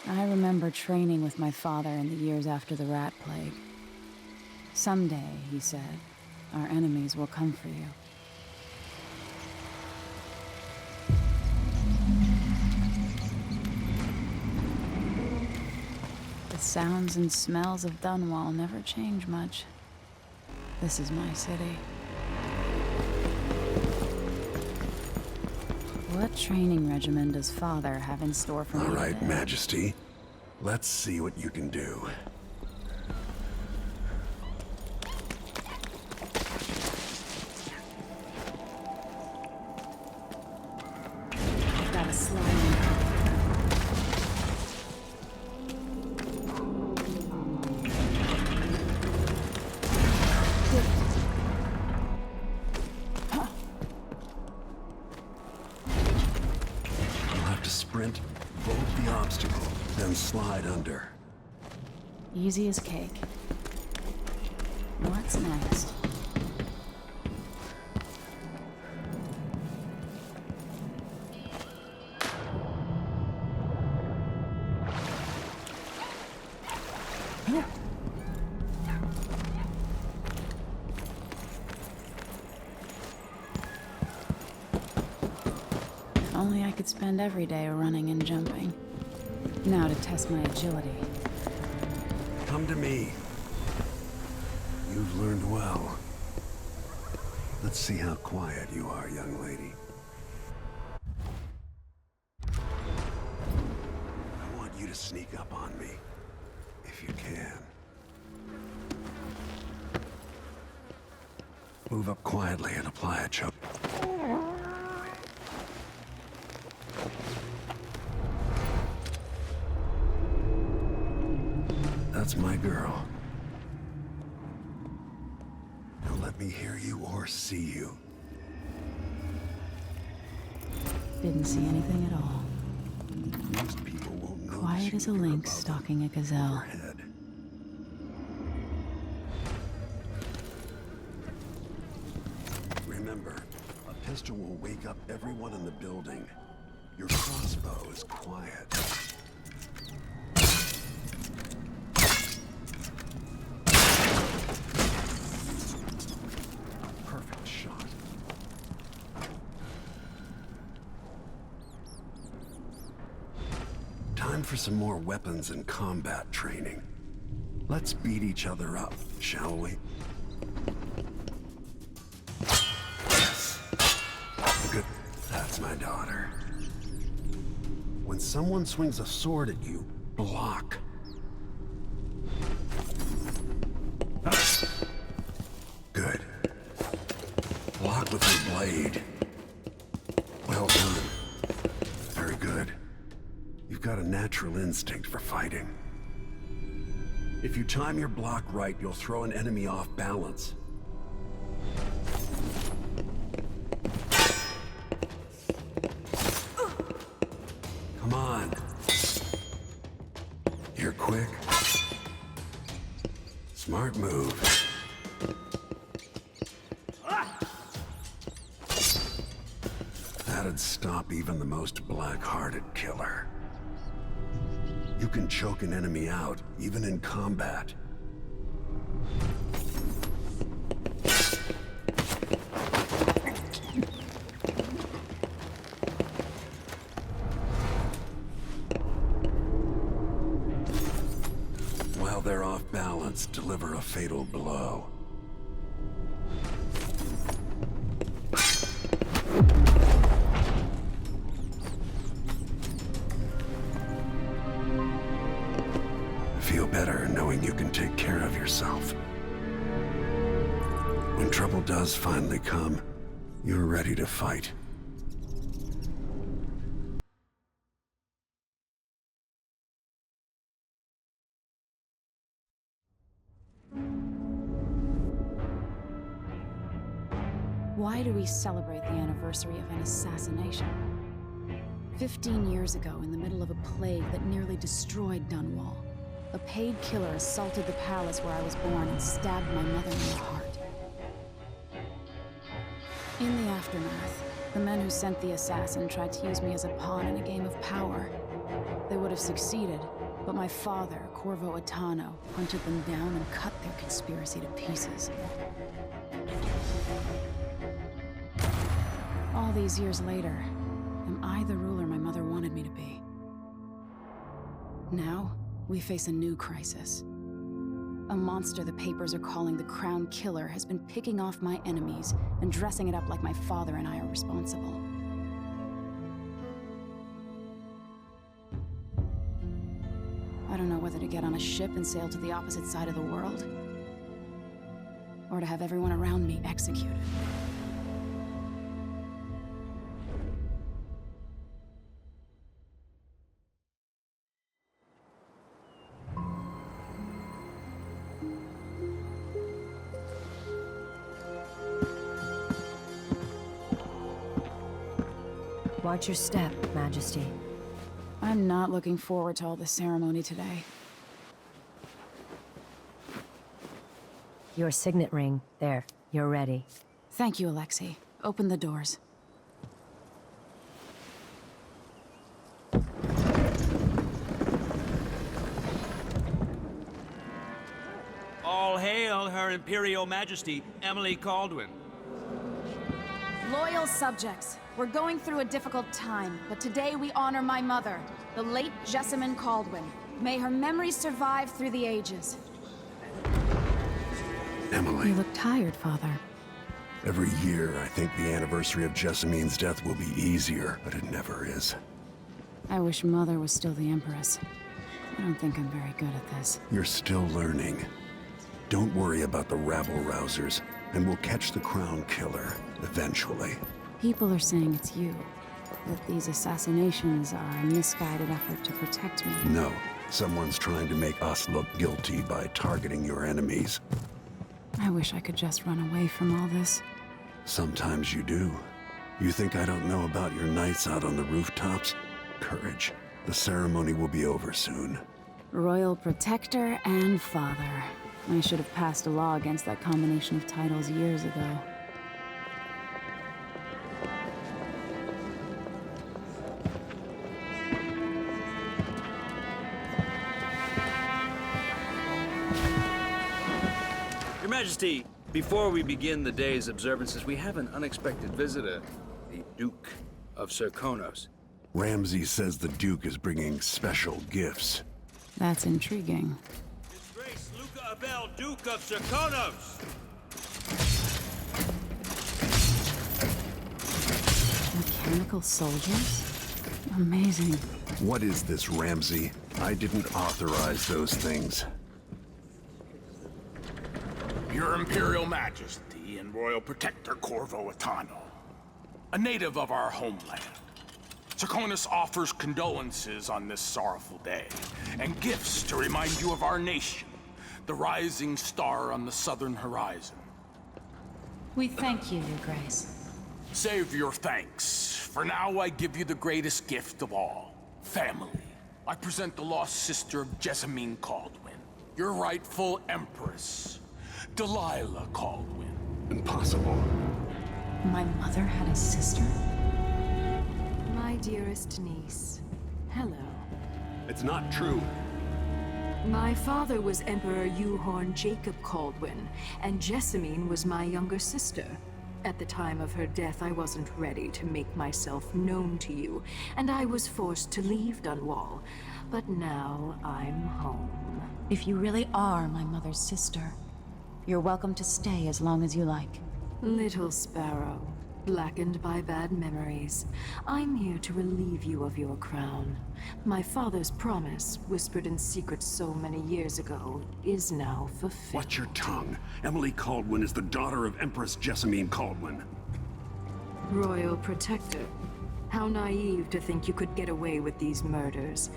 I remember training with my father in the years after the rat plague. Someday, he said, our enemies will come for you. The sounds and smells of Dunwall never change much. This is my city. What training regimen does Father have in store for me All right, today? Majesty. Let's see what you can do. I've got a slime. Sprint, vault the obstacle, then slide under. Easy as cake. What's next? If only I could spend every day running and jumping. Now to test my agility. Come to me. You've learned well. Let's see how quiet you are, young lady. I want you to sneak up on me, if you can. Move up quietly and apply a choke. That's my girl. Now let me hear you or see you. Didn't see anything at all. Most people won't notice. Quiet as a lynx stalking a gazelle. Remember, a pistol will wake up everyone in the building. Your crossbow is quiet. Perfect shot. Time for some more weapons and combat training. Let's beat each other up, shall we? Yes. Good. That's my daughter. When someone swings a sword at you, block. Good. Block with your blade. Well done. Very good. You've got a natural instinct for fighting. If you time your block right, you'll throw an enemy off balance. Come on. You're quick. Smart move. That'd stop even the most black-hearted killer. You can choke an enemy out, even in combat. While they're off balance, deliver a fatal blow. Feel better knowing you can take care of yourself. When trouble does finally come, you're ready to fight. Why do we celebrate the anniversary of an assassination? 15 years ago, in the middle of a plague that nearly destroyed Dunwall, a paid killer assaulted the palace where I was born and stabbed my mother in the heart. In the aftermath, the men who sent the assassin tried to use me as a pawn in a game of power. They would have succeeded, but my father, Corvo Atano, hunted them down and cut their conspiracy to pieces. All these years later, am I the ruler my mother wanted me to be? Now, we face a new crisis. A monster the papers are calling the Crown Killer has been picking off my enemies and dressing it up like my father and I are responsible. I don't know whether to get on a ship and sail to the opposite side of the world, or to have everyone around me executed. Watch your step, Majesty. I'm not looking forward to all the ceremony today. Your signet ring. There, you're ready. Thank you, Alexei. Open the doors. All hail Her Imperial Majesty, Emily Colduin. Loyal subjects, we're going through a difficult time, but today we honor my mother, the late Jessamine Colduin. May her memory survive through the ages. Emily, You look tired, Father. every year I think the anniversary of Jessamine's death will be easier, but it never is. I wish Mother was still the Empress. I don't think I'm very good at this. You're still learning. Don't worry about the rabble-rousers, and we'll catch the Crown Killer, eventually. People are saying it's you. That these assassinations are a misguided effort to protect me. No, someone's trying to make us look guilty by targeting your enemies. I wish I could just run away from all this. Sometimes you do. You think I don't know about your nights out on the rooftops? Courage. The ceremony will be over soon. Royal Protector and Father. I should have passed a law against that combination of titles years ago. Your Majesty, before we begin the day's observances, we have an unexpected visitor, the Duke of Serkonos. Ramsay says the Duke is bringing special gifts. That's intriguing. His Grace Luca Abel, Duke of Serkonos! Mechanical soldiers? Amazing. What is this, Ramsay? I didn't authorize those things. Your Imperial Majesty and Royal Protector Corvo Atano, a native of our homeland. Serkonos offers condolences on this sorrowful day, and gifts to remind you of our nation, the rising star on the southern horizon. We thank you, Your Grace. Save your thanks. For now, I give you the greatest gift of all, family. I present the lost sister of Jessamine Colduin, your rightful empress, Delilah Colduin. Impossible. My mother had a sister? My dearest niece, hello. It's not true. My father was Emperor Yuhorn Jacob Colduin, and Jessamine was my younger sister. At the time of her death, I wasn't ready to make myself known to you, and I was forced to leave Dunwall. But now I'm home. If you really are my mother's sister, you're welcome to stay as long as you like. Little sparrow, blackened by bad memories, I'm here to relieve you of your crown. My father's promise, whispered in secret so many years ago, is now fulfilled. Watch your tongue. Emily Colduin is the daughter of Empress Jessamine Colduin. Royal Protector, how naive to think you could get away with these murders.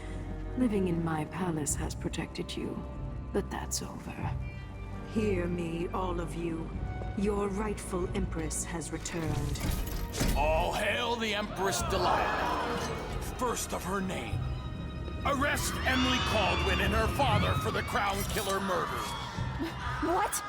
Living in my palace has protected you, but that's over. Hear me, all of you. Your rightful Empress has returned. All hail the Empress Delilah, first of her name. Arrest Emily Colduin and her father for the Crown Killer murder. What?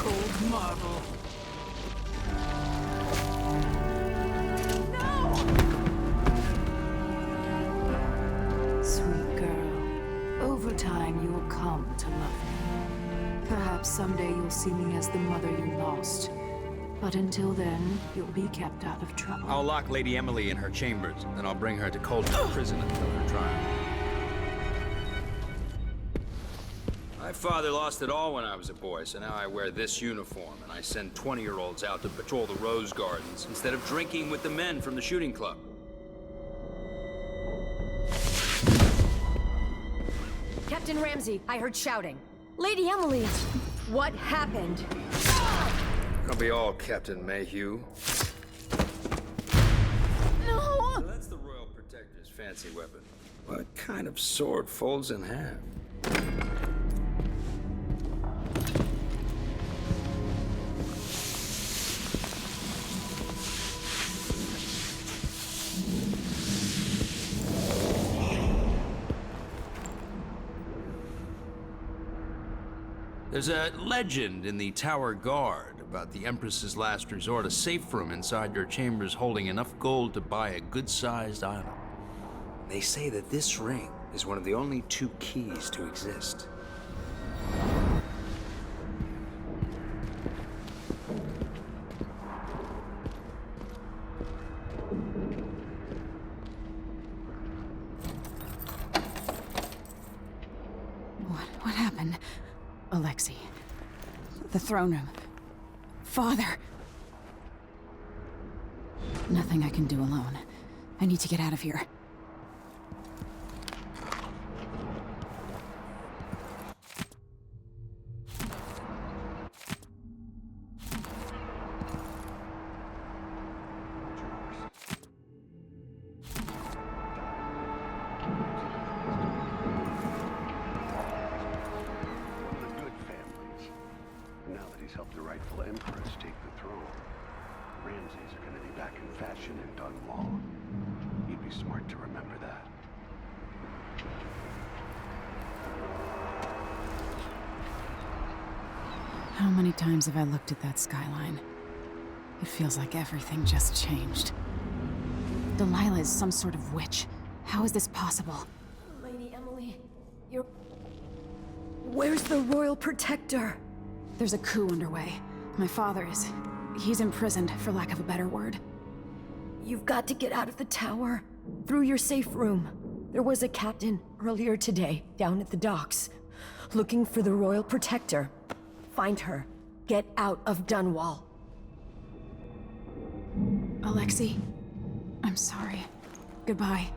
cold marble. Sweet girl, over time you will come to love me. Perhaps someday you'll see me as the mother you lost. But until then, you'll be kept out of trouble. I'll lock Lady Emily in her chambers, then I'll bring her to Coldman prison until her trial. My father lost it all when I was a boy, so now I wear this uniform, and I send 20-year-olds out to patrol the rose gardens instead of drinking with the men from the shooting club. Captain Ramsey, I heard shouting. Lady Emily, what happened? I'll be all Captain Mayhew. No! So that's the Royal Protector's fancy weapon. What kind of sword folds in half? There's a legend in the Tower Guard about the Empress's last resort, a safe room inside your chambers holding enough gold to buy a good-sized island. They say that this ring is one of the only 2 keys to exist. What happened? Alexei. The throne room. Father. Nothing I can do alone. I need to get out of here. How many times have I looked at that skyline? It feels like everything just changed. Delilah is some sort of witch. How is this possible? Lady Emily, you're... Where's the Royal Protector? There's a coup underway. My father is... he's imprisoned, for lack of a better word. You've got to get out of the tower. Through your safe room. There was a captain earlier today, down at the docks, looking for the Royal Protector. Find her. Get out of Dunwall. Alexei, I'm sorry. Goodbye.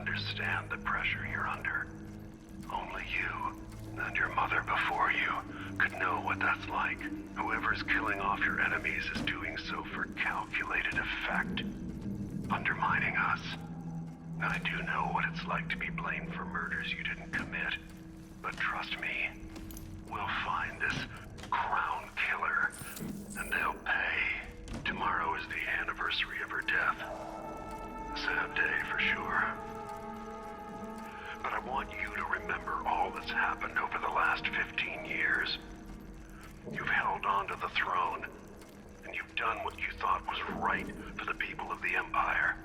understand the pressure you're under. Only you, and your mother before you, could know what that's like. Whoever's killing off your enemies is doing so for calculated effect, undermining us. I do know what it's like to be blamed for murders you didn't commit, but trust me, we'll find this crown killer, and they'll pay. Tomorrow is the anniversary of her death. A sad day for sure. But I want you to remember all that's happened over the last 15 years. You've held on to the throne, and you've done what you thought was right for the people of the Empire.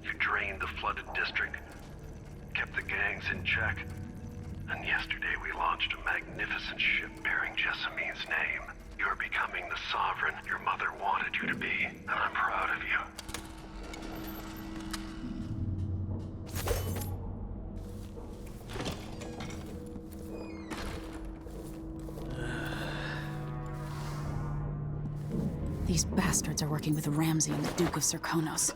You drained the flooded district, kept the gangs in check, and yesterday we launched a magnificent ship bearing Jessamine's name. You're becoming the sovereign your mother wanted you to be, and I'm proud of you. These bastards are working with Ramsey and the Duke of Serkonos.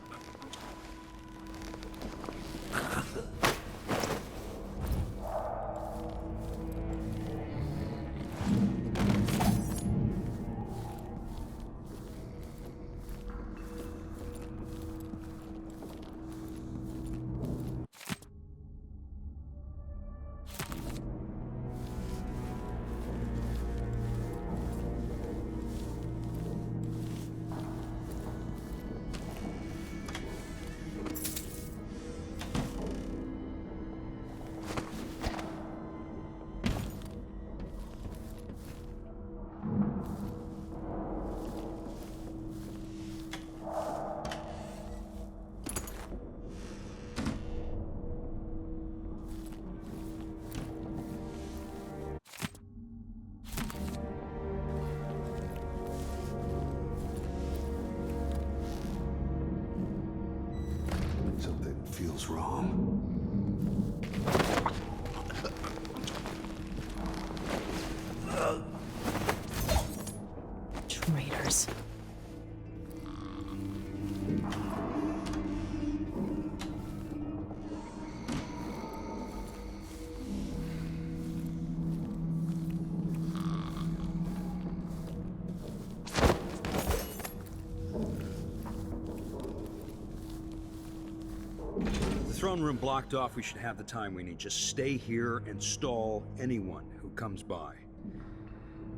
throne room blocked off, we should have the time we need. Just stay here and stall anyone who comes by.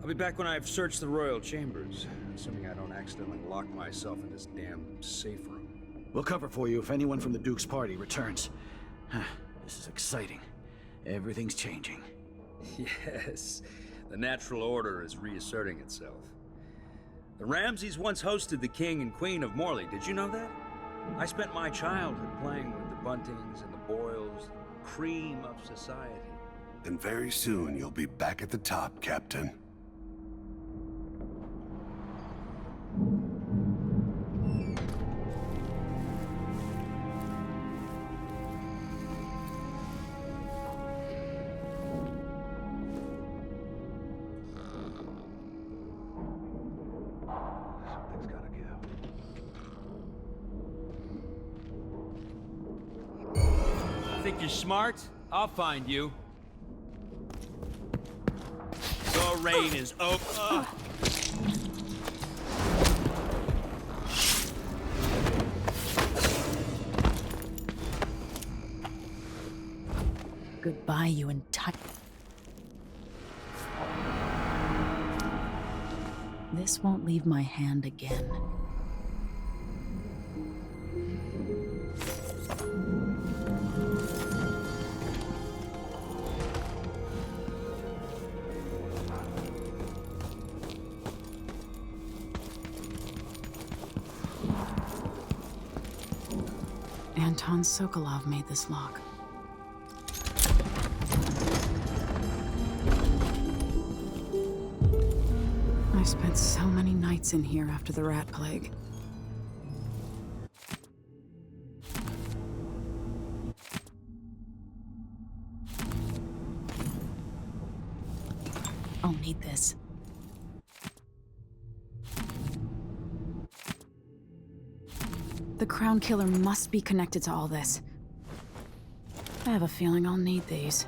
I'll be back when I've searched the royal chambers, assuming I don't accidentally lock myself in this damn safe room. We'll cover for you if anyone from the Duke's party returns. This is exciting. Everything's changing. Yes, the natural order is reasserting itself. The Ramseys once hosted the King and Queen of Morley. Did you know that? I spent my childhood playing with the Buntings and the Boyles, the cream of society. And very soon you'll be back at the top, Captain. Think you're smart? I'll find you. Your reign is over. Goodbye, you entitled. This won't leave my hand again. Anton Sokolov made this lock. I spent so many nights in here after the rat plague. I'll need this. The Crown Killer must be connected to all this. I have a feeling I'll need these.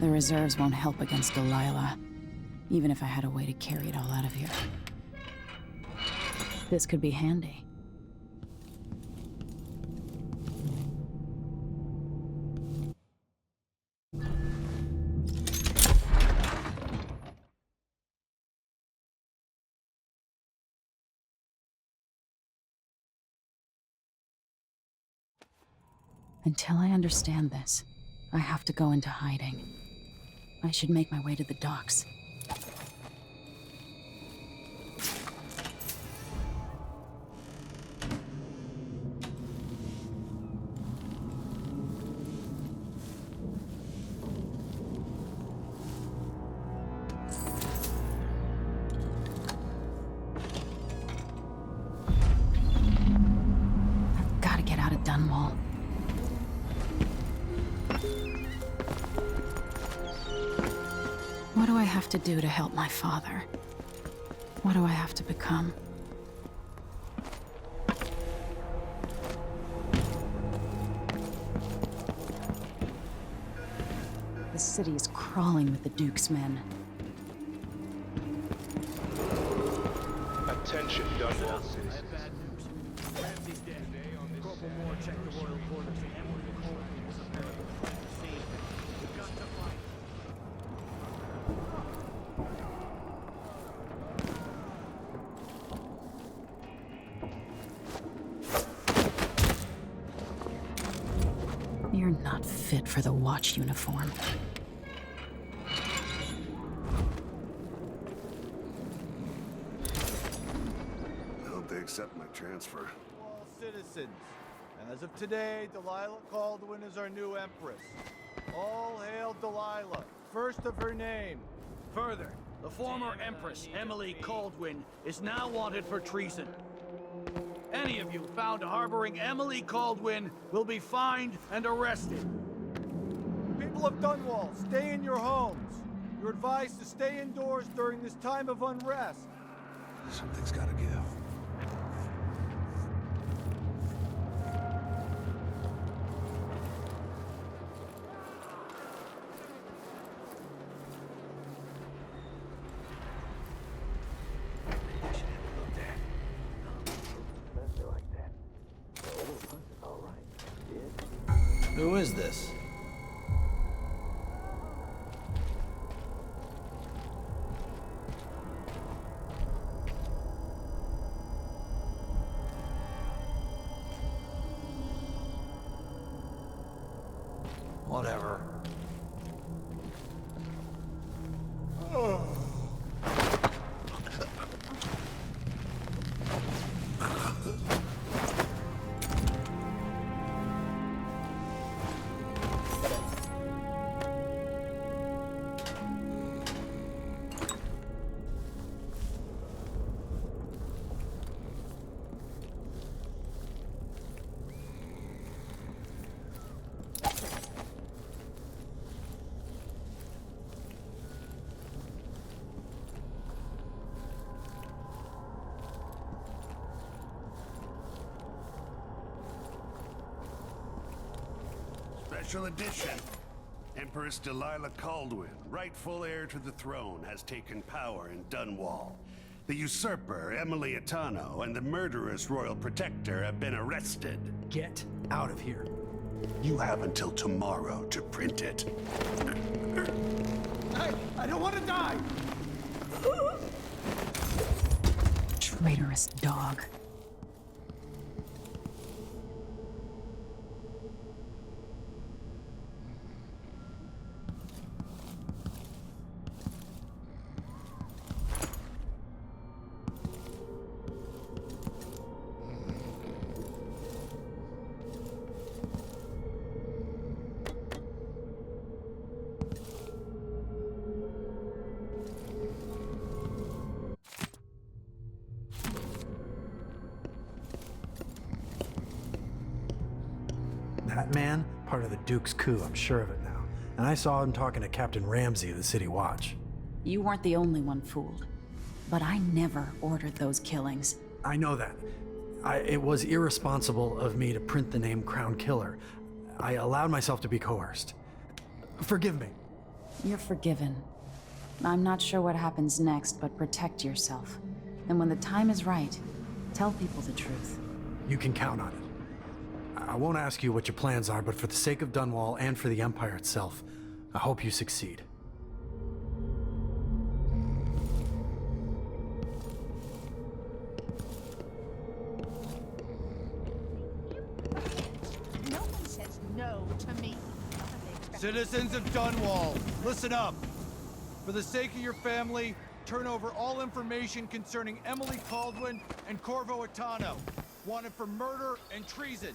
The reserves won't help against Delilah, even if I had a way to carry it all out of here. This could be handy. Until I understand this, I have to go into hiding. I should make my way to the docks. I've got to get out of Dunwall. What do I have to do to help my father? What do I have to become? The city is crawling with the Duke's men. Attention, Dunwall citizens. You're not fit for the watch uniform. I hope they accept my transfer. All citizens, as of today, Delilah Colduin is our new empress. All hail Delilah, first of her name. Further, the former Empress, Emily Coldwin, is now wanted for treason. Any of you found harboring Emily Coldwin will be fined and arrested. People of Dunwall, stay in your homes. You're advised to stay indoors during this time of unrest. Something's gotta give. Who is this? Whatever. Special edition. Empress Delilah Colduin, rightful heir to the throne, has taken power in Dunwall. The usurper, Emily Atano, and the murderous royal protector have been arrested. Get out of here. You have until tomorrow to print it. I don't want to die! Traitorous dog. That man, part of the Duke's coup, I'm sure of it now. And I saw him talking to Captain Ramsey of the City Watch. You weren't the only one fooled. But I never ordered those killings. I know that. It was irresponsible of me to print the name Crown Killer. I allowed myself to be coerced. Forgive me. You're forgiven. I'm not sure what happens next, but protect yourself. And when the time is right, tell people the truth. You can count on it. I won't ask you what your plans are, but for the sake of Dunwall and for the Empire itself, I hope you succeed. No one says no to me. Citizens of Dunwall, listen up. For the sake of your family, turn over all information concerning Emily Coldwin and Corvo Atano, wanted for murder and treason.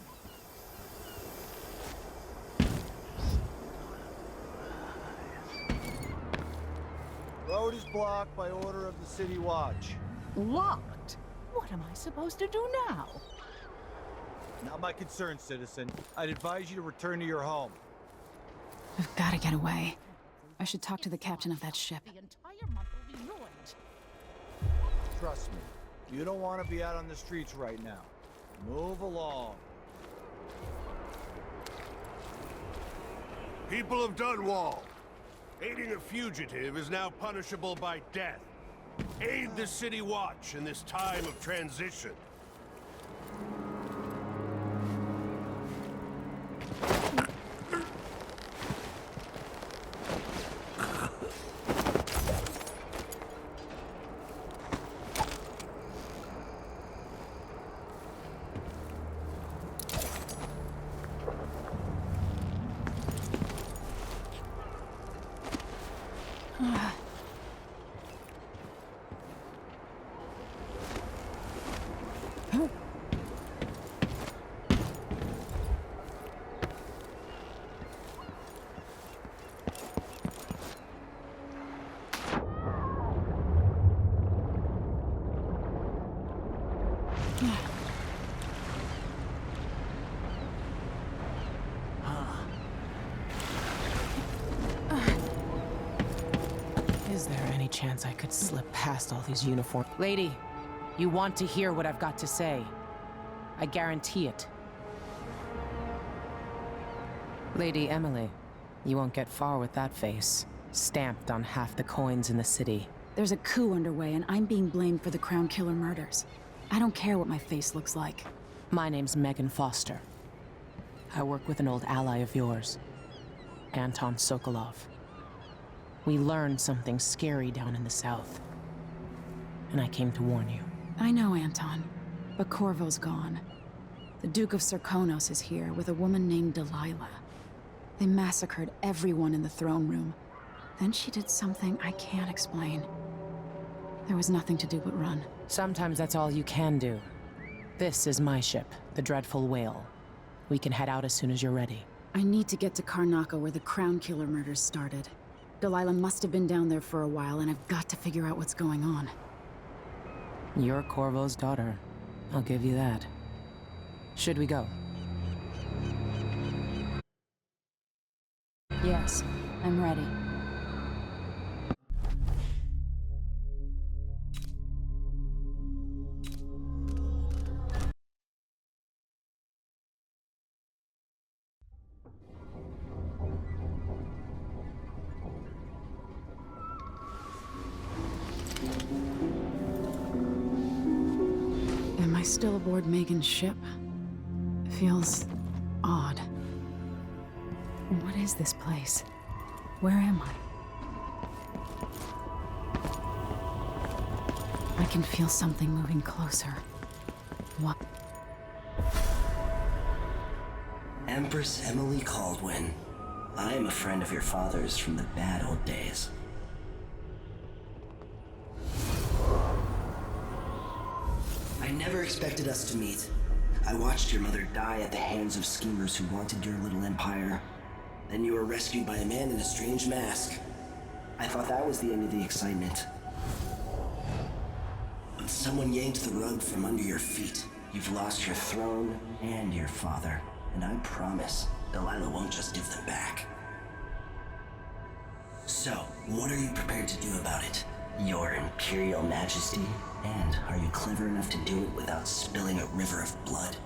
Road is blocked by order of the City Watch. Locked? What am I supposed to do now? Not my concern, citizen. I'd advise you to return to your home. We've got to get away. I should talk to the captain of that ship. The entire month will be ruined. Trust me, you don't want to be out on the streets right now. Move along. People of Dunwall, aiding a fugitive is now punishable by death. Aid the City Watch in this time of transition. Is there any chance I could slip past all these uniforms? Lady, you want to hear what I've got to say. I guarantee it. Lady Emily, you won't get far with that face. Stamped on half the coins in the city. There's a coup underway, and I'm being blamed for the Crown Killer murders. I don't care what my face looks like. My name's Megan Foster. I work with an old ally of yours, Anton Sokolov. We learned something scary down in the south, and I came to warn you. I know, Anton, but Corvo's gone. The Duke of Serkonos is here with a woman named Delilah. They massacred everyone in the throne room. Then she did something I can't explain. There was nothing to do but run. Sometimes that's all you can do. This is my ship, the Dreadful Whale. We can head out as soon as you're ready. I need to get to Karnaca where the Crown Killer murders started. Delilah must have been down there for a while, and I've got to figure out what's going on. You're Corvo's daughter. I'll give you that. Should we go? Yes, I'm ready. Am I still aboard Megan's ship? Feels odd. What is this place? Where am I? I can feel something moving closer. What? Empress Emily Colduin. I am a friend of your father's from the bad old days. I never expected us to meet. I watched your mother die at the hands of schemers who wanted your little empire. Then you were rescued by a man in a strange mask. I thought that was the end of the excitement. But someone yanked the rug from under your feet. You've lost your throne and your father. And I promise, Delilah won't just give them back. So, what are you prepared to do about it? Your Imperial Majesty? And are you clever enough to do it without spilling a river of blood?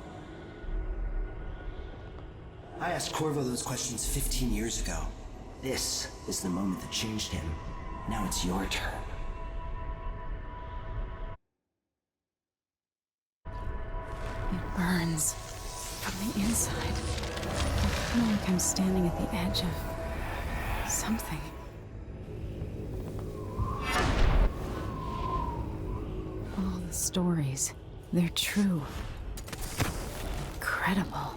I asked Corvo those questions 15 years ago. This is the moment that changed him. Now it's your turn. It burns from the inside. I feel like I'm standing at the edge of something. All the stories, they're true. Incredible.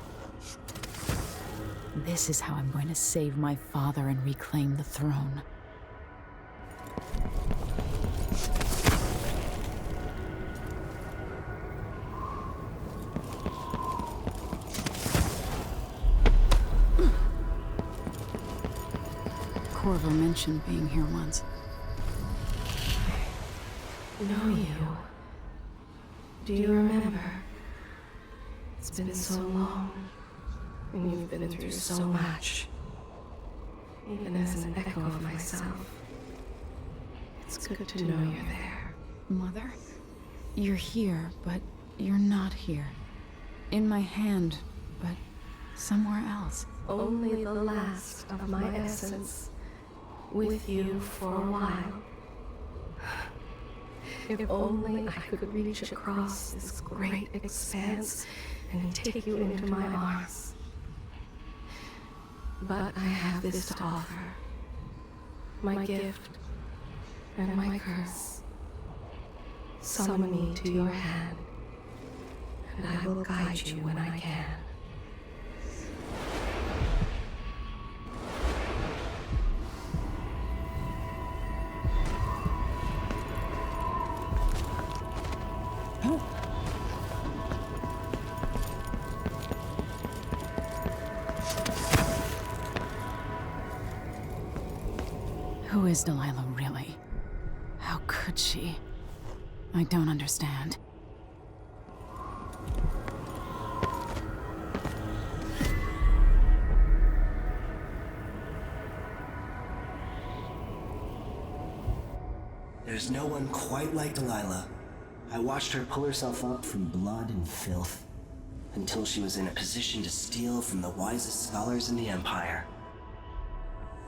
This is how I'm going to save my father and reclaim the throne. Corvo mentioned being here once. Know you. Do you remember? It's been so long, and you've been through so much. Even as an echo of myself, it's good to know you're there. Mother, you're here, but you're not here. In my hand, but somewhere else. Only the last of my essence, with you for a while. If only I could reach across this great expanse and take you into my arms. But I have this to offer. My gift and my curse. Summon me to your hand, and I will guide you when I can. Who is Delilah really? How could she? I don't understand. There's no one quite like Delilah. I watched her pull herself up from blood and filth, until she was in a position to steal from the wisest scholars in the Empire.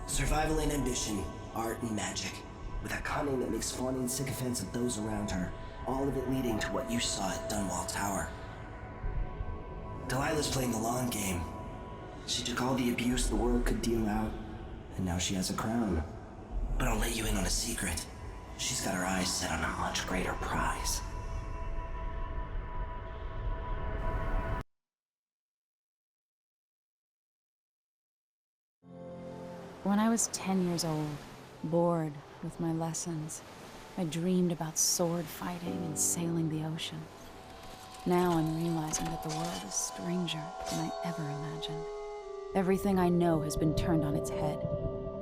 Survival and ambition, art and magic, with a cunning that makes fawning sycophants of those around her, all of it leading to what you saw at Dunwall Tower. Delilah's playing the long game. She took all the abuse the world could deal out, and now she has a crown. But I'll let you in on a secret. She's got her eyes set on a much greater prize. When I was 10 years old, bored with my lessons, I dreamed about sword fighting and sailing the ocean. Now I'm realizing that the world is stranger than I ever imagined. Everything I know has been turned on its head,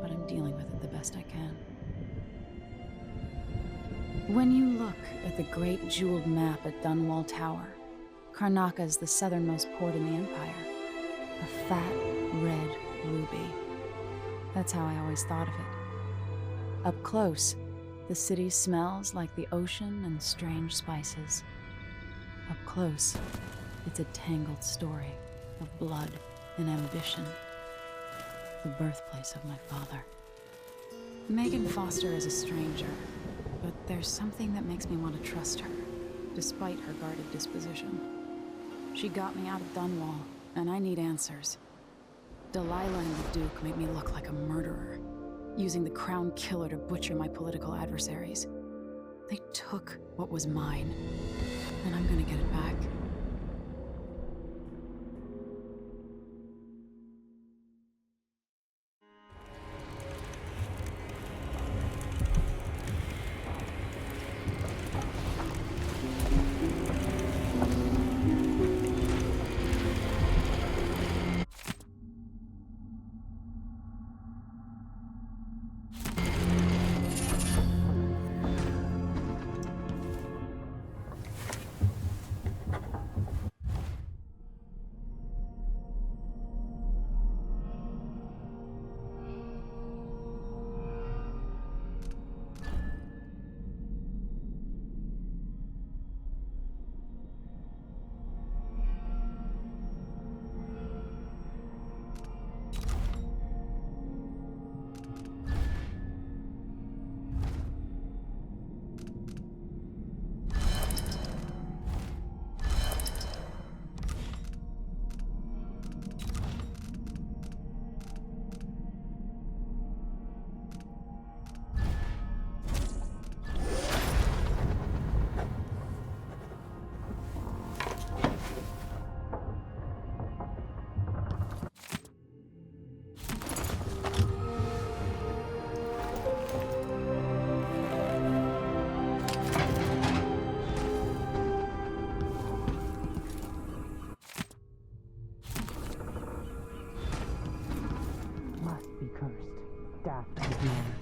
but I'm dealing with it the best I can. When you look at the great jeweled map at Dunwall Tower, Karnaca is the southernmost port in the Empire. A fat, red ruby. That's how I always thought of it. Up close, the city smells like the ocean and strange spices. Up close, it's a tangled story of blood and ambition. The birthplace of my father. Megan Foster is a stranger, but there's something that makes me want to trust her, despite her guarded disposition. She got me out of Dunwall, and I need answers. Delilah and the Duke made me look like a murderer, using the Crown Killer to butcher my political adversaries. They took what was mine, and I'm gonna get it back.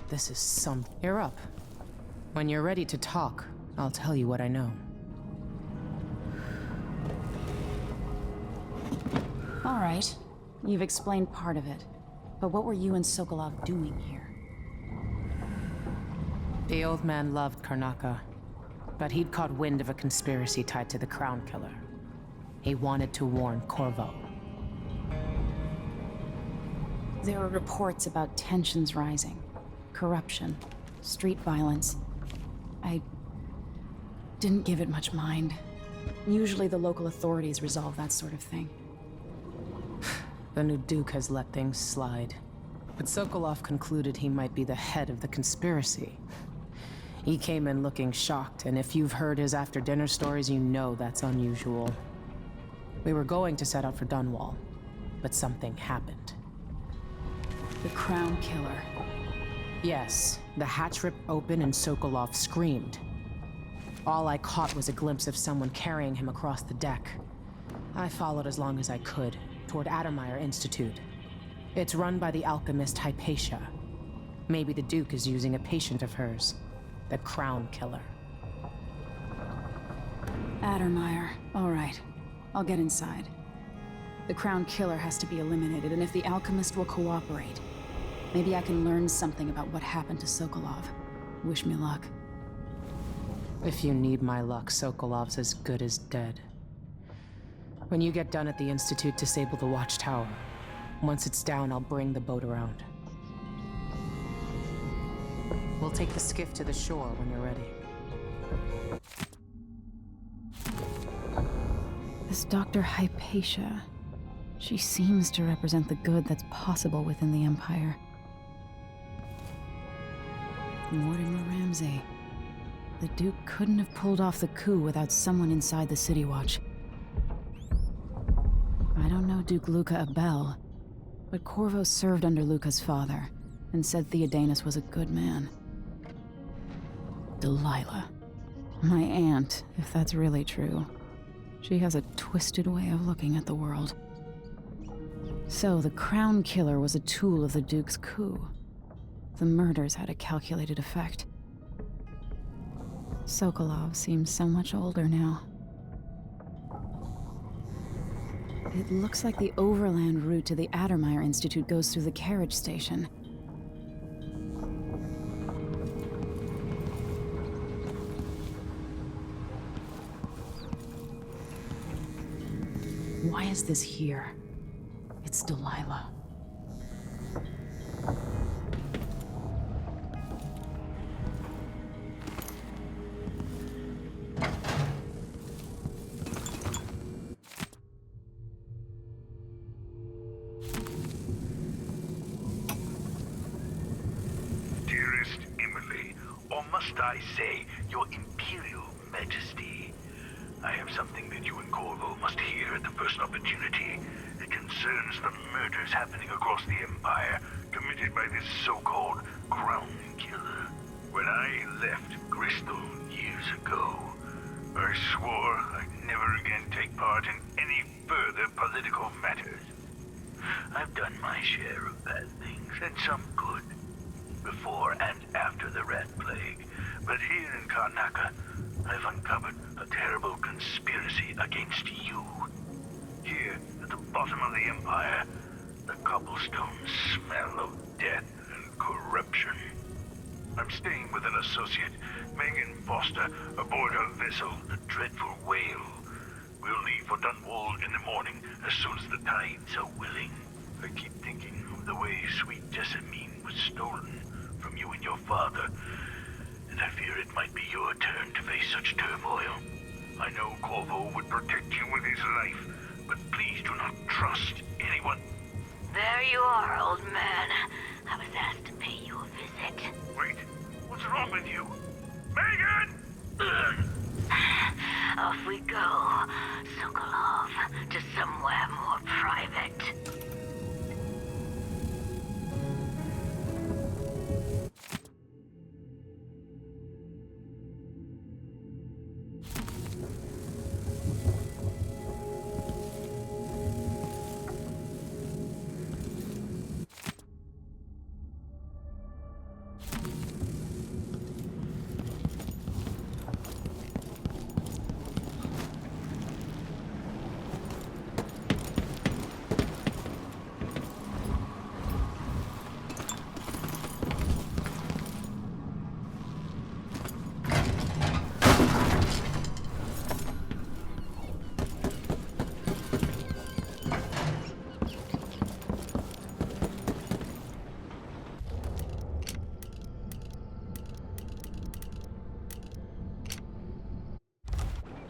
This is some... You're up. When you're ready to talk, I'll tell you what I know. All right. You've explained part of it. But what were you and Sokolov doing here? The old man loved Karnaca, but he'd caught wind of a conspiracy tied to the Crown Killer. He wanted to warn Corvo. There were reports about tensions rising. Corruption, street violence. I didn't give it much mind. Usually the local authorities resolve that sort of thing. The new Duke has let things slide. But Sokolov concluded he might be the head of the conspiracy. He came in looking shocked, and if you've heard his after-dinner stories, you know that's unusual. We were going to set out for Dunwall, but something happened. The Crown Killer. Yes, the hatch ripped open and Sokolov screamed. All I caught was a glimpse of someone carrying him across the deck. I followed as long as I could, toward Addermeyer Institute. It's run by the alchemist Hypatia. Maybe the Duke is using a patient of hers, the Crown Killer. Addermeyer. All right. I'll get inside. The Crown Killer has to be eliminated, and if the alchemist will cooperate, maybe I can learn something about what happened to Sokolov. Wish me luck. If you need my luck, Sokolov's as good as dead. When you get done at the Institute, disable the watchtower. Once it's down, I'll bring the boat around. We'll take the skiff to the shore when you're ready. This Dr. Hypatia, she seems to represent the good that's possible within the Empire. Mortimer Ramsey. The Duke couldn't have pulled off the coup without someone inside the City Watch. I don't know Duke Luca Abel, but Corvo served under Luca's father and said Theodanis was a good man. Delilah. My aunt, if that's really true. She has a twisted way of looking at the world. So the Crown Killer was a tool of the Duke's coup. The murders had a calculated effect. Sokolov seems so much older now. It looks like the overland route to the Addermeyer Institute goes through the carriage station. Why is this here? It's Delilah. Dearest Emily, or must I say, Your Imperial Majesty, I have something that you and Corvo must hear at the first opportunity. It concerns the murders happening across the Empire, committed by this so-called Crown Killer. When I left Crystal years ago, I swore I'd never again take part in any further political matters. I've done my share of bad things, and some good, before and after the Rat Plague. But here in Karnaca, I've uncovered a terrible conspiracy against you. Here, at the bottom of the Empire, the cobblestones smell of death and corruption. I'm staying with an associate, Megan Foster, aboard her vessel, the Dreadful Whale. We'll leave for Dunwall in the morning, as soon as the tides are willing. I keep thinking of the way sweet Jessamine was stolen from you and your father, and I fear it might be your turn to face such turmoil. I know Corvo would protect you with his life, but please do not trust anyone. There you are, old man. I was asked to pay you a visit. Wait, what's wrong with you? Megan! Off we go, Sokolov, to somewhere more private.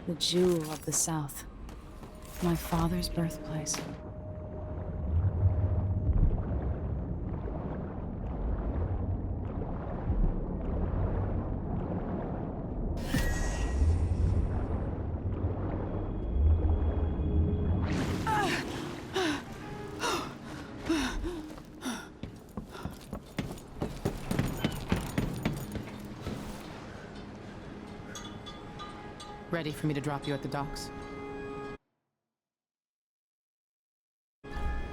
The jewel of the South. My father's birthplace. Ready for me to drop you at the docks?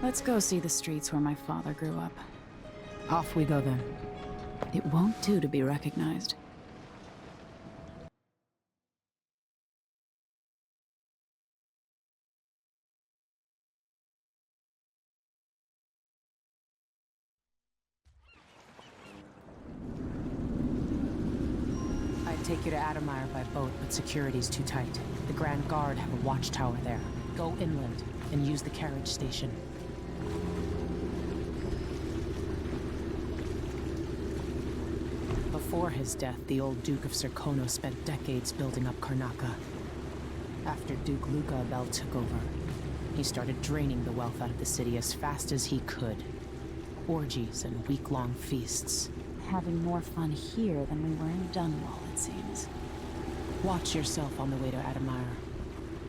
Let's go see the streets where my father grew up. Off we go then. It won't do to be recognized. I take you to Adamire by boat, but security's too tight. The Grand Guard have a watchtower there. Go inland and use the carriage station. Before his death, the old Duke of Serkonos spent decades building up Karnaca. After Duke Luca Abel took over, he started draining the wealth out of the city as fast as he could. Orgies and week-long feasts. Having more fun here than we were in Dunwall, it seems. Watch yourself on the way to Adamire.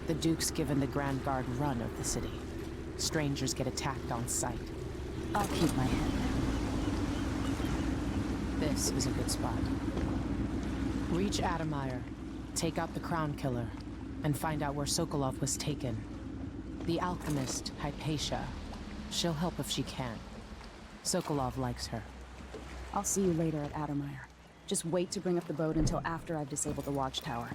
The Duke's given the Grand Guard run of the city. Strangers get attacked on sight. I'll keep my head down. This is a good spot. Reach Adamire, take out the Crown Killer, and find out where Sokolov was taken. The alchemist, Hypatia. She'll help if she can. Sokolov likes her. I'll see you later at Adamire. Just wait to bring up the boat until after I've disabled the watchtower.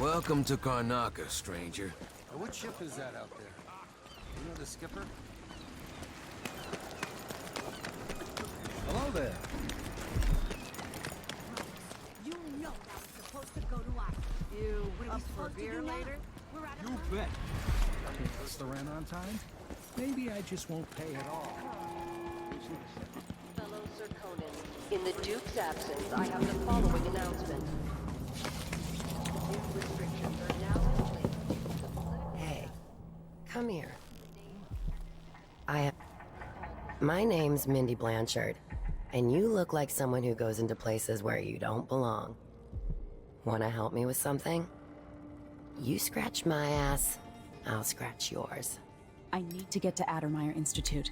Welcome to Karnaca, stranger. What ship is that out there? You know the skipper? Hello there. You know that was supposed to go to us. You up for beer later? We're out of You bet. Is the rent on time? Maybe I just won't pay at all. Fellow Serkonans, in the Duke's absence, I have the following announcement. New restrictions are now in place. Hey, come here. My name's Mindy Blanchard, and you look like someone who goes into places where you don't belong. Wanna help me with something? You scratch my ass, I'll scratch yours. I need to get to Adamire Institute.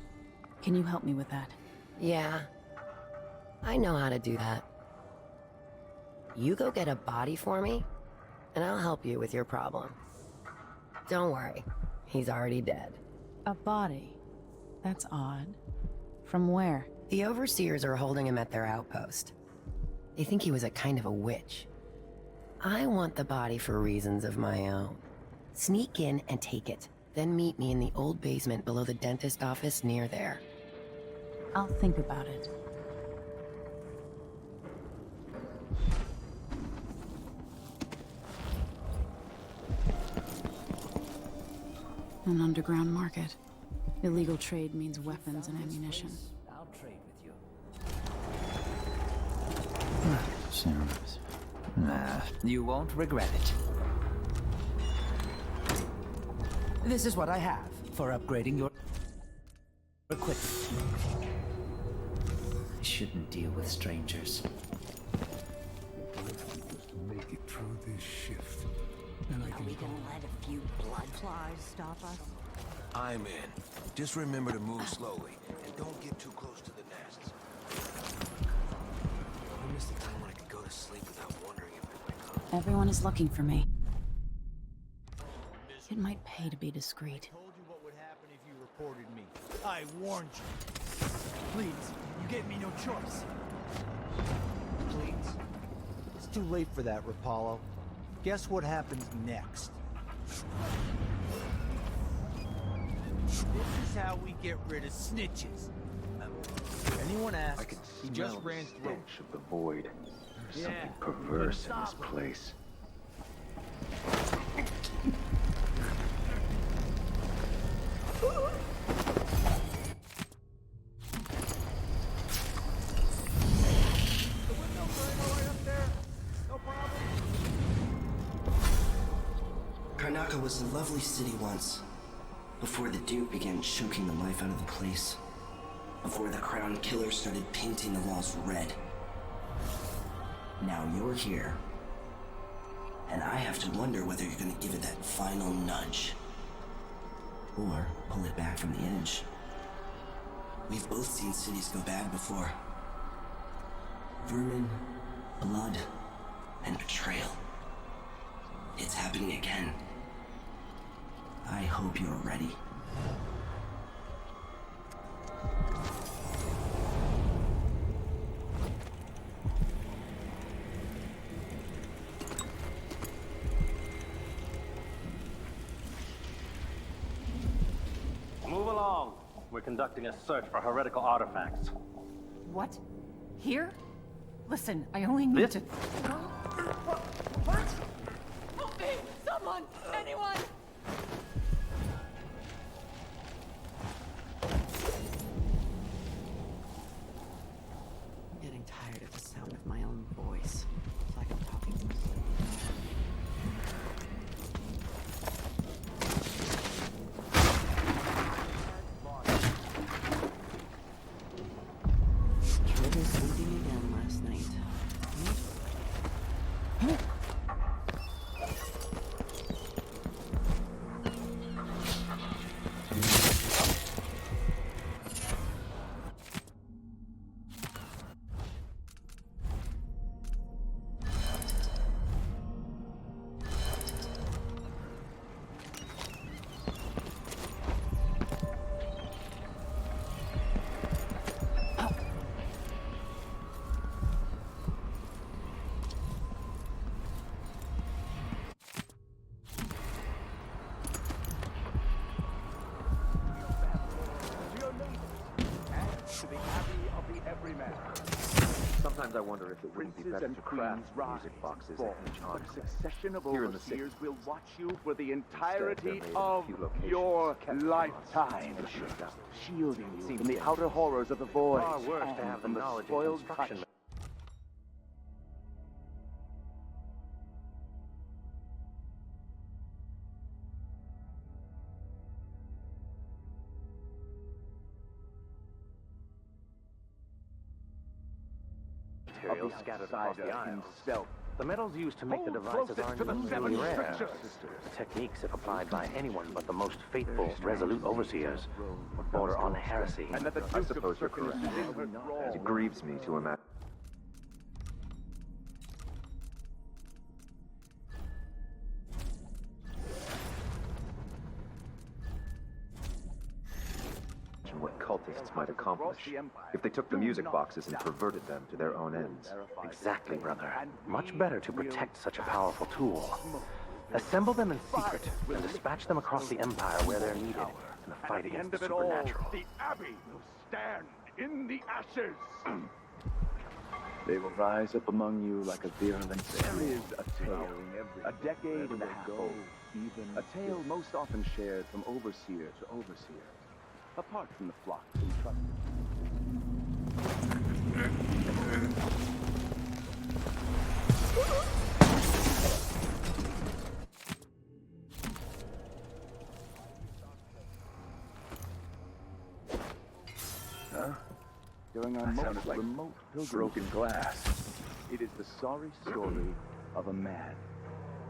Can you help me with that? Yeah, I know how to do that. You go get a body for me, and I'll help you with your problem. Don't worry, he's already dead. A body? That's odd. From where? The overseers are holding him at their outpost. They think he was a kind of a witch. I want the body for reasons of my own. Sneak in and take it, then meet me in the old basement below the dentist office near there. I'll think about it. An underground market. Illegal trade means weapons and ammunition. I'll trade with you. Nah, you won't regret it. This is what I have for upgrading your equipment. I shouldn't deal with strangers. Make it through this shift. Then I can go. Let a few blood flies stop us. I'm in. Just remember to move slowly, and don't get too close to the nests. I miss the time when I could go to sleep without wondering if it might come. Everyone is looking for me. It might pay to be discreet. I told you what would happen if you reported me. I warned you. Please, you gave me no choice. Please. It's too late for that, Rapallo. Guess what happens next? This is how we get rid of snitches. If anyone asks, he just ran through. Of the void. There's something perverse in this place. Karnaca was a lovely city once, before the Duke began choking the life out of the place. Before the Crown Killer started painting the walls red. Now you're here, and I have to wonder whether you're gonna give it that final nudge, or pull it back from the edge. We've both seen cities go bad before. Vermin, blood, and betrayal. It's happening again. I hope you're ready. Move along. We're conducting a search for heretical artifacts. What? Here? Listen, I only need to... What? Help me! Someone! Anyone! I'm getting tired of the sound of my own voice. It's like I'm talking to myself. Killed her sleeping again last night. Sometimes I wonder if it wouldn't be better to craft music boxes at each A succession of Here in the city. overseers will watch you for the entirety Instead, they're made of in a few locations, your kept lifetime, shielding you from the outer horrors of the void Far worse to and have the from the knowledge and spoiled touch. construction. Materials scattered across the aisles. Himself. The metals used to make the Hold devices closest are to the seven unusually rare. scriptures. Techniques, if applied by anyone but the most faithful, resolute overseers, would border on heresy. And that the I Duke suppose of you're Frickin correct. is in her thrall. It grieves me to imagine. What cultists might accomplish if they took the music boxes and perverted them to their own ends. Exactly, brother. Much better to protect such a powerful tool. Assemble them in secret and dispatch them across the Empire where they're needed in the fight against the supernatural. The Abbey will stand in the ashes. They will rise up among you like a virulent There is a tale, a decade and a half old, a tale most often shared from overseer to overseer, apart from the flocks entrusted. Huh? During our most remote pilgrimage. Broken glass. It is the sorry story of a man,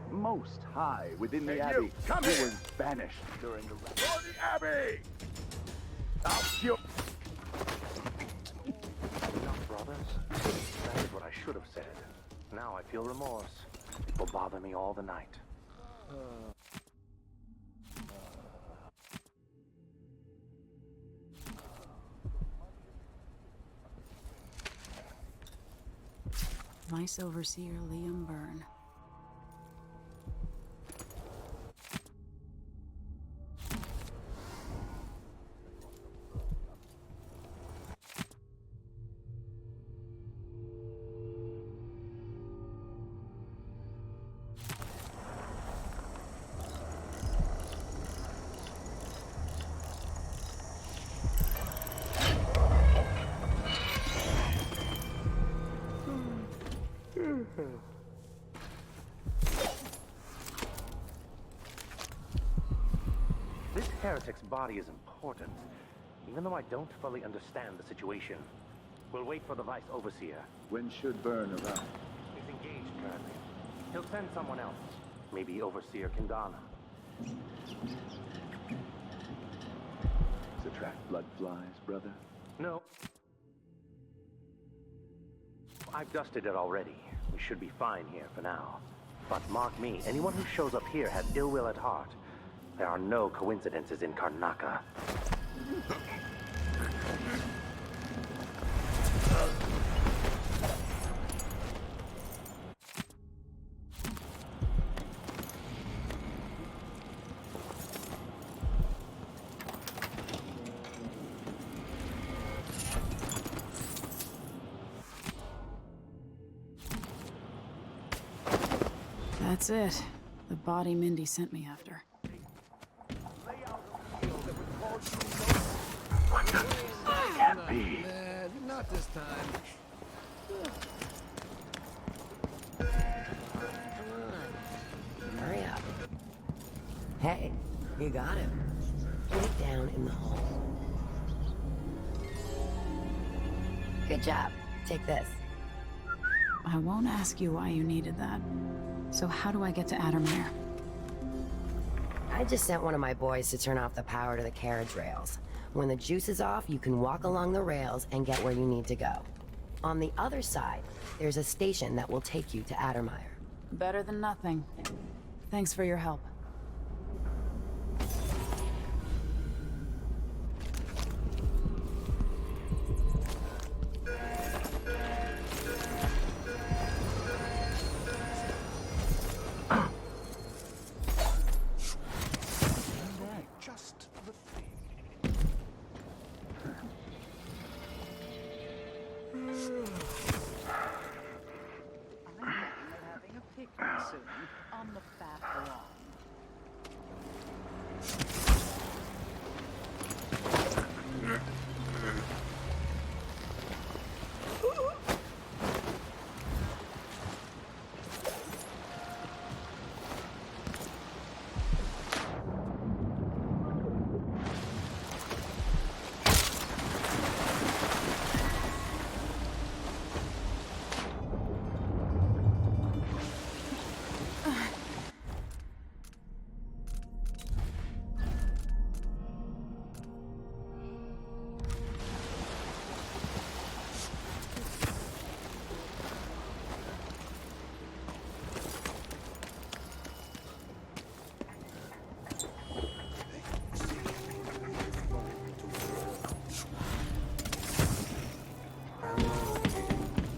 most high within the Abbey, who was banished during the For the Abbey! Enough, brothers. That is what I should have said. Now I feel remorse. It will bother me all the night. Vice Overseer Liam Byrne. This heretic's body is important, even though I don't fully understand the situation. We'll wait for the Vice Overseer. When should Byrne arrive? He's engaged currently. He'll send someone else. Maybe Overseer Kindana. To attract blood flies, brother? No. I've dusted it already. We should be fine here for now. But mark me, anyone who shows up here has ill will at heart. There are no coincidences in Karnaka. That's it. The body Mindy sent me after. What the? This can't be. Not this time. Hurry up. Hey, you got it. Put it down in the hole. Good job. Take this. I won't ask you why you needed that. So how do I get to Addermire? I just sent one of my boys to turn off the power to the carriage rails. When the juice is off, you can walk along the rails and get where you need to go. On the other side, there's a station that will take you to Addermire. Better than nothing. Thanks for your help.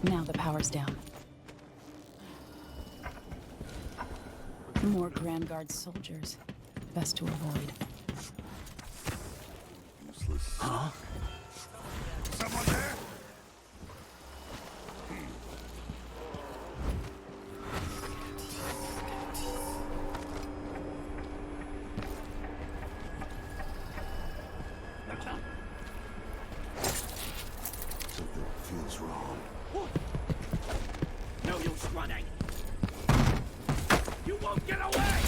Now the power's down. More Grand Guard soldiers. Best to avoid. Huh? Someone there? Something feels wrong. No use running. You won't get away!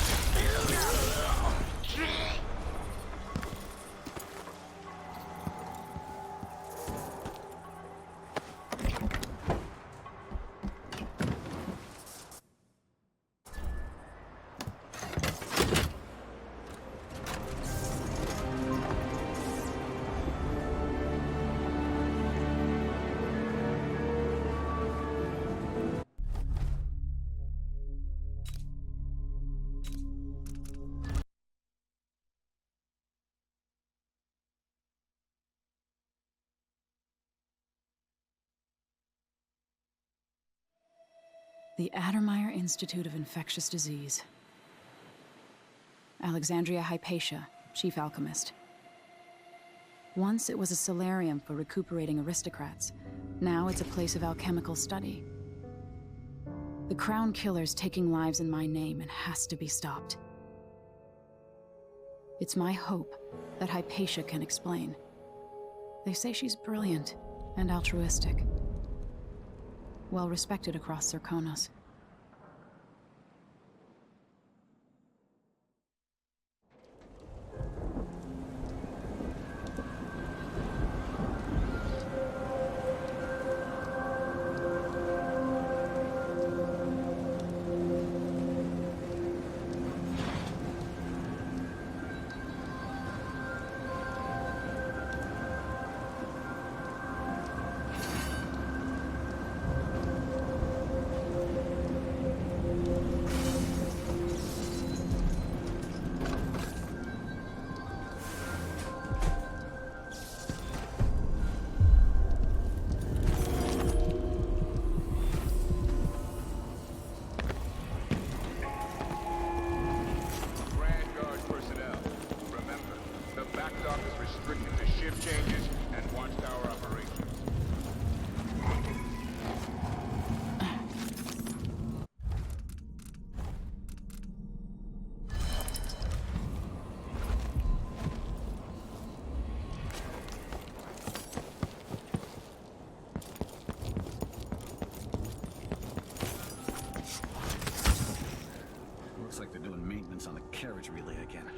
The Addermire Institute of Infectious Disease. Alexandria Hypatia, chief alchemist. Once it was a solarium for recuperating aristocrats. Now it's a place of alchemical study. The Crown Killer's taking lives in my name and has to be stopped. It's my hope that Hypatia can explain. They say she's brilliant and altruistic. Well respected across Serkonos.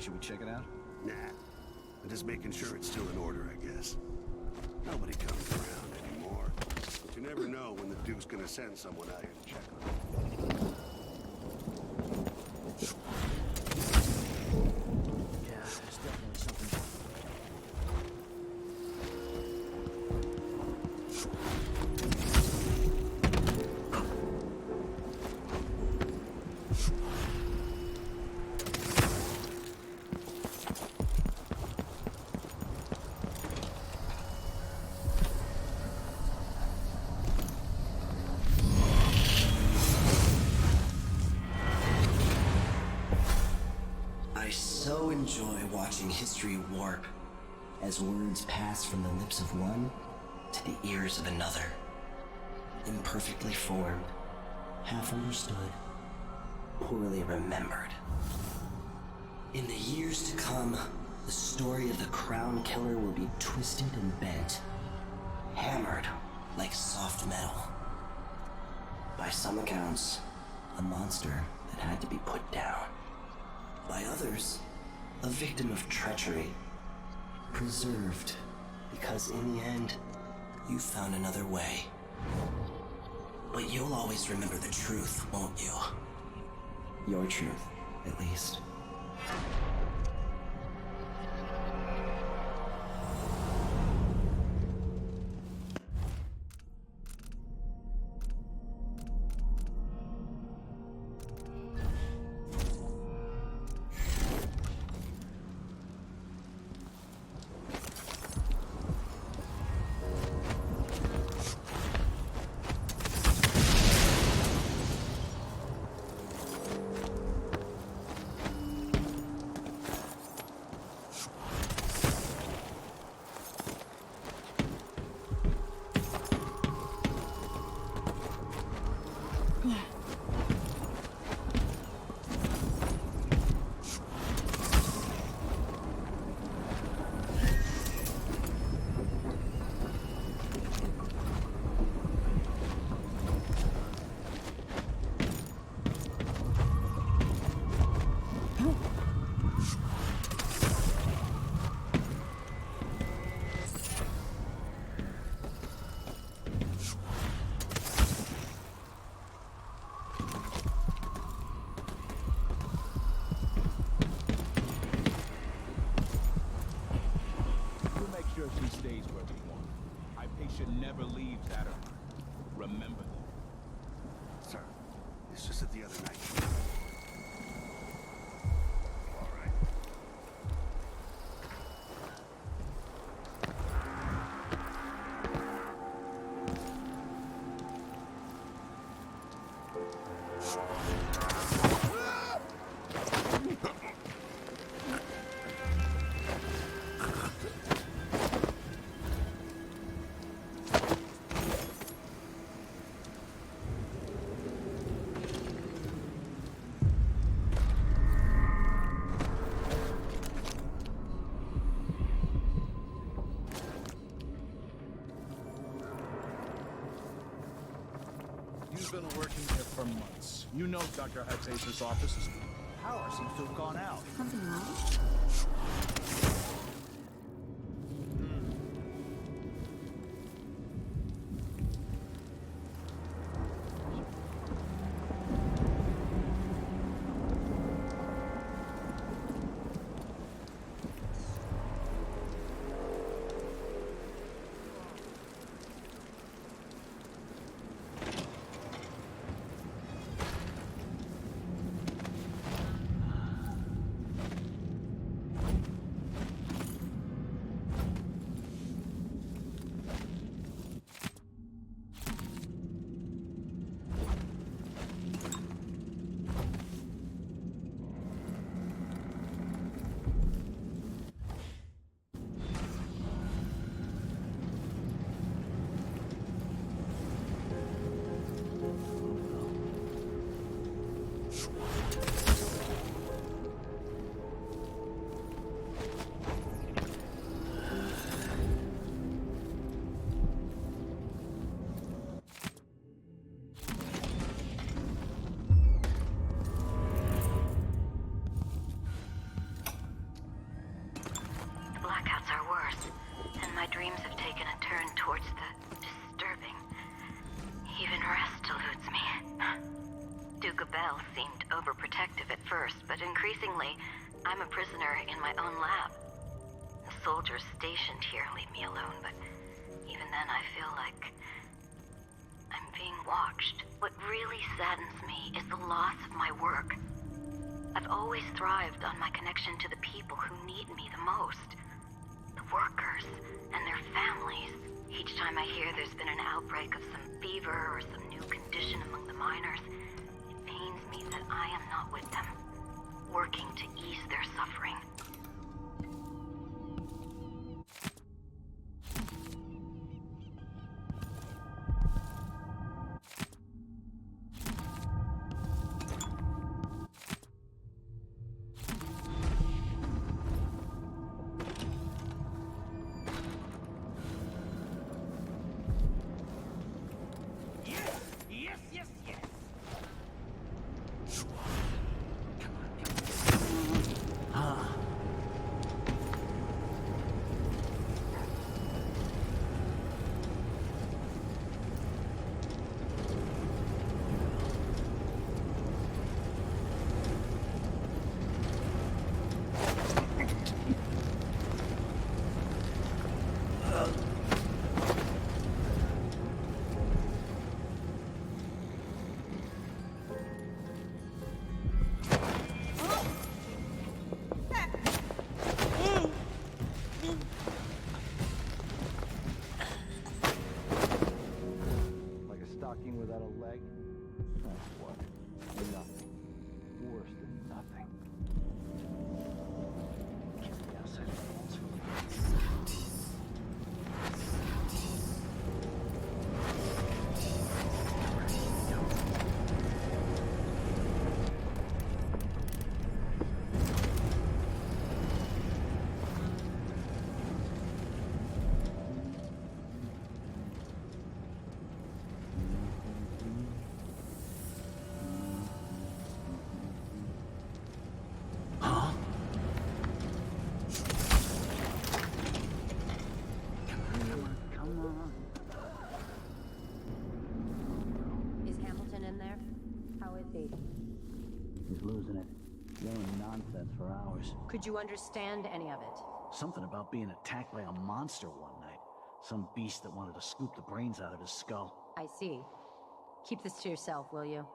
Should we check it out? Nah. I'm just making sure it's still in order, I guess. Nobody comes around anymore. But you never know when the Duke's gonna send someone out here to check on it. Yeah, there's definitely something. I so enjoy watching history warp as words pass from the lips of one to the ears of another. Imperfectly formed, half understood, poorly remembered. In the years to come, the story of the Crown Killer will be twisted and bent, hammered like soft metal. By some accounts, a monster that had to be put down. By others, a victim of treachery, preserved because in the end, you found another way. But you'll always remember the truth, won't you? Your truth, at least. She stays where we want. My patient never leaves that or her. Remember that. Sir, it's just that the other night. All right. You've been working here for months. You know Dr. Haxace's office's power seems to have gone out. Something wrong? dreams have taken a turn towards the disturbing. Even rest eludes me. Duke Bell seemed overprotective at first, but increasingly, I'm a prisoner in my own lab. The soldiers stationed here leave me alone, but even then I feel like I'm being watched. What really saddens me is the loss of my work. I've always thrived on my connection to the people who need me the most. The workers and their families. Each time I hear there's been an outbreak of some fever or some new condition among the miners, it pains me that I am not with them, working to ease their suffering. Without a leg? That's what? Nothing. Worse than nothing. He's losing it. Yelling nonsense for hours. Could you understand any of it? Something about being attacked by a monster one night. Some beast that wanted to scoop the brains out of his skull. I see. Keep this to yourself, will you?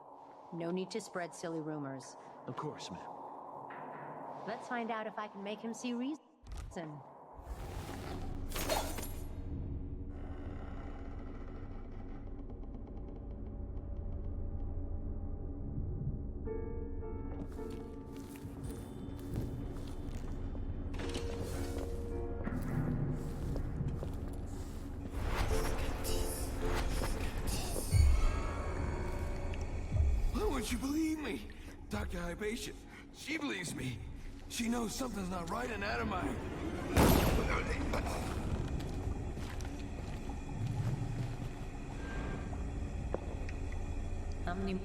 No need to spread silly rumors. Of course, ma'am. Let's find out if I can make him see reason. Why won't you believe me? Dr. Hypatia, she believes me. She knows something's not right in Adamine. How many...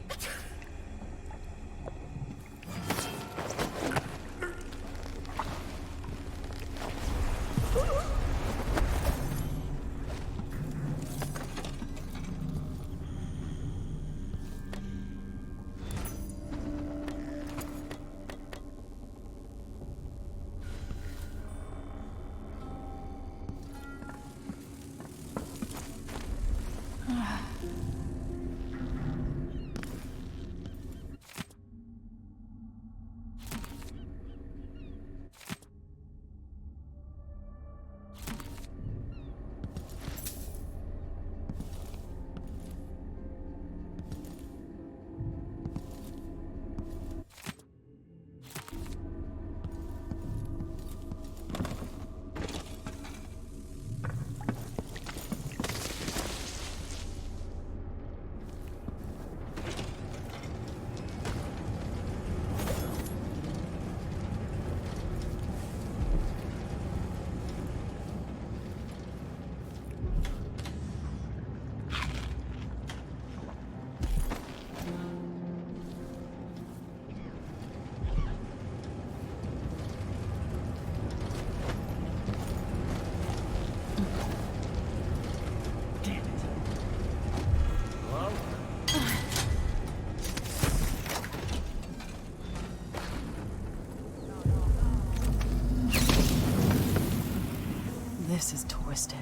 This is twisted.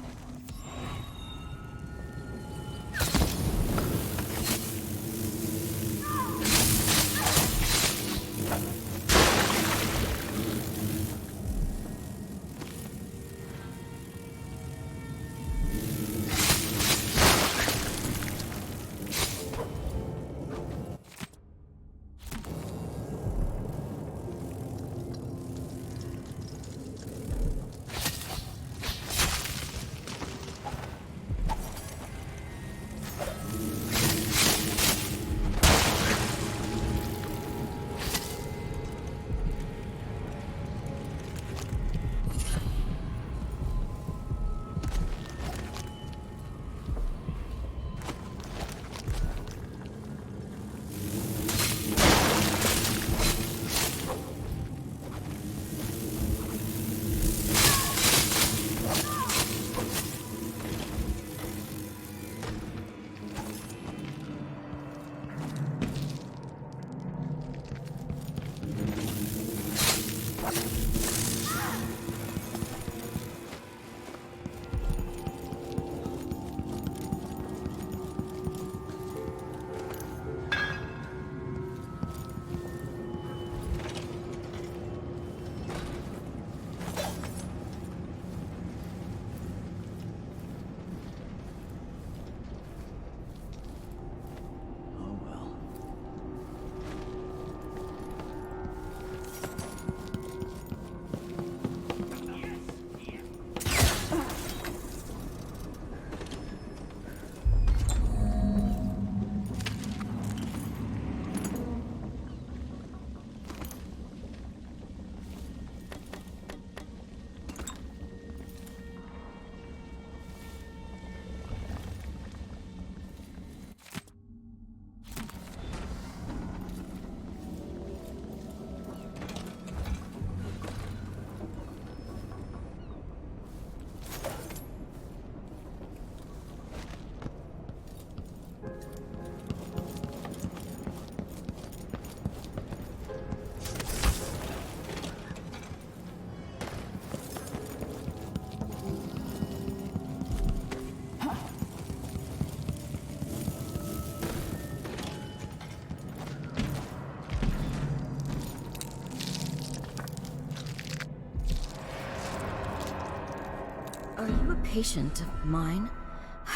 Are you a patient of mine?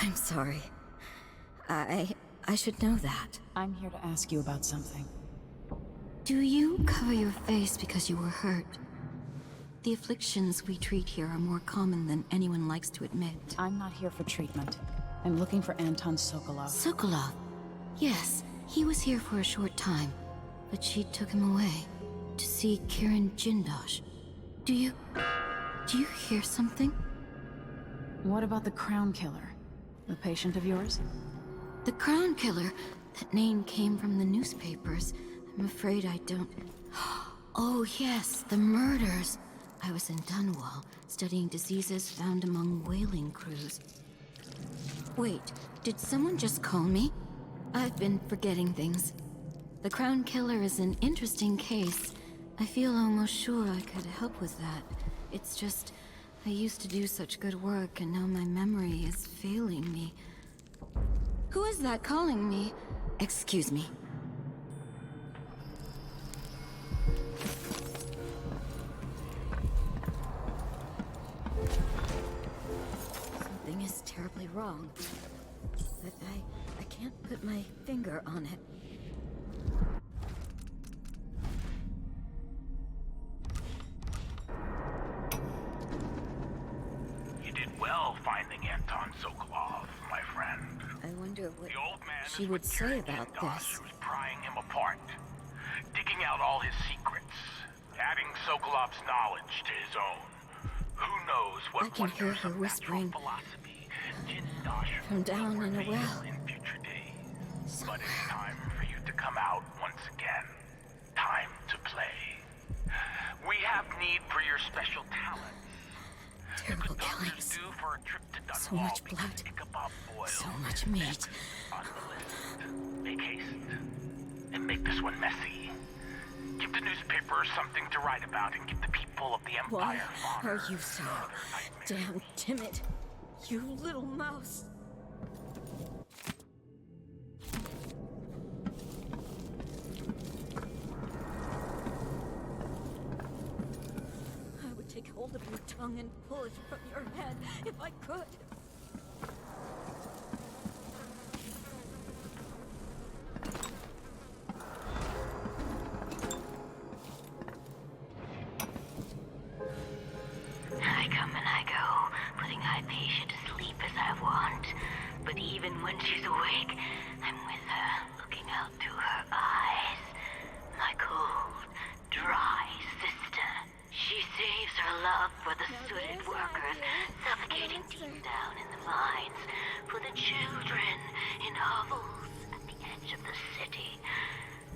I'm sorry. I should know that. I'm here to ask you about something. Do you cover your face because you were hurt? The afflictions we treat here are more common than anyone likes to admit. I'm not here for treatment. I'm looking for Anton Sokolov. Sokolov? Yes, he was here for a short time, but she took him away to see Kiran Jindosh. Do you hear something? What about the Crown Killer? A patient of yours? The Crown Killer? That name came from the newspapers. I'm afraid I don't... Oh yes, the murders. I was in Dunwall, studying diseases found among whaling crews. Wait, did someone just call me? I've been forgetting things. The Crown Killer is an interesting case. I feel almost sure I could help with that. It's just, I used to do such good work and now my memory is failing me. Who is that calling me? Excuse me. Something is terribly wrong, but I can't put my finger on it. You did well finding Anton Sokolov, my friend. I wonder what The old man she is would with say Kiran about Jindosh, this. who's prying him apart, digging out all his secrets, adding Sokolov's knowledge to his own. Who knows what I can hear wonders her of whispering natural philosophy Jindosh from down will in a reveal well. in future days. But it's time for you to come out once again. Time to play. We have need for your special talents. Terrible killings. So much blood. So much meat. On the list. Make haste. And make this one messy. Give the newspapers something to write about and give the people symbol of the Empire. Why are you so damn timid? You little mouse. I would take hold of your tongue and pull it from your head if I could. I come and I go, putting Hypatia to sleep as I want. But even when she's awake, I'm with her, looking out through her eyes. My cold, dry sister. She saves her love for the sooted workers, suffocating deep down in the mines. For the children in hovels at the edge of the city,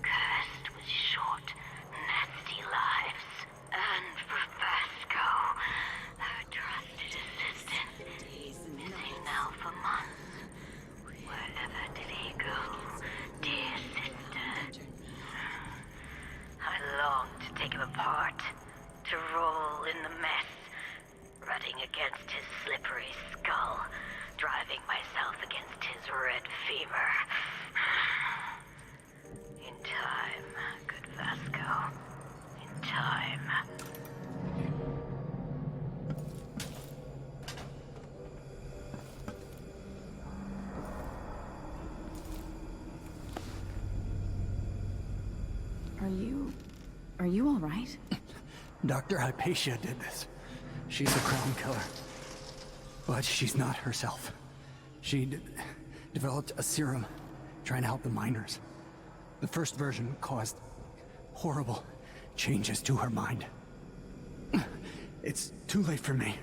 cursed with short, nasty lives. And for Vasco, her trusted assistant, missing now for months. Wherever did he go, dear sister? I long to take him apart, to roll in the mess, rutting against his slippery skull, driving myself against his red fever. In time, good Vasco. In time. Are you all right? Dr. Hypatia did this. She's the crown killer. But she's not herself. She developed a serum trying to help the miners. The first version caused horrible changes to her mind. It's too late for me,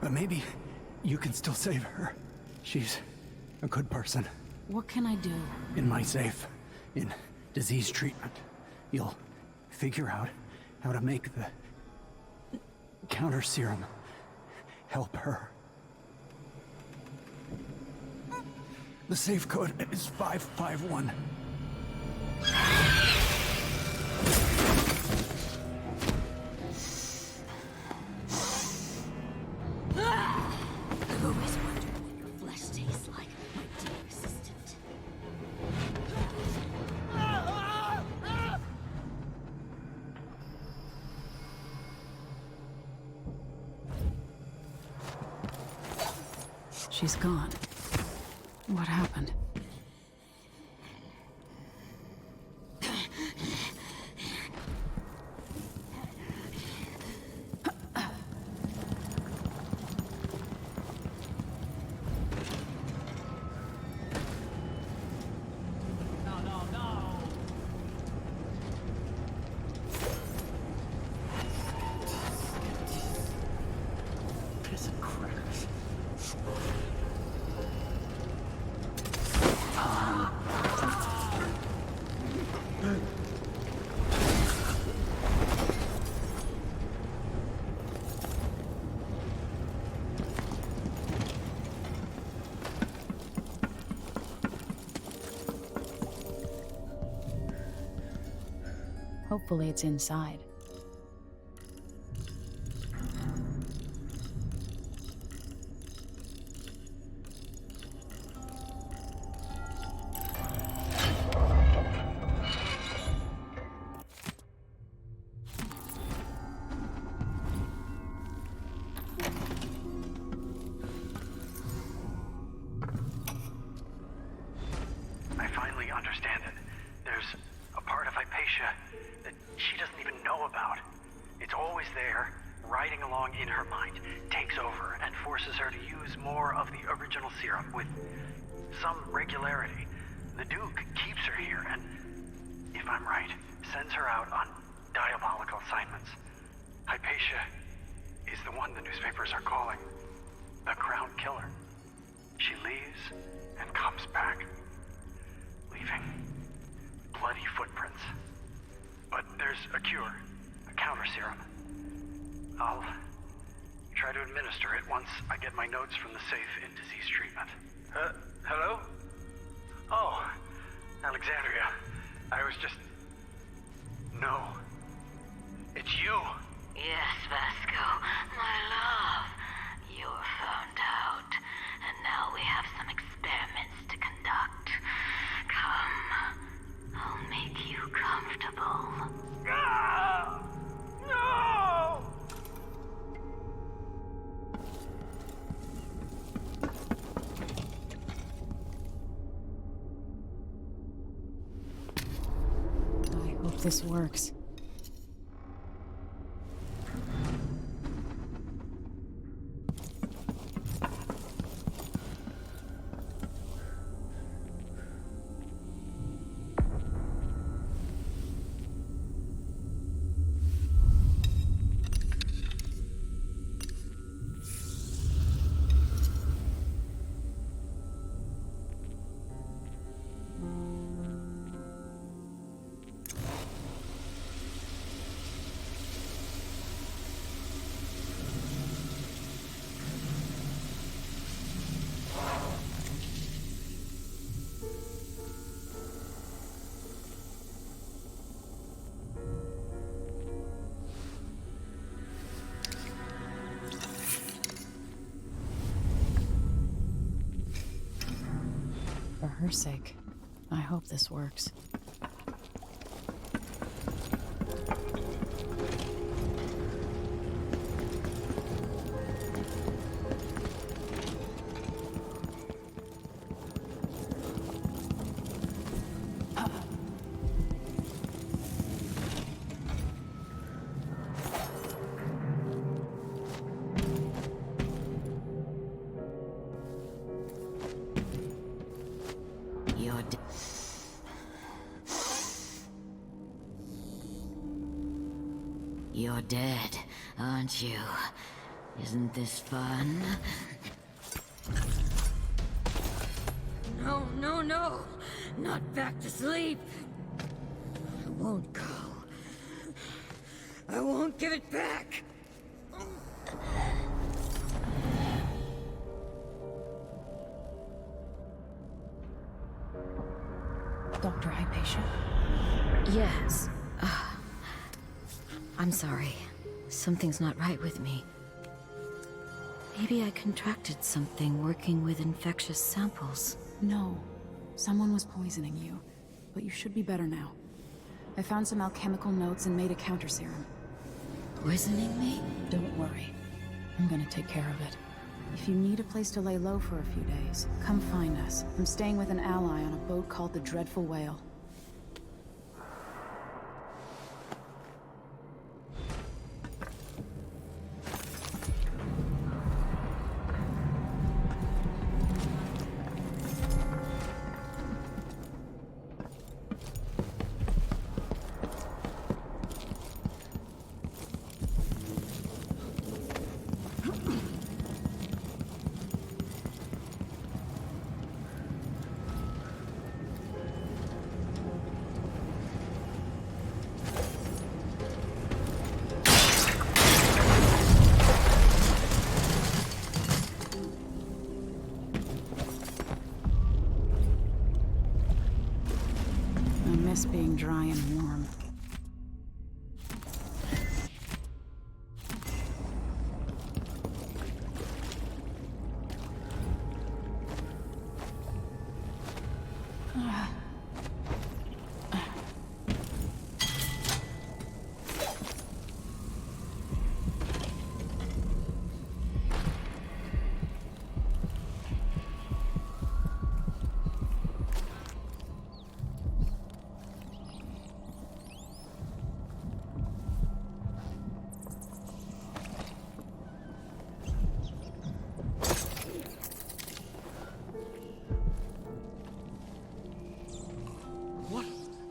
but maybe you can still save her. She's a good person. What can I do? In my safe, in disease treatment, you'll figure out how to make the counter serum help her. The safe code is 551. I've always wondered what your flesh tastes like, my dear assistant. She's gone. What happened? Piss and crackers. Hopefully it's inside. I finally understand it. There's a part of Hypatia that she doesn't even know about. It's always there, riding along in her mind, takes over, and forces her to use more of the original serum with some regularity. The Duke keeps her here, and, if I'm right, sends her out on diabolical assignments. Hypatia is the one the newspapers are calling the Crown Killer. She leaves and comes back, leaving bloody footprints. But there's a cure, a counter serum. I'll try to administer it once I get my notes from the safe in disease treatment. Hello? Oh, Alexandria. I was just... No. It's you. Yes, Vasco, my love. You're found out. And now we have some experiments to conduct. Come. I'll make you comfortable. Ah! No! I hope this works. For her sake, I hope this works. You're dead, aren't you? Isn't this fun? No, no, no! Not back to sleep! I won't go. I won't give it back! Dr. Hypatia? Yes. I'm sorry. Something's not right with me. Maybe I contracted something working with infectious samples. No. Someone was poisoning you. But you should be better now. I found some alchemical notes and made a counter serum. Poisoning me? Don't worry. I'm gonna take care of it. If you need a place to lay low for a few days, come find us. I'm staying with an ally on a boat called the Dreadful Whale. Being dry and warm.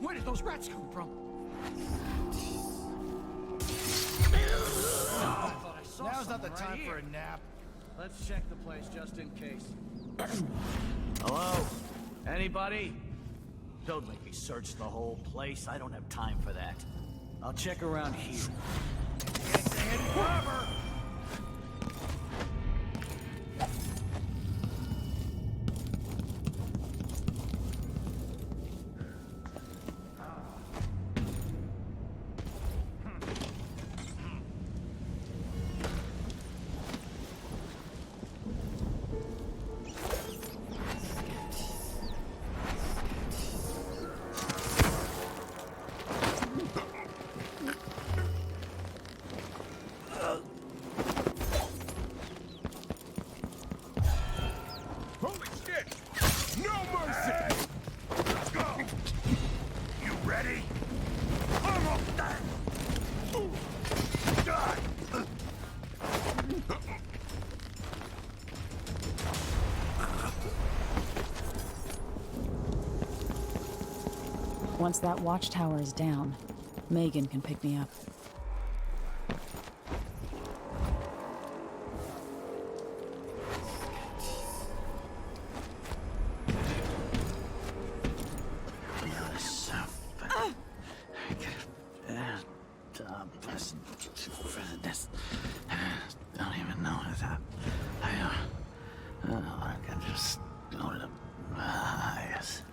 Where did those rats come from? Now's not the time for a nap. Let's check the place just in case. Hello? Anybody? Don't make me search the whole place. I don't have time for that. I'll check around here. Can't say any forever! Once that watchtower is down, Megan can pick me up. Don't even know that. I can just go to my eyes.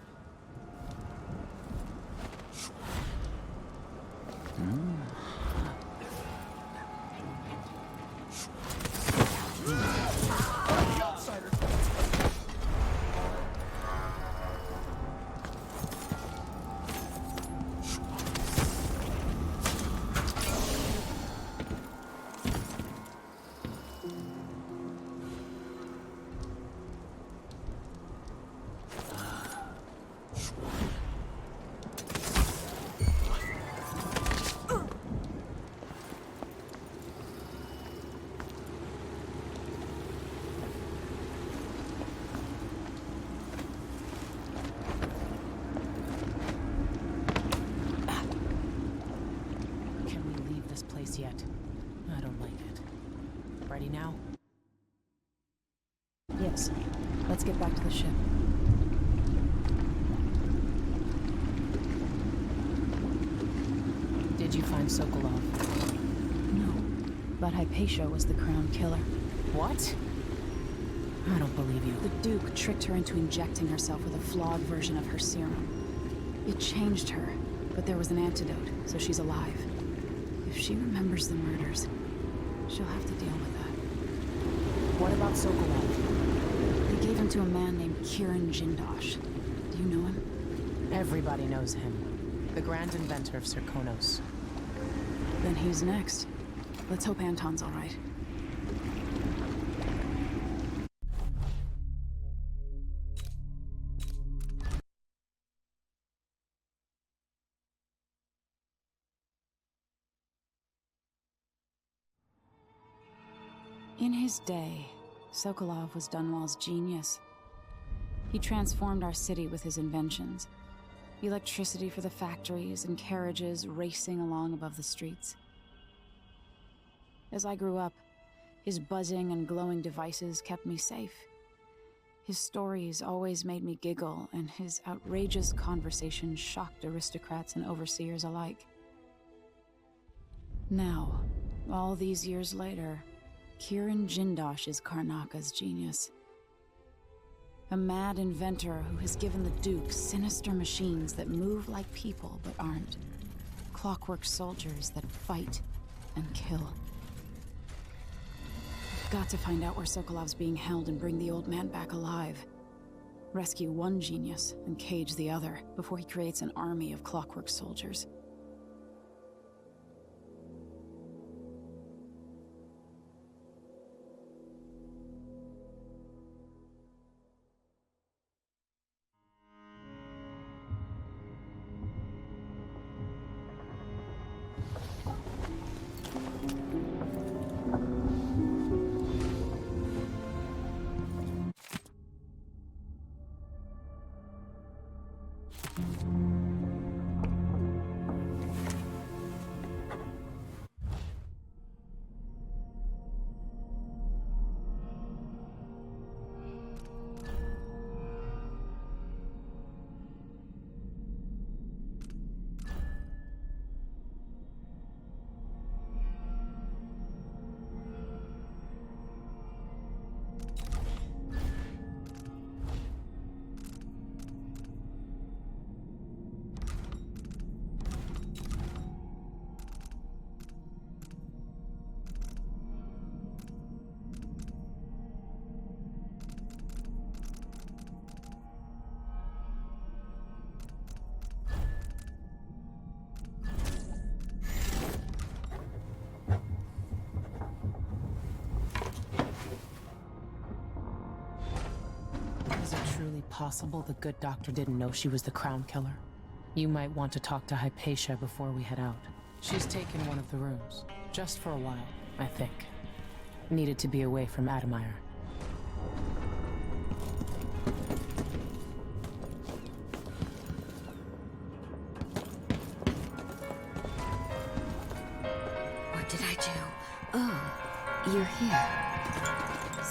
Yet. I don't like it. Ready now? Yes. Let's get back to the ship. Did you find Sokolov? No. But Hypatia was the crown killer. What? I don't believe you. The Duke tricked her into injecting herself with a flawed version of her serum. It changed her, but there was an antidote, so she's alive. If she remembers the murders, she'll have to deal with that. What about Sokolov? They gave him to a man named Kieran Jindosh. Do you know him? Everybody knows him. The grand inventor of Serkonos. Then he's next. Let's hope Anton's all right. In his day, Sokolov was Dunwall's genius. He transformed our city with his inventions. Electricity for the factories and carriages racing along above the streets. As I grew up, his buzzing and glowing devices kept me safe. His stories always made me giggle, and his outrageous conversations shocked aristocrats and overseers alike. Now, all these years later, Kieran Jindosh is Karnaka's genius. A mad inventor who has given the Duke sinister machines that move like people but aren't. Clockwork soldiers that fight and kill. I've got to find out where Sokolov's being held and bring the old man back alive. Rescue one genius and cage the other before he creates an army of clockwork soldiers. Is it truly possible the good doctor didn't know she was the crown killer? You might want to talk to Hypatia before we head out. She's taken one of the rooms. Just for a while, I think. Needed to be away from Admire.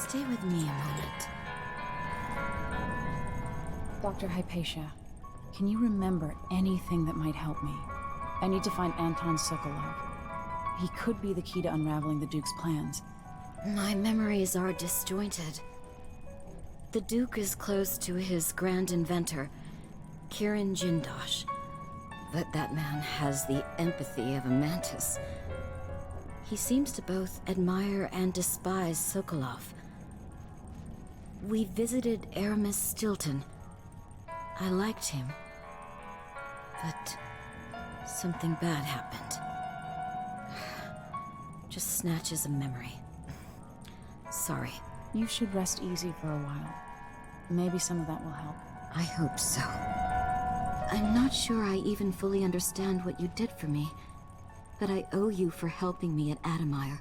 Stay with me a moment. Dr. Hypatia, can you remember anything that might help me? I need to find Anton Sokolov. He could be the key to unraveling the Duke's plans. My memories are disjointed. The Duke is close to his grand inventor, Kirin Jindosh. But that man has the empathy of a mantis. He seems to both admire and despise Sokolov. We visited Aramis Stilton. I liked him. But something bad happened. Just snatches of memory. Sorry. You should rest easy for a while. Maybe some of that will help. I hope so. I'm not sure I even fully understand what you did for me, but I owe you for helping me at Adamire.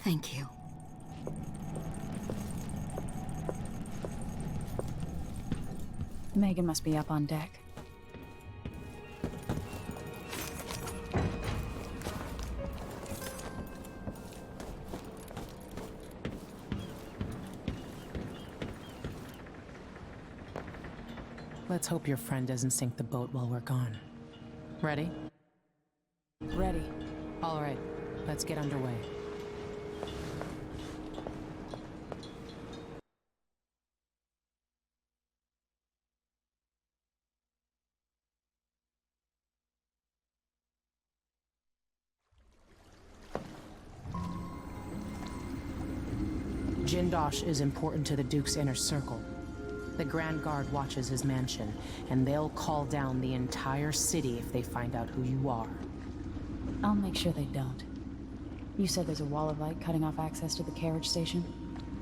Thank you. Megan must be up on deck. Let's hope your friend doesn't sink the boat while we're gone. Ready? Ready. All right, let's get underway. Jindosh is important to the Duke's inner circle. The Grand Guard watches his mansion, and they'll call down the entire city if they find out who you are. I'll make sure they don't. You said there's a wall of light cutting off access to the carriage station?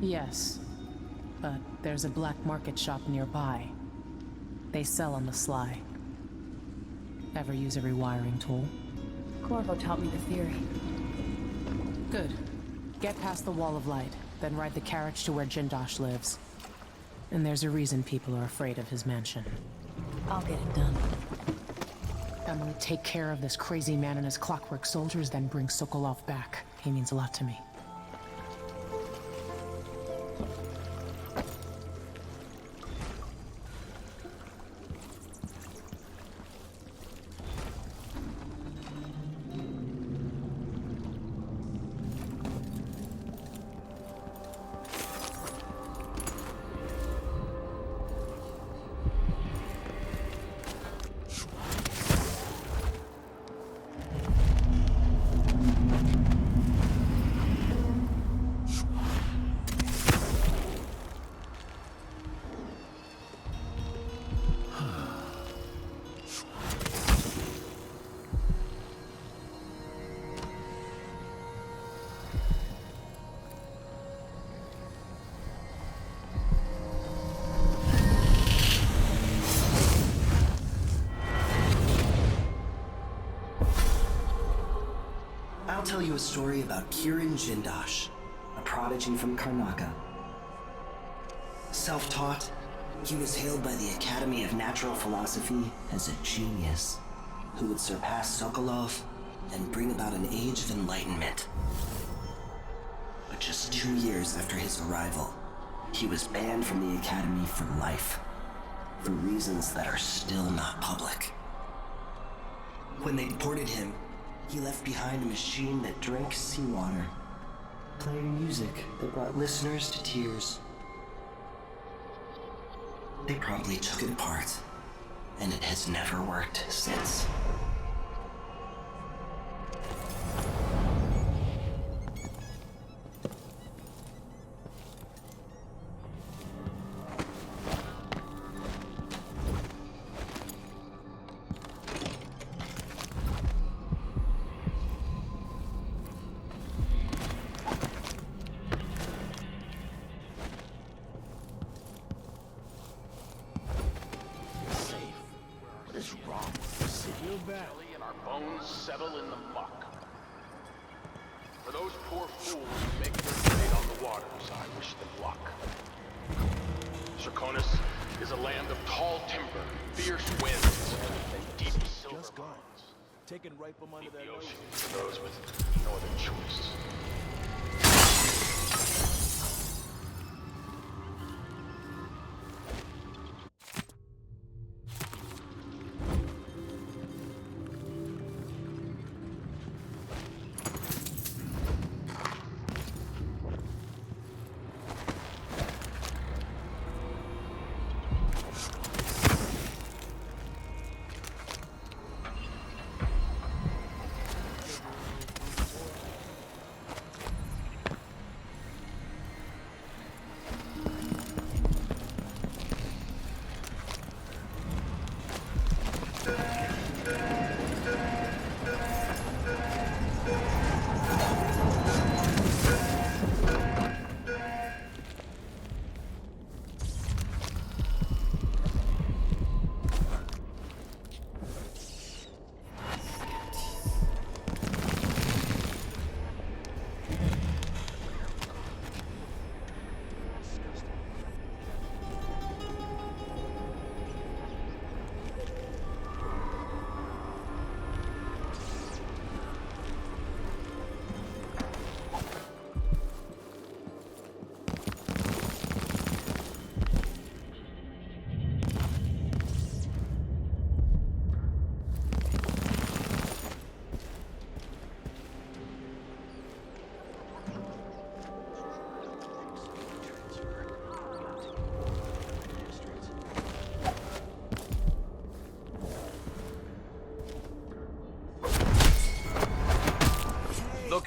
Yes, but there's a black market shop nearby. They sell on the sly. Ever use a rewiring tool? Corvo taught me the theory. Good. Get past the wall of light, then ride the carriage to where Jindosh lives. And there's a reason people are afraid of his mansion. I'll get it done. Emily, take care of this crazy man and his clockwork soldiers, then bring Sokolov back. He means a lot to me. I'll tell you a story about Kirin Jindosh, a prodigy from Karnaca. Self-taught, he was hailed by the Academy of Natural Philosophy as a genius who would surpass Sokolov and bring about an age of enlightenment. But just 2 years after his arrival, he was banned from the Academy for life, for reasons that are still not public. When they deported him, he left behind a machine that drank seawater, playing music that brought listeners to tears. They promptly took it apart, and it has never worked since. And our bones settle in the muck. For those poor fools making their trade on the waters, I wish them luck. Serconis is a land of tall timber, fierce winds, and deep silver mines. Taking ripe under The their nose. ocean for those with no other choice.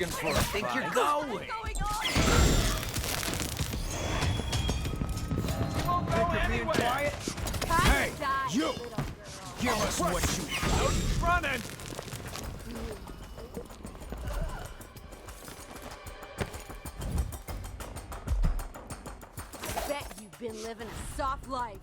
looking for a think fight? you're going? Won't go anywhere. Hey, you! Give us what you want. Running! I bet you've been living a soft life.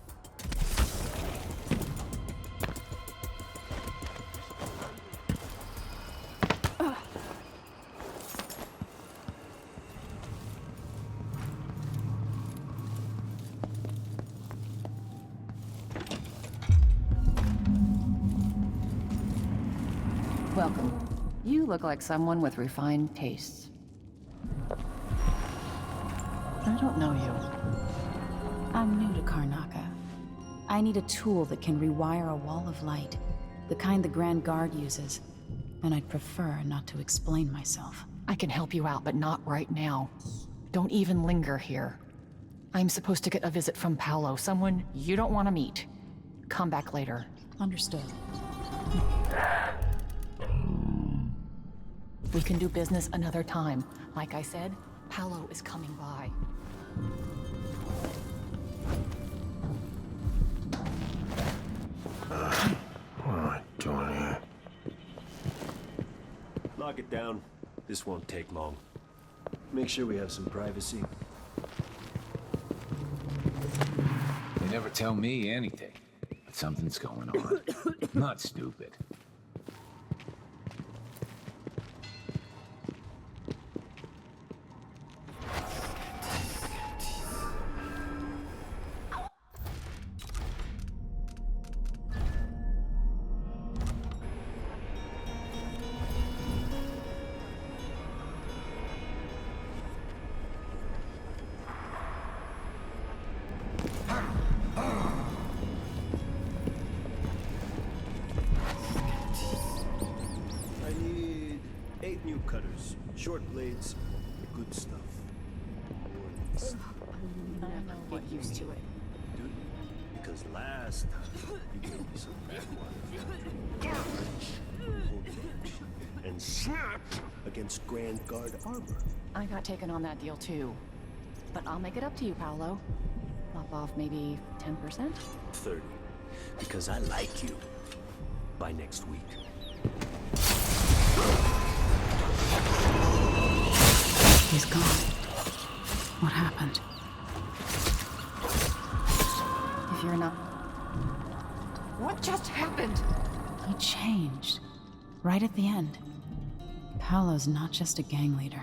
Welcome. You look like someone with refined tastes. I don't know you. I'm new to Karnaca. I need a tool that can rewire a wall of light, the kind the Grand Guard uses, and I'd prefer not to explain myself. I can help you out, but not right now. Don't even linger here. I'm supposed to get a visit from Paolo, someone you don't want to meet. Come back later. Understood. We can do business another time. Like I said, Paolo is coming by. What am I doing here? Lock it down. This won't take long. Make sure we have some privacy. They never tell me anything, but something's going on. Not stupid. Short blades, good stuff. Get used to it. Dude, because last time you gave me some bad one. And snap against Grand Guard armor. I got taken on that deal too. But I'll make it up to you, Paolo. Lop off maybe 10%? 30. Because I like you. By next week. He's gone. What happened? If you're not... What just happened? He changed. Right at the end. Paolo's not just a gang leader.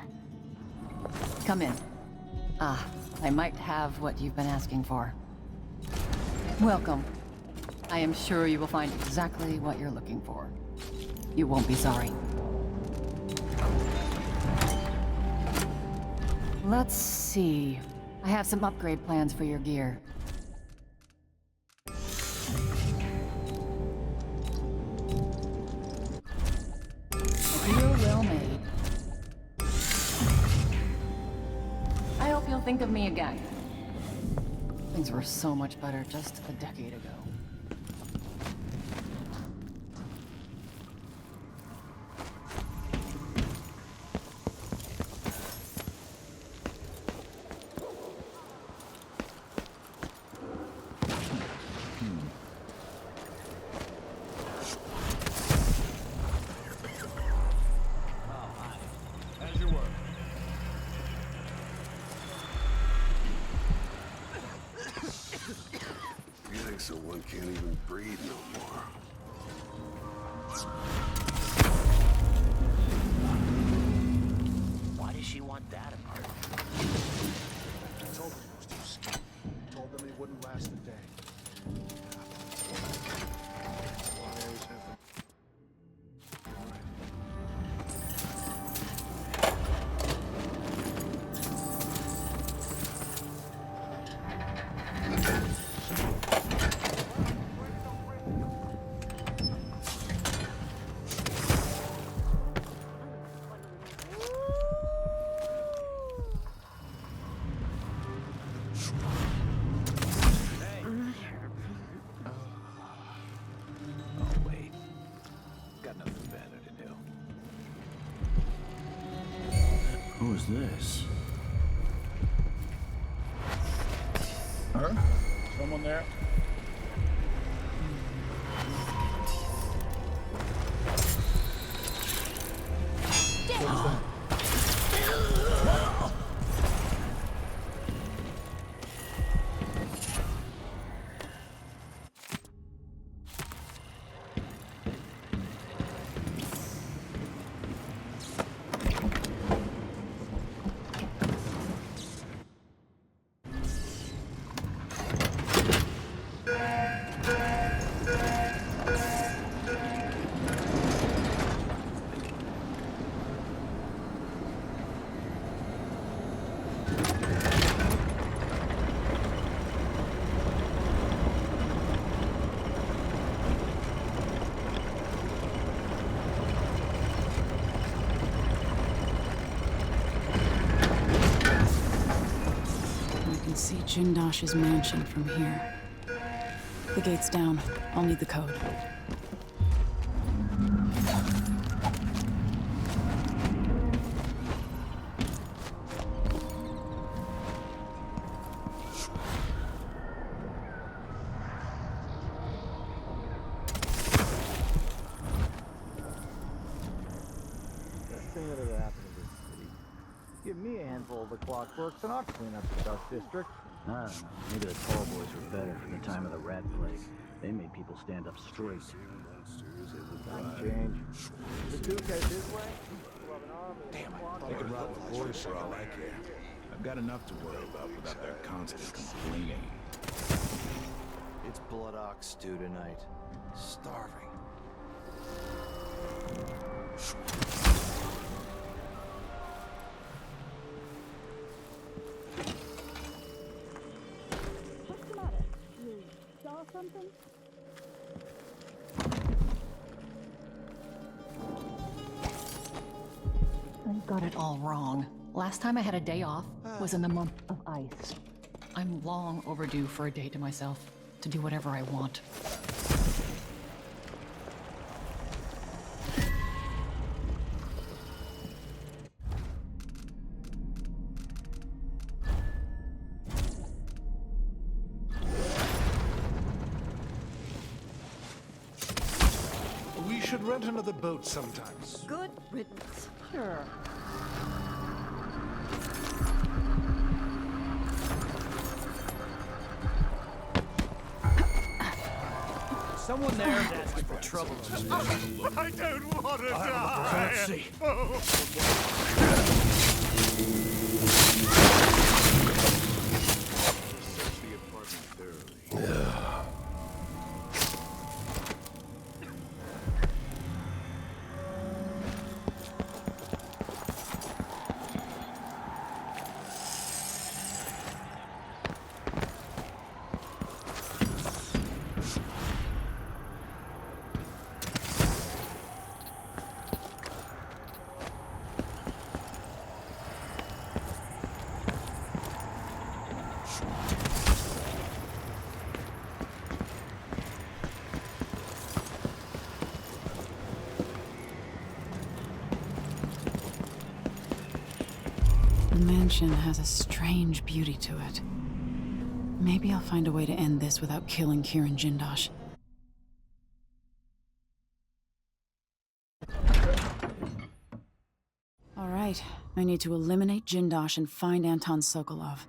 Come in. I might have what you've been asking for. Welcome. I am sure you will find exactly what you're looking for. You won't be sorry. Let's see. I have some upgrade plans for your gear. A deal well made. I hope you'll think of me again. Things were so much better just a decade ago. So one can't even breathe no more. Why does she want that apart? I told them it was too skinny. Told them it wouldn't last a day. I always have them. Who's this? Huh? Someone there? See Jindosh's mansion from here. The gate's down. I'll need the code. Give me a handful of the clockworks and I'll clean up the dust district. I don't know. Maybe the tall boys were better for the time of the rat plague. They made people stand up straight. Time change. The Duke has his way. Damn it. They can rob the boys for all I care. I've got enough to worry about without their constant complaining. It's blood ox stew tonight. Starving. What's the matter? You saw something? I got it all wrong. Last time I had a day off was in the month of ice. I'm long overdue for a day to myself, to do whatever I want. We should rent another boat sometimes. Good riddance. Sure. Someone there is asking for trouble. I don't want to die. Let's see. Search the apartment thoroughly. The mansion has a strange beauty to it. Maybe I'll find a way to end this without killing Kieran Jindosh. All right, I need to eliminate Jindosh and find Anton Sokolov.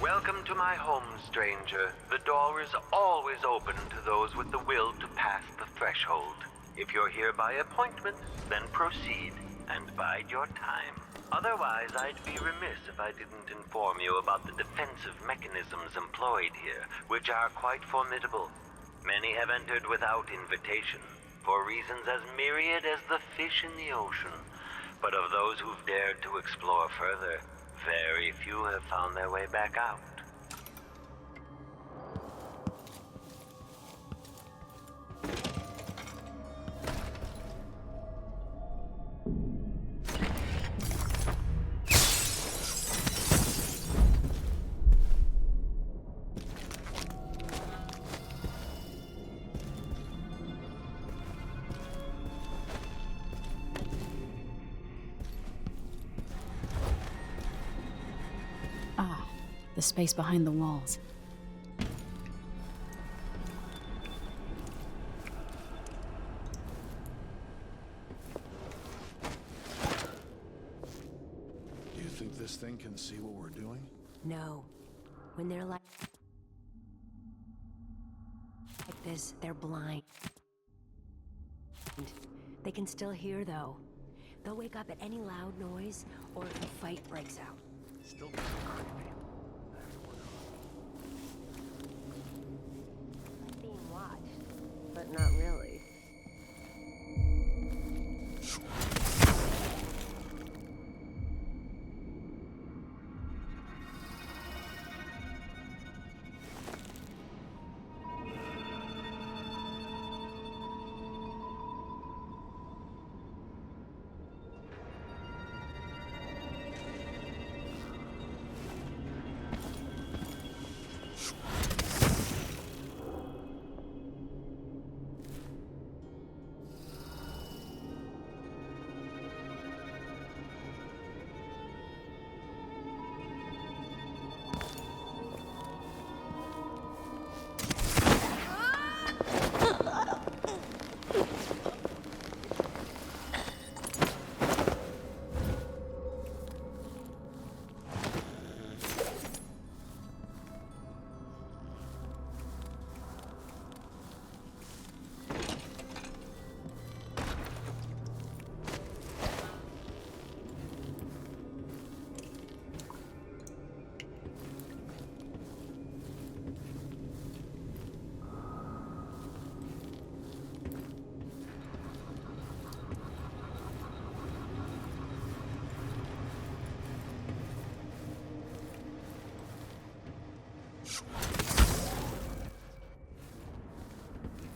Welcome to my home, stranger. The door is always open to those with the will to pass the threshold. If you're here by appointment, then proceed and bide your time. Otherwise, I'd be remiss if I didn't inform you about the defensive mechanisms employed here, which are quite formidable. Many have entered without invitation, for reasons as myriad as the fish in the ocean. But of those who've dared to explore further, very few have found their way back out. the space behind the walls. Do you think this thing can see what we're doing? No. When they're like this, they're blind. They can still hear, though. They'll wake up at any loud noise or if a fight breaks out. Still Being watched, but not really.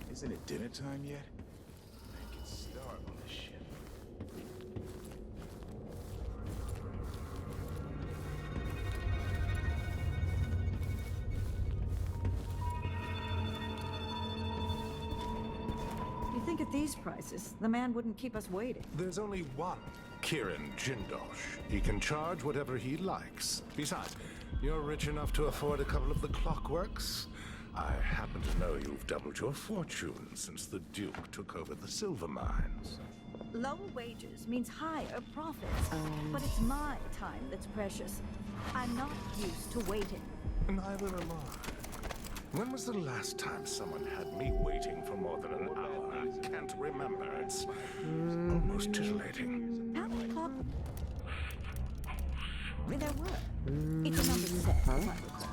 Isn't it dinner time yet? I can starve on this shit. You think at these prices, the man wouldn't keep us waiting? There's only one Kirin Jindosh. He can charge whatever he likes. Besides, you're rich enough to afford a couple of the clockworks. I happen to know you've doubled your fortune since the Duke took over the silver mines. Lower wages means higher profits. But it's my time that's precious. I'm not used to waiting. Neither am I. When was the last time someone had me waiting for more than an hour? I can't remember. It's almost titillating. How many clock? There were. It's a number set, if I recall.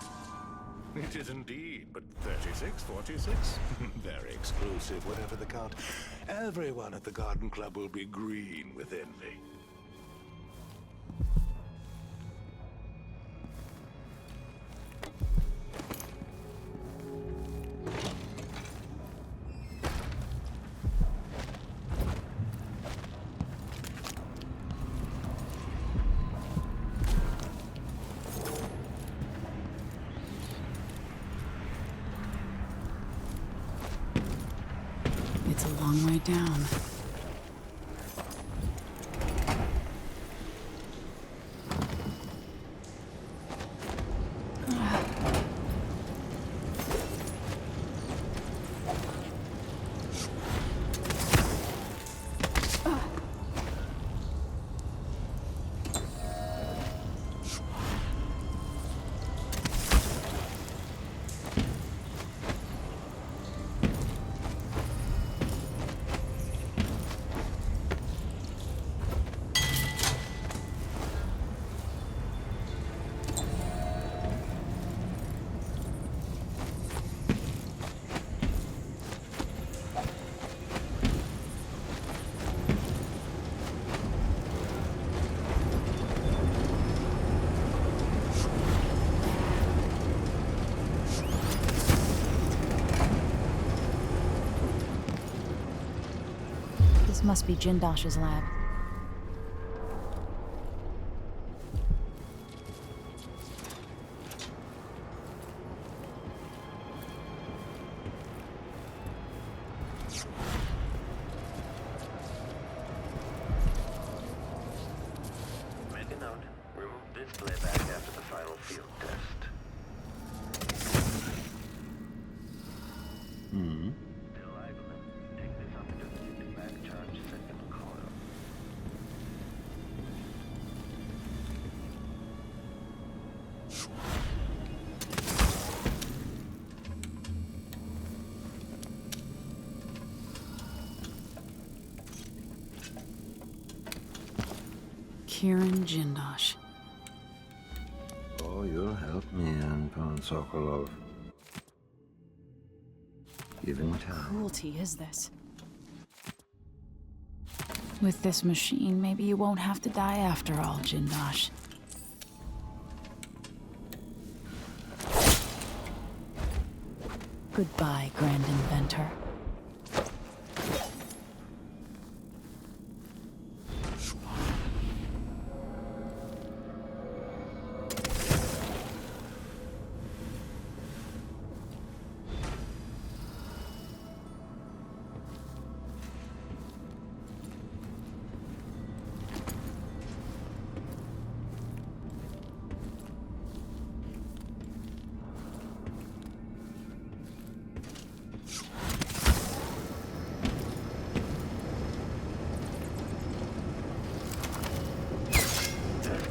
It is indeed, but 36, 46? Very exclusive, whatever the count. Everyone at the Garden Club will be green with envy. It's a long way down. This must be Jindosh's lab. Make a note. Remove this playback after the final field test. Kieran Jindosh. Oh, you'll help me, Anton Sokolov. Given What time. cruelty is this? With this machine, maybe you won't have to die after all, Jindosh. Goodbye, Grand Inventor.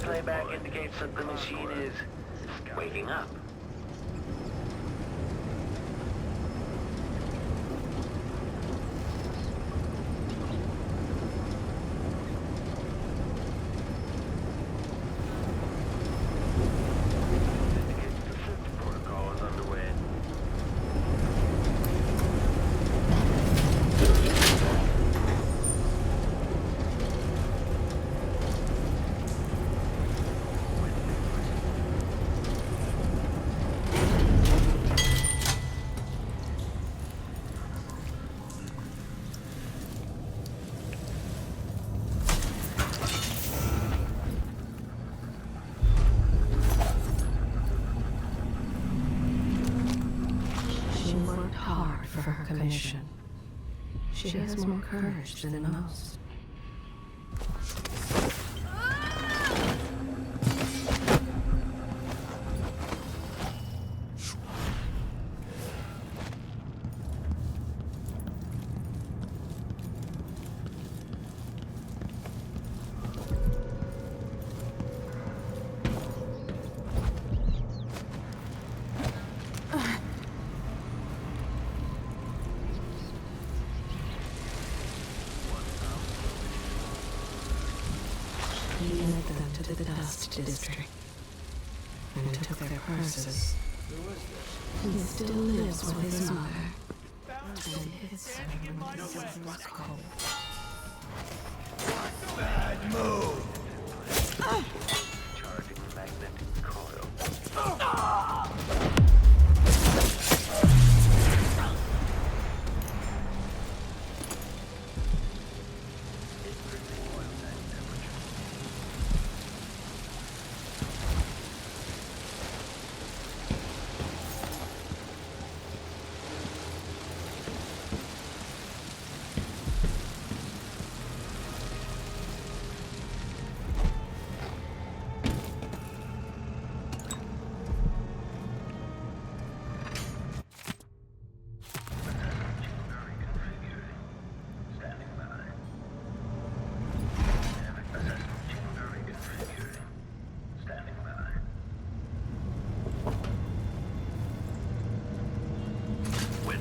Playback indicates that the machine is waking up. Protocol is underway. She worked hard for her commission. She has more courage than most. He led them to the dust district and took their purses. He still lives with his mother. And hits her when the sun was cold. Bad move! Charging magnetic coil.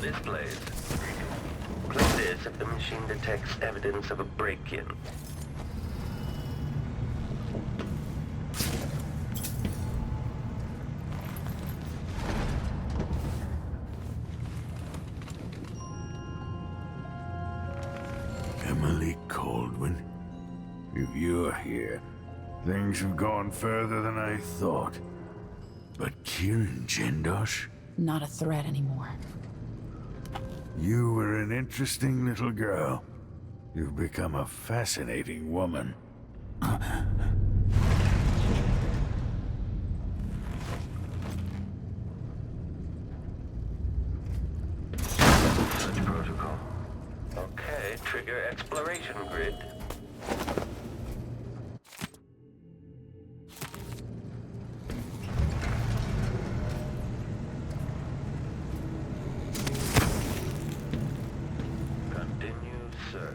This place. Click this if the machine detects evidence of a break-in. Emily Coldwin, if you're here, things have gone further than I thought. But Kieran Jindosh? Not a threat anymore. You were an interesting little girl. You've become a fascinating woman. Search protocol. Okay, trigger exploration grid. Continue search.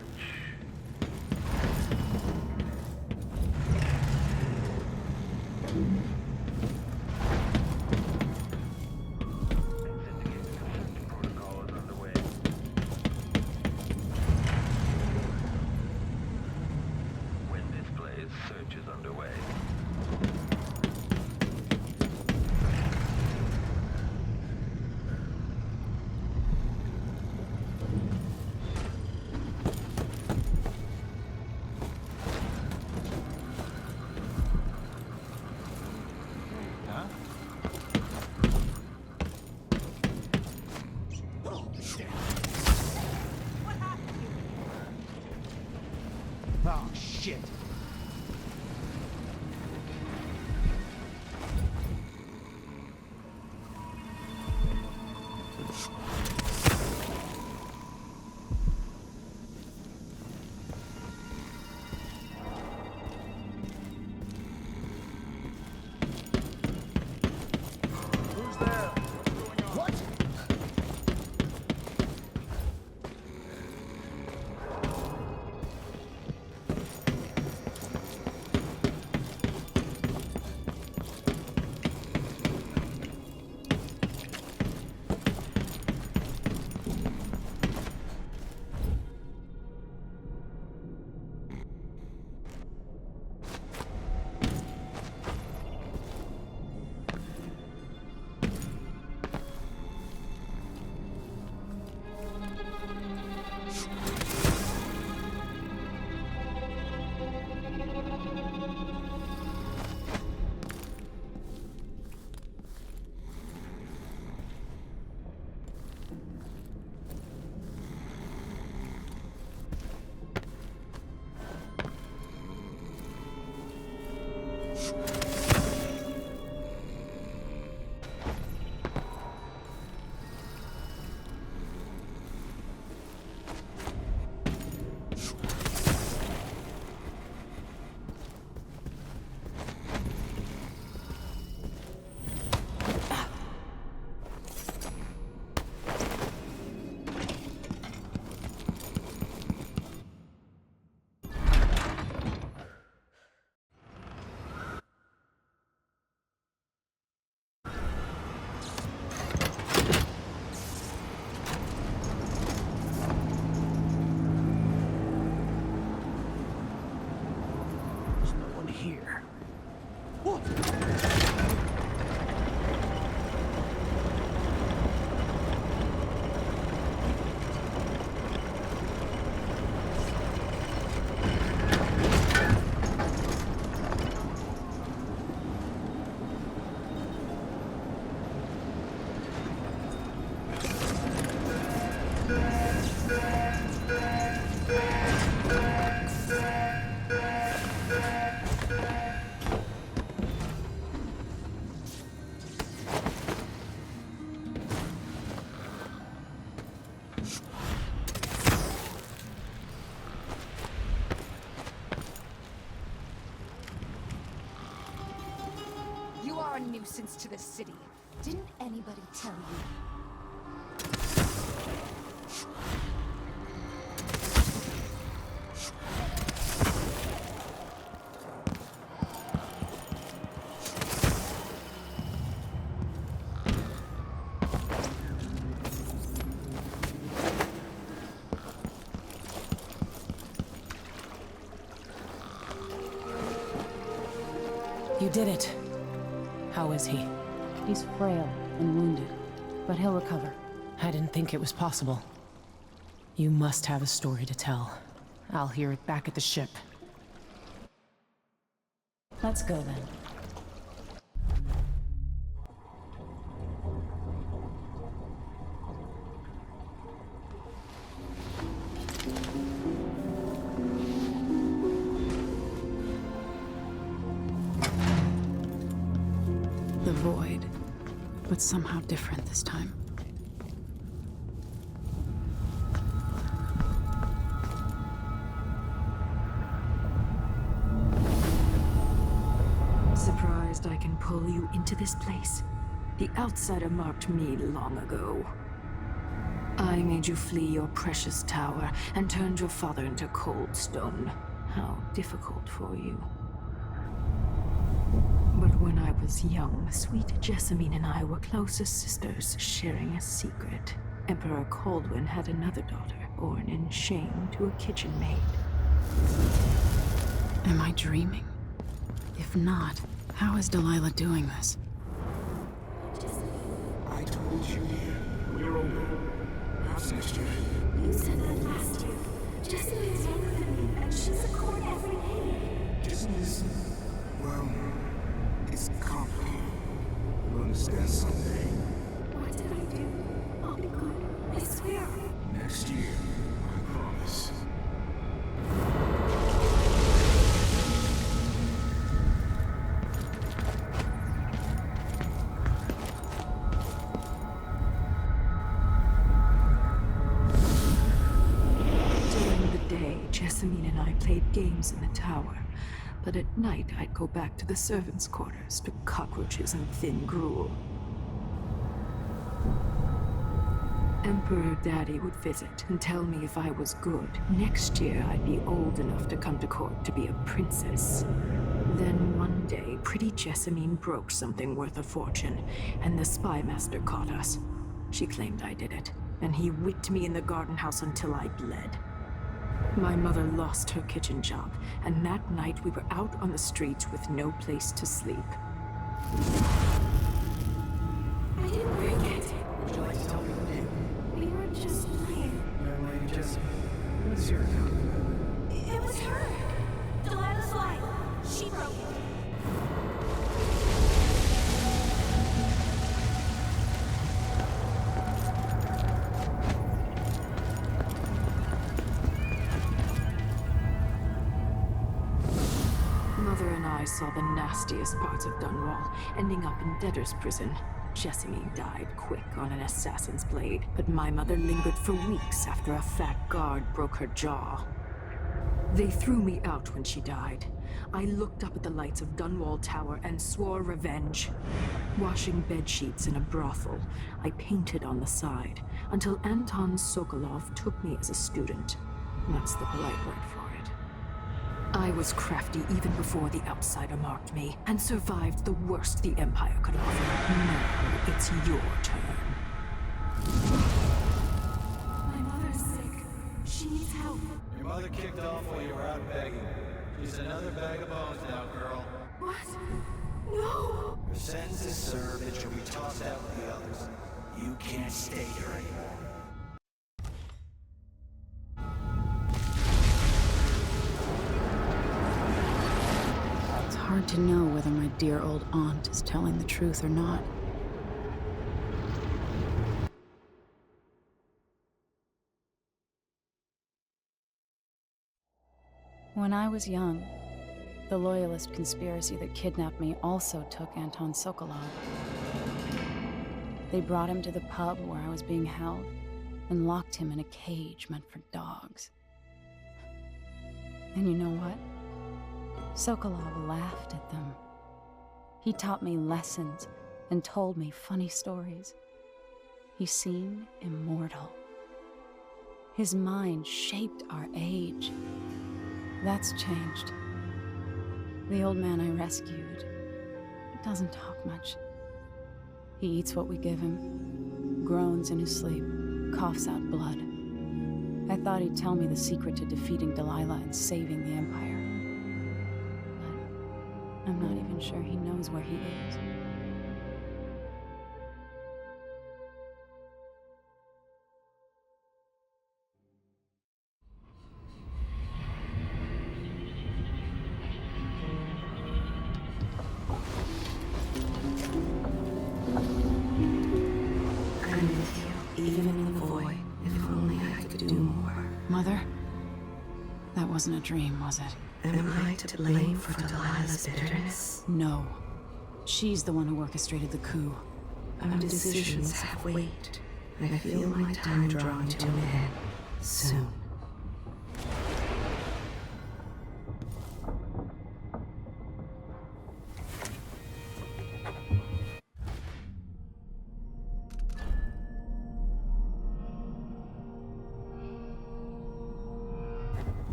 You are a nuisance to the city. Didn't anybody tell you? You did it. How is he? He's frail and wounded, but he'll recover. I didn't think it was possible. You must have a story to tell. I'll hear it back at the ship. Let's go then. The void, but somehow different this time. Surprised I can pull you into this place? The outsider marked me long ago. I made you flee your precious tower and turned your father into cold stone. How difficult for you. But when I was young, sweet Jessamine and I were close as sisters, sharing a secret. Emperor Colduin had another daughter, born in shame to a kitchen maid. Am I dreaming? If not, how is Delilah doing this? I told you we're older. Perhaps next year. You said that last year. Jessica's younger than me, and she's a court every day. Business, well, it's complicated. You'll understand someday. What did I do? I'll be good. I swear. Next year, I promise. During the day, Jessamine and I played games in the tower. But at night, I'd go back to the servants' quarters to cockroaches and thin gruel. Emperor Daddy would visit and tell me if I was good. Next year, I'd be old enough to come to court to be a princess. Then one day, pretty Jessamine broke something worth a fortune, and the spy master caught us. She claimed I did it, and he whipped me in the garden house until I bled. My mother lost her kitchen job, and that night we were out on the streets with no place to sleep. I didn't break it. Would you like to tell me who did? We were just playing. Young lady Jessamine, what's your account of that? It was her. Delilah's line. She broke it. Mother and I saw the nastiest parts of Dunwall, ending up in debtor's prison. Jessamine died quick on an assassin's blade, but my mother lingered for weeks after a fat guard broke her jaw. They threw me out when she died. I looked up at the lights of Dunwall Tower and swore revenge. Washing bed sheets in a brothel, I painted on the side, until Anton Sokolov took me as a student. That's the polite word for it. I was crafty even before the outsider marked me, and survived the worst the Empire could offer. Now it's your turn. My mother's sick. She needs help. Your mother kicked off while you were out begging. She's another bag of bones now, girl. What? tossed out with the others. You can't stay here anymore. It's hard to know whether my dear old aunt is telling the truth or not. When I was young, the Loyalist conspiracy that kidnapped me also took Anton Sokolov. They brought him to the pub where I was being held and locked him in a cage meant for dogs. And you know what? Sokolov laughed at them. He taught me lessons and told me funny stories. He seemed immortal. His mind shaped our age. That's changed. The old man I rescued doesn't talk much. He eats what we give him, groans in his sleep, coughs out blood. I thought he'd tell me the secret to defeating Delilah and saving the Empire. But I'm not even sure he knows where he is. Wasn't a dream, was it? Am I to blame for Delilah's bitterness? No. She's the one who orchestrated the coup. Our decisions have weight. I feel my time drawing to an end soon.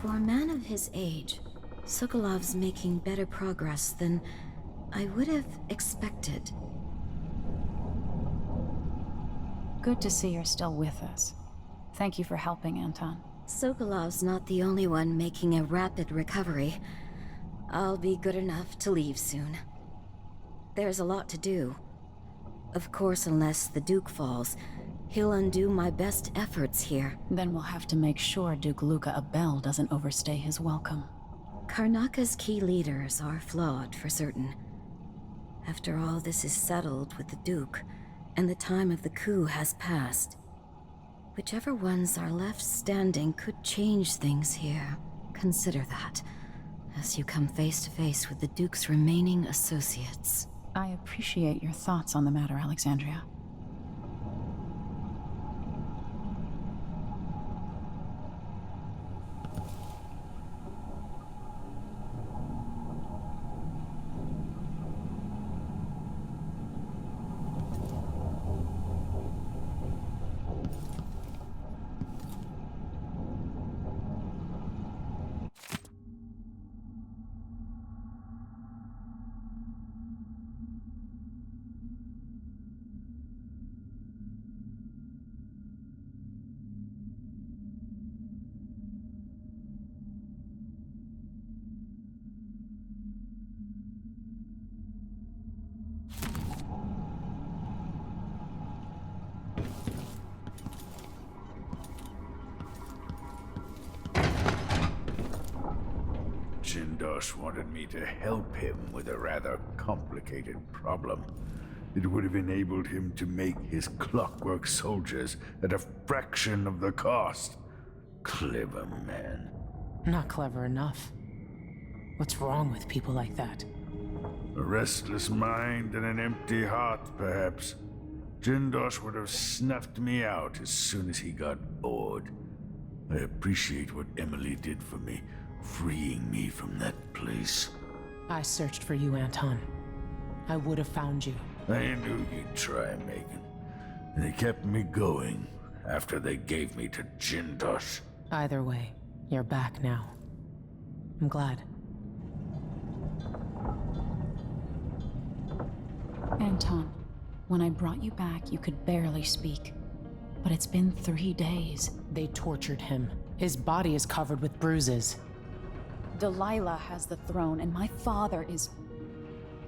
For a man of his age, Sokolov's making better progress than I would have expected. Good to see you're still with us. Thank you for helping, Anton. Sokolov's not the only one making a rapid recovery. I'll be good enough to leave soon. There's a lot to do. Of course, unless the Duke falls, he'll undo my best efforts here. Then we'll have to make sure Duke Luca Abel doesn't overstay his welcome. Karnaka's key leaders are flawed, for certain. After all this is settled with the Duke, and the time of the coup has passed, whichever ones are left standing could change things here. Consider that, as you come face to face with the Duke's remaining associates. I appreciate your thoughts on the matter, Alexandria. Jindosh wanted me to help him with a rather complicated problem. It would have enabled him to make his clockwork soldiers at a fraction of the cost. Clever man. Not clever enough. What's wrong with people like that? A restless mind and an empty heart, perhaps. Jindosh would have snuffed me out as soon as he got bored. I appreciate what Emily did for me, freeing me from that place. I searched for you, Anton. I would have found you. I knew you'd try, Megan. And it kept me going after they gave me to Jindosh. Either way, you're back now. I'm glad. Anton, when I brought you back, you could barely speak. But it's been 3 days. They tortured him. His body is covered with bruises. Delilah has the throne, and my father is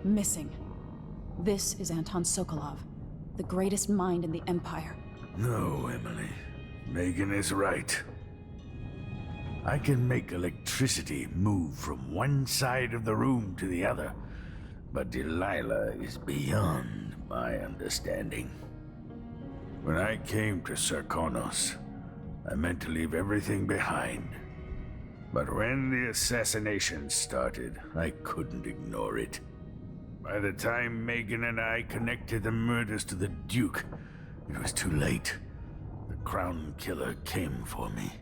missing. This is Anton Sokolov, the greatest mind in the Empire. No, Emily. Megan is right. I can make electricity move from one side of the room to the other, but Delilah is beyond my understanding. When I came to Sarkonos, I meant to leave everything behind. But when the assassination started, I couldn't ignore it. By the time Megan and I connected the murders to the Duke, it was too late. The Crown Killer came for me.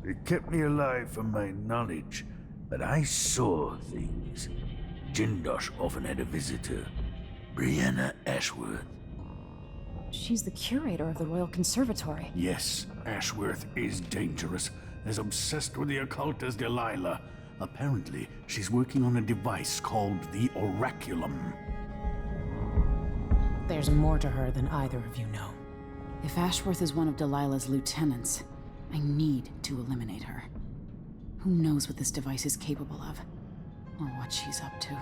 It kept me alive from my knowledge that I saw things. Jindosh often had a visitor, Brianna Ashworth. She's the curator of the Royal Conservatory. Yes, Ashworth is dangerous, as obsessed with the occult as Delilah. Apparently, she's working on a device called the Oraculum. There's more to her than either of you know. If Ashworth is one of Delilah's lieutenants, I need to eliminate her. Who knows what this device is capable of, or what she's up to.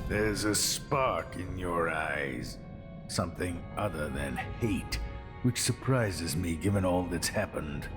There's a spark in your eyes. Something other than hate, which surprises me given all that's happened.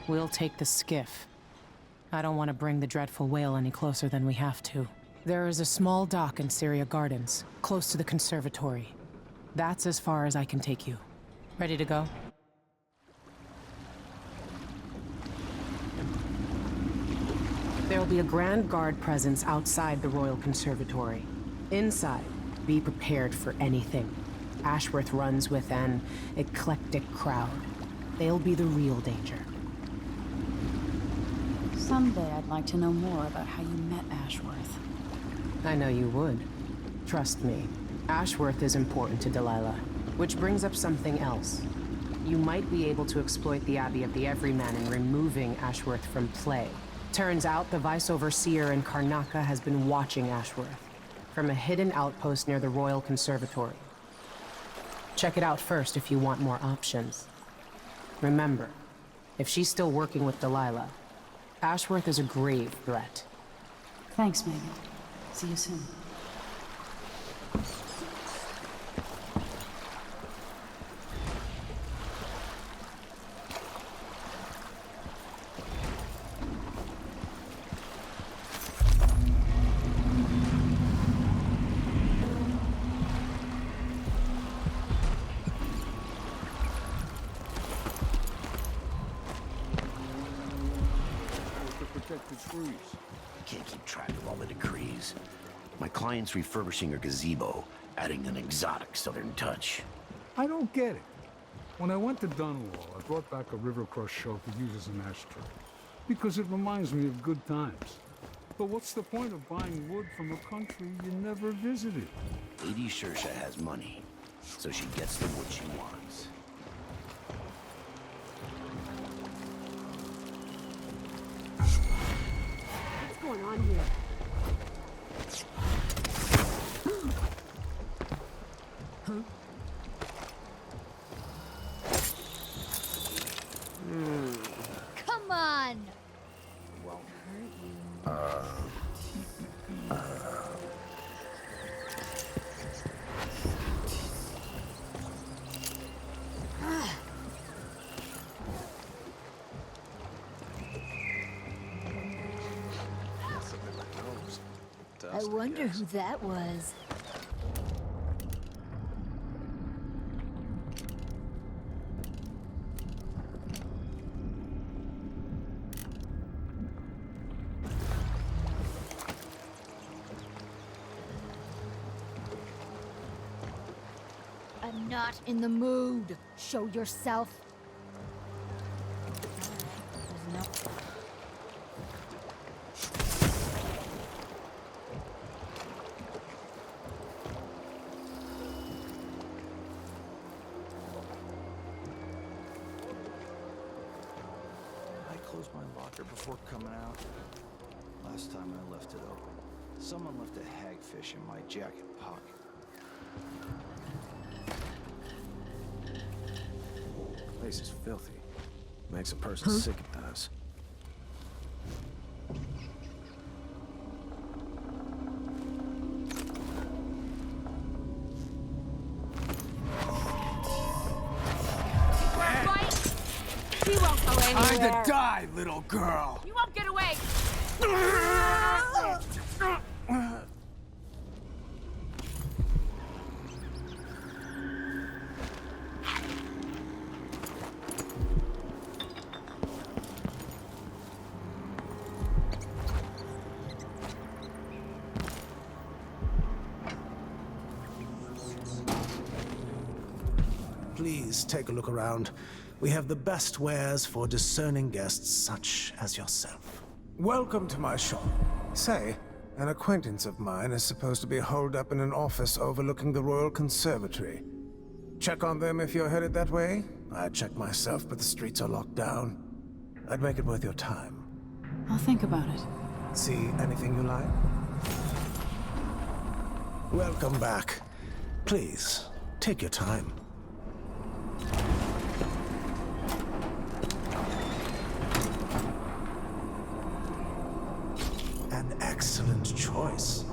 We'll take the skiff. I don't want to bring the dreadful whale any closer than we have to. There is a small dock in Syria Gardens, close to the conservatory. That's as far as I can take you. Ready to go? There'll be a Grand Guard presence outside the Royal Conservatory. Inside, be prepared for anything. Ashworth runs with an eclectic crowd. They'll be the real danger. Someday I'd like to know more about how you met Ashworth. I know you would. Trust me. Ashworth is important to Delilah. Which brings up something else. You might be able to exploit the Abbey of the Everyman in removing Ashworth from play. Turns out the Vice Overseer in Karnaca has been watching Ashworth from a hidden outpost near the Royal Conservatory. check it out first if you want more options. Remember, if she's still working with Delilah, Ashworth is a grave threat. Thanks, Megan. See you soon. Can't keep track of all the decrees. My client's refurbishing her gazebo, adding an exotic southern touch. I don't get it. When I went to Dunwall, I brought back a Rivercross shelf to use as an ashtray, because it reminds me of good times. But what's the point of buying wood from a country you never visited? Lady Shersha has money, so she gets the wood she wants. What's going on here? Come on! I wonder who that was. I'm not in the mood. Show yourself. I closed my locker before coming out. Last time I left it open, someone left a hagfish in my jacket pocket. Place is filthy. Makes a person sick at times. He won't go anywhere. Time to die, little girl. You won't get away. Please take a look around. We have the best wares for discerning guests such as yourself. Welcome to my shop. Say, an acquaintance of mine is supposed to be holed up in an office overlooking the Royal Conservatory. Check on them if you're headed that way. I'd check myself, but the streets are locked down. I'd make it worth your time. I'll think about it. See anything you like? Welcome back. Please, take your time. An excellent choice.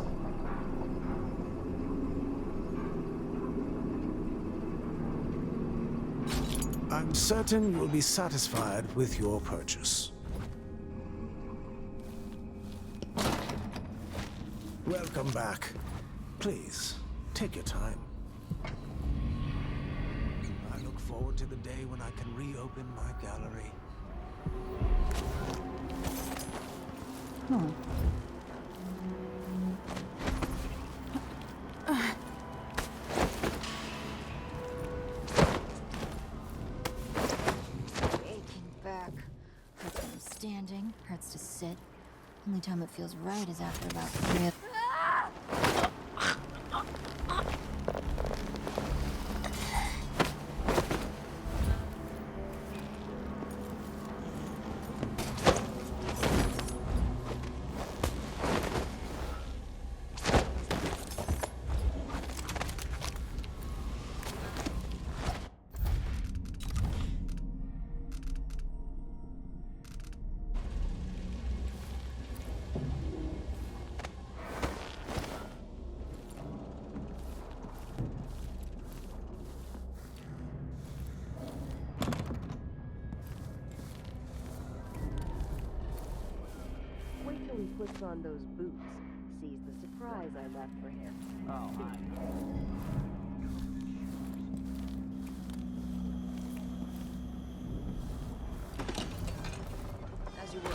I'm certain you'll be satisfied with your purchase. Welcome back. Please, take your time. I look forward to the day when I can reopen my gallery. Aching back. Hurts when I'm standing, hurts to sit. Only time it feels right is after about 3 pulls on those boots, sees the surprise I left for him. Oh, hi. As you were.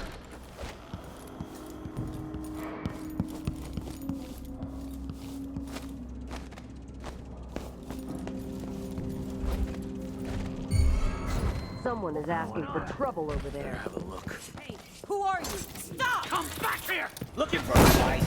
Someone is asking for trouble over there. Have a look. Hey, who are you? Stop! Come back here! Looking for a fight?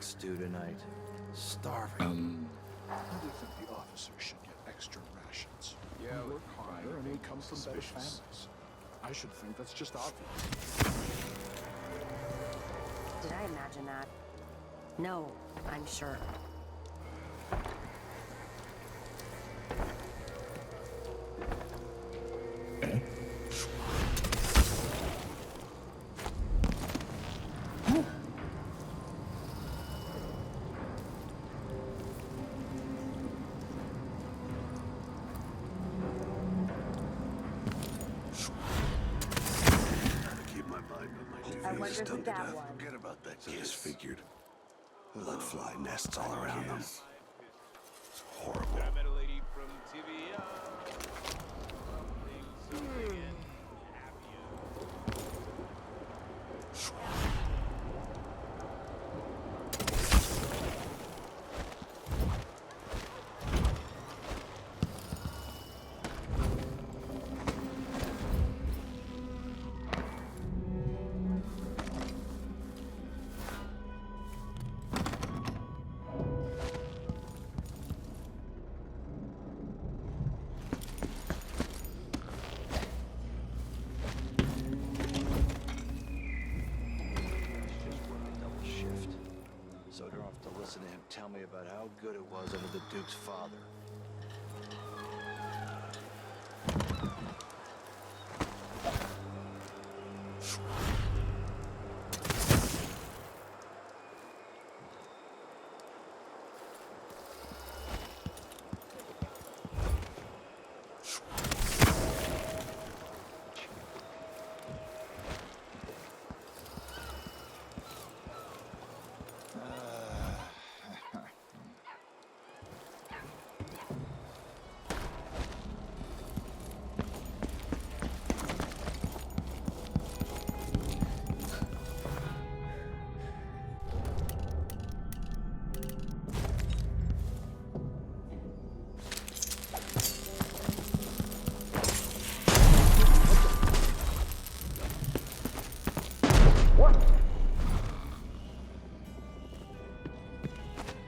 Stew tonight. Starving. How do you think the officers should get extra rations? Yeah, we work harder and we come from better families. I should think that's just obvious. Did I imagine that? No, I'm sure. Forget about that. I just figured. Let fly nests all around them. It's horrible. I met a lady from TV. Listen to him tell me about how good it was under the Duke's father.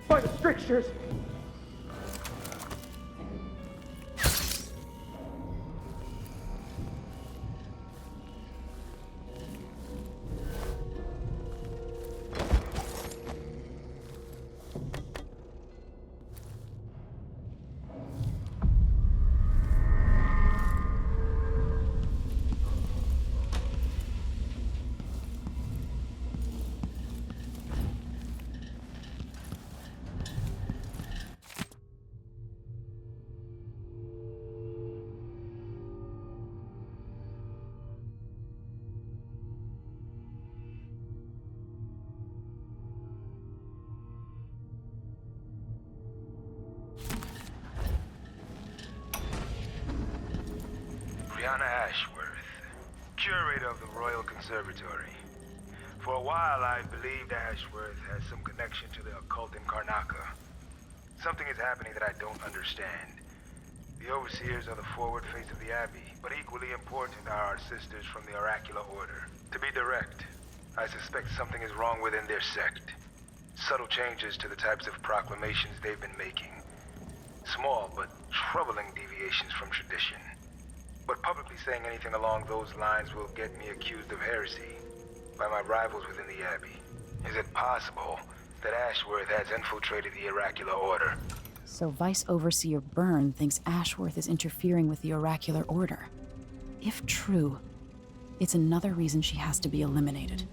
By the strictures! Brianna Ashworth, curator of the Royal Conservatory. For a while, I believed Ashworth has some connection to the occult in Karnaca. Something is happening that I don't understand. The overseers are the forward face of the Abbey, but equally important are our sisters from the Oracular Order. To be direct, I suspect something is wrong within their sect. Subtle changes to the types of proclamations they've been making. Small but troubling deviations from tradition. But publicly saying anything along those lines will get me accused of heresy by my rivals within the Abbey. Is it possible that Ashworth has infiltrated the Oracular Order? So Vice Overseer Byrne thinks Ashworth is interfering with the Oracular Order. If true, it's another reason she has to be eliminated.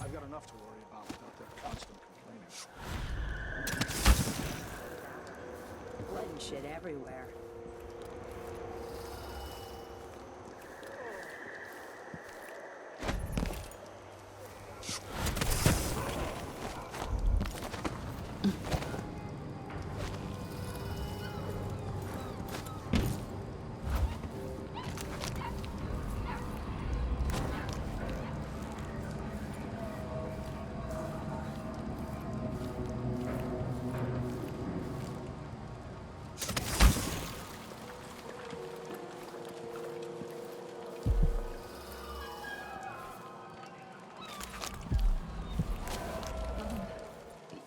I've got enough to worry about without their constant complaining. Blood and shit everywhere.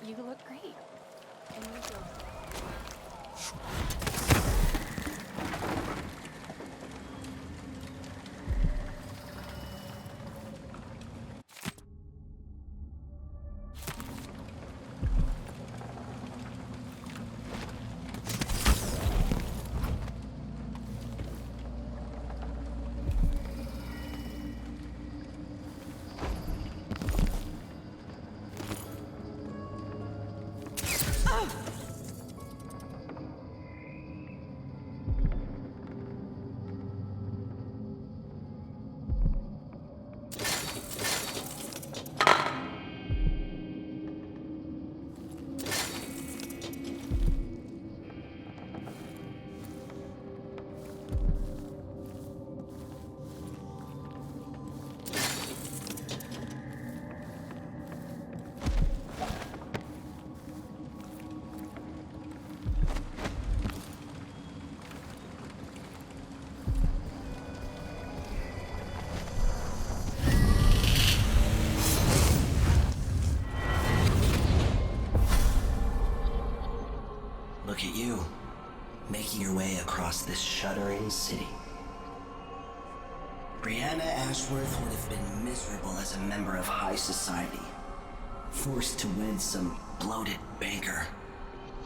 You look great. And you feel... Look at you, making your way across this shuddering city. Brianna Ashworth would have been miserable as a member of high society, forced to wed some bloated banker.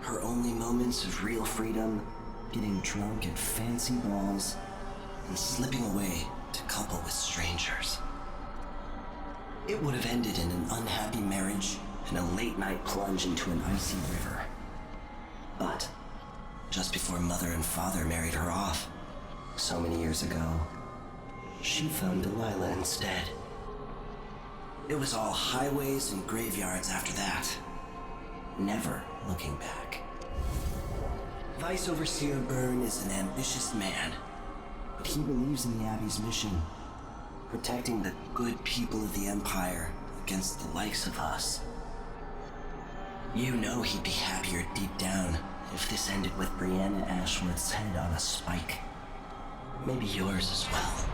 Her only moments of real freedom, getting drunk at fancy balls, and slipping away to couple with strangers. It would have ended in an unhappy marriage and a late-night plunge into an icy river. But just before Mother and Father married her off, so many years ago, she found Delilah instead. It was all highways and graveyards after that, never looking back. Vice Overseer Byrne is an ambitious man, but he believes in the Abbey's mission, protecting the good people of the Empire against the likes of us. You know he'd be happier deep down if this ended with Brianna Ashworth's head on a spike. Maybe yours as well.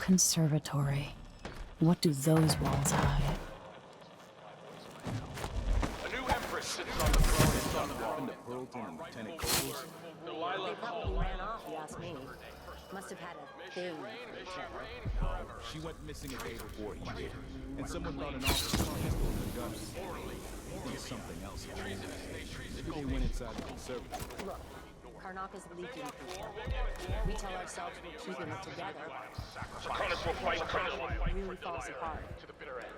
conservatory. What do those walls hide? A new empress sits on the throne in Dizonord. The Pearlton and Lieutenant Coles. They probably ran off, you ask me. Must have had a thing for each other. She went missing a day before he did. And someone thought an officer pistol and a gun. Or something else. Maybe they went inside the conservatory. Look, Karnaka's leaking people. We tell ourselves we're keeping it together. Cronus will fight Cronus. It really falls apart. To the bitter end.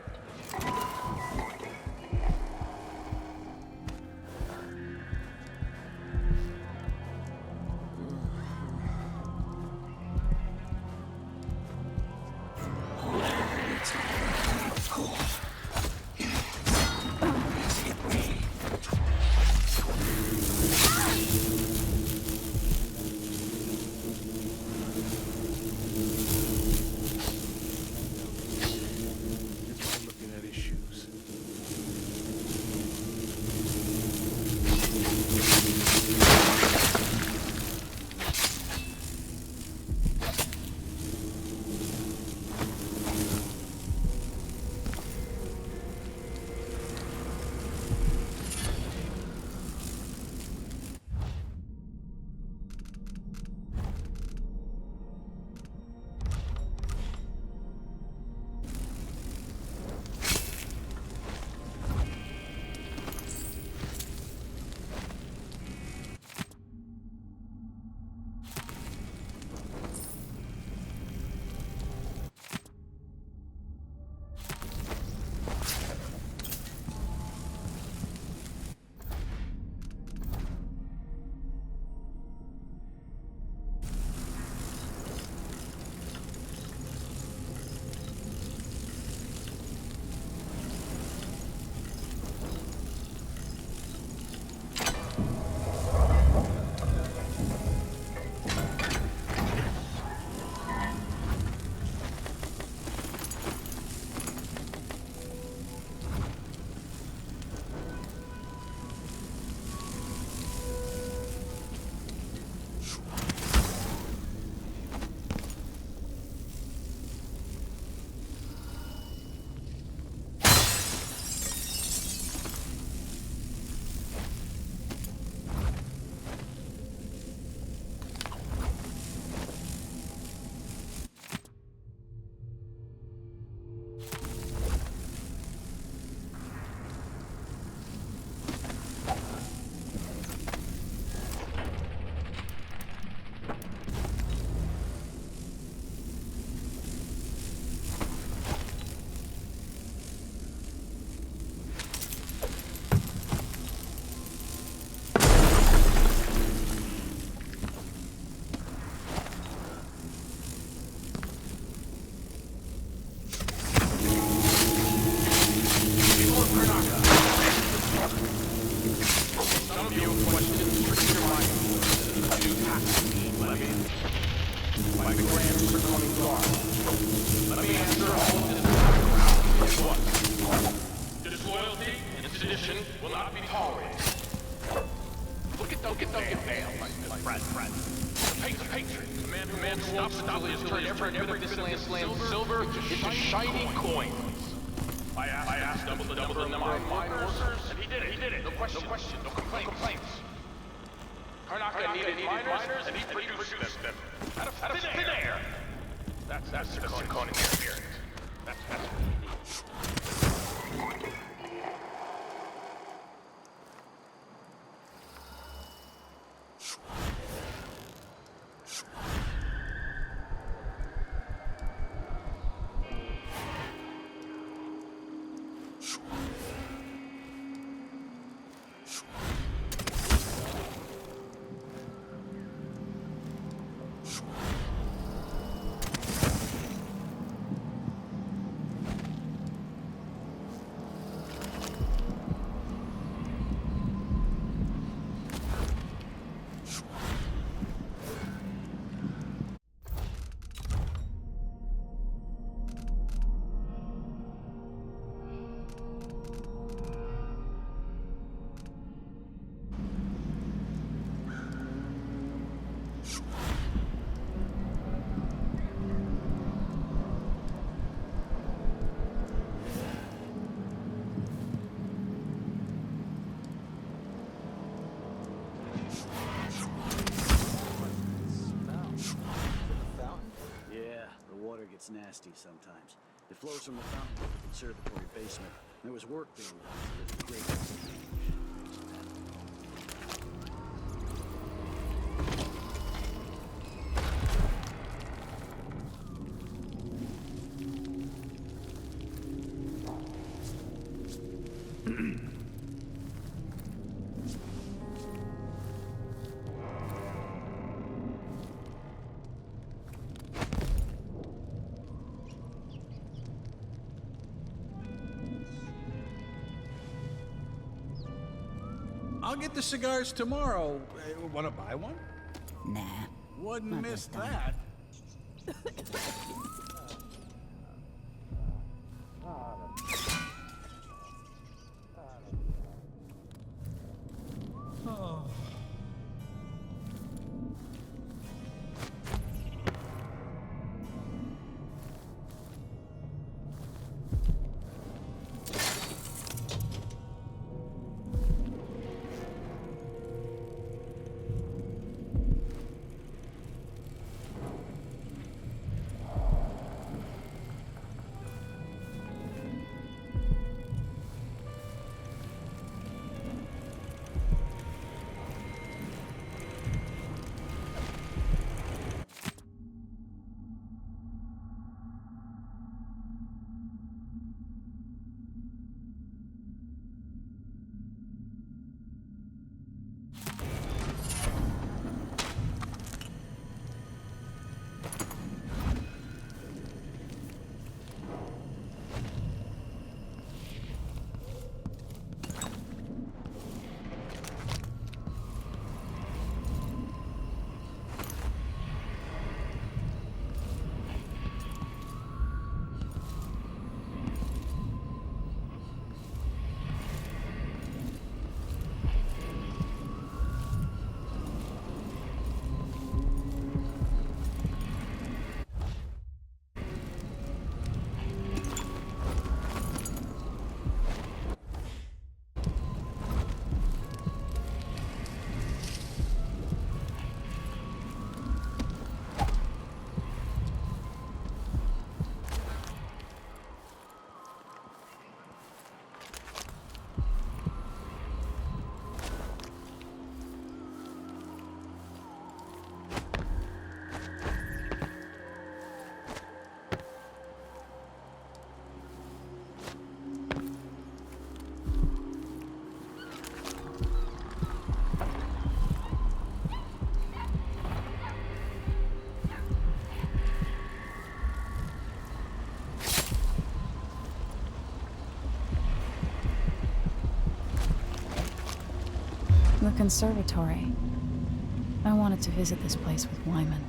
gets nasty sometimes. It flows from the fountain to the conservatory basement. There was work being done. There's a great change. I'll get the cigars tomorrow. Want to buy one? Nah. Wouldn't Not miss this time. that. Oh. The conservatory. I wanted to visit this place with Wyman.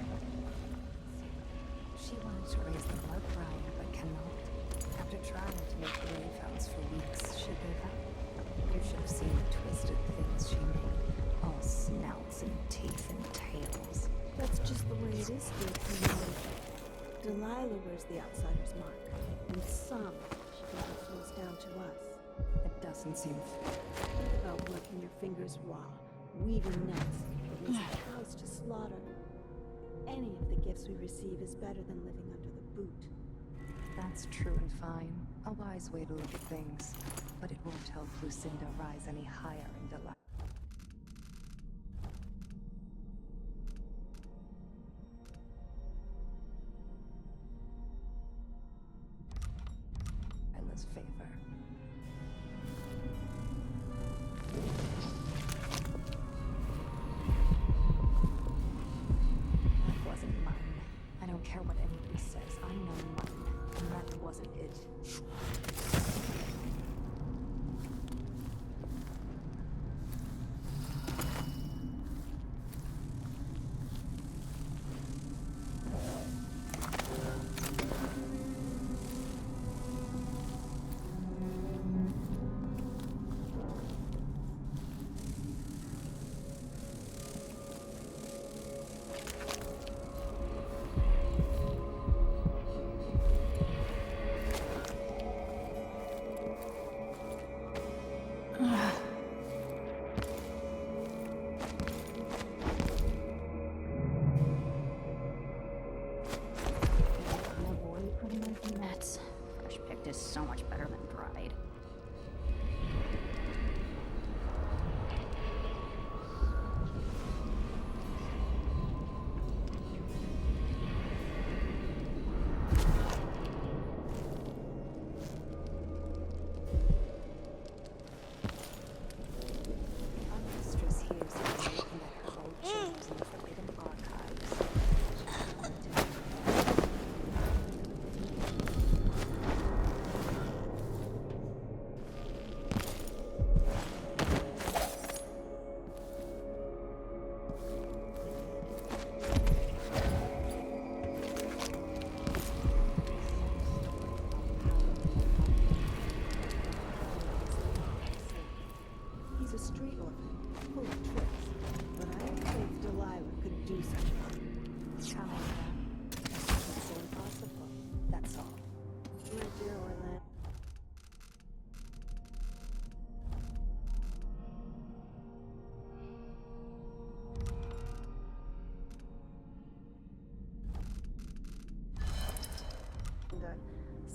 She wanted to raise the blood bride, but cannot. After trying to make grave house for weeks, she gave up. You should have seen the twisted things she made. All snouts and teeth and tails. That's just the way it is here, Delilah wears the outsider's mark, and some she flows down to us. It doesn't seem fair. Think about working your fingers raw, weaving nets, or raising cows to slaughter. Any of the gifts we receive is better than living under the boot. That's true and fine. A wise way to look at things. But it won't help Lucinda rise any higher in Delilah. Delilah's favor. That wasn't mine. I don't care what anybody says. I know mine. And that wasn't it. street orphan, full of tricks. But I didn't think Delilah could do such a thing. How like that? It's so impossible. That's all. My dear Orlando.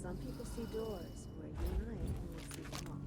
Some people see doors where you and I only see walls.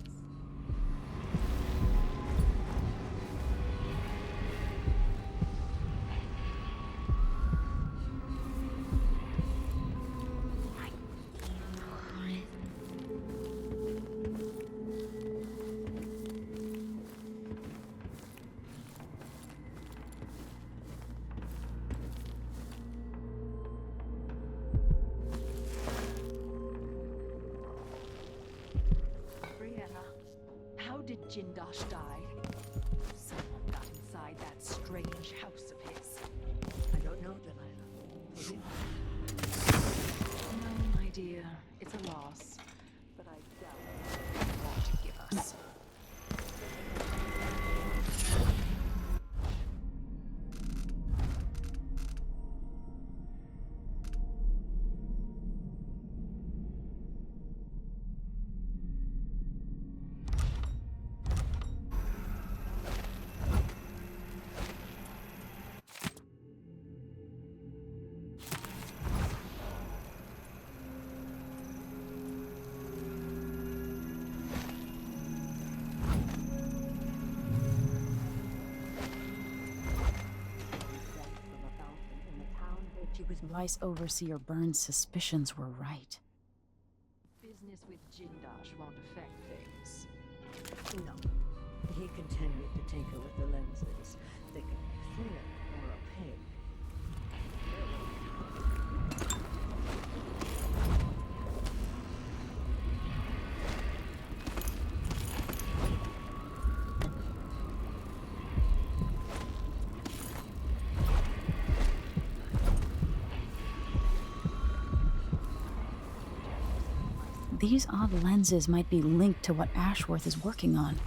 Did Jindosh die? Someone got inside that strange house of his. I don't know, Delilah. No, my dear. It's a loss. But I doubt what you want to give us. Vice Overseer Burns' suspicions were right. Business with Jindosh won't affect things. No. He continued to tinker with the lenses. They could be clear or opaque. These odd lenses might be linked to what Ashworth is working on.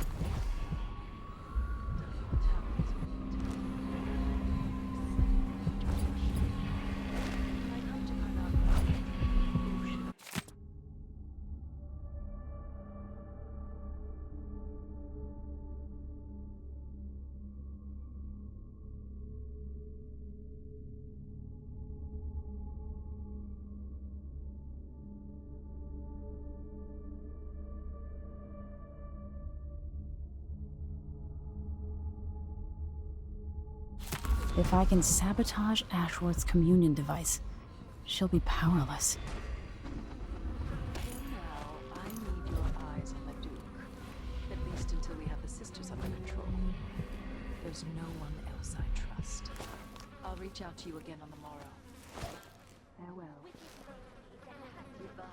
If I can sabotage Ashworth's communion device, she'll be powerless. Now, I need your eyes on the Duke. At least until we have the sisters under control. There's no one else I trust. I'll reach out to you again on the morrow. Farewell. Goodbye.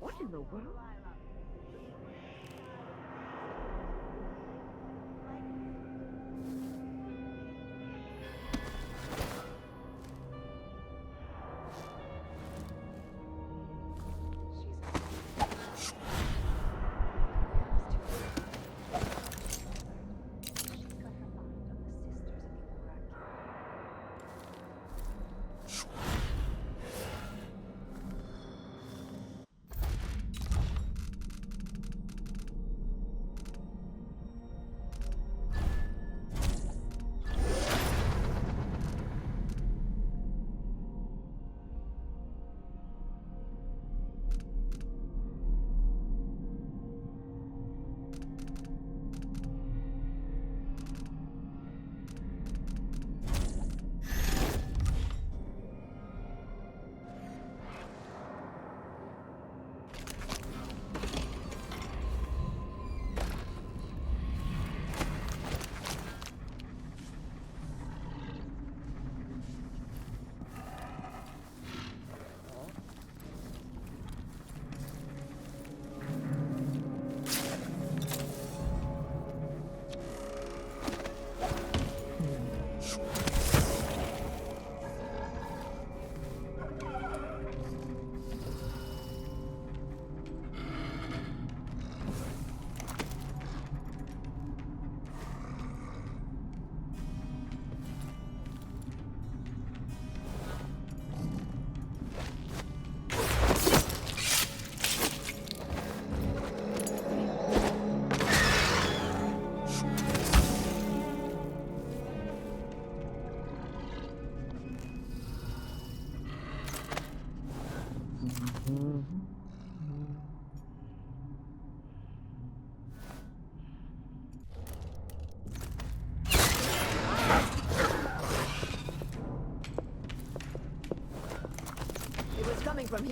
What in the world?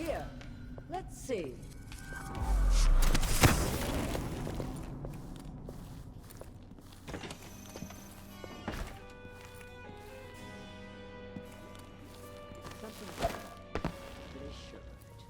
Here, let's see. Something pretty sure of it.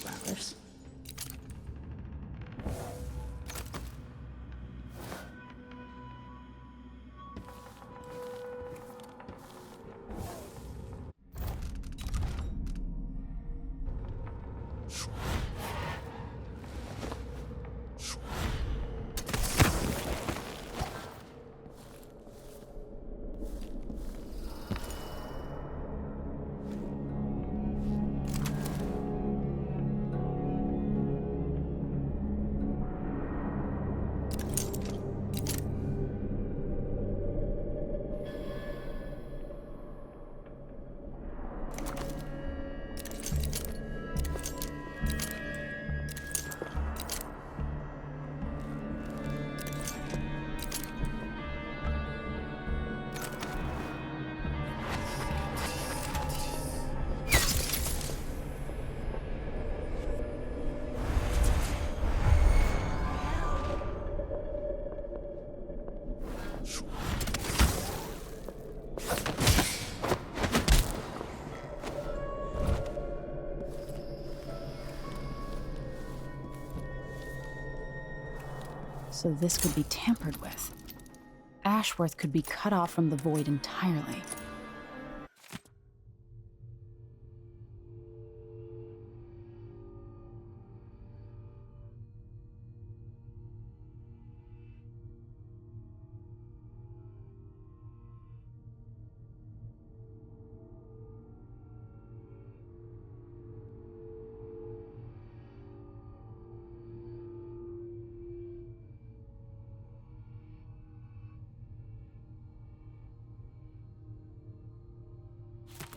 Flowers. So this could be tampered with. Ashworth could be cut off from the void entirely.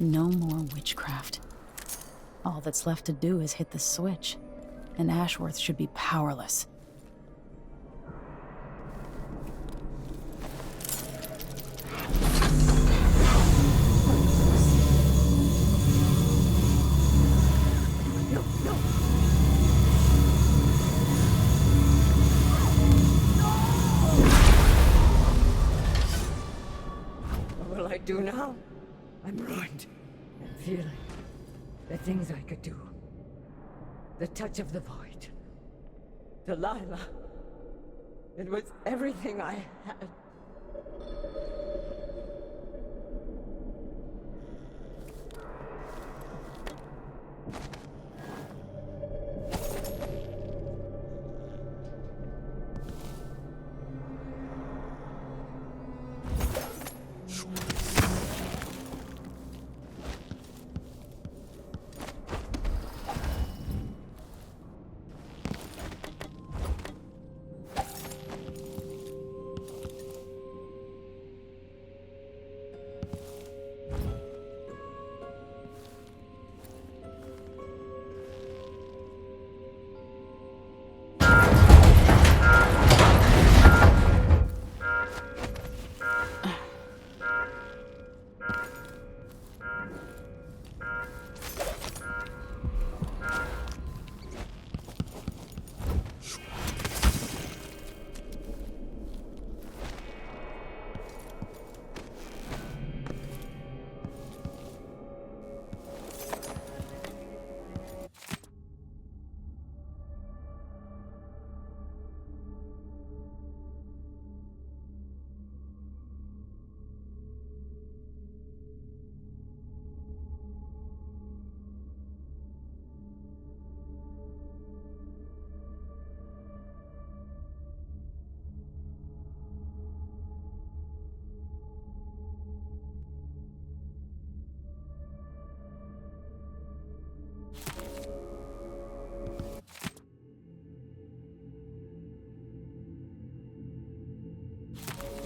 No more witchcraft. All that's left to do is hit the switch, and Ashworth should be powerless. What will I do now? I'm ruined. I'm feeling the things I could do. The touch of the void. Delilah. It was everything I had.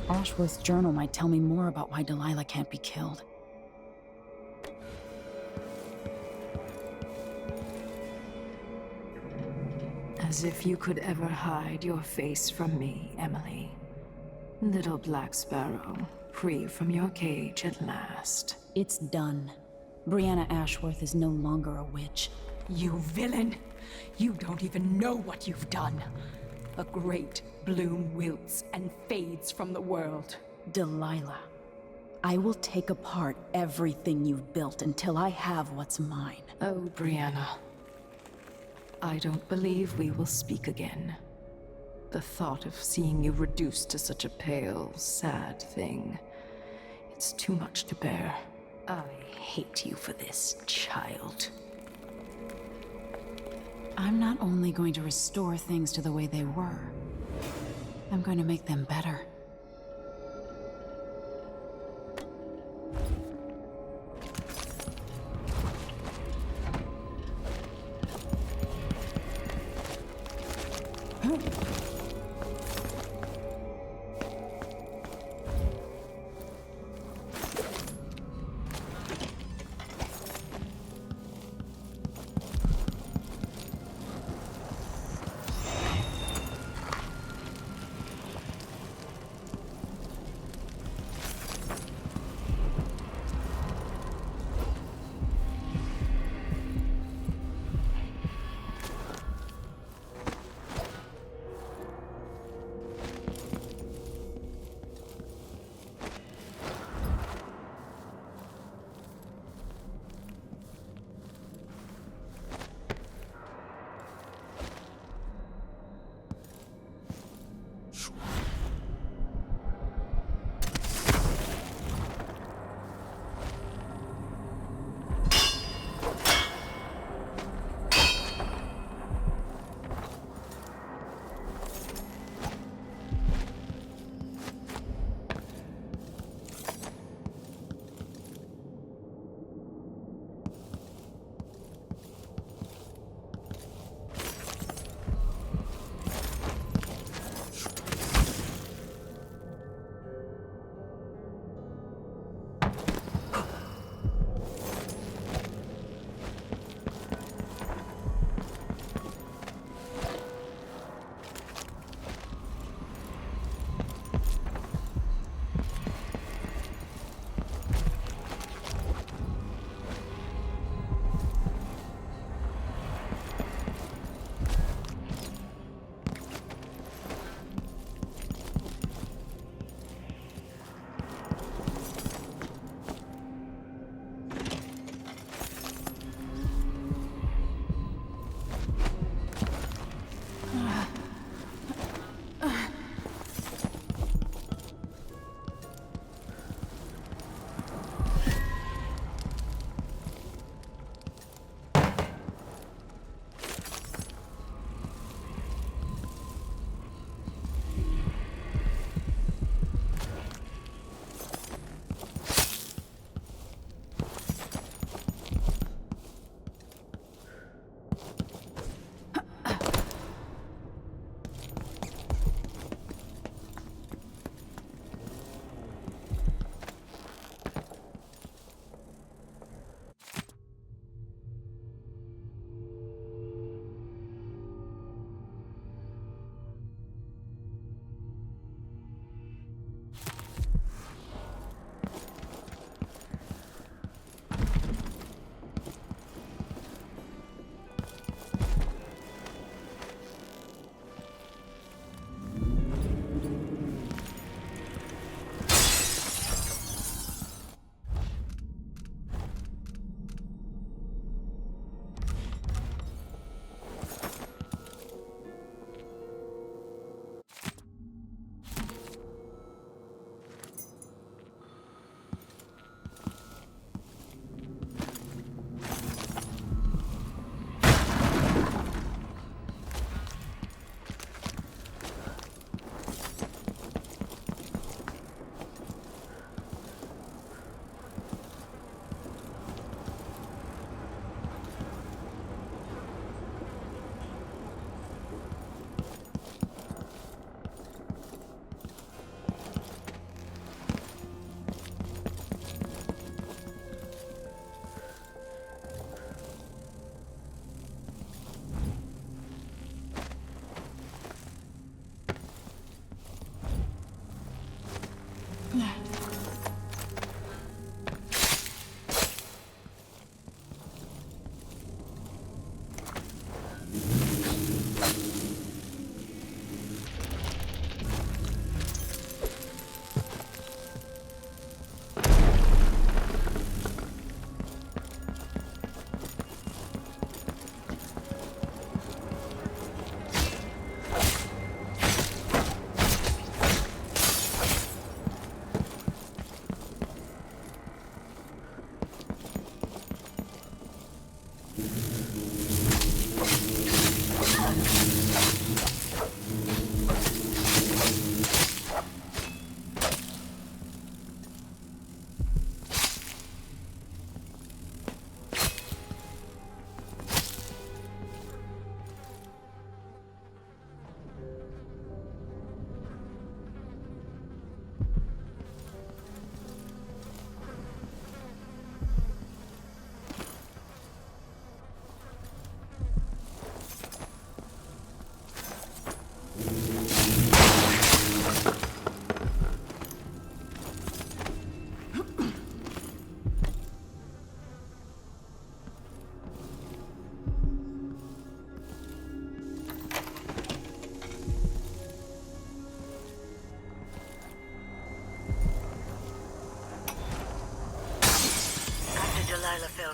Ashworth's journal might tell me more about why Delilah can't be killed. As if you could ever hide your face from me, Emily. Little Black Sparrow, free from your cage at last. It's done. Brianna Ashworth is no longer a witch. You villain! You don't even know what you've done. A great bloom wilts and fades from the world. Delilah, I will take apart everything you've built until I have what's mine. Oh, Brianna. I don't believe we will speak again. The thought of seeing you reduced to such a pale, sad thing. It's too much to bear. I hate you for this, child. I'm not only going to restore things to the way they were, I'm going to make them better.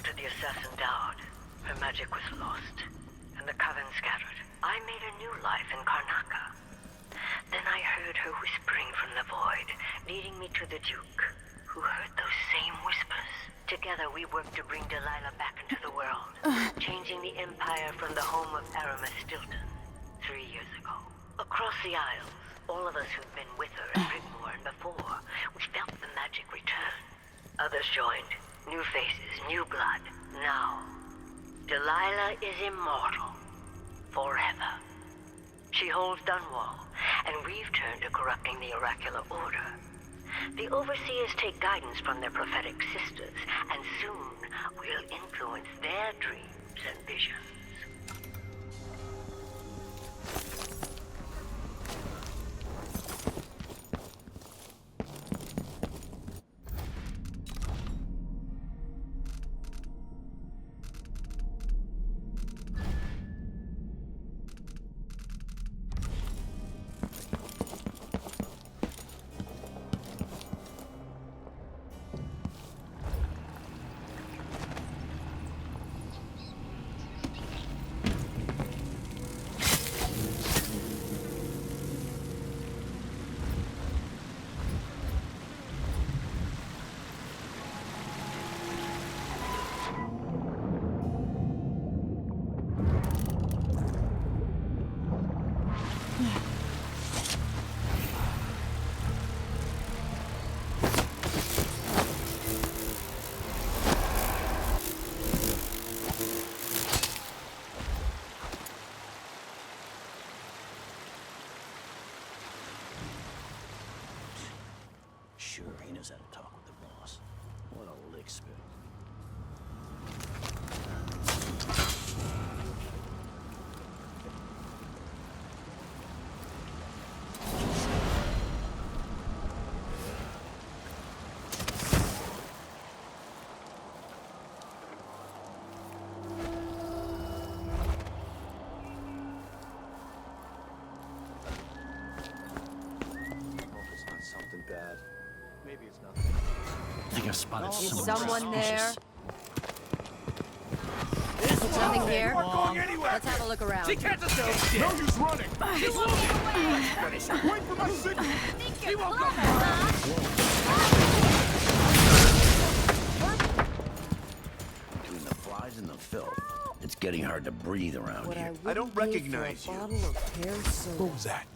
to the assassin died, her magic was lost, and the coven scattered. I made a new life in Karnaca. Then I heard her whispering from the void, leading me to the Duke, who heard those same whispers. Together we worked to bring Delilah back into the world, changing the Empire from the home of Aramis Stilton 3 years ago. Across the Isles, all of us who'd been with her at Rigmore and before, we felt the magic return. Others joined, new faces, new blood. Now, Delilah is immortal, forever. She holds Dunwall, and we've turned to corrupting the oracular order. The Overseers take guidance from their prophetic sisters, and soon we'll influence their dreams and visions. Sure, he knows how to talk with the boss. What a lick spit. Something bad. Maybe it's nothing. I think I've spotted Is someone someone there? suspicious. Nothing here. We're going anywhere. Let's have a look around. She can't just go. No use running! She's moving. Wait for my signal! She won't come back. Between the flies and the filth, it's getting hard to breathe around here. I don't recognize you. What was that?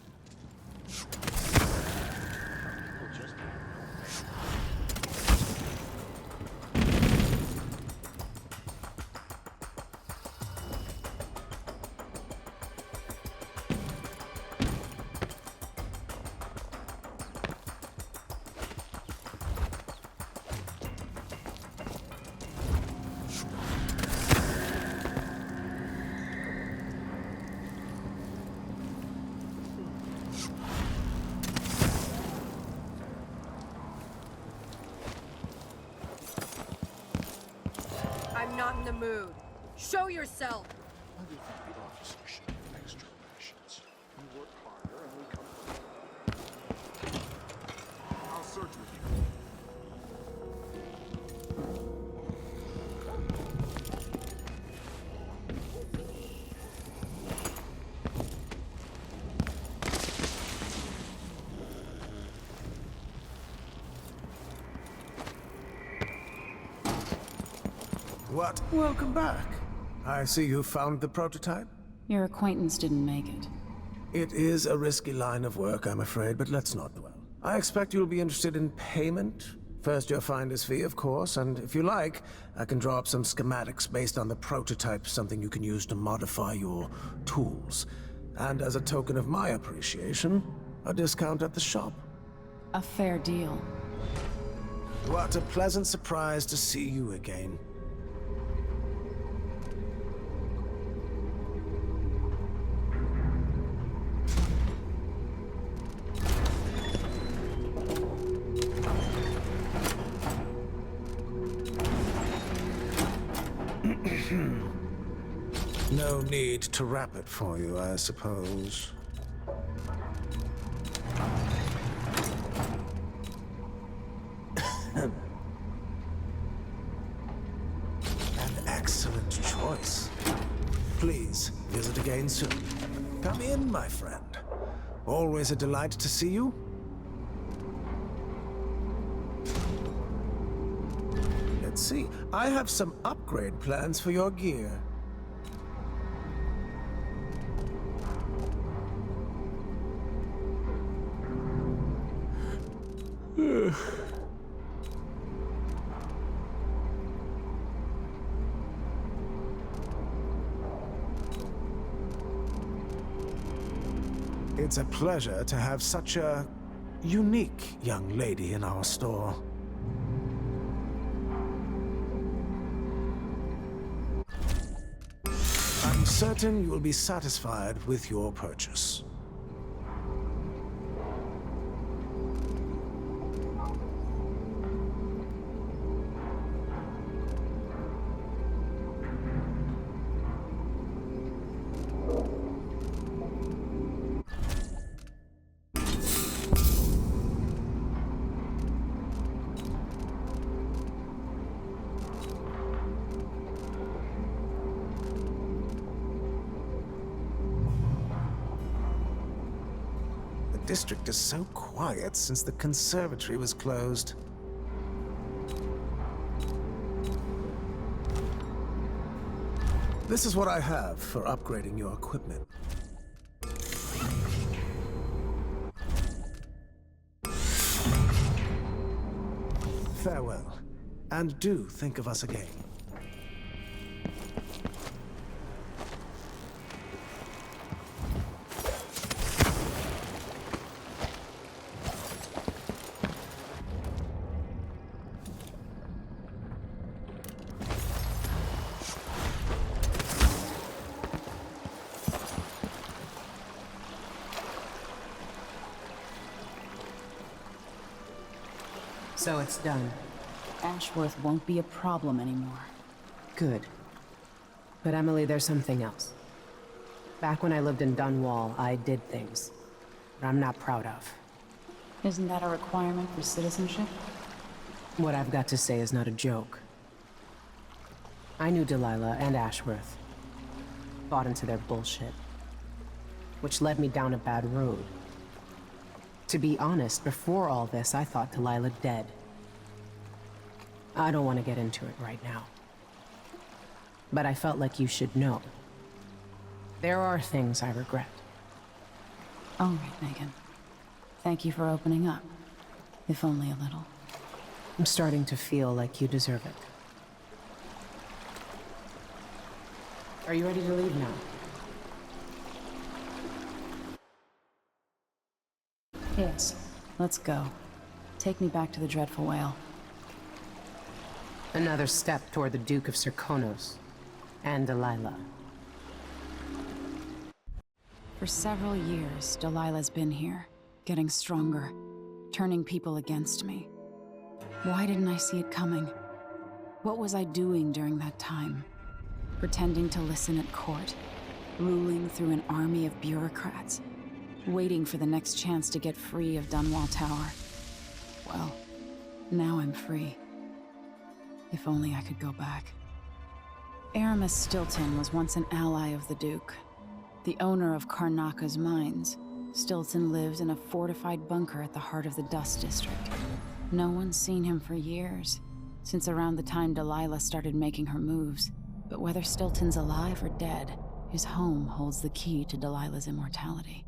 I'm not in the mood. Show yourself. I think the officer should have extra rations. We work harder and we come. I'll search with you. What? Welcome back. I see you found the prototype. Your acquaintance didn't make it. It is a risky line of work, I'm afraid, but let's not dwell. I expect you'll be interested in payment. First your finder's fee, of course, and if you like, I can draw up some schematics based on the prototype, something you can use to modify your tools. And as a token of my appreciation, a discount at the shop. A fair deal. What a pleasant surprise to see you again. No need to wrap it for you, I suppose. voice. Please visit again soon. Come in, my friend. Always a delight to see you. Let's see. I have some upgrade plans for your gear. It's a pleasure to have such a unique young lady in our store. I'm certain you will be satisfied with your purchase. The district is so quiet since the conservatory was closed. This is what I have for upgrading your equipment. Farewell, and do think of us again. So it's done. Ashworth won't be a problem anymore. Good. But Emily, there's something else. Back when I lived in Dunwall, I did things that I'm not proud of. Isn't that a requirement for citizenship? What I've got to say is not a joke. I knew Delilah and Ashworth. Bought into their bullshit. Which led me down a bad road. To be honest, before all this, I thought Delilah dead. I don't want to get into it right now. But I felt like you should know. There are things I regret. All right, Megan. Thank you for opening up. If only a little. I'm starting to feel like you deserve it. Are you ready to leave now? Yes. Let's go. Take me back to the Dreadful Whale. Another step toward the Duke of Serkonos and Delilah. For several years, Delilah's been here, getting stronger, turning people against me. Why didn't I see it coming? What was I doing during that time? Pretending to listen at court, ruling through an army of bureaucrats, waiting for the next chance to get free of Dunwall Tower. Well, now I'm free. If only I could go back. Aramis Stilton was once an ally of the Duke. The owner of Karnaka's mines, Stilton lived in a fortified bunker at the heart of the Dust District. No one's seen him for years, since around the time Delilah started making her moves. But whether Stilton's alive or dead, his home holds the key to Delilah's immortality.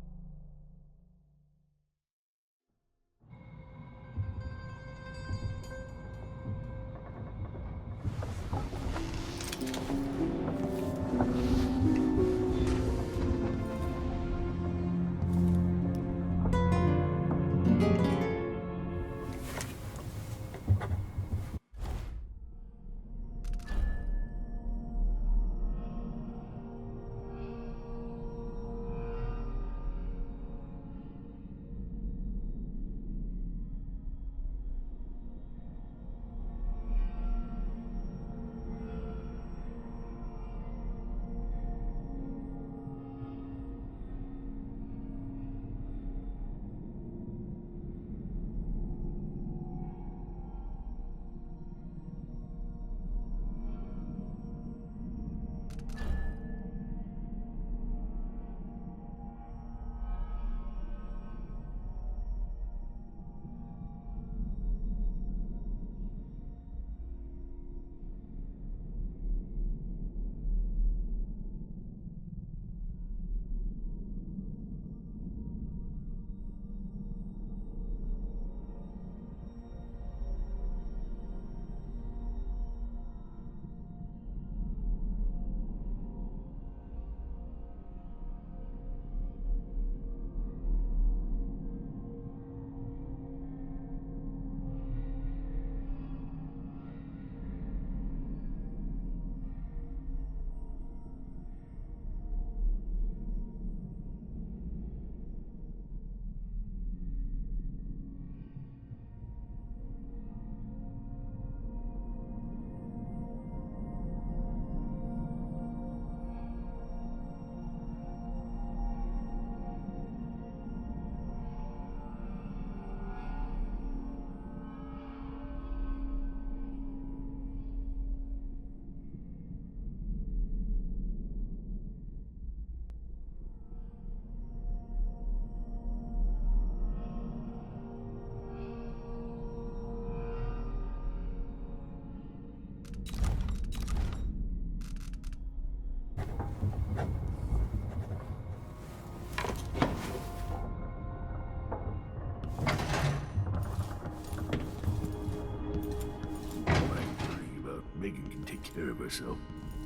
care of herself.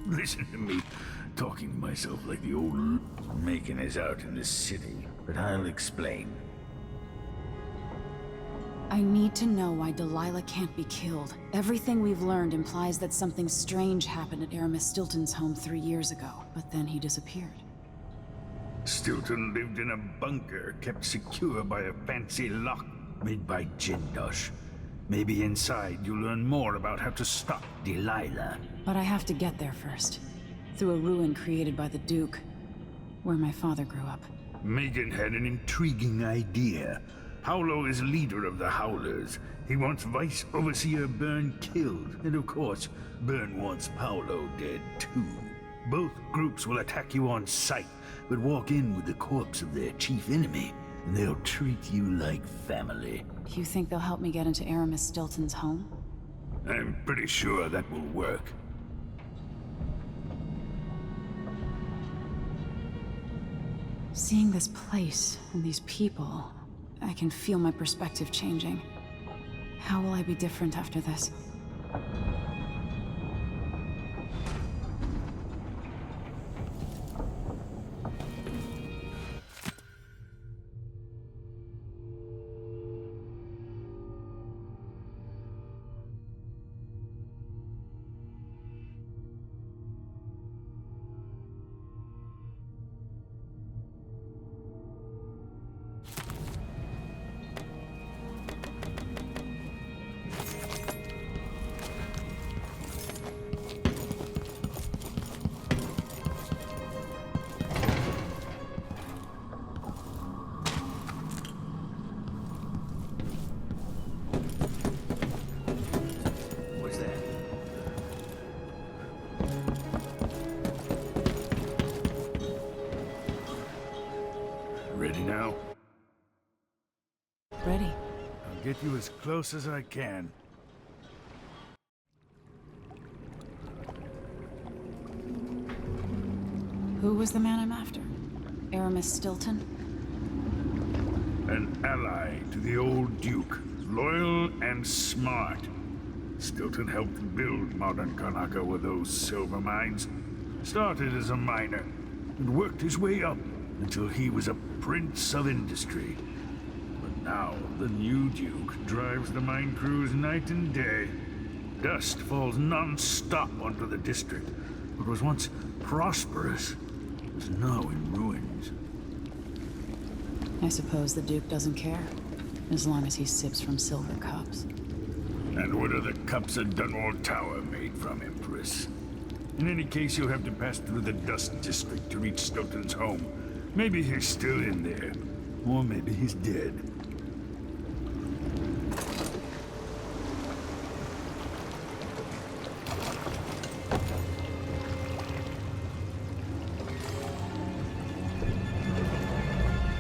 Listen to me talking to myself like the old Macon is out in the city, but I'll explain. I need to know why Delilah can't be killed. Everything we've learned implies that something strange happened at Aramis Stilton's home 3 years ago, but then he disappeared. Stilton lived in a bunker kept secure by a fancy lock made by Jindosh. Maybe inside you'll learn more about how to stop Delilah. But I have to get there first. Through a ruin created by the Duke, where my father grew up. Megan had an intriguing idea. Paolo is leader of the Howlers. He wants Vice Overseer Byrne killed. And of course, Byrne wants Paolo dead too. Both groups will attack you on sight, but walk in with the corpse of their chief enemy, and they'll treat you like family. You think they'll help me get into Aramis Stilton's home? I'm pretty sure that will work. Seeing this place and these people, I can feel my perspective changing. How will I be different after this? Ready now? Ready. I'll get you as close as I can. Who was the man I'm after? Aramis Stilton? An ally to the old Duke, loyal and smart. Stilton helped build modern Karnaca with those silver mines. Started as a miner and worked his way up until he was a prince of industry. But now the new Duke drives the mine crews night and day. Dust falls non-stop onto the district. What was once prosperous is now in ruins. I suppose the Duke doesn't care, as long as he sips from silver cups. And what are the cups of Dunwall Tower made from, Empress? In any case, you'll have to pass through the Dust District to reach Stilton's home. Maybe he's still in there, or maybe he's dead.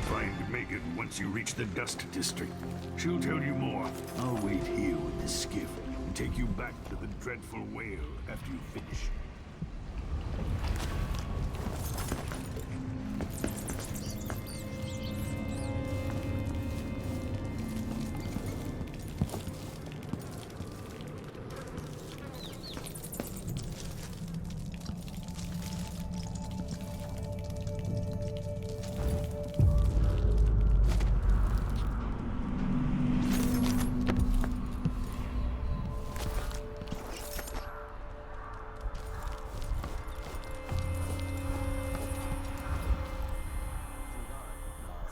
Find Megan once you reach the Dust District. She'll tell you more. I'll wait here with the skiff and take you back to the dreadful whale after you finish.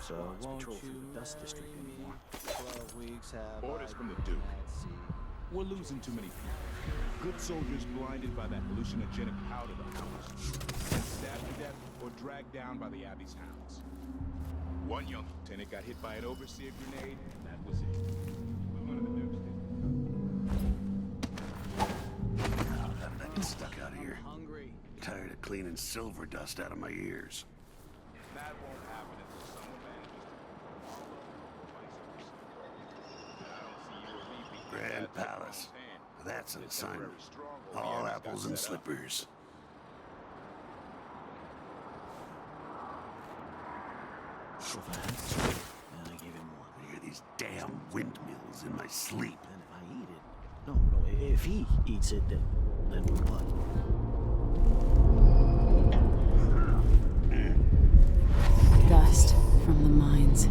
So won't you the Dust District anymore? 12 weeks have Orders from the Duke. We're losing too many people. Good soldiers blinded by that hallucinogenic powder the house. And stabbed to death or dragged down by the Abbey's hounds. One young lieutenant got hit by an overseer grenade, and that was it. One of the Dukes did. I'm not stuck out here. Tired of cleaning silver dust out of my ears. That won't happen until someone manages to Grand Palace. That's an assignment. All apples and slippers. And I gave him one. I hear these damn windmills in my sleep. And if I eat it... No, if he eats it, then Then what? Dust from the mines.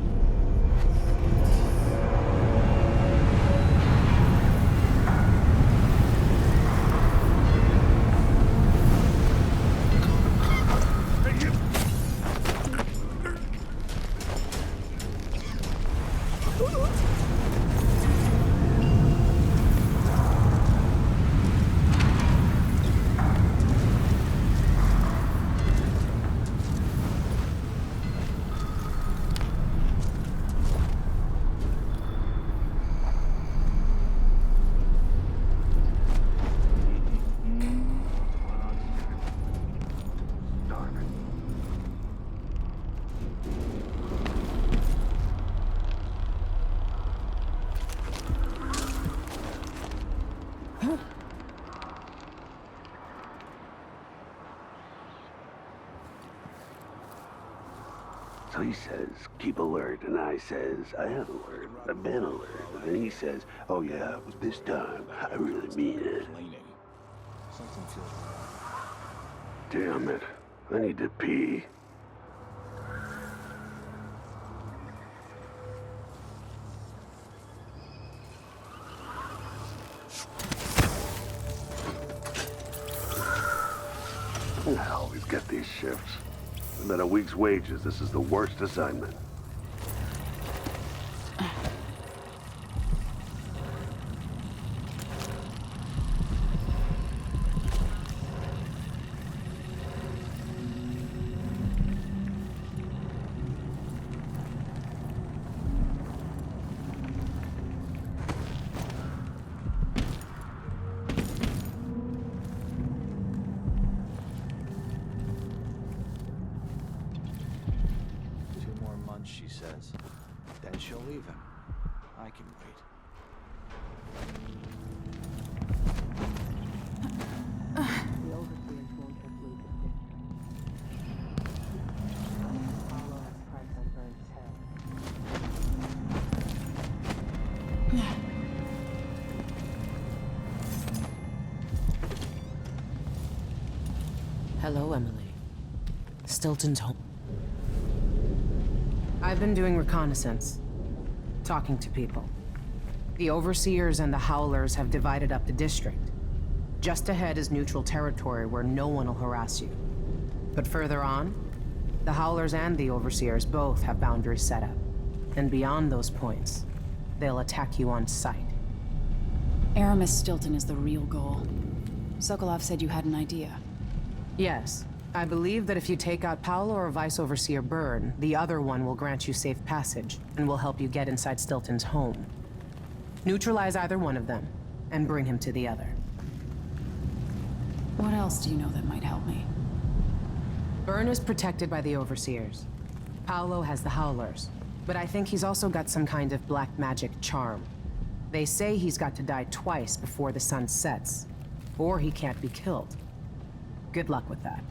So he says, keep alert, and I says, I am alert, I've been alert. And he says, oh yeah, but this time, I really mean it. Something feels wrong. Damn it, I need to pee. I always get these shifts. And at a week's wages, this is the worst assignment. She says. Then she'll leave him. I can wait. The overseers won't have moved the district. Apollo has price on Burn's head. Hello, Emily. Stilton's home. I've been doing reconnaissance, talking to people. The Overseers and the Howlers have divided up the district. Just ahead is neutral territory where no one will harass you. But further on, the Howlers and the Overseers both have boundaries set up. And beyond those points, they'll attack you on sight. Aramis Stilton is the real goal. Sokolov said you had an idea. Yes. I believe that if you take out Paolo or Vice Overseer Byrne, the other one will grant you safe passage and will help you get inside Stilton's home. Neutralize either one of them and bring him to the other. What else do you know that might help me? Byrne is protected by the Overseers. Paolo has the Howlers, but I think he's also got some kind of black magic charm. They say he's got to die twice before the sun sets, or he can't be killed. Good luck with that.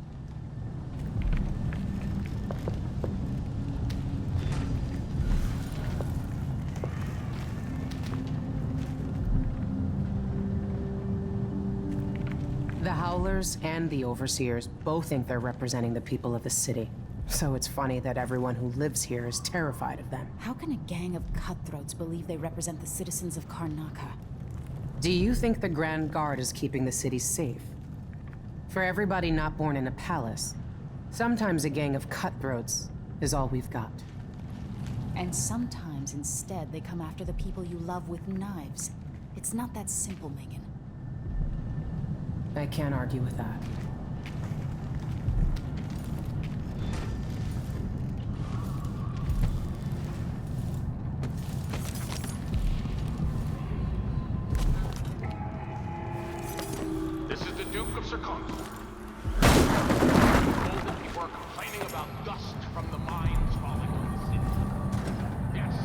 The Howlers and the Overseers both think they're representing the people of the city. So it's funny that everyone who lives here is terrified of them. How can a gang of cutthroats believe they represent the citizens of Karnaca? Do you think the Grand Guard is keeping the city safe? For everybody not born in a palace, sometimes a gang of cutthroats is all we've got. And sometimes instead they come after the people you love with knives. It's not that simple, Megan. I can't argue with that. This is the Duke of Circon. Told that people are complaining about dust from the mines falling on the city. Yes,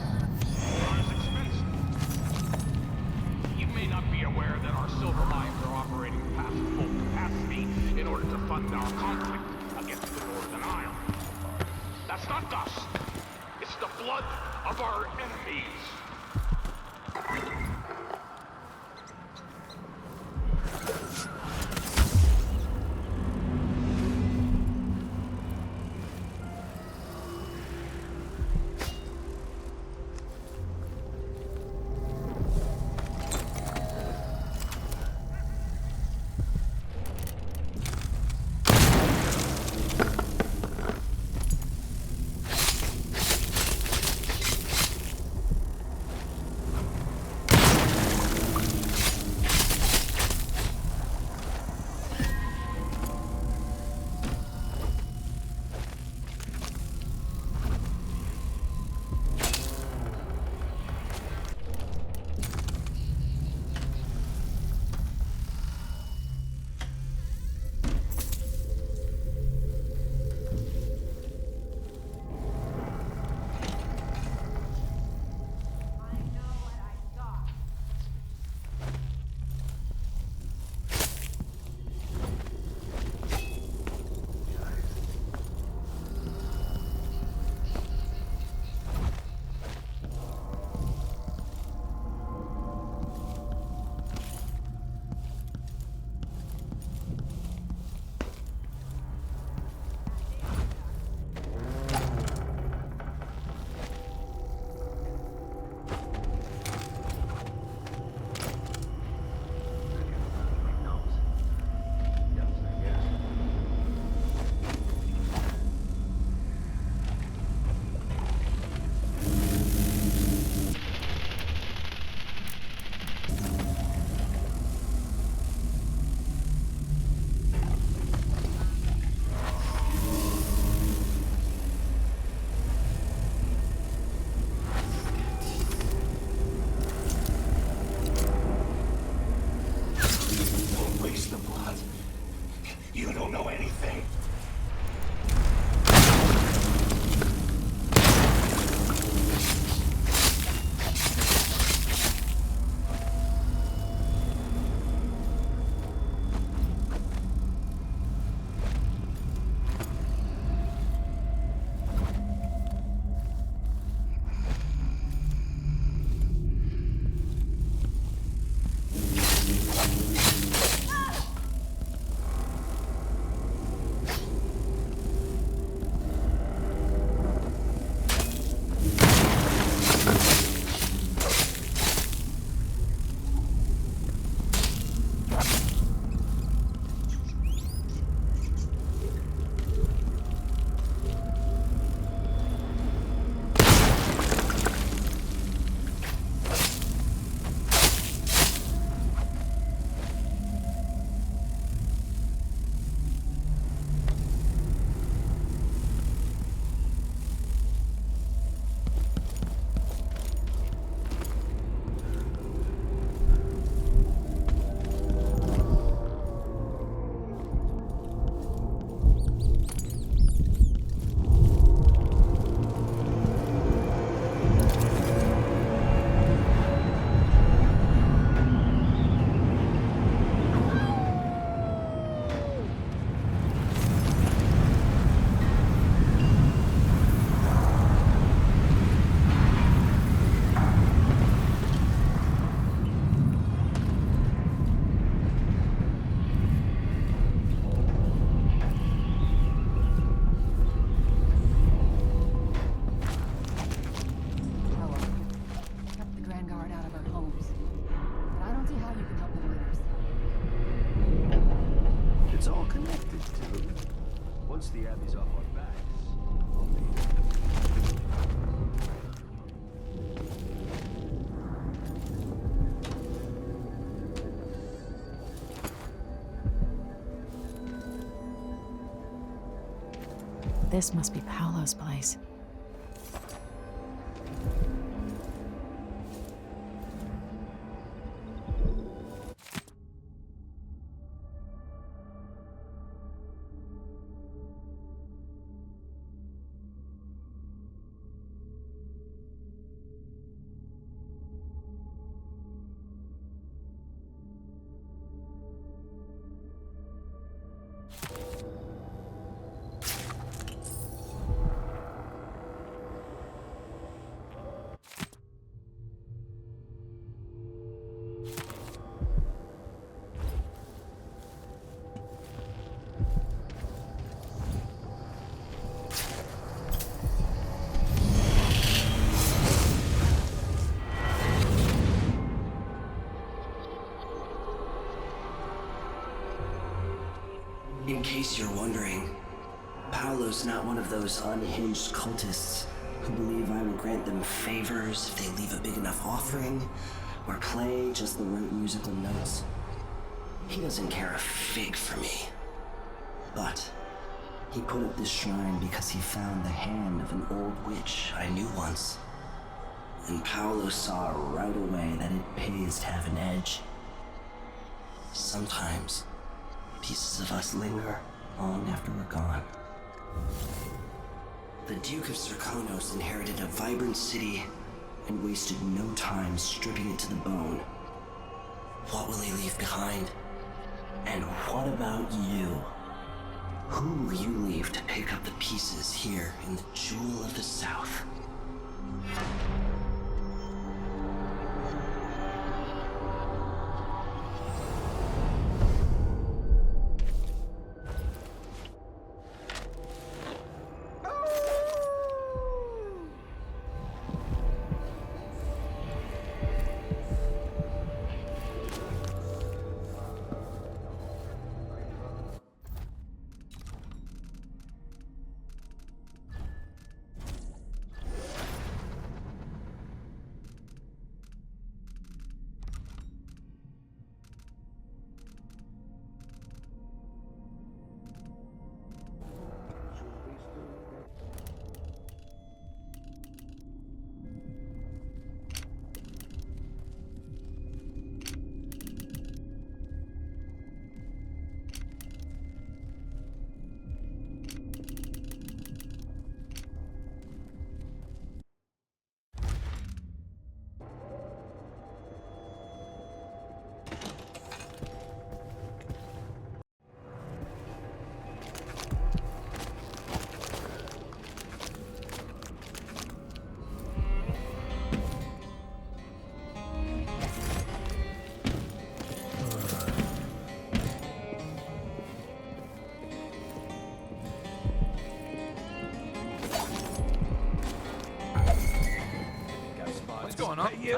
not as expensive. You may not be aware that our silver mines are operating past full capacity in order to fund our conflict against the Northern Isle. That's not dust. It's the blood of our enemies. Once the Abbey's off our backs, This must be Paolo's place. In case you're wondering, Paolo's not one of those unhinged cultists who believe I will grant them favors if they leave a big enough offering or play just the right musical notes. He doesn't care a fig for me. But he put up this shrine because he found the hand of an old witch I knew once. And Paolo saw right away that it pays to have an edge. Sometimes pieces of us linger long after we're gone. The Duke of Serkonos inherited a vibrant city and wasted no time stripping it to the bone. What will he leave behind? And what about you? Who will you leave to pick up the pieces here in the Jewel of the South?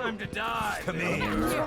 Time to die. Come here.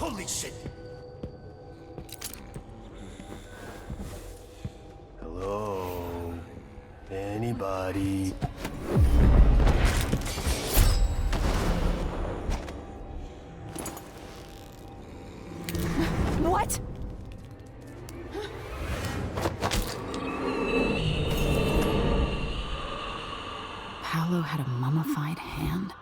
Holy shit! Hello? Anybody? What? Paolo had a mummified hand?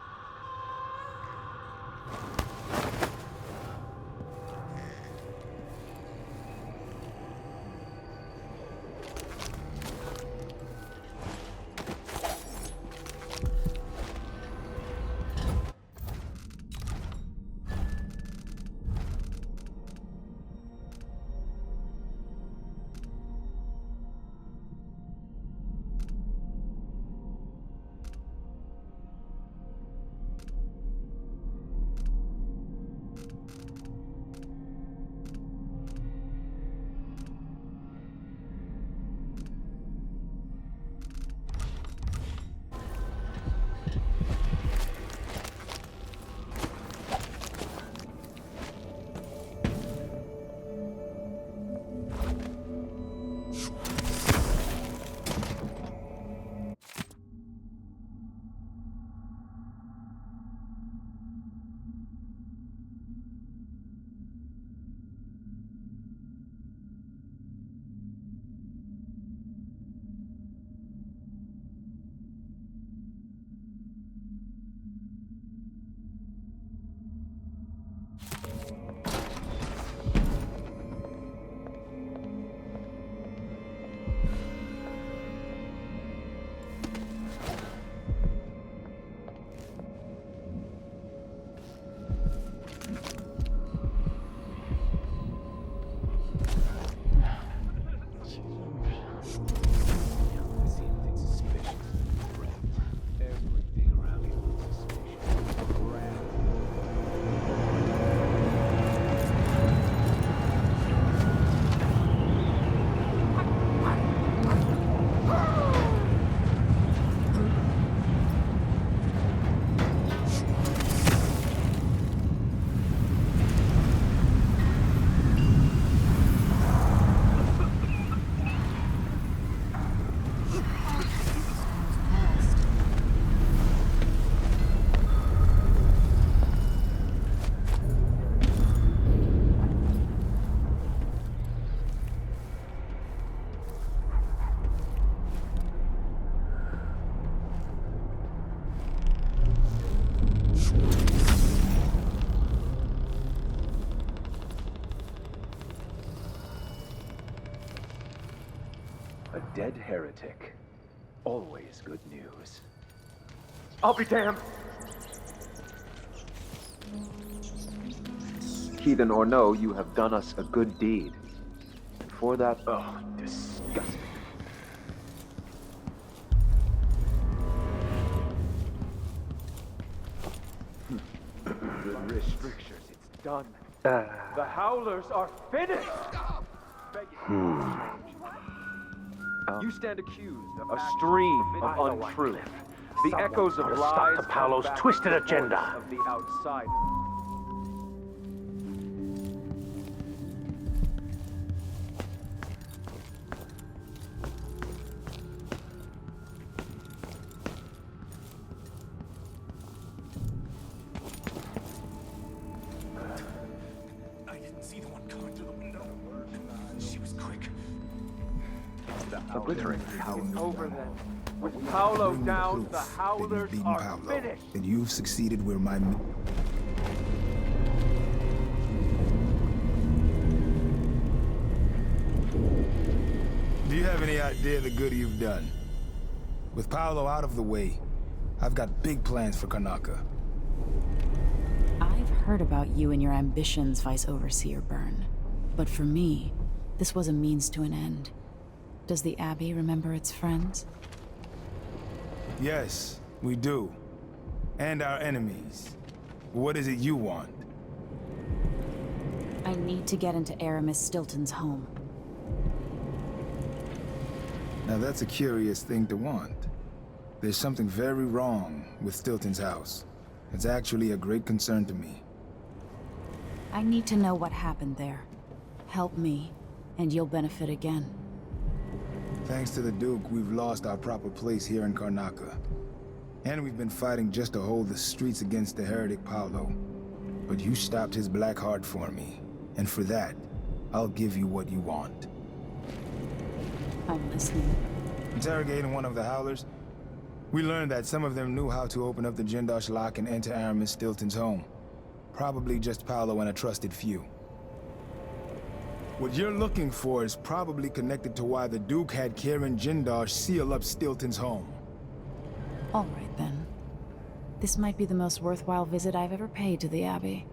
A dead heretic. Always good news. I'll be damned! Heathen or no, you have done us a good deed. And for that, oh, disgusting. The restrictions, it's done. The Howlers are finished! You stand accused of a stream of untruth. The echoes of lies to Paolo's twisted agenda. Of the outsider. I didn't see the one coming through the window. She was quick. Obliterated. Over then. With Paolo down, the Howlers are finished. And you've succeeded where my... Do you have any idea the good you've done? With Paolo out of the way, I've got big plans for Karnaca. I've heard about you and your ambitions, Vice Overseer Byrne. But for me, this was a means to an end. Does the Abbey remember its friends? Yes, we do. And our enemies. What is it you want? I need to get into Aramis Stilton's home. Now that's a curious thing to want. There's something very wrong with Stilton's house. It's actually a great concern to me. I need to know what happened there. Help me, and you'll benefit again. Thanks to the Duke, we've lost our proper place here in Karnaca. And we've been fighting just to hold the streets against the heretic Paolo. But you stopped his black heart for me. And for that, I'll give you what you want. I'm listening. Interrogating one of the Howlers, we learned that some of them knew how to open up the Jindosh lock and enter Aramis Stilton's home. Probably just Paolo and a trusted few. What you're looking for is probably connected to why the Duke had Kieran Jindosh seal up Stilton's home. All right, then. This might be the most worthwhile visit I've ever paid to the Abbey.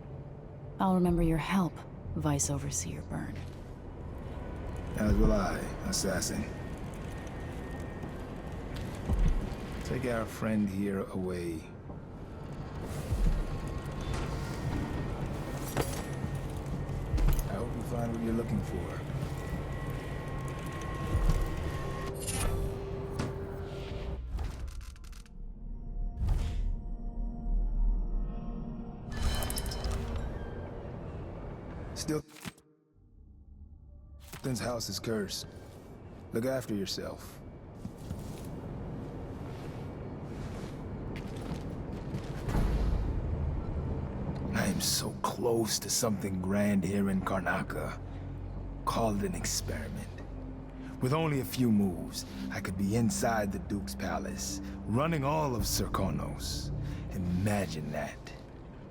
I'll remember your help, Vice Overseer Byrne. As will I, assassin. Take our friend here away. I hope you find what you're looking for. Stilton's house is cursed. Look after yourself. I am so close to something grand here in Karnaca. Call it an experiment. With only a few moves, I could be inside the Duke's palace, running all of Serkonos. Imagine that.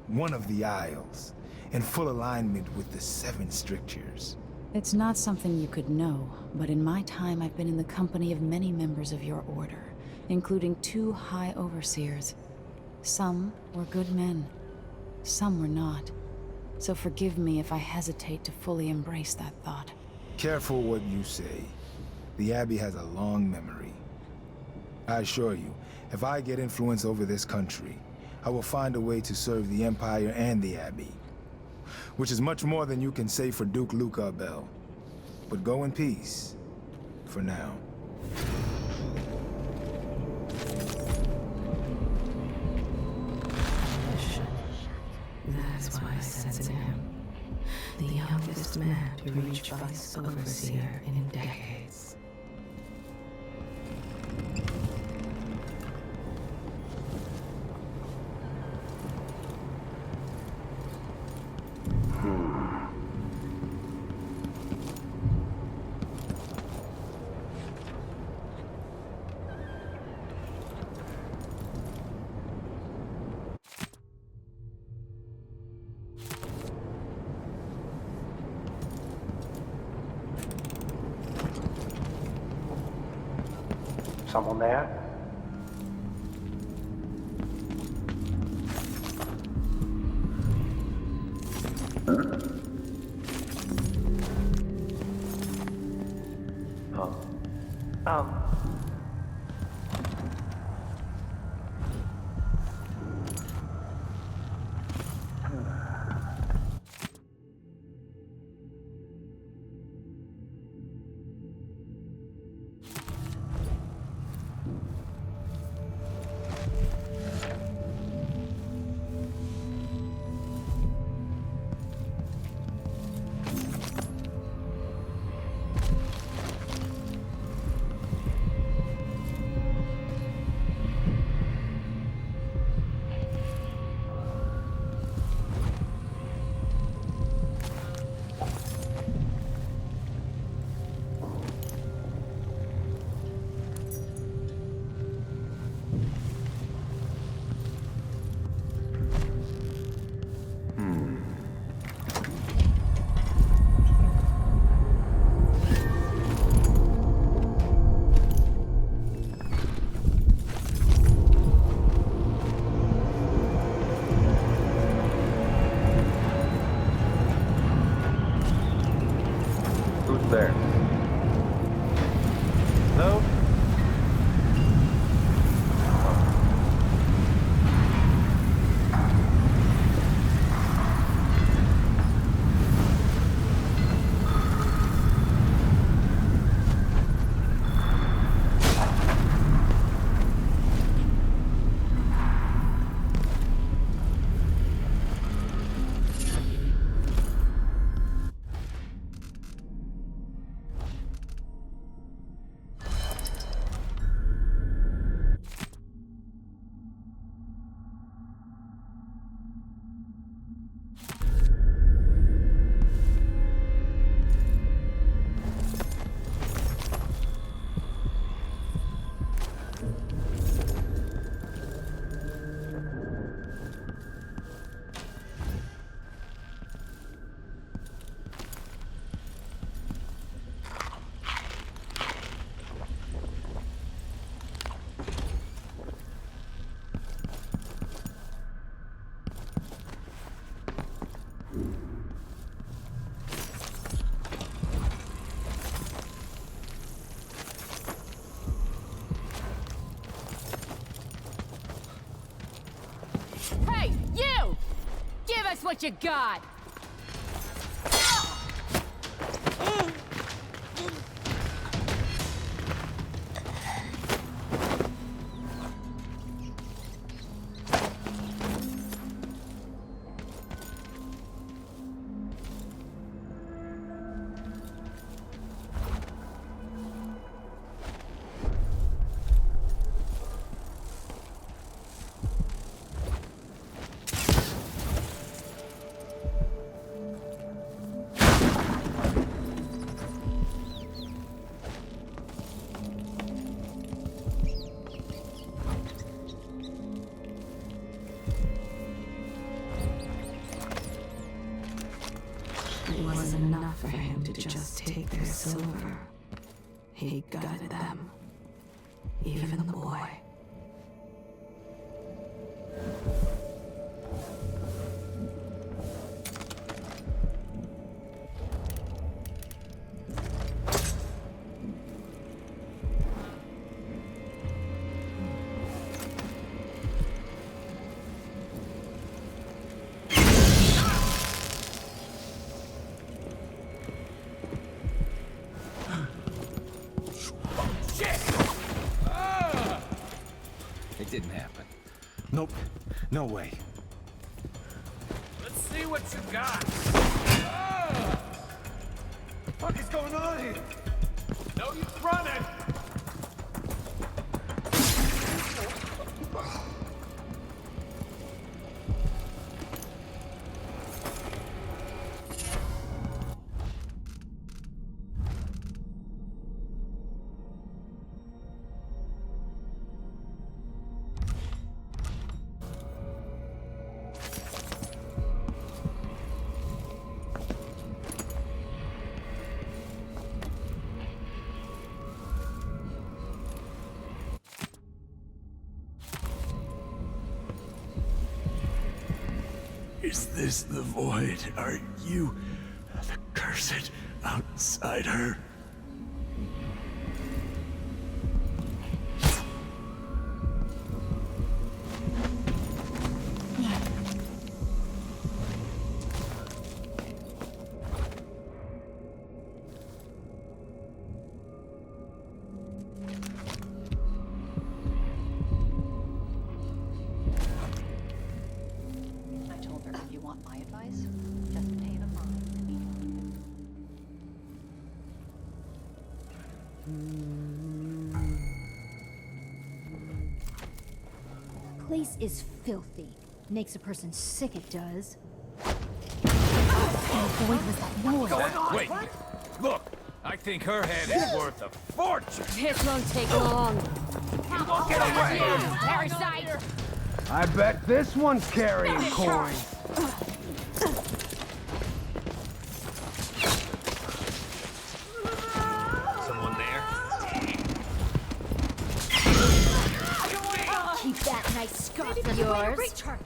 One of the Isles, in full alignment with the 7 strictures. It's not something you could know, but in my time I've been in the company of many members of your order, including 2 high overseers. Some were good men, some were not. So forgive me if I hesitate to fully embrace that thought. Careful what you say. The Abbey has a long memory. I assure you, if I get influence over this country, I will find a way to serve the Empire and the Abbey. Which is much more than you can say for Duke Luca Bell. But go in peace, for now. That's why I sense in him the youngest man to reach Vice Overseer in decades. Someone there? There. No? what you got! It wasn't enough for him to just take their silver. He gutted them. Even the boy. It didn't happen. Nope. No way. Let's see what you got. What the fuck is going on here? No use running. Is this the void? Are you the cursed outsider? Place is filthy. Makes a person sick, it does. Wait, look. I think her head is worth a fortune. This won't take long. You won't get away. Parasite! I bet this one's carrying coin. Someone there? Keep that nice scarf of yours. Reach her.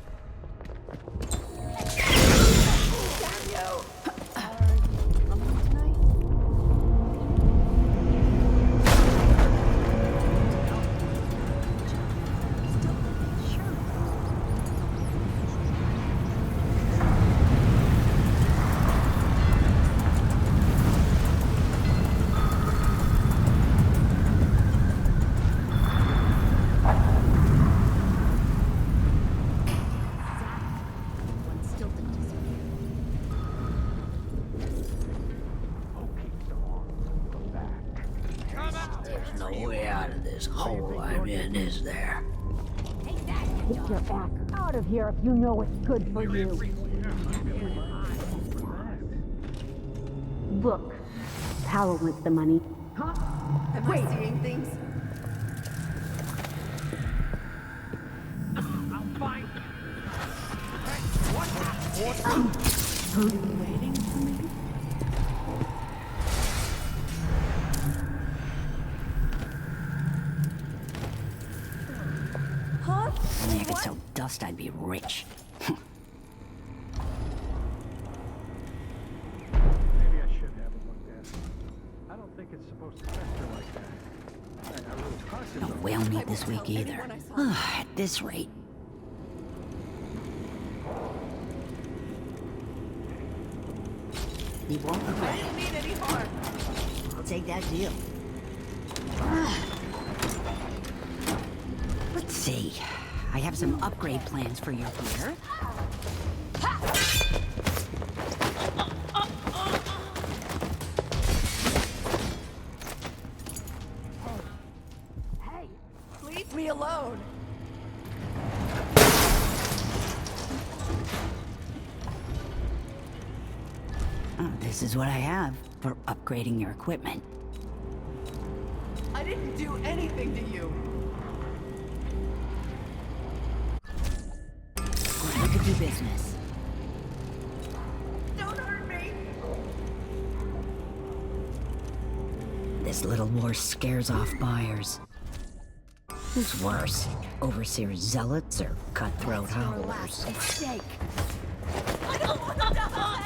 There's no way out of this hole I'm in, is there? Get your ass out of here if you know what's good for you. Look, Power wants the money. Huh? Am I seeing things? I'm fine. Waiting for me? Huh? Only I could sell dust, I'd be rich. Maybe I should have it looked at. I don't think it's supposed to fester like that. I really trust No whale meat this week either. At this rate. He won't regret I didn't need any more. I'll take that deal. Let's see. I have some upgrade plans for your gear. Hey, leave me alone. This is what I have for upgrading your equipment. I didn't do anything to you. Look at your business. Don't hurt me. This little war scares off buyers. Who's worse, overseer zealots or cutthroat howlers? Mistake. I don't want to die.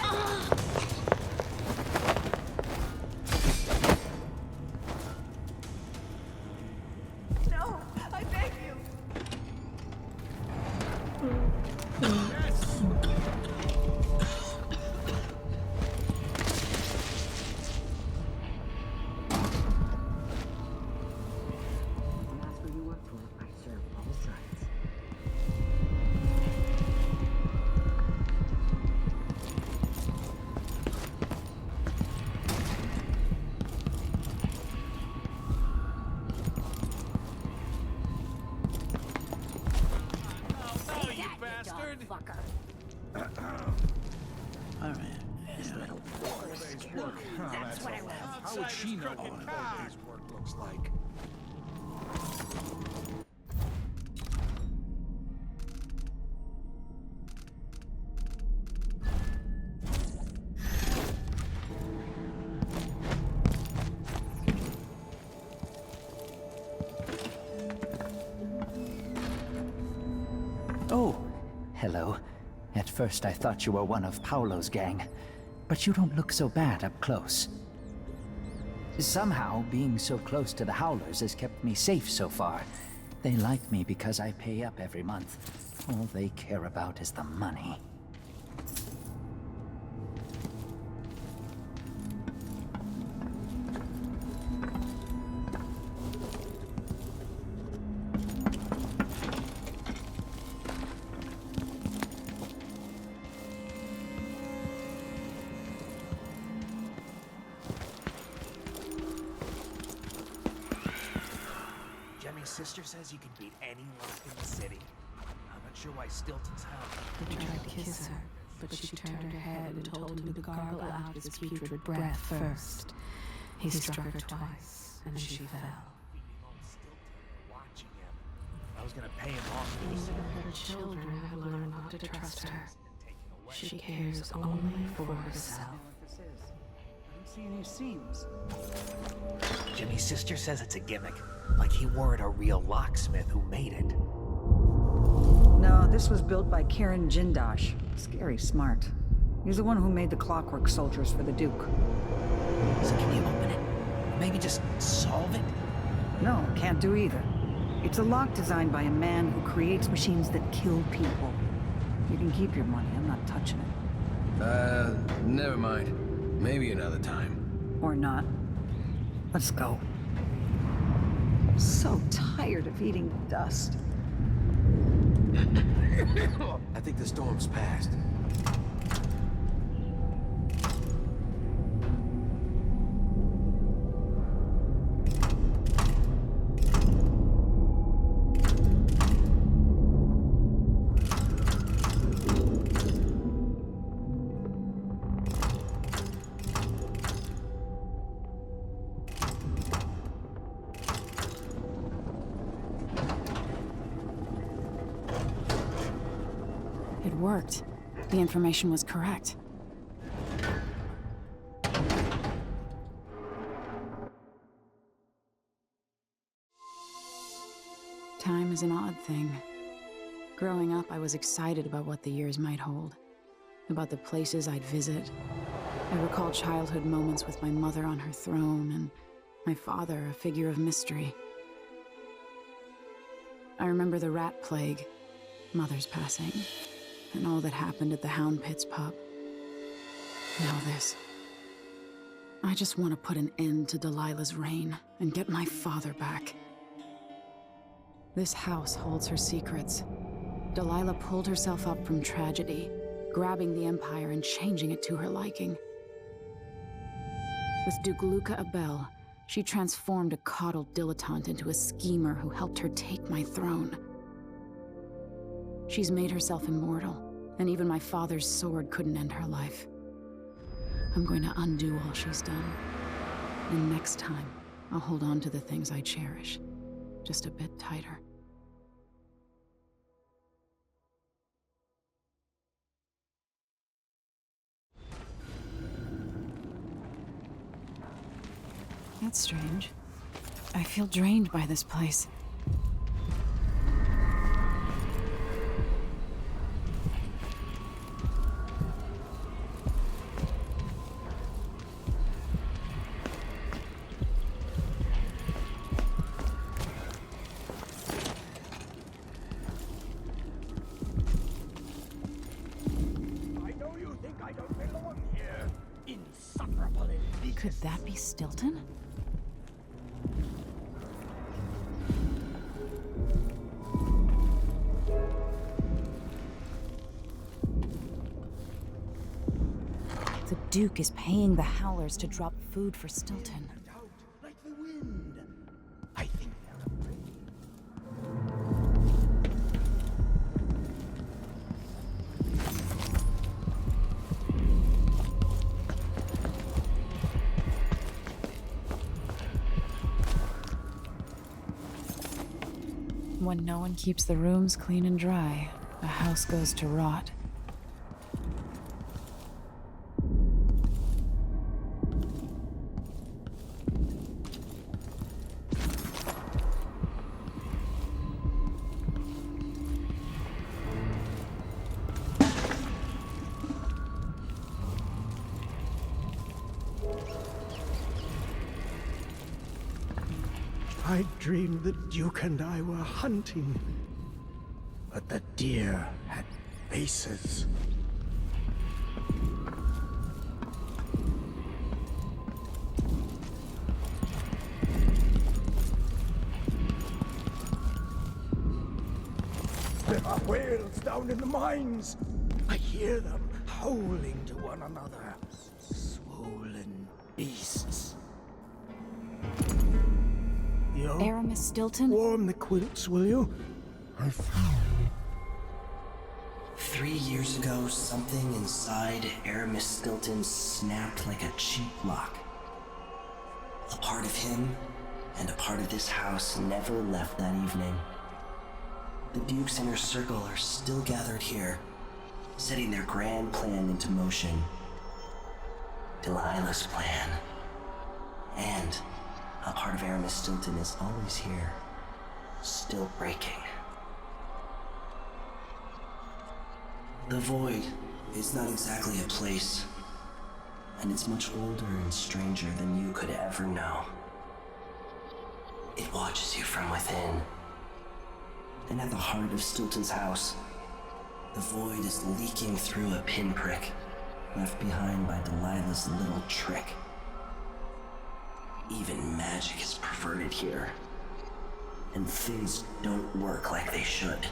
No, I beg you. That's who you work for. I serve all sides. Oh, you bastard! All right. That's what I want. How would she know what 4 days' work looks like? Oh, hello. At first I thought you were one of Paolo's gang, but you don't look so bad up close. Somehow, being so close to the Howlers has kept me safe so far. They like me because I pay up every month. All they care about is the money. Jemmy's sister says you can beat any lock in the city. I'm not sure why Stilton's help. He tried to kiss her, but she turned her head and told him to gargle out his putrid breath first. He struck her twice, and she fell. Watching him. I was gonna pay him off. Even her children have learned not to trust her. She cares only for herself. I don't see any seams. Jimmy's sister says it's a gimmick. Like he weren't a real locksmith who made it. No, this was built by Karen Jindosh. Scary smart. He's the one who made the clockwork soldiers for the Duke. So can you open it? Maybe just solve it? No, can't do either. It's a lock designed by a man who creates machines that kill people. You can keep your money, I'm not touching it. Never mind. Maybe another time. Or not. Let's go. So tired of eating dust. I think the storm's passed. It worked. The information was correct. Time is an odd thing. Growing up, I was excited about what the years might hold, about the places I'd visit. I recall childhood moments with my mother on her throne and my father, a figure of mystery. I remember the rat plague, Mother's passing, and all that happened at the Hound Pits pub. Now this. I just want to put an end to Delilah's reign and get my father back. This house holds her secrets. Delilah pulled herself up from tragedy, grabbing the Empire and changing it to her liking. With Duke Luca Abel, she transformed a coddled dilettante into a schemer who helped her take my throne. She's made herself immortal, and even my father's sword couldn't end her life. I'm going to undo all she's done. And next time, I'll hold on to the things I cherish, just a bit tighter. That's strange. I feel drained by this place. Could that be Stilton? The Duke is paying the Howlers to drop food for Stilton. Like the wind. I think they're afraid. When no one keeps the rooms clean and dry, a house goes to rot. I dreamed the Duke and I were hunting, but the deer had faces. There are whales down in the mines. I hear them howling to one another. Swollen beasts. Aramis Stilton? Warm the quilts, will you? 3 years ago, something inside Aramis Stilton snapped like a cheap lock. A part of him and a part of this house never left that evening. The Duke's inner circle are still gathered here, setting their grand plan into motion. Delilah's plan. And a part of Aramis Stilton is always here, still breaking. The Void is not exactly a place, and it's much older and stranger than you could ever know. It watches you from within. And at the heart of Stilton's house, the Void is leaking through a pinprick left behind by Delilah's little trick. Even magic is perverted here, and things don't work like they should.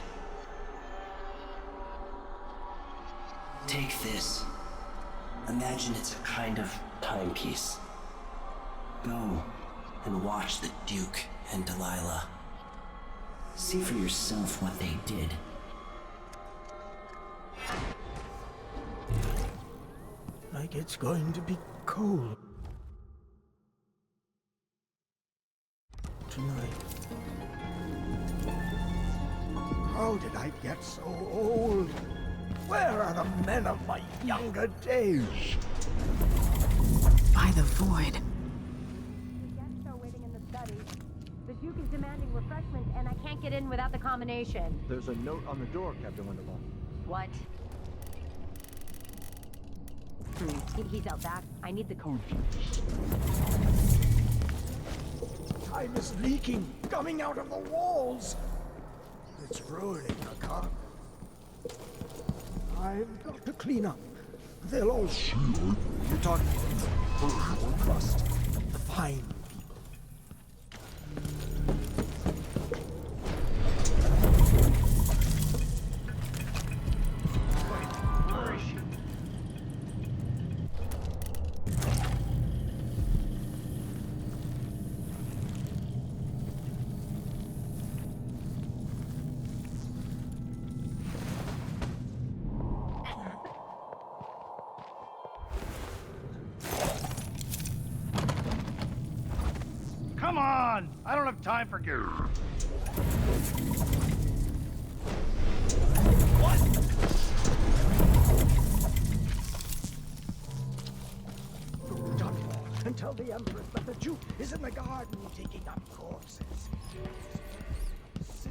Take this. Imagine it's a kind of timepiece. Go and watch the Duke and Delilah. See for yourself what they did. Like it's going to be cold tonight. How did I get so old? Where are the men of my younger days? By the Void. The guests are waiting in the study. The Duke is demanding refreshments, and I can't get in without the combination. There's a note on the door, Captain Winterlaw. What? He's out back. I need the code. Time is leaking, coming out of the walls. It's ruining the car. I've got to clean up. They'll all shoot. You're talking to me. I will trust the fine people. Where is she? Come on! I don't have time for you. And tell the Empress that the Duke is in the garden digging up corpses. See.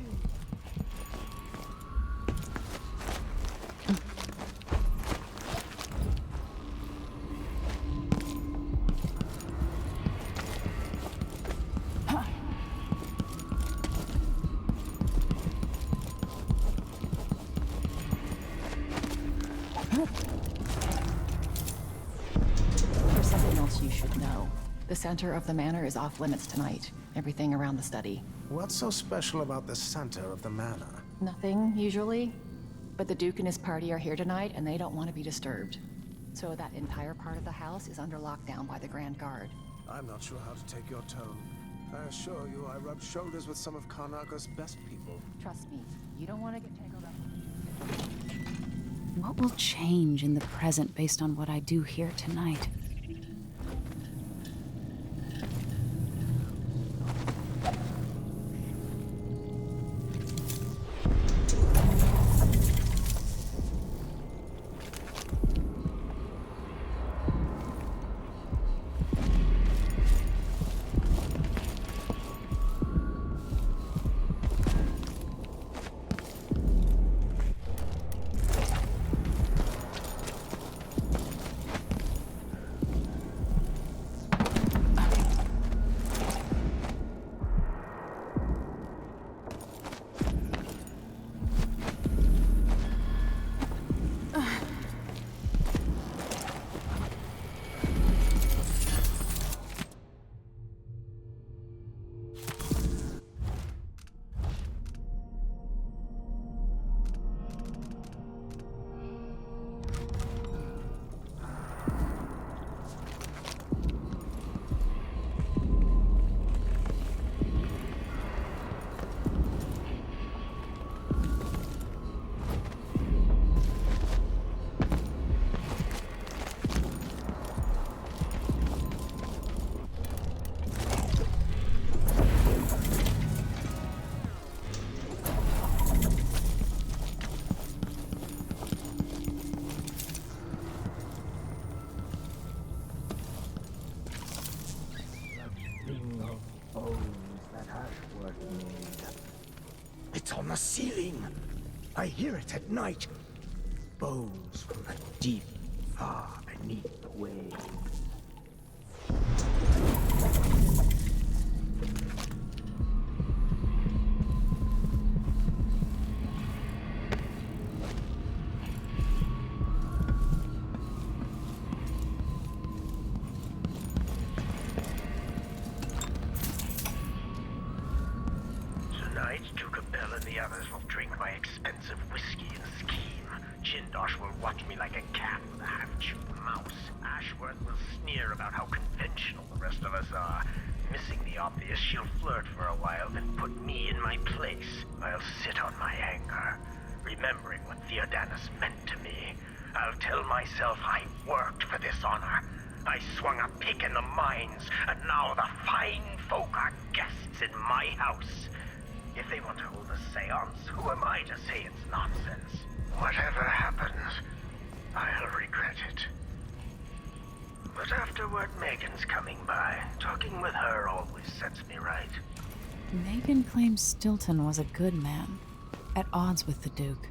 There's something else you should know. The center of the manor is off limits tonight. Everything around the study. What's so special about the center of the manor? Nothing, usually. But the Duke and his party are here tonight, and they don't want to be disturbed. So that entire part of the house is under lockdown by the Grand Guard. I'm not sure how to take your tone. I assure you, I rubbed shoulders with some of Karnaka's best people. Trust me, you don't want to get tangled up. What will change in the present based on what I do here tonight? It's on the ceiling. I hear it at night. Bones from the deep, far beneath the waves. Tonight, Duke of Bell and the others will drink my expensive whiskey and scheme. Jindosh will watch me like a cat with a half-chewed mouse. Ashworth will sneer about how conventional the rest of us are. Missing the obvious, she'll flirt for a while, then put me in my place. I'll sit on my anger, remembering what Theodanis meant to me. I'll tell myself I worked for this honor. I swung a pick in the mines, and now the fine folk are guests in my house. If they want to hold a seance, who am I to say it's nonsense? Whatever happens, I'll regret it. But afterward, Megan's coming by. Talking with her always sets me right. Megan claims Stilton was a good man, at odds with the Duke.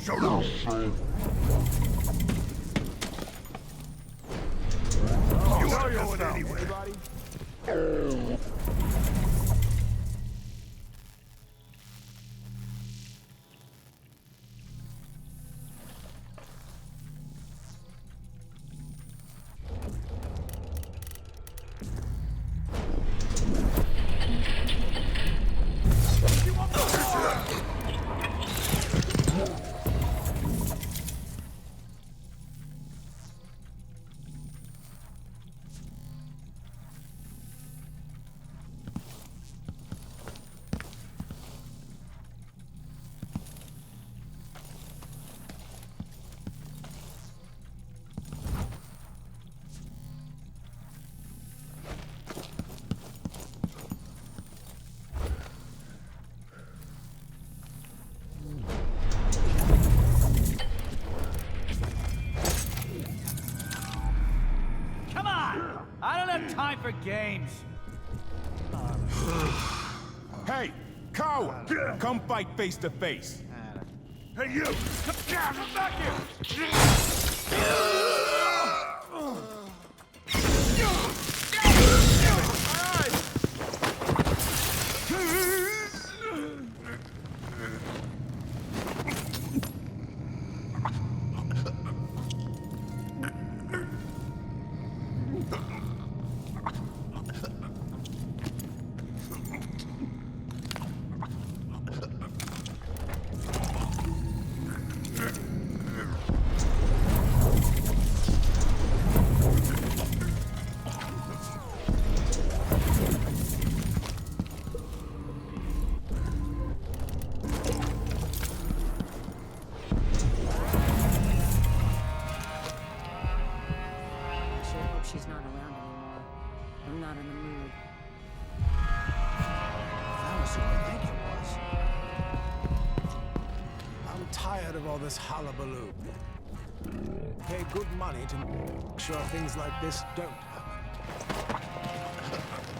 You're going anywhere. Time for games. Hey, coward! Come fight face to face. Hey, you! Come back here! She's not around anymore. I'm not in the mood. That was who I think it was. I'm tired of all this hullabaloo. Pay good money to make sure things like this don't happen.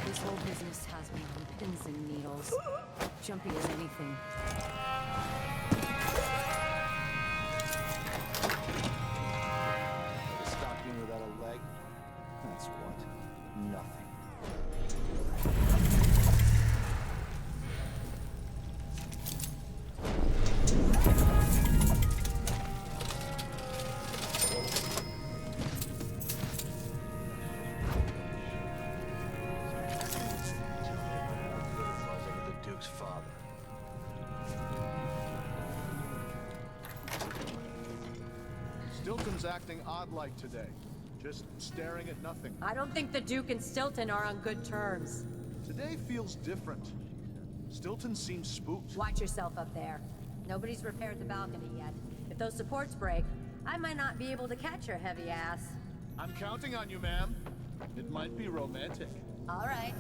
This whole business has me on pins and needles. Jumpy as anything. Stocking without a leg? That's what? Nothing. The Duke's father. Stilton's acting odd-like today. Just staring at nothing. I don't think the Duke and Stilton are on good terms. Today feels different. Stilton seems spooked. Watch yourself up there. Nobody's repaired the balcony yet. If those supports break, I might not be able to catch your heavy ass. I'm counting on you, ma'am. It might be romantic. All right.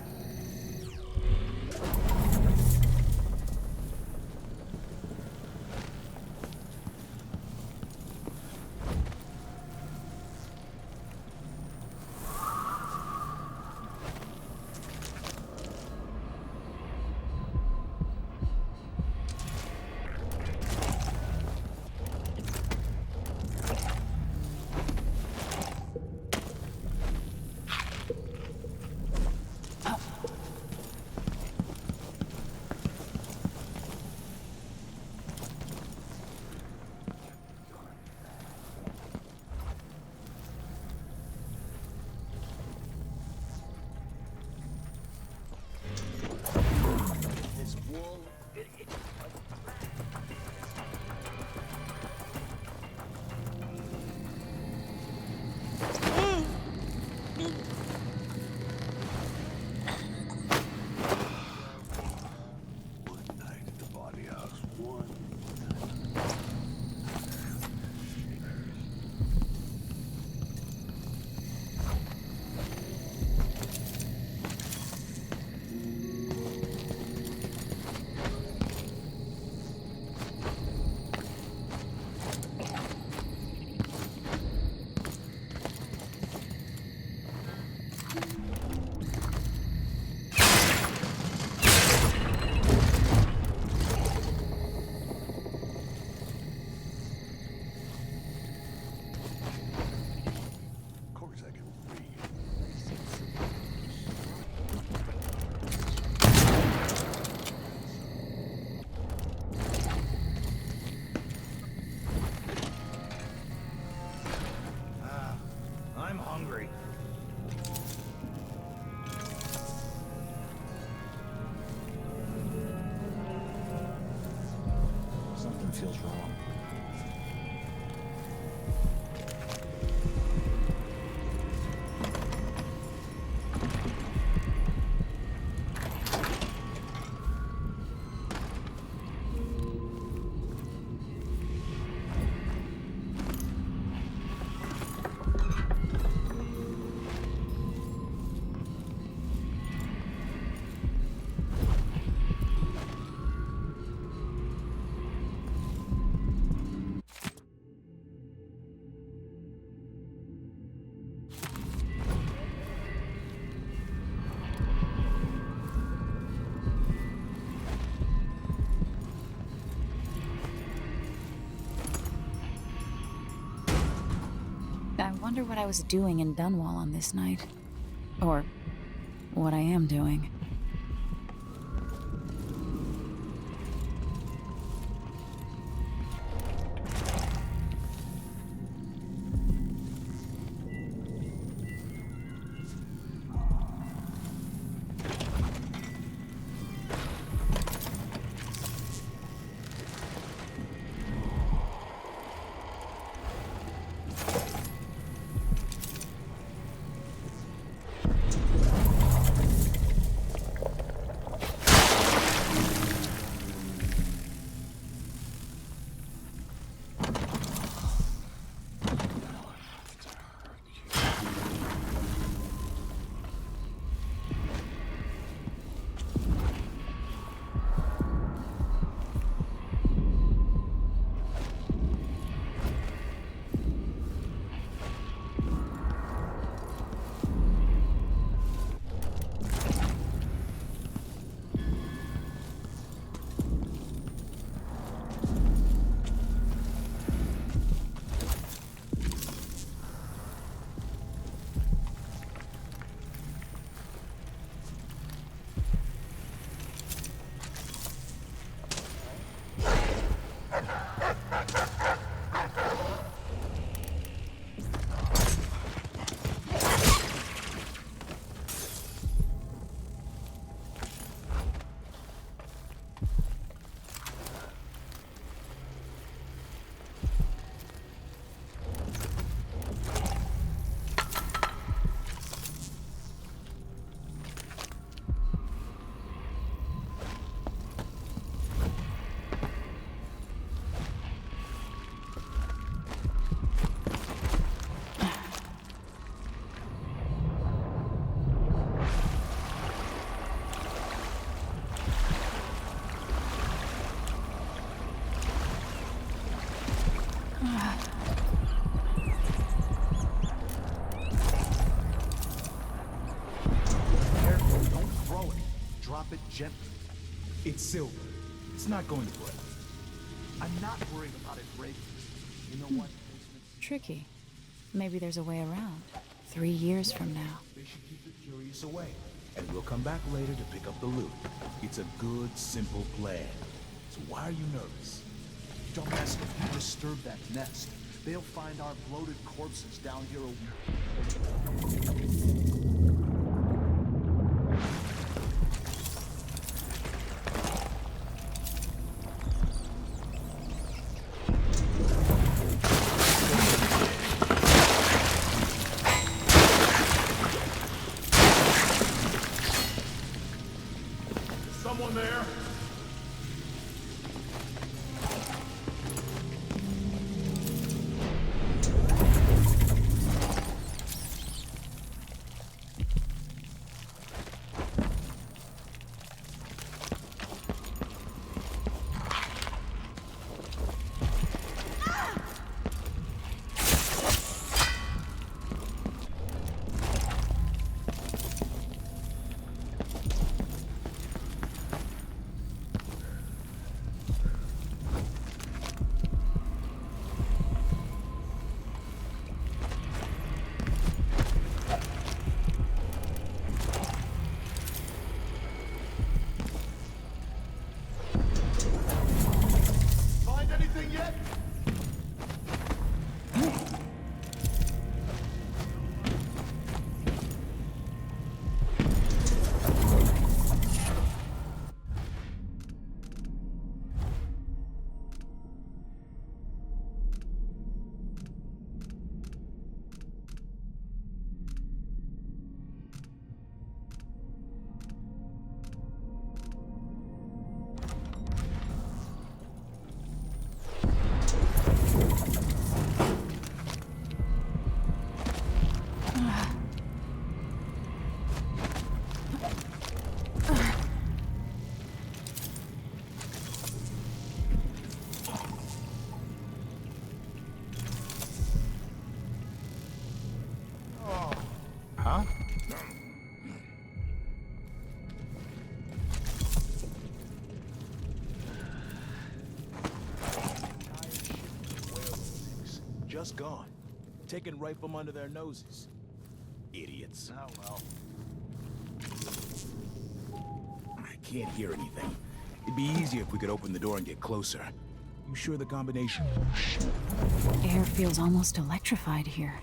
feels wrong. I wonder what I was doing in Dunwall on this night. Or what I am doing. Drop it gently. It's silver. It's not going to break. I'm not worried about it breaking. You know what? Tricky. Maybe there's a way around. 3 years from now. They should keep the curious away, and we'll come back later to pick up the loot. It's a good, simple plan. So why are you nervous? Dumbass, if you disturb that nest, they'll find our bloated corpses down here Someone there? just gone. Taken right from under their noses. Idiots. Oh well. I can't hear anything. It'd be easier if we could open the door and get closer. You sure the combination? Air feels almost electrified here.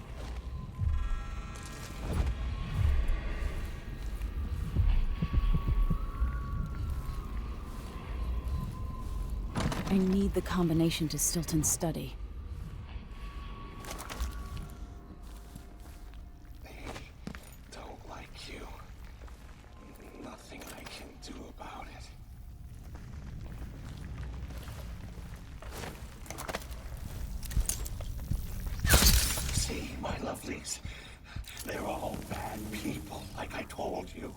I need the combination to Stilton's study. They don't like you. Nothing I can do about it. See, my lovelies, they're all bad people, like I told you.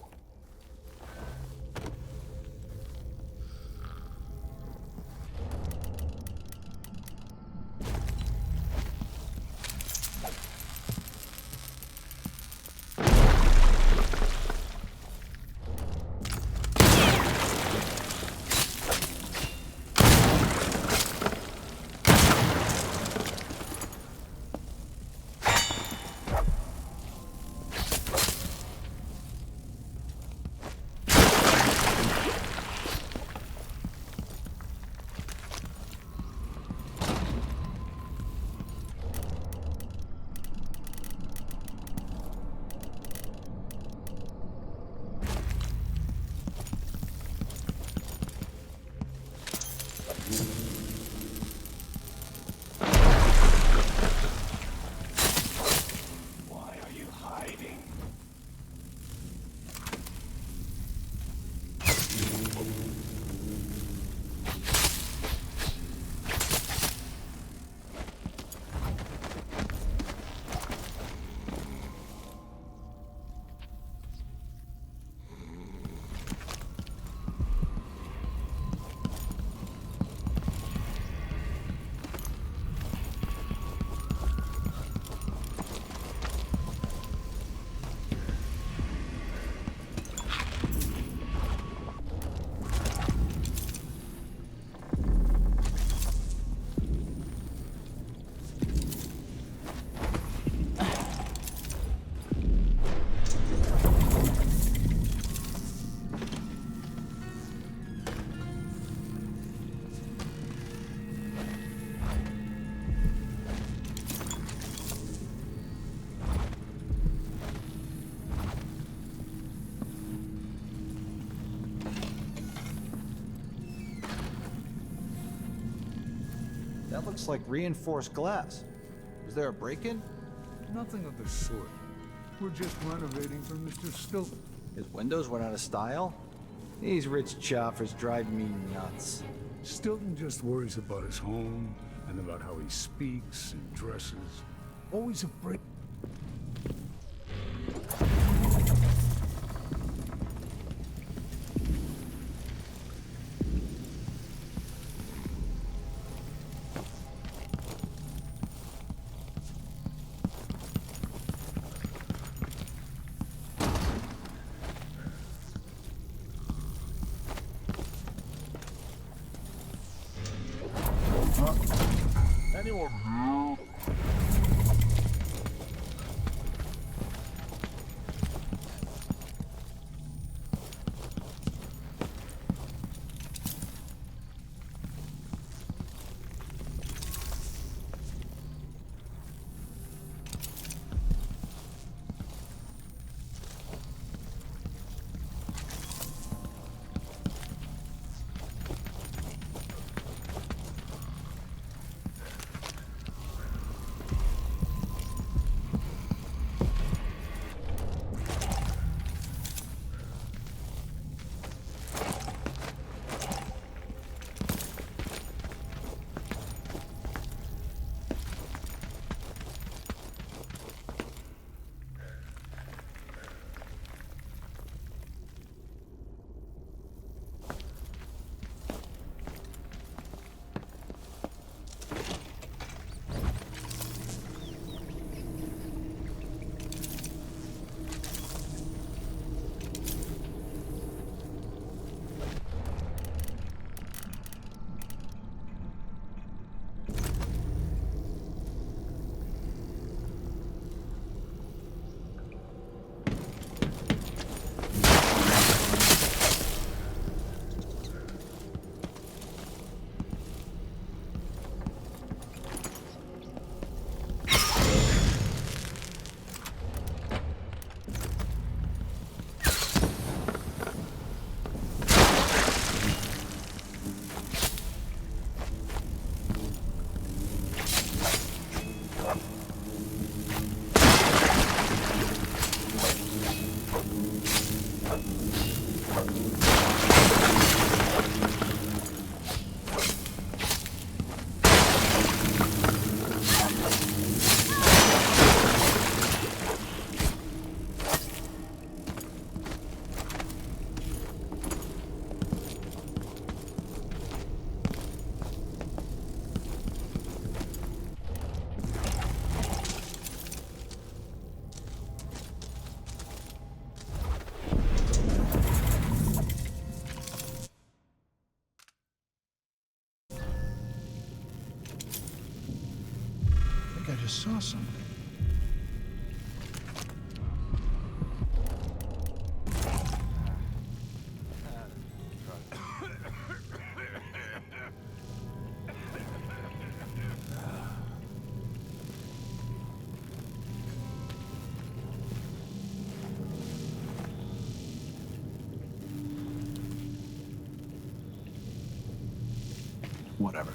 That looks like reinforced glass. Was there a break-in? Nothing of the sort. We're just renovating for Mr. Stilton. His windows went out of style? These rich choppers drive me nuts. Stilton just worries about his home and about how he speaks and dresses. Always afraid. Anyone here? I just saw something. Whatever.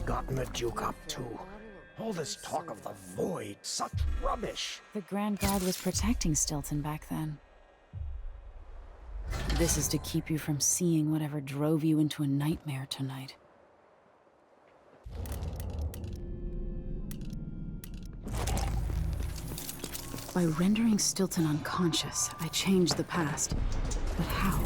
Gotten the Duke up to? All this talk of the void, such rubbish. The Grand Guard was protecting Stilton back then. This is to keep you from seeing whatever drove you into a nightmare tonight. By rendering Stilton unconscious, I changed the past. But how?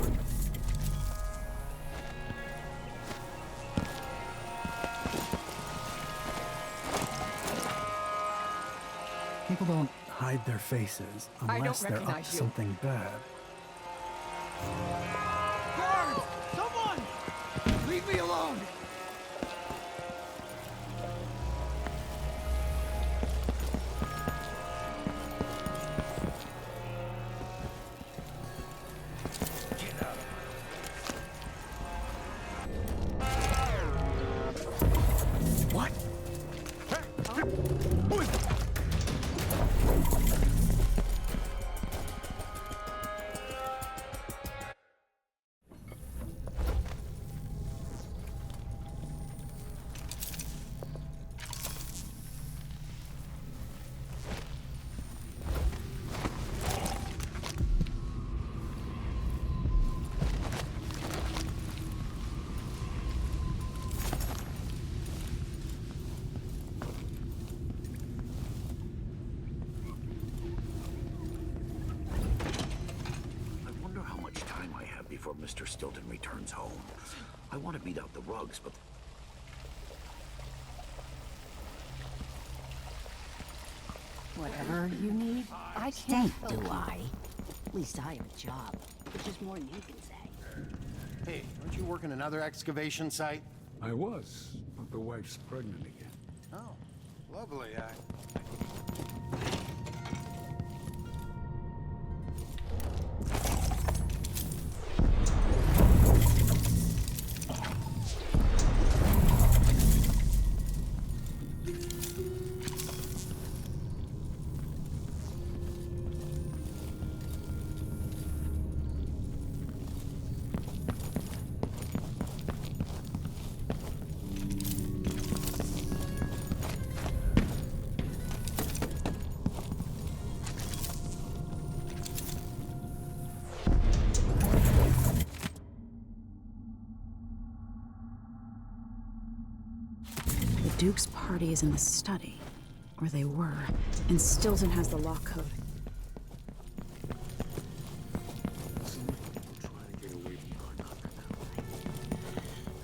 People don't hide their faces unless they're up to something bad. Guards! Someone! Leave me alone! Mr. Stilton returns home. I want to beat out the rugs, but... Whatever you need, I can't, do I? At least I have a job, which is more than you can say. Hey, aren't you working another excavation site? I was, but the wife's pregnant again. Oh, lovely. Duke's party is in the study. Or they were. And Stilton has the lock code.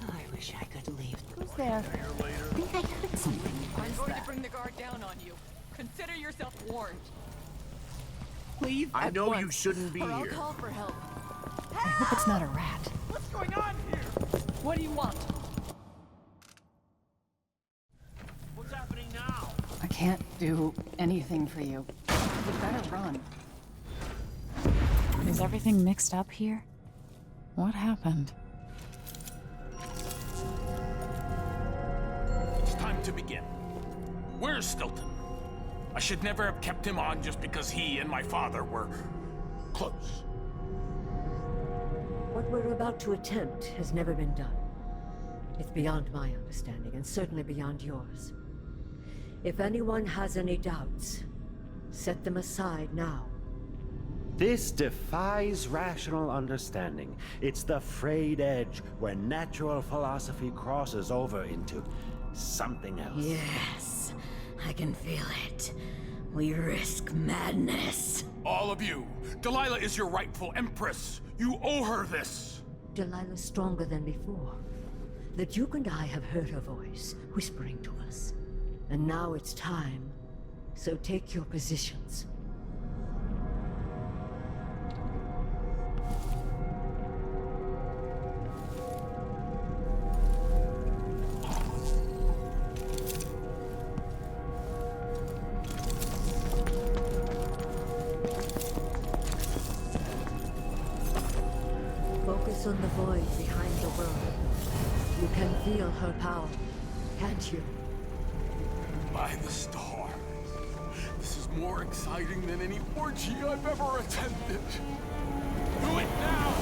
I wish I could leave. Who's there? I think I heard something. I'm going to bring the guard down on you. Consider yourself warned. Leave I at know once, you shouldn't be or I'll here. call for help. I hope it's not a rat. What's going on here? What do you want? What's happening now? I can't do anything for you. You better run. Is everything mixed up here? What happened? It's time to begin. Where's Stilton? I should never have kept him on just because he and my father were close. What we're about to attempt has never been done. It's beyond my understanding, and certainly beyond yours. If anyone has any doubts, set them aside now. This defies rational understanding. It's the frayed edge where natural philosophy crosses over into something else. Yes, I can feel it. We risk madness. All of you, Delilah is your rightful empress. You owe her this. Delilah's stronger than before. The Duke and I have heard her voice, whispering to us. And now it's time. So take your positions. Focus on the void behind the world. You can feel her power, can't you? By the stars. This is more exciting than any orgy I've ever attended. Do it now!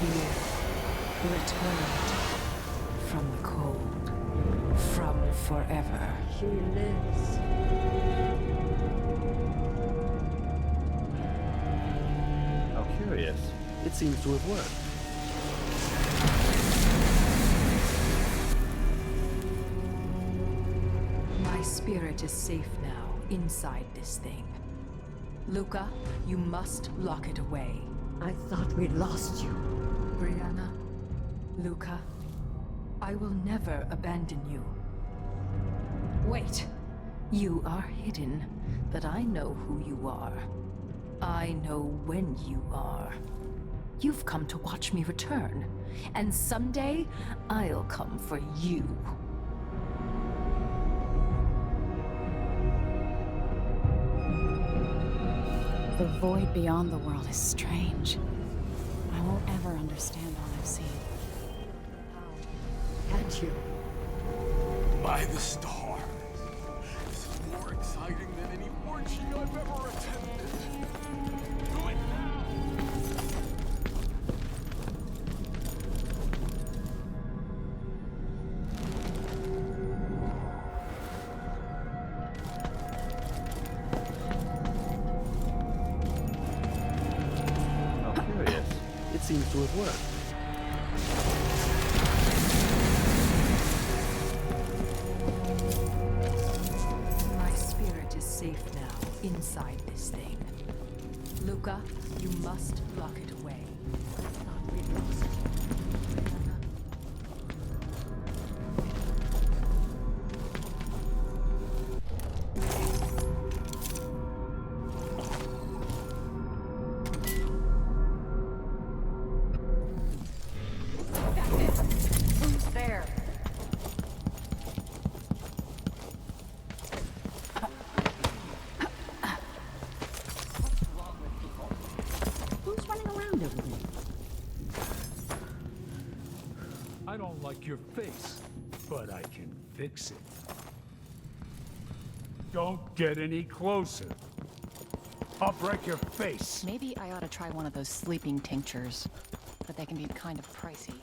Here, returned from the cold, from forever. She lives. How curious. It seems to have worked. My spirit is safe now, inside this thing. Luca, you must lock it away. I thought we'd lost you. Brianna, Luca, I will never abandon you. Wait, you are hidden, but I know who you are. I know when you are. You've come to watch me return, and someday I'll come for you. The void beyond the world is strange. I won't ever understand all I've seen. Can't you? By the stars. This is more exciting than any orgy I've ever attended. Do it now! How curious. It seems to have worked. My spirit is safe now, inside this thing. Luca, you must lock it away. Who's there? Who's running around over there? I don't like your face, but I can fix it. Don't get any closer. I'll break your face. Maybe I ought to try one of those sleeping tinctures, but they can be kind of pricey.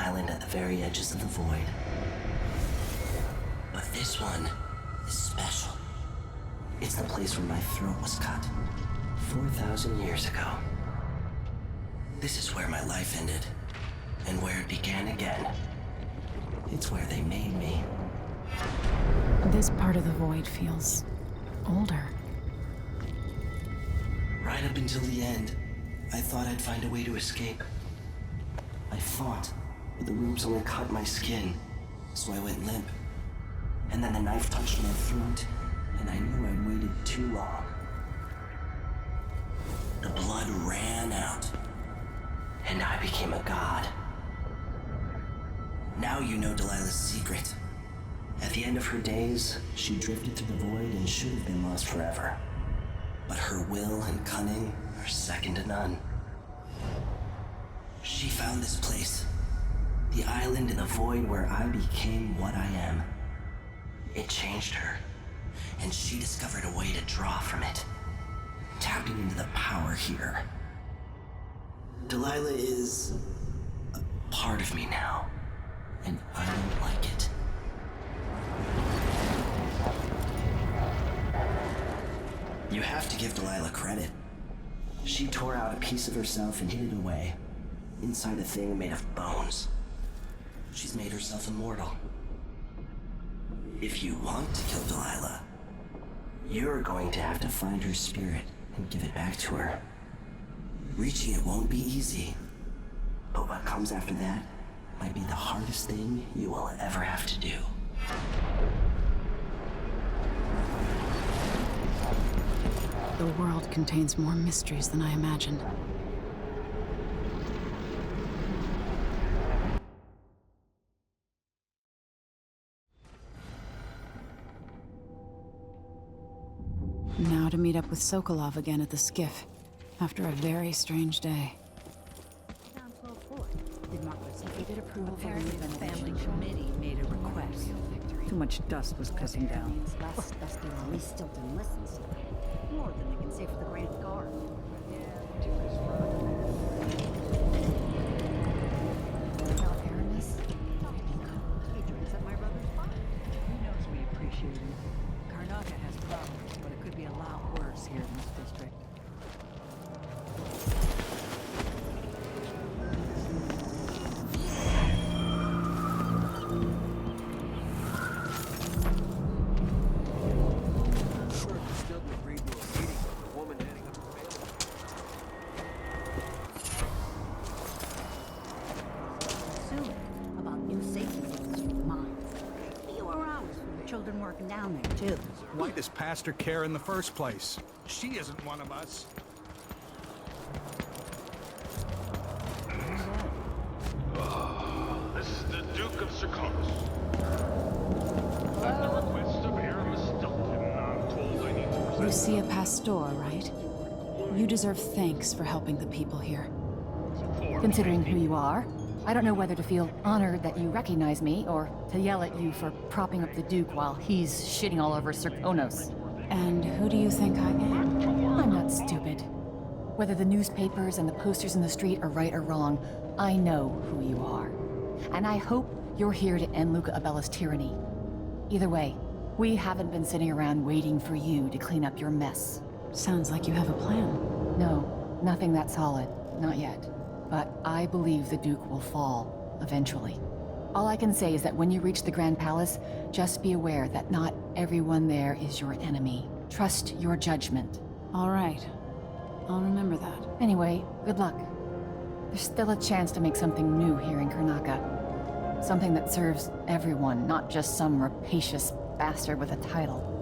island at the very edges of the void. But this one is special. It's the place where my throat was cut 4,000 years ago. This is where my life ended, and where it began again. It's where they made me. This part of the void feels older. Right up until the end, I thought I'd find a way to escape. I fought, but the ropes only cut my skin, so I went limp. And then the knife touched my throat, and I knew I'd waited too long. The blood ran out, and I became a god. Now you know Delilah's secret. At the end of her days, she drifted through the void and should have been lost forever. But her will and cunning are second to none. She found this place, the island in the void where I became what I am. It changed her, and she discovered a way to draw from it, tapping into the power here. Delilah is a part of me now, and I don't like it. You have to give Delilah credit. She tore out a piece of herself and hid it away, inside a thing made of bones. She's made herself immortal. If you want to kill Delilah, you're going to have to find her spirit and give it back to her. Reaching it won't be easy, but what comes after that might be the hardest thing you will ever have to do. The world contains more mysteries than I imagined. Now to meet up with Sokolov again at the skiff, after a very strange day. Democracy approval. Apparently the family committee made a request. Too much dust was pressing down. Less dusty than Lee Stilton listens to. More than they can say for the Grand Guard. Tell Aramis. He drinks at my brother's bar. He knows we appreciate him. Karnaca has problems, but it could be a lot worse here in this district. Down there, too. Why does Pastor care in the first place? She isn't one of us. This is the Duke of Circonus. At the request of Aramis Stilton, I'm told I need to present... Lucia Pastor, right? You deserve thanks for helping the people here. Considering who you are, I don't know whether to feel honored that you recognize me, or to yell at you for propping up the Duke while he's shitting all over Circonos. And who do you think I am? I'm not stupid. Whether the newspapers and the posters in the street are right or wrong, I know who you are. And I hope you're here to end Luca Abella's tyranny. Either way, we haven't been sitting around waiting for you to clean up your mess. Sounds like you have a plan. No, nothing that solid. Not yet. But I believe the Duke will fall, eventually. All I can say is that when you reach the Grand Palace, just be aware that not everyone there is your enemy. Trust your judgment. All right. I'll remember that. Anyway, good luck. There's still a chance to make something new here in Karnaca. Something that serves everyone, not just some rapacious bastard with a title.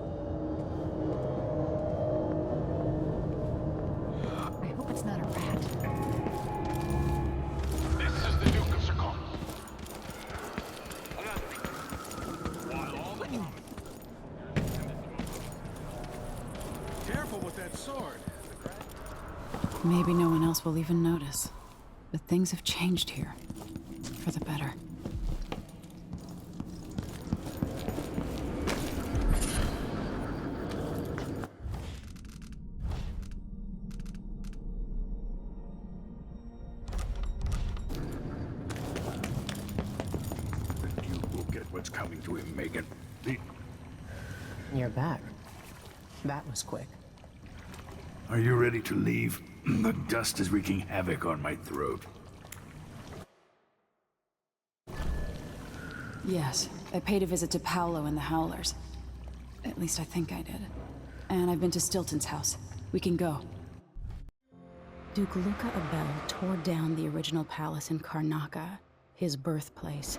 I hope it's not a rat. This is the Duke of Circonus. While all the... Careful with that sword. Maybe no one else will even notice. But things have changed here. For the better. coming to him, Megan. You're back. That was quick. Are you ready to leave? The dust is wreaking havoc on my throat. Yes, I paid a visit to Paolo and the Howlers. At least I think I did. And I've been to Stilton's house. We can go. Duke Luca Abel tore down the original palace in Karnaca, his birthplace,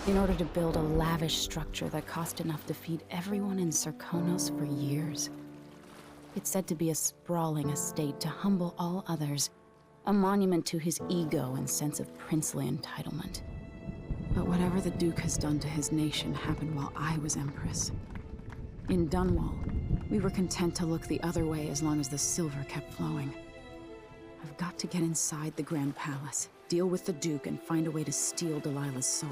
in order to build a lavish structure that cost enough to feed everyone in Serkonos for years. It's said to be a sprawling estate to humble all others, a monument to his ego and sense of princely entitlement. But whatever the Duke has done to his nation happened while I was Empress. In Dunwall, we were content to look the other way as long as the silver kept flowing. I've got to get inside the Grand Palace, deal with the Duke, and find a way to steal Delilah's soul.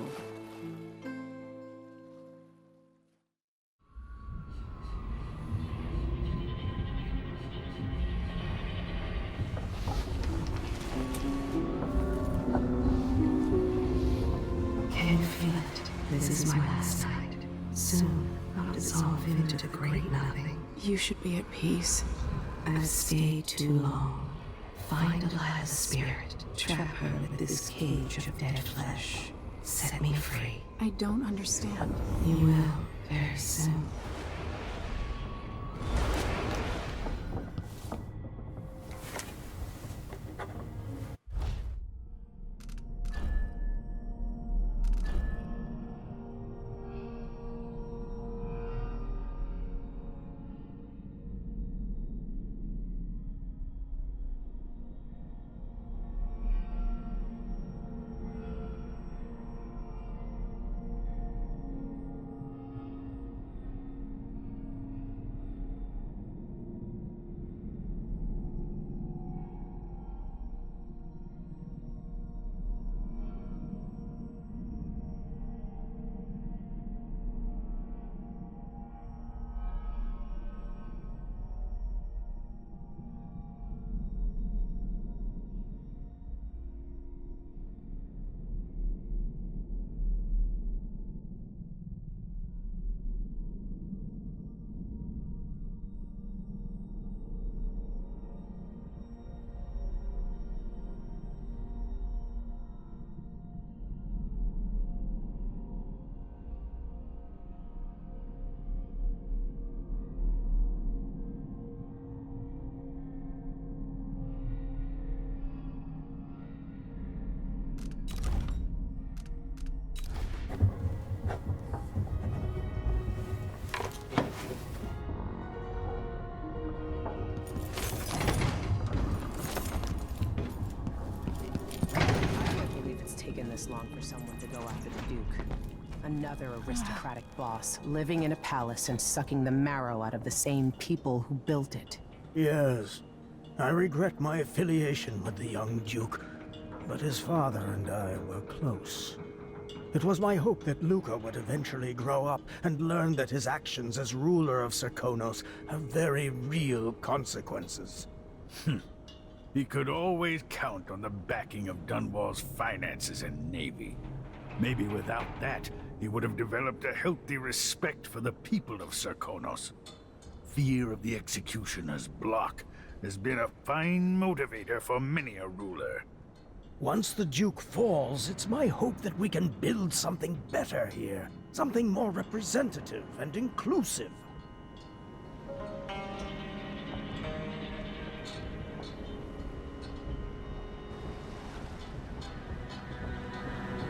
Can you feel it? This is my last night. Soon, I'll dissolve into the great nothing. You should be at peace. I've stayed too long. Find Delilah's spirit. Trap her with this cage of dead flesh. Set me free. I don't understand. You will, very soon. Long for someone to go after the Duke. Another aristocratic boss, living in a palace and sucking the marrow out of the same people who built it. Yes, I regret my affiliation with the young Duke, but his father and I were close. It was my hope that Luca would eventually grow up and learn that his actions as ruler of Serkonos have very real consequences. He could always count on the backing of Dunwall's finances and navy. Maybe without that, he would have developed a healthy respect for the people of Serkonos. Fear of the executioner's block has been a fine motivator for many a ruler. Once the Duke falls, it's my hope that we can build something better here. Something more representative and inclusive.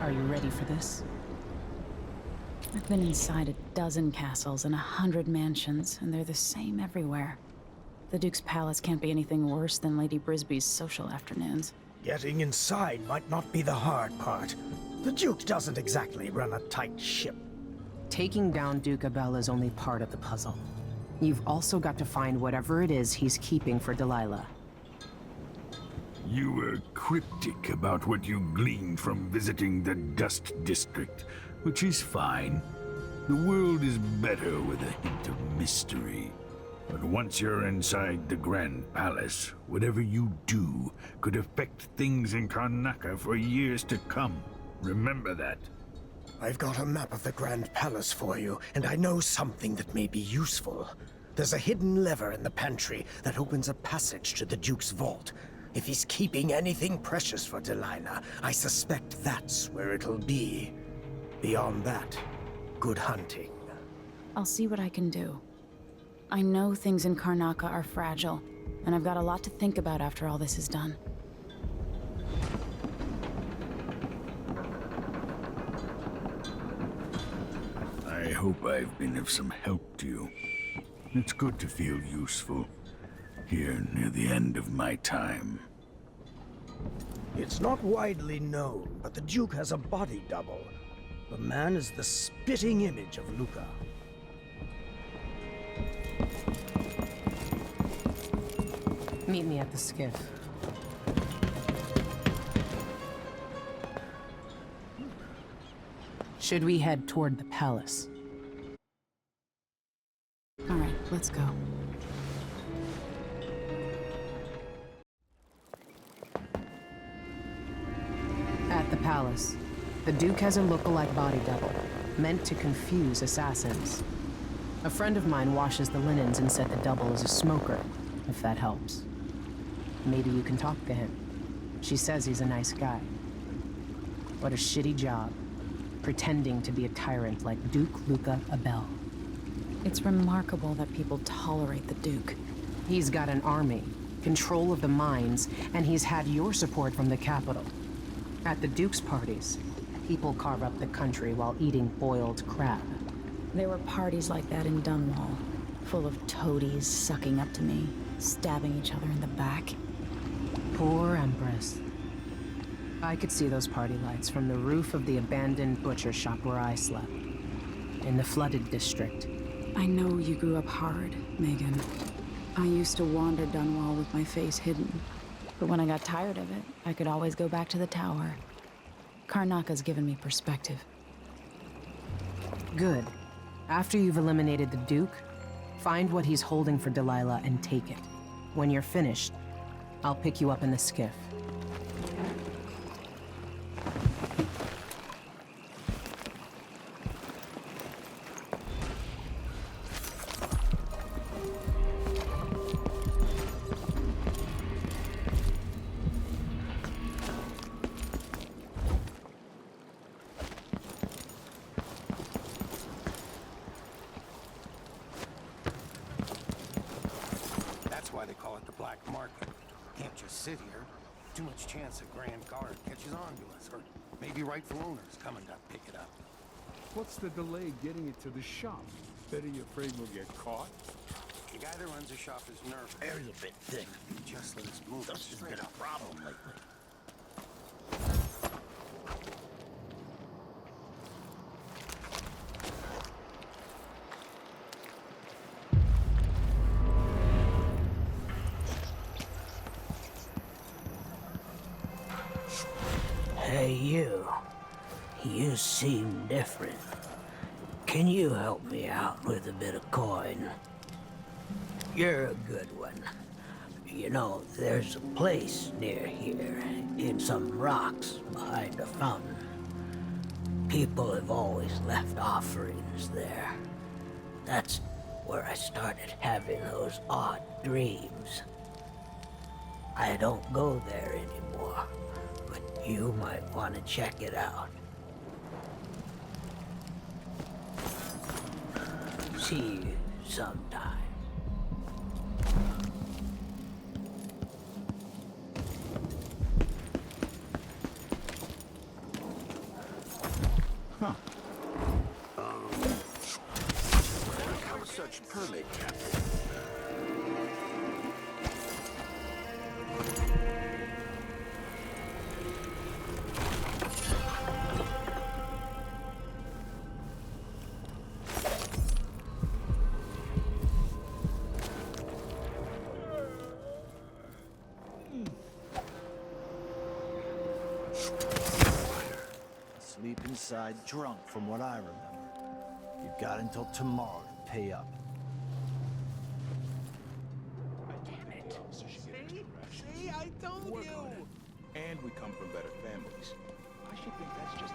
Are you ready for this? I've been inside a dozen castles and 100 mansions, and they're the same everywhere. The Duke's palace can't be anything worse than Lady Brisby's social afternoons. Getting inside might not be the hard part. The Duke doesn't exactly run a tight ship. Taking down Duke Abel is only part of the puzzle. You've also got to find whatever it is he's keeping for Delilah. You were cryptic about what you gleaned from visiting the Dust District, which is fine. The world is better with a hint of mystery. But once you're inside the Grand Palace, whatever you do could affect things in Karnaca for years to come. Remember that. I've got a map of the Grand Palace for you, and I know something that may be useful. There's a hidden lever in the pantry that opens a passage to the Duke's vault. If he's keeping anything precious for Delilah, I suspect that's where it'll be. Beyond that, good hunting. I'll see what I can do. I know things in Karnaca are fragile, and I've got a lot to think about after all this is done. I hope I've been of some help to you. It's good to feel useful, here near the end of my time. It's not widely known, but the Duke has a body double. The man is the spitting image of Luca. Meet me at the skiff. Should we head toward the palace? All right, let's go. At the palace, the Duke has a look-alike body double, meant to confuse assassins. A friend of mine washes the linens and said the double is a smoker, if that helps. Maybe you can talk to him. She says he's a nice guy. What a shitty job, pretending to be a tyrant like Duke Luca Abel. It's remarkable that people tolerate the Duke. He's got an army, control of the mines, and he's had your support from the capital. At the Duke's parties, people carve up the country while eating boiled crab. There were parties like that in Dunwall, full of toadies sucking up to me, stabbing each other in the back. Poor Empress. I could see those party lights from the roof of the abandoned butcher shop where I slept, in the flooded district. I know you grew up hard, Megan. I used to wander Dunwall with my face hidden, but when I got tired of it, I could always go back to the tower. Karnaca's given me perspective. Good. After you've eliminated the Duke, find what he's holding for Delilah and take it. When you're finished, I'll pick you up in the skiff. That's why they call it the black market. Can't just sit here. Too much chance a Grand Guard catches on to us, or maybe rightful owners coming to pick it up. What's the delay getting it to the shop? Bet you afraid we'll get caught? The guy that runs the shop is nervous. Air's a bit thick. Just let us move. This has been a problem lately. Hey, you. You seem different. Can you help me out with a bit of coin? You're a good one. You know, there's a place near here, in some rocks behind a fountain. People have always left offerings there. That's where I started having those odd dreams. I don't go there anymore. You might want to check it out. See you sometime. Huh. How such permit, Captain? Sleep inside drunk, from what I remember. You've got until tomorrow to pay up. See, I told you! And we come from better families. I should think that's just...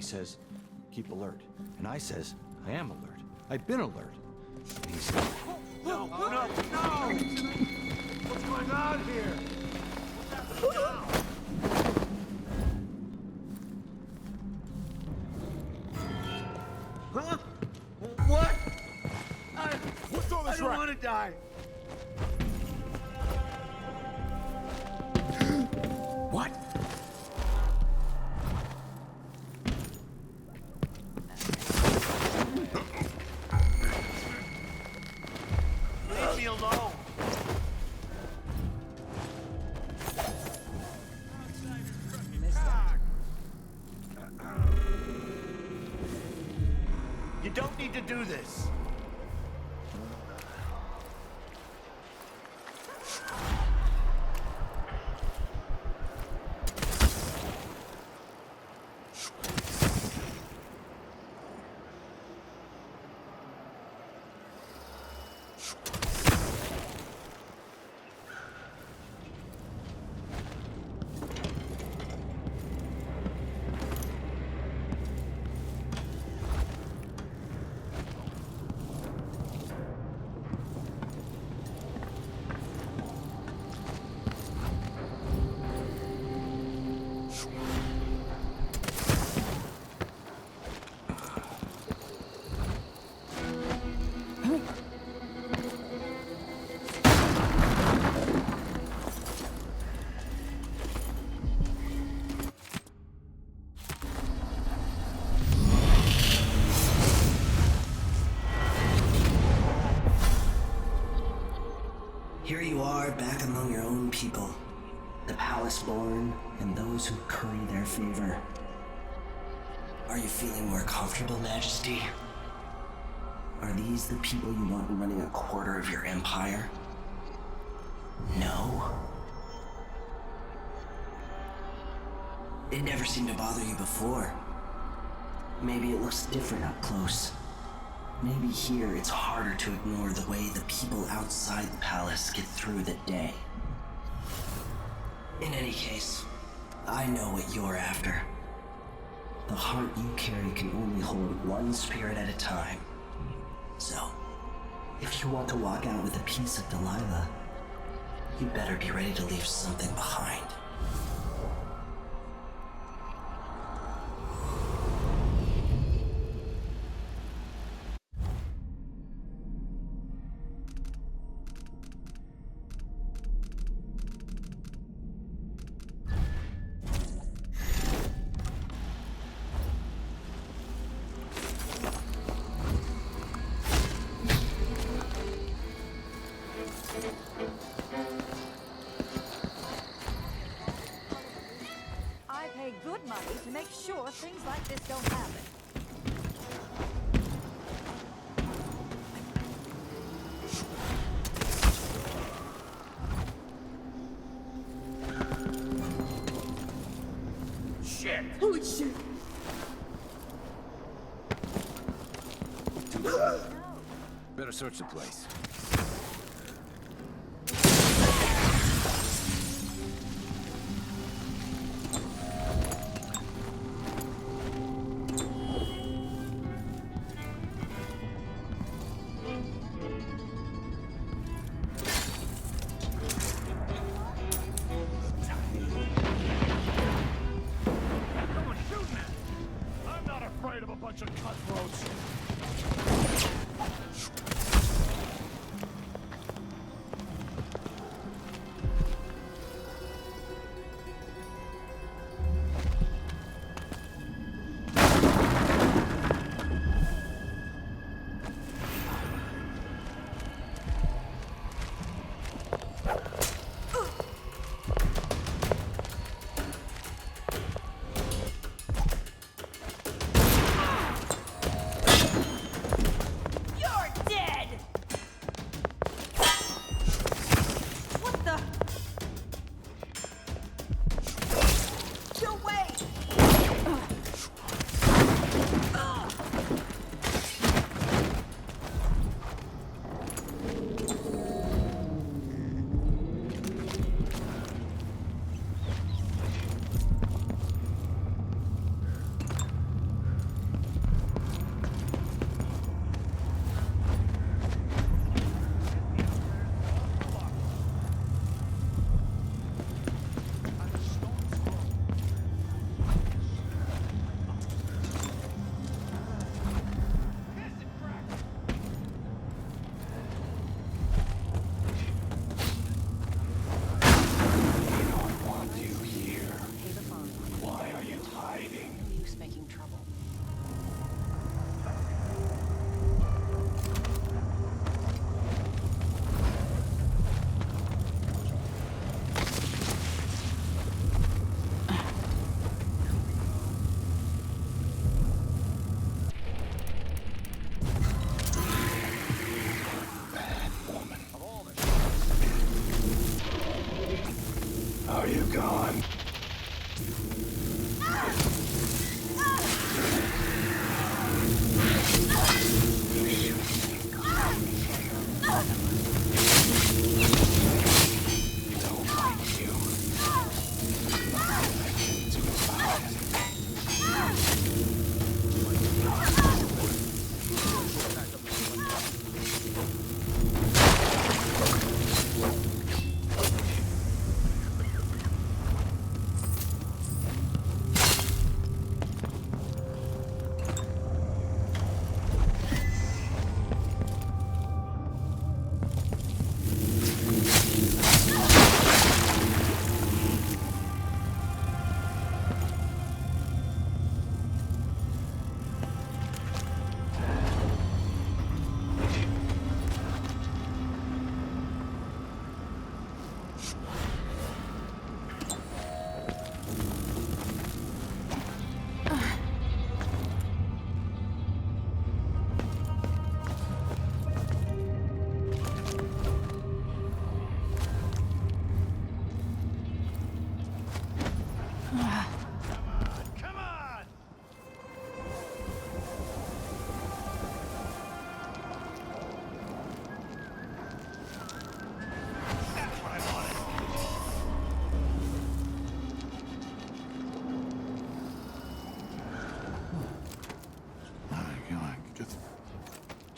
he says, keep alert. And I says, I am alert. I've been alert. And he says, no, no, no! What's going on here? Huh? What? What's all this I don't want to die. What? Leave me alone. You don't need to do this. Here you are, back among your own people. The palace-born and those who curry their favor. Are you feeling more comfortable, Majesty? Are these the people you want running a quarter of your empire? No? It never seemed to bother you before. Maybe it looks different up close. Maybe here it's harder to ignore the way the people outside the palace get through the day. In any case, I know what you're after. The heart you carry can only hold one spirit at a time. So, if you want to walk out with a piece of Delilah, you better be ready to leave something behind. Good money to make sure things like this don't happen. Shit! Holy shit! Better search the place. You're dead!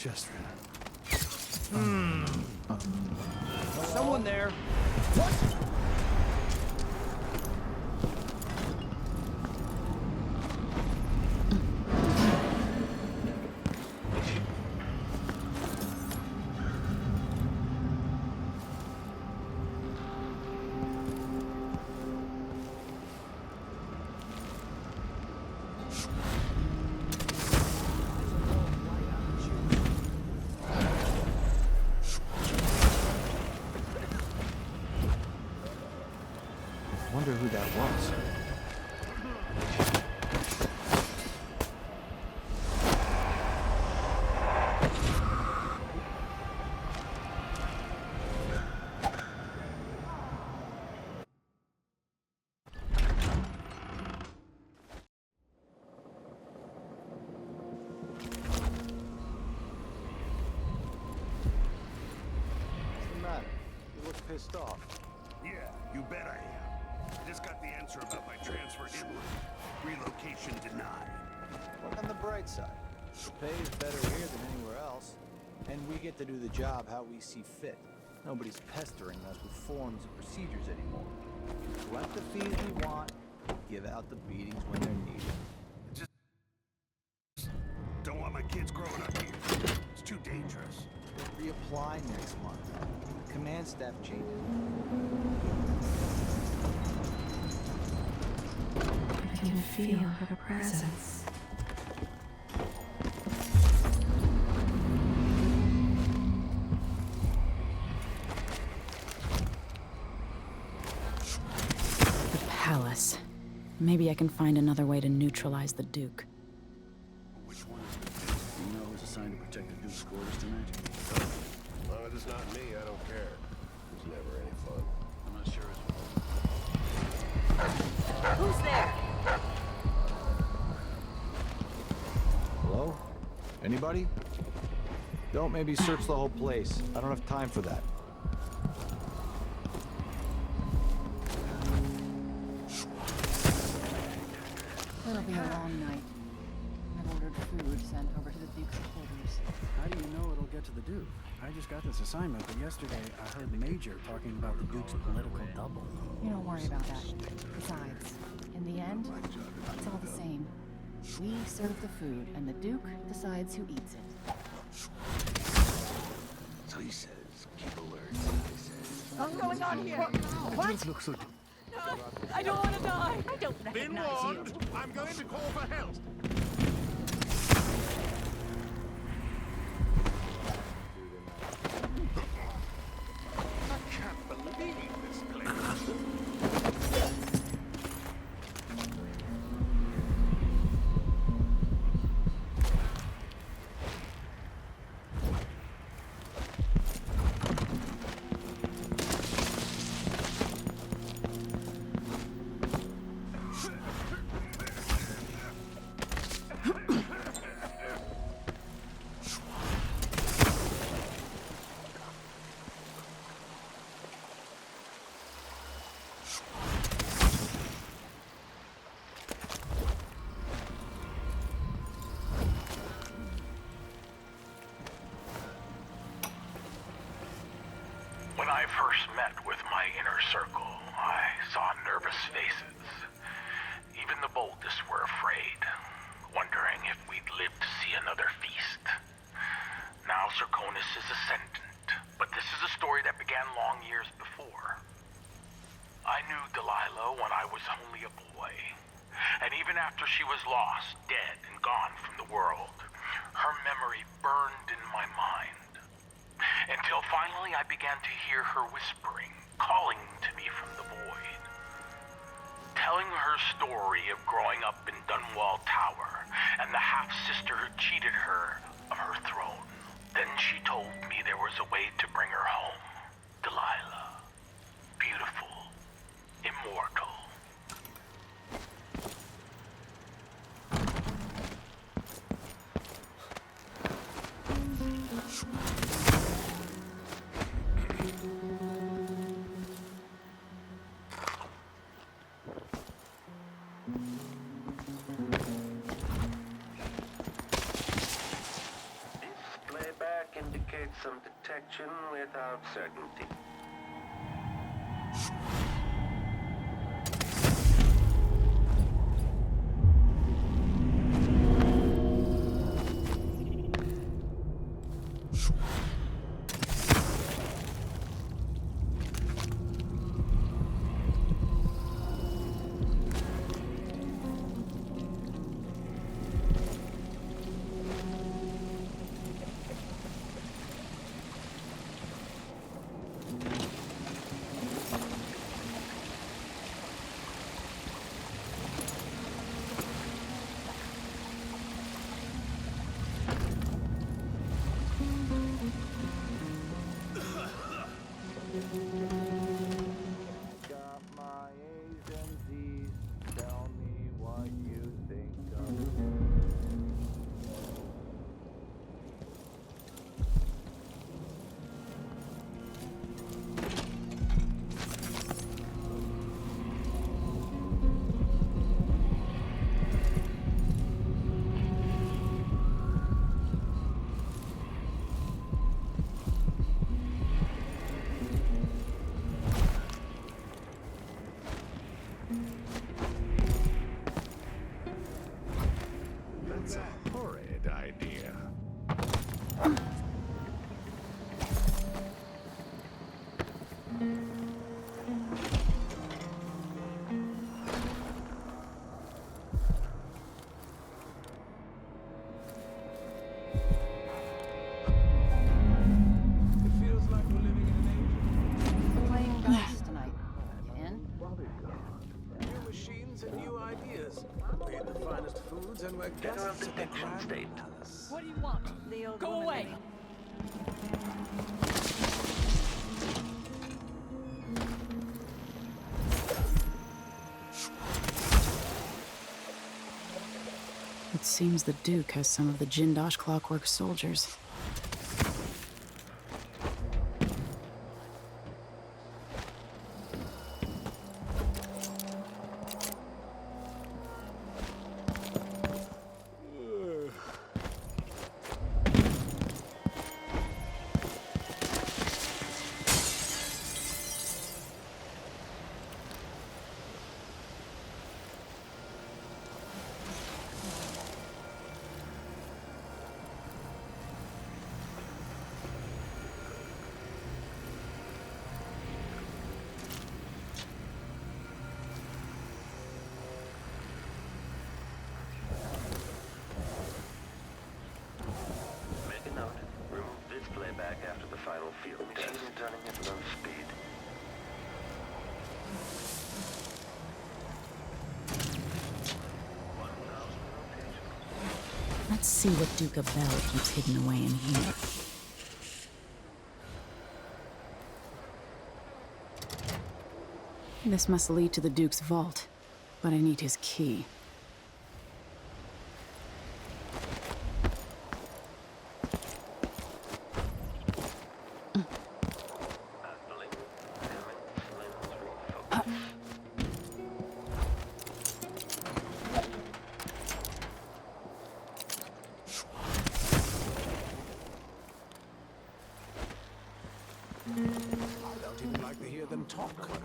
Just someone there. What? Wonder who that was. What's the matter? You look pissed off. Yeah, you bet I am. I just got the answer about my transfer inward. Relocation denied. Look on the bright side. The pay is better here than anywhere else, and we get to do the job how we see fit. Nobody's pestering us with forms and procedures anymore. We collect the fees we want, give out the beatings when they're needed. Just don't want my kids growing up here. It's too dangerous. Reapply next month. Command staff changes. I can feel her presence. The palace. Maybe I can find another way to neutralize the Duke. Which one? Do you know who's assigned to protect the Duke's quarters tonight? As long as it's not me, I don't care. It's never any fun. I'm not sure it's... Who's there? Hello? Anybody? Don't maybe search the whole place. I don't have time for that. It'll be a long night. I've ordered food sent over to the Duke's quarters. How do you know it'll get to the Duke? I just got this assignment, but yesterday I heard Major talking about the Duke's political double. You don't worry about that. Besides, in the end, it's all the same. We serve the food, and the Duke decides who eats it. So he says, keep alert. What's going on here? What? Looks so... No, I don't want to die. I don't recognize you. I'm going to call for help. I can't believe this place. When I first met with my inner circle, I saw nervous faces. Even the boldest were afraid, wondering if we'd live to see another feast. Now Serconis is ascendant, but this is a story that began long years before. I knew Delilah when I was only a boy, and even after she was lost, dead, and gone from the world, her memory burned in my mind. Until finally I began to hear her whispering, calling to me from the void. Telling her story of growing up in Dunwall Tower and the half-sister who cheated her of her throne. Then she told me there was a way to bring her home. Delilah. Beautiful. Immortal. some detection without certainty. That's a horrid idea. And we're guests at the Grand Palace. What do you want? Go away! It seems the Duke has some of the Jindosh Clockwork soldiers. After the final field test. Machine turning at low speed. Let's see what Duke of Bell keeps hidden away in here. This must lead to the Duke's vault, but I need his key.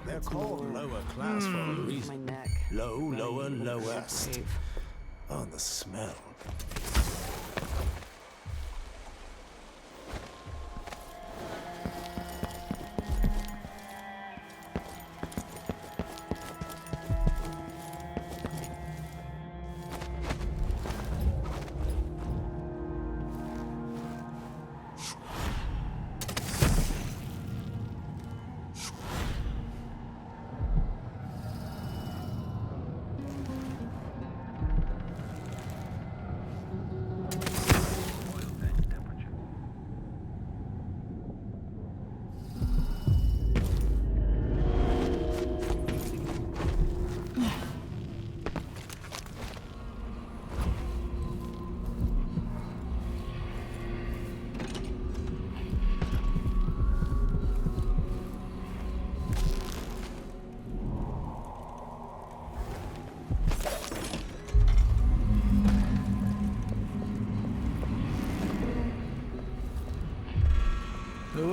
They're called lower class for a reason. My neck. Lower, lowest. Oh, the smell.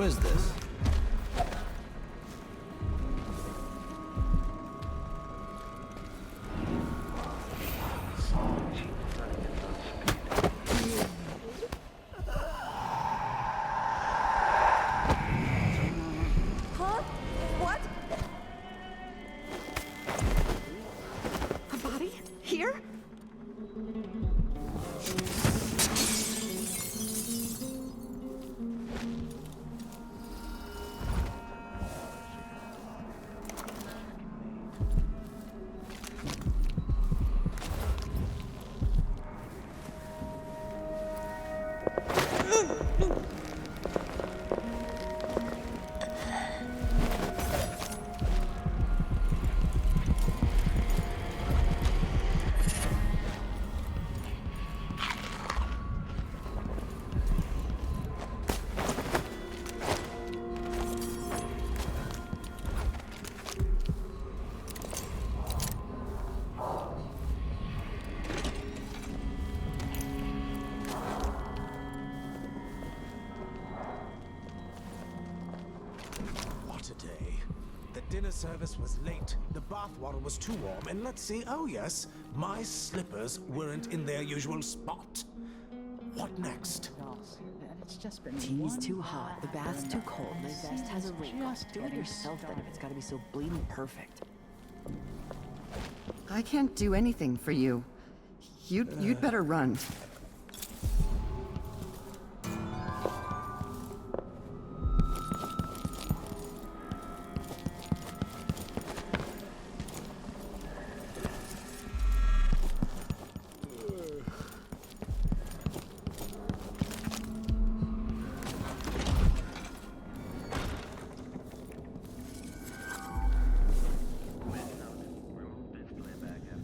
is this? Huh? What? A body? Here? Dinner service was late, the bath water was too warm, and let's see, oh yes, my slippers weren't in their usual spot. What next? Tea's too hot, the bath's too cold, my vest has a wrinkle. Do it yourself then if it's gotta be so bleeding perfect. I can't do anything for you. You'd better run.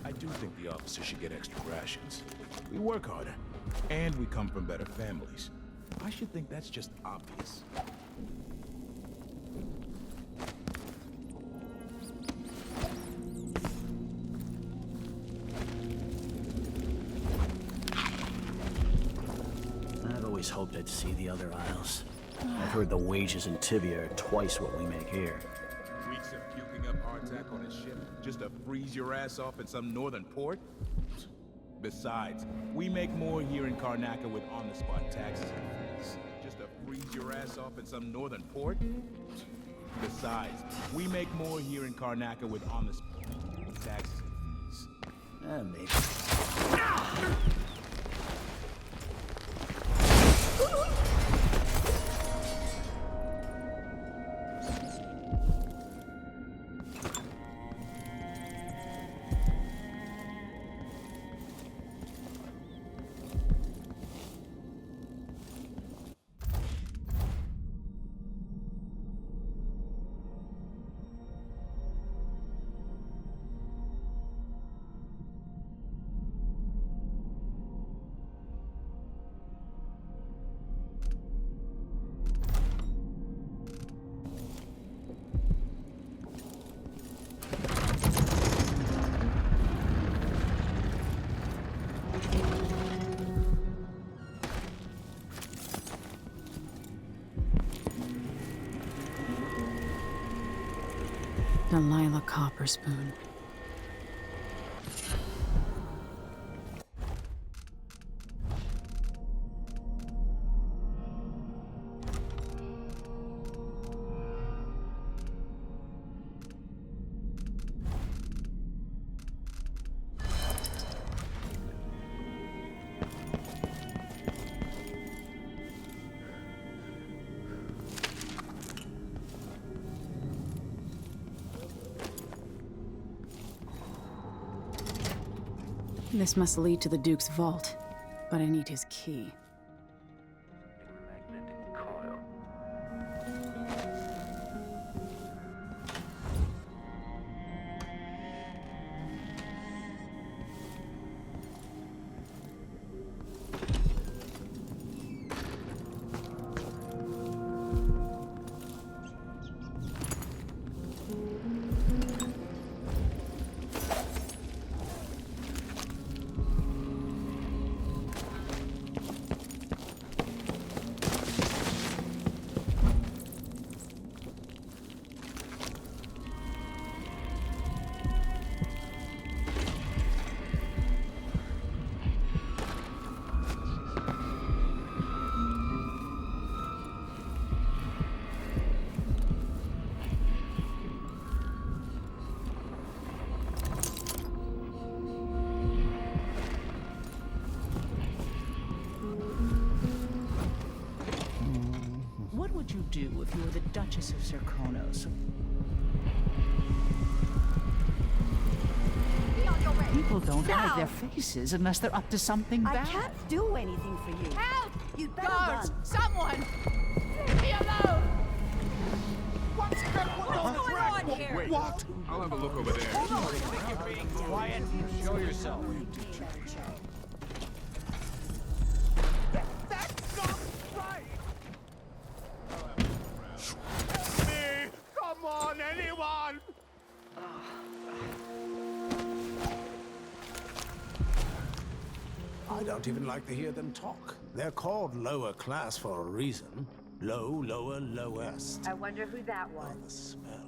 I do think the officers should get extra rations. We work harder, and we come from better families. I should think that's just obvious. I've always hoped I'd see the other aisles. I've heard the wages in Tibia are twice what we make here. Weeks of puking up hardtack on a ship just to freeze your ass off in some northern port? Besides, we make more here in Karnaca with on-the-spot taxes and fees. Just to freeze your ass off in some northern port? Besides, we make more here in Karnaca with on-the-spot taxes and fees. Maybe. Delilah Copperspoon. This must lead to the Duke's vault, but I need his key. do if you were the Duchess of Serkonos? People don't hide their faces unless they're up to something bad. I can't do anything for you. Help! You'd better Guards! run. Someone! Leave me alone! What's going on here? Wait, what? I'll have a look over there. Hold on. I think you're being quiet. Show yourself. That's not right! Help me! Come on, anyone! I don't even like to hear them talk. They're called lower class for a reason. Low, lower, lowest. I wonder who that was. The smell.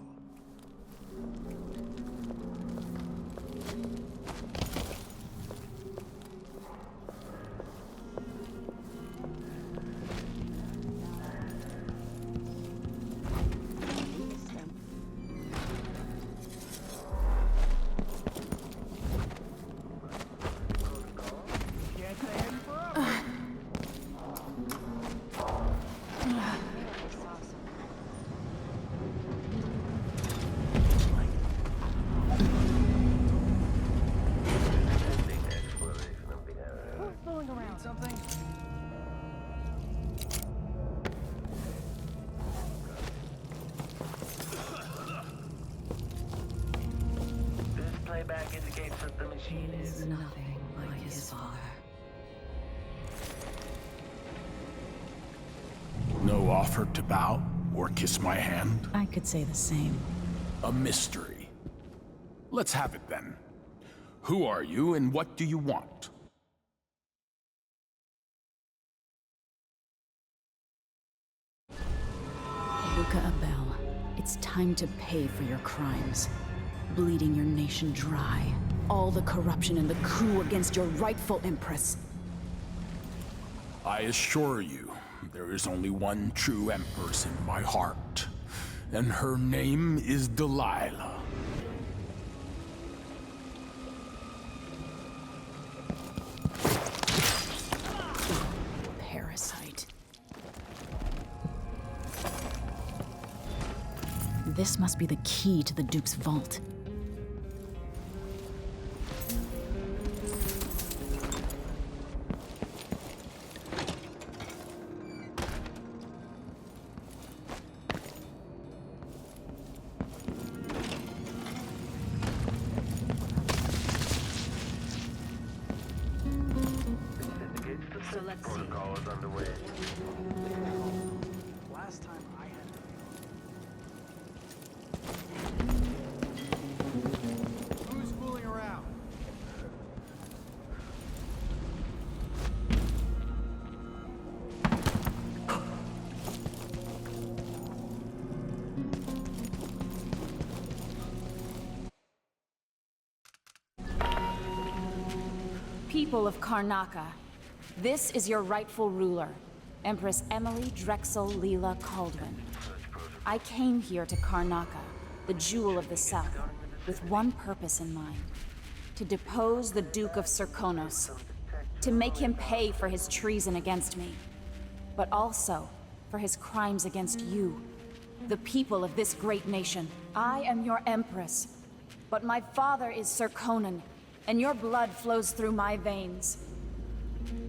Playback indicates that the machine is nothing like his father. No offer to bow or kiss my hand? I could say the same. A mystery. Let's have it then. Who are you and what do you want? Luca Abel, it's time to pay for your crimes. Bleeding your nation dry. All the corruption and the coup against your rightful empress. I assure you, there is only one true empress in my heart, and her name is Delilah. Parasite. This must be the key to the Duke's vault. So let's see. Protocol is underway. Last time I had Who's fooling around? People of Karnaca, this is your rightful ruler, Empress Emily Drexel Leela Colduin. I came here to Karnaca, the jewel of the South, with one purpose in mind. To depose the Duke of Serkonos, to make him pay for his treason against me, but also for his crimes against you, the people of this great nation. I am your Empress, but my father is Serkonan, and your blood flows through my veins.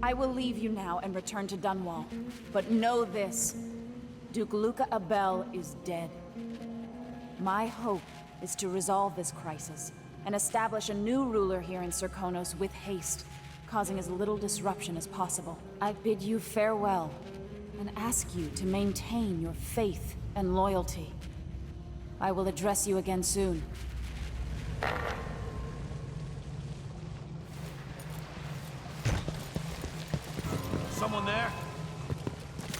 I will leave you now and return to Dunwall, but know this, Duke Luca Abel is dead. My hope is to resolve this crisis and establish a new ruler here in Serkonos with haste, causing as little disruption as possible. I bid you farewell and ask you to maintain your faith and loyalty. I will address you again soon. Someone there?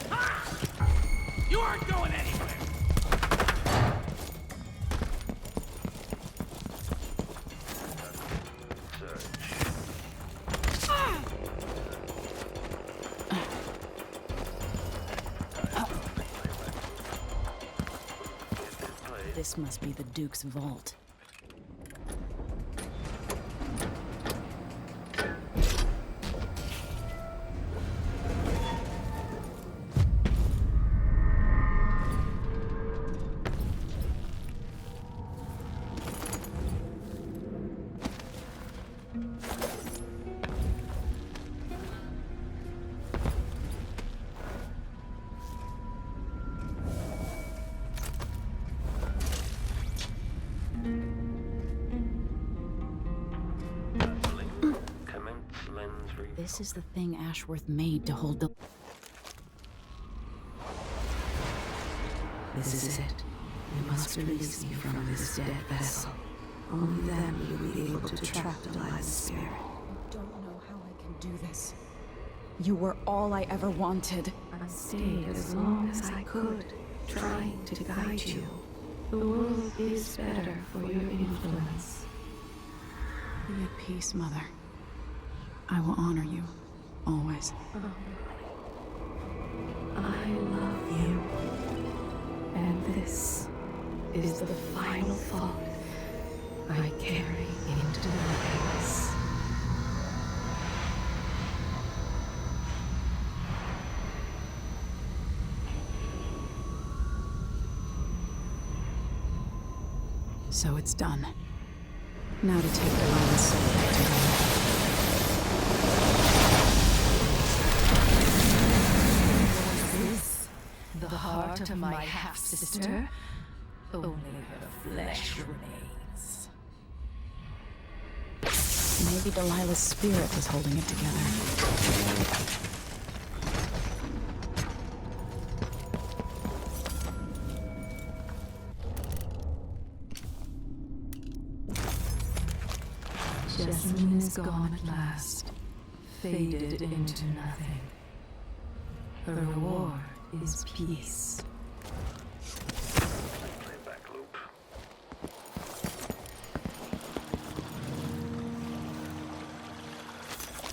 Ah! You aren't going anywhere! This must be the Duke's vault. This is the thing Ashworth made to hold the... This is it. You must release me from this dead vessel. Only then will you be able to trap Delilah's spirit. I don't know how I can do this. You were all I ever wanted. I stayed as long as I could, trying to guide you. The world is better for your influence. Be at peace, Mother. I will honor you, always. I love you. And this is the final thought I carry into my house. So it's done. Now to take Delilah's soul back to God. The heart of my half-sister? Only her flesh remains. Maybe Delilah's spirit was holding it together. Jasmine is gone at last, faded into nothing. Her reward is peace. Playback loop.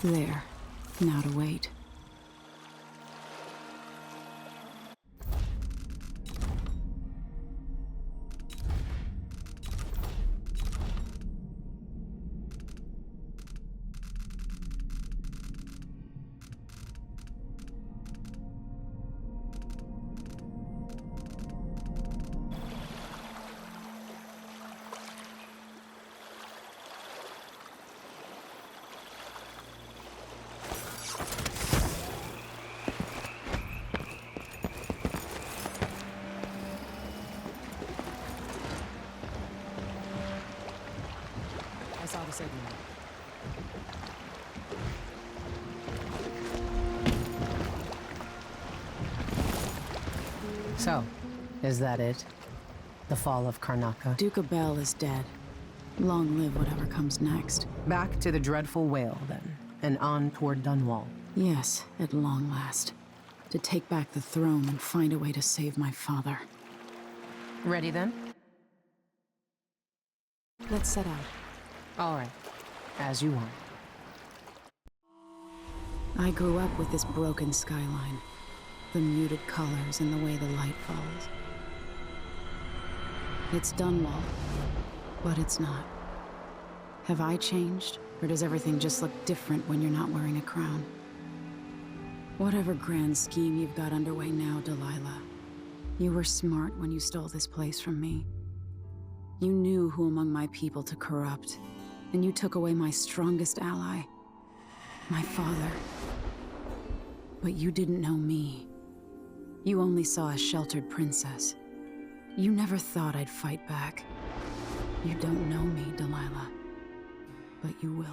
There. Now to wait. I saw the signal. So, is that it? The fall of Karnaca? Duke Abel is dead. Long live whatever comes next. Back to the dreadful whale, then, and on toward Dunwall. Yes, at long last. To take back the throne and find a way to save my father. Ready, then? Let's set out. All right. As you want. I grew up with this broken skyline. The muted colors and the way the light falls. It's Dunwall, but it's not. Have I changed, or does everything just look different when you're not wearing a crown? Whatever grand scheme you've got underway now, Delilah, you were smart when you stole this place from me. You knew who among my people to corrupt, and you took away my strongest ally, my father. But you didn't know me. You only saw a sheltered princess. You never thought I'd fight back. You don't know me, Delilah, but you will.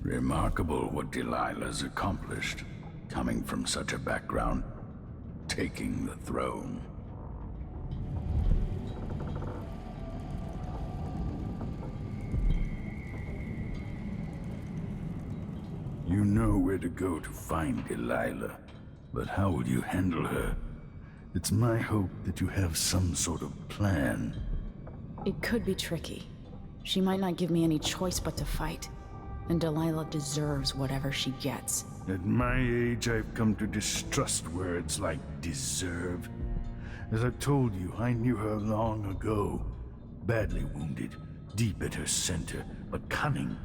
Remarkable what Delilah's accomplished, coming from such a background, taking the throne. You know where to go to find Delilah, but how will you handle her? It's my hope that you have some sort of plan. It could be tricky. She might not give me any choice but to fight. And Delilah deserves whatever she gets. At my age, I've come to distrust words like deserve. As I've told you, I knew her long ago. Badly wounded, deep at her center, but cunning,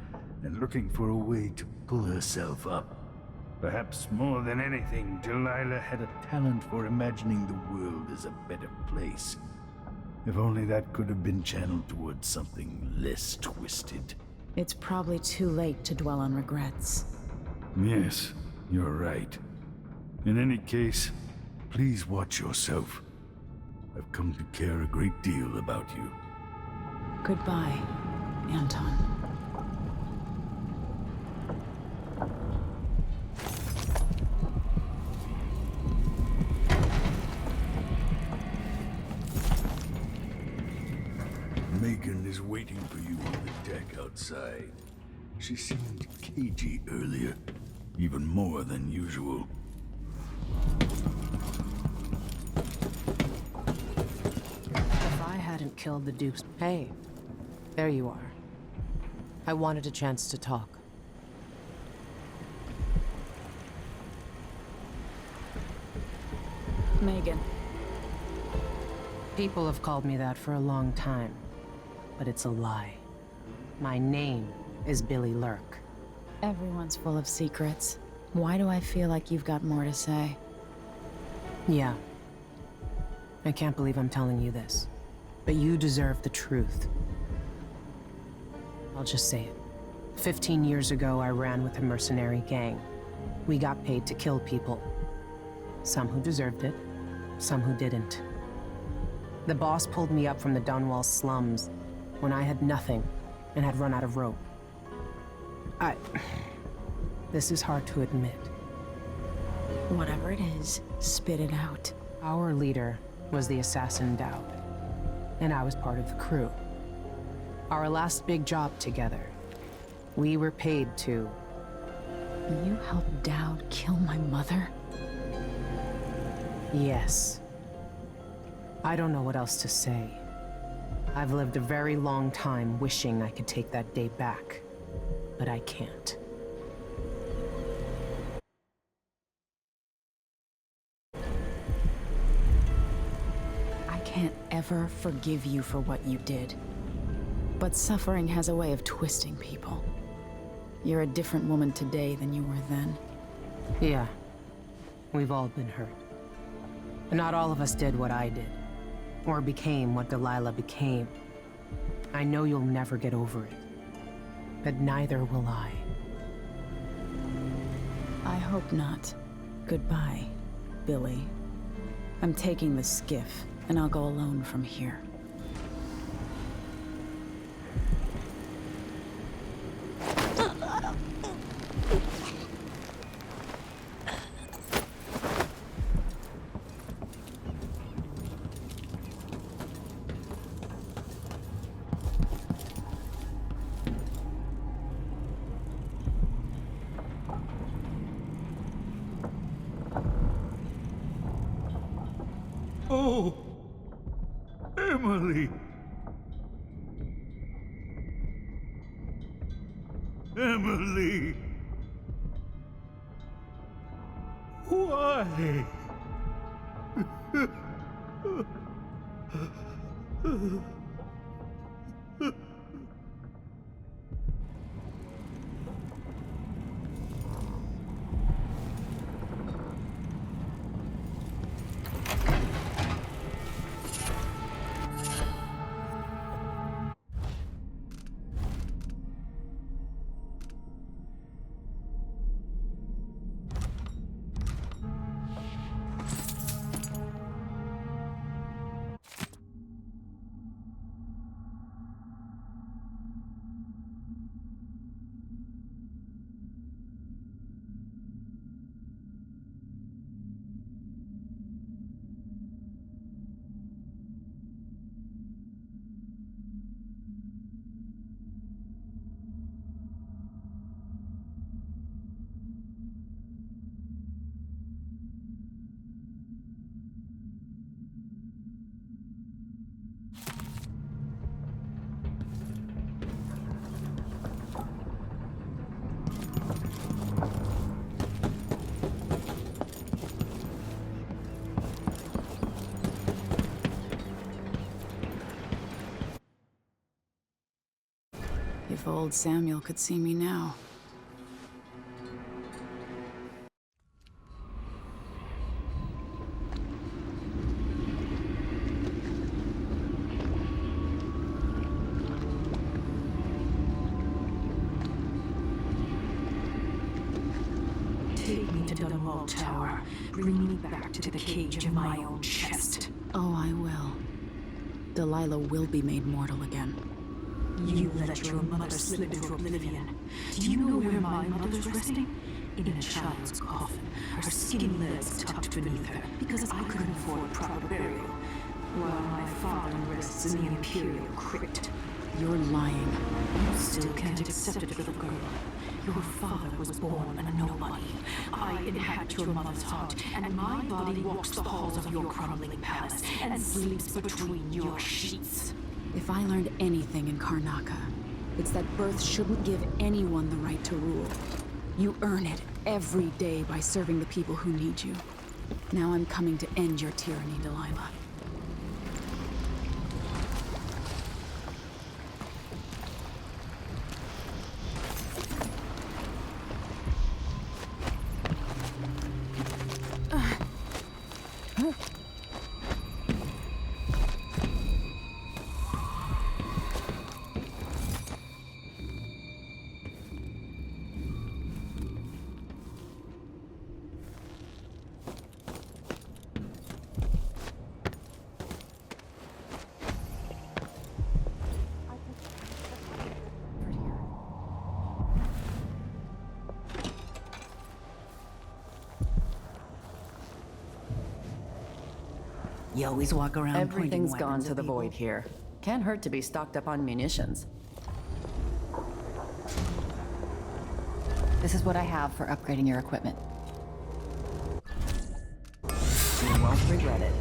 and looking for a way to pull herself up. Perhaps more than anything, Delilah had a talent for imagining the world as a better place. If only that could have been channeled towards something less twisted. It's probably too late to dwell on regrets. Yes, you're right. In any case, please watch yourself. I've come to care a great deal about you. Goodbye, Anton. Megan is waiting for you on the deck outside. She seemed cagey earlier, even more than usual. If I hadn't killed the Duke's... Hey, there you are. I wanted a chance to talk. Megan. People have called me that for a long time, but it's a lie. My name is Billy Lurk. Everyone's full of secrets. Why do I feel like you've got more to say? Yeah. I can't believe I'm telling you this, but you deserve the truth. I'll just say it. 15 years ago, I ran with a mercenary gang. We got paid to kill people. Some who deserved it, some who didn't. The boss pulled me up from the Dunwall slums when I had nothing and had run out of rope. This is hard to admit. Whatever it is, spit it out. Our leader was the assassin Dowd, and I was part of the crew. Our last big job together, we were paid to... You helped Dowd kill my mother? Yes. I don't know what else to say. I've lived a very long time wishing I could take that day back, but I can't. I can't ever forgive you for what you did. But suffering has a way of twisting people. You're a different woman today than you were then. Yeah. We've all been hurt. But not all of us did what I did. Or became what Delilah became. I know you'll never get over it. But neither will I. I hope not. Goodbye, Billy. I'm taking the skiff, and I'll go alone from here. Oh, Emily. Emily. Why? If old Samuel could see me now. Take me to Dizonord Tower. Bring me back to the cage of my own chest. Oh, I will. Delilah will be made mortal again. You let your mother slip into oblivion. Do you know where my mother's resting? In a child's coffin, her skinny legs tucked beneath her, because I couldn't afford proper burial, while my father rests in the Imperial crypt. You're lying. You still can't accept it, little girl. Your father was born a nobody. I inhabit your mother's heart, and my body walks the halls of your crumbling palace and sleeps between your sheets. If I learned anything in Karnaca, it's that birth shouldn't give anyone the right to rule. You earn it every day by serving the people who need you. Now I'm coming to end your tyranny, Delilah. You always walk around Everything's pointing gone weapons to at the people. void here. Can't hurt to be stocked up on munitions. This is what I have for upgrading your equipment. You won't regret it.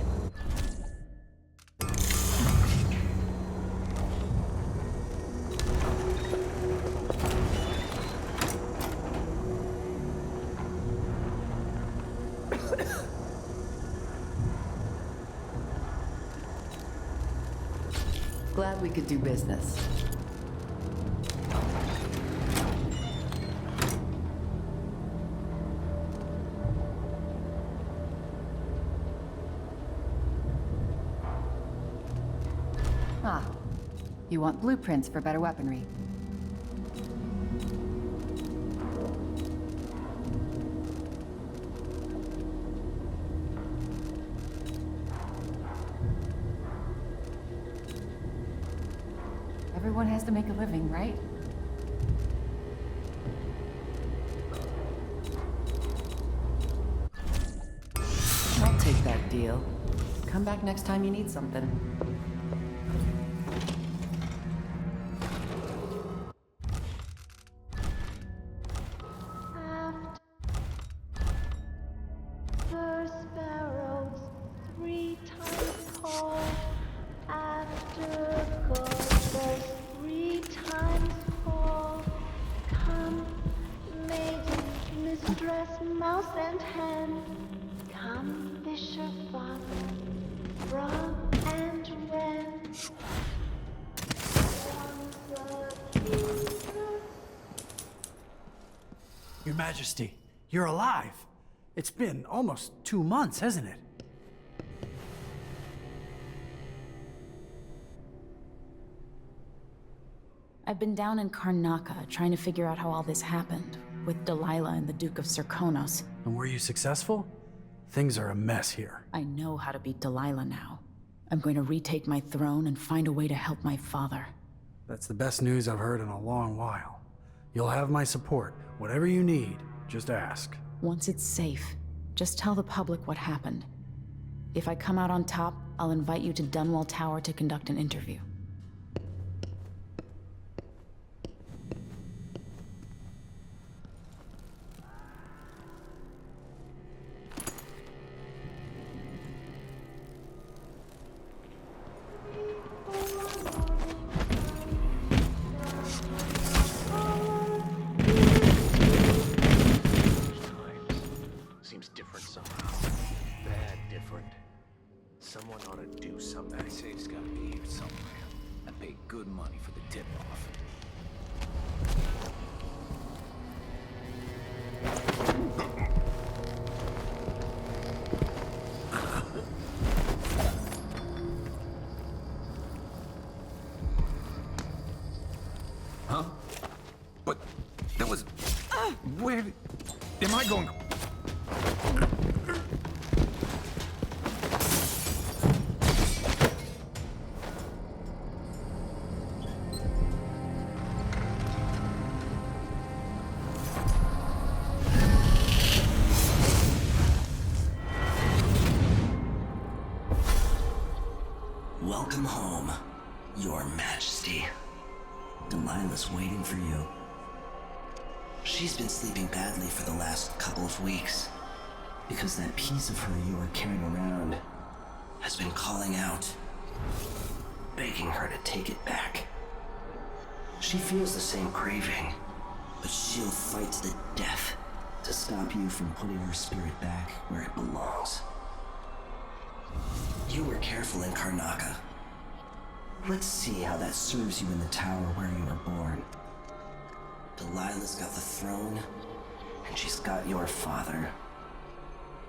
Glad we could do business. Ah, you want blueprints for better weaponry. Everyone has to make a living, right? I'll take that deal. Come back next time you need something. Mouse and hen, come Bishop Fox, frog and wren. Your Majesty, you're alive. It's been almost 2 months, hasn't it? I've been down in Karnaca trying to figure out how all this happened, with Delilah and the Duke of Serkonos. And were you successful? Things are a mess here. I know how to beat Delilah now. I'm going to retake my throne and find a way to help my father. That's the best news I've heard in a long while. You'll have my support. Whatever you need, just ask. Once it's safe, just tell the public what happened. If I come out on top, I'll invite you to Dunwall Tower to conduct an interview. Seems different somehow. Bad different. Someone ought to do something. That safe's gotta be here somewhere. I paid good money for the tip-off. Am I going... Welcome home, Your Majesty. Delilah's waiting for you. She's been sleeping badly for the last couple of weeks, because that piece of her you are carrying around has been calling out, begging her to take it back. She feels the same craving, but she'll fight to the death to stop you from putting her spirit back where it belongs. You were careful in Karnaca. Let's see how that serves you in the tower where you were born. Delilah's got the throne, and she's got your father.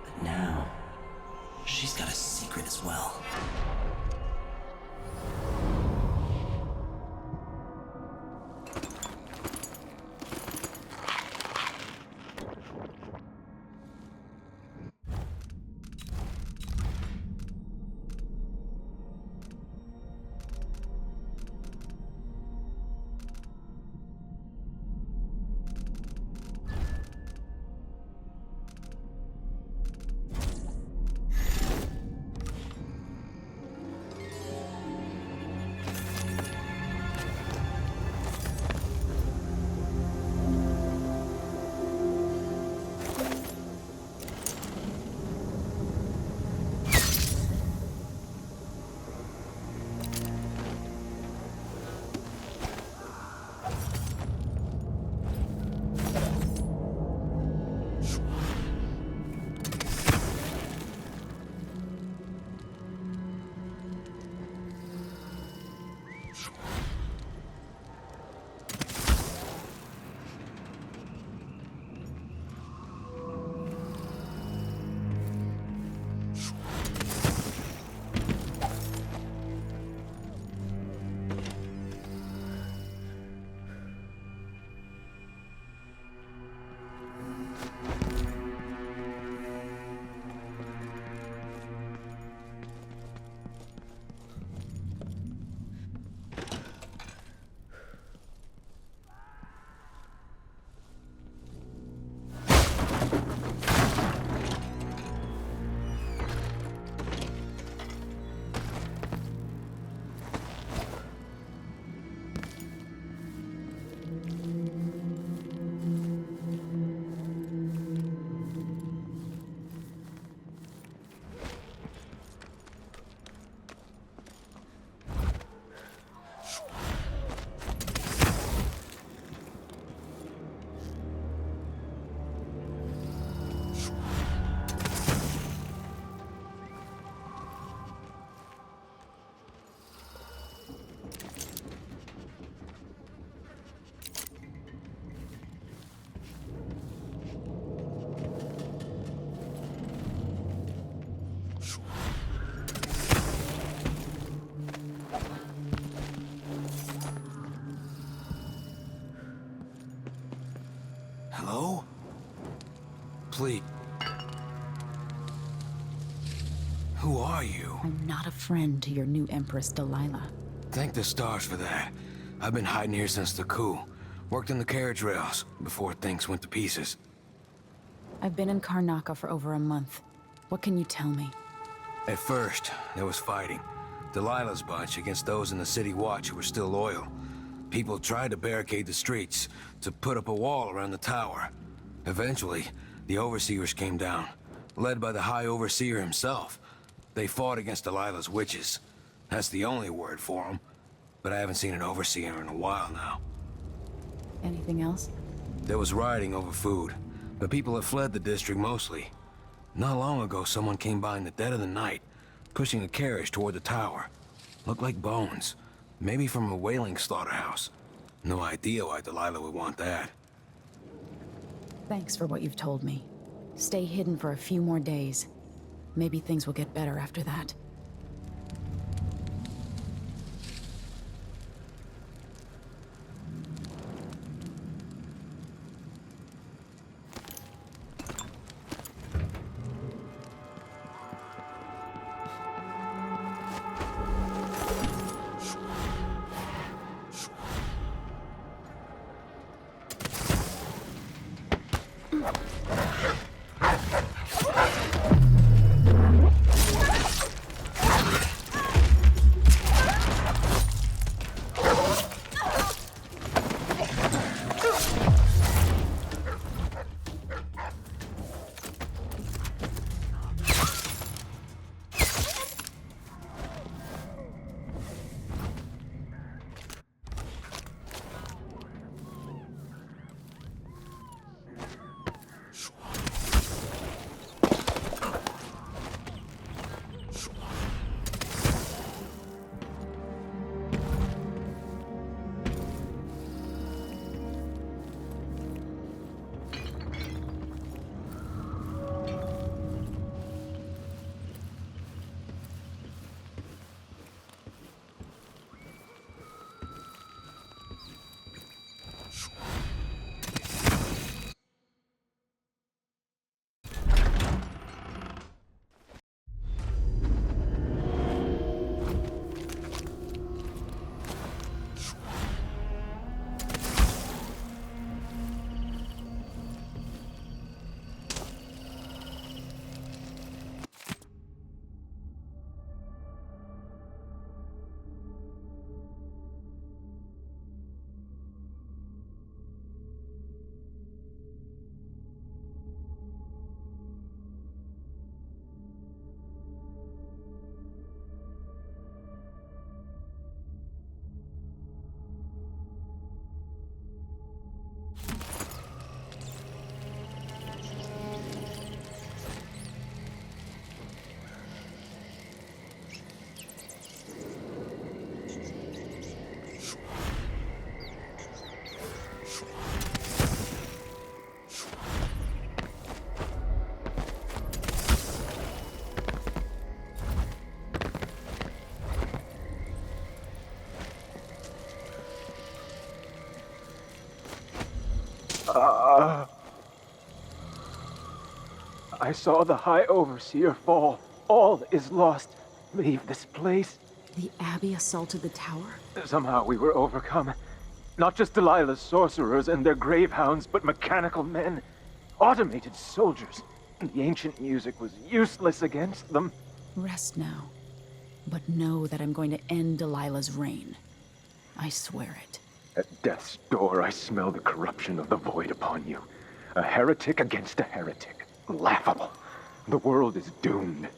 But now, she's got a secret as well. Hello? Please. Who are you? I'm not a friend to your new Empress, Delilah. Thank the stars for that. I've been hiding here since the coup. Worked in the carriage rails before things went to pieces. I've been in Karnaca for over a month. What can you tell me? At first, there was fighting. Delilah's bunch against those in the city watch who were still loyal. People tried to barricade the streets, to put up a wall around the tower. Eventually, the overseers came down, led by the High Overseer himself. They fought against Delilah's witches. That's the only word for them. But I haven't seen an overseer in a while now. Anything else? There was rioting over food, but people have fled the district mostly. Not long ago, someone came by in the dead of the night, pushing a carriage toward the tower. Looked like bones. Maybe from a whaling slaughterhouse. No idea why Delilah would want that. Thanks for what you've told me. Stay hidden for a few more days. Maybe things will get better after that. I saw the High Overseer fall. All is lost. Leave this place. The Abbey assaulted the tower? Somehow we were overcome. Not just Delilah's sorcerers and their gravehounds, but mechanical men. Automated soldiers. The ancient music was useless against them. Rest now. But know that I'm going to end Delilah's reign. I swear it. At death's door, I smell the corruption of the void upon you. A heretic against a heretic. Laughable. The world is doomed.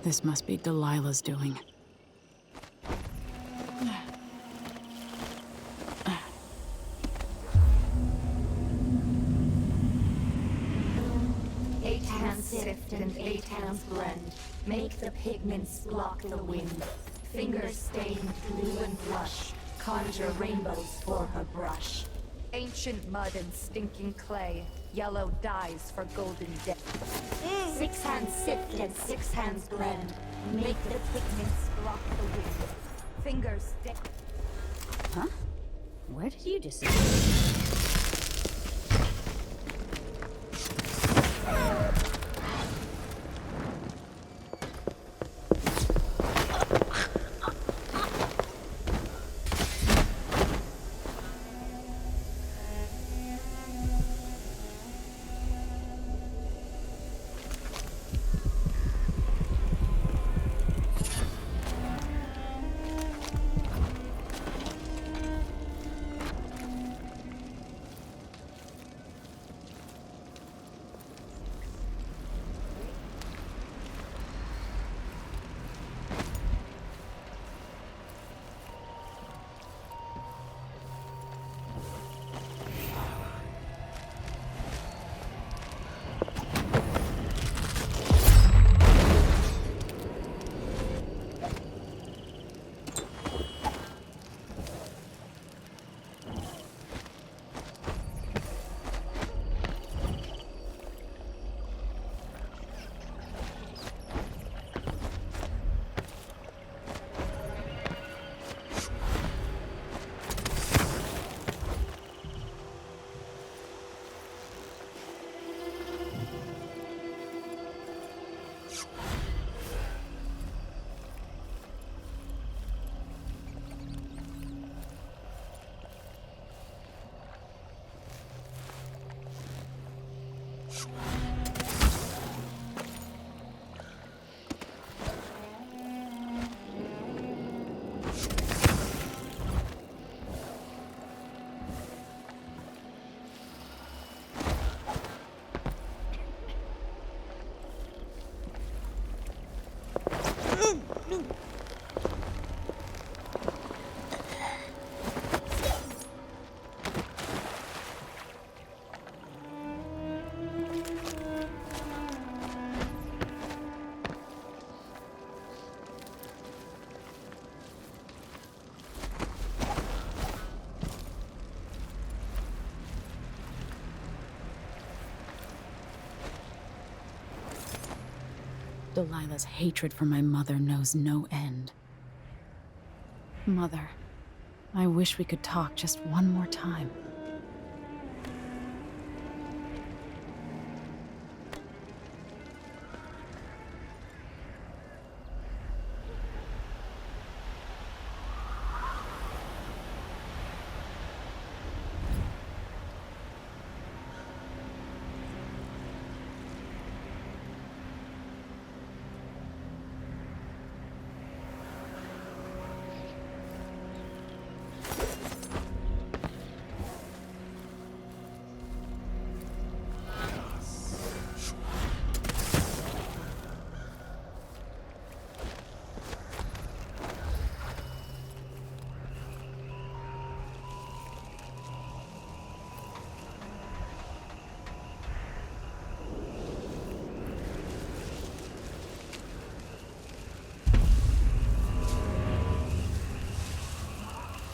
This must be Delilah's doing. Eight hands sift and 8 hands blend. Make the pigments block the wind. Fingers stained blue and blush. Conjure rainbows for her brush. Ancient mud and stinking clay. Yellow dyes for golden day. 6 hands sift and 6 hands blend. Make the pigments block the wind. Fingers stick. Huh? Where did you disappear? Delilah's hatred for my mother knows no end. Mother, I wish we could talk just one more time.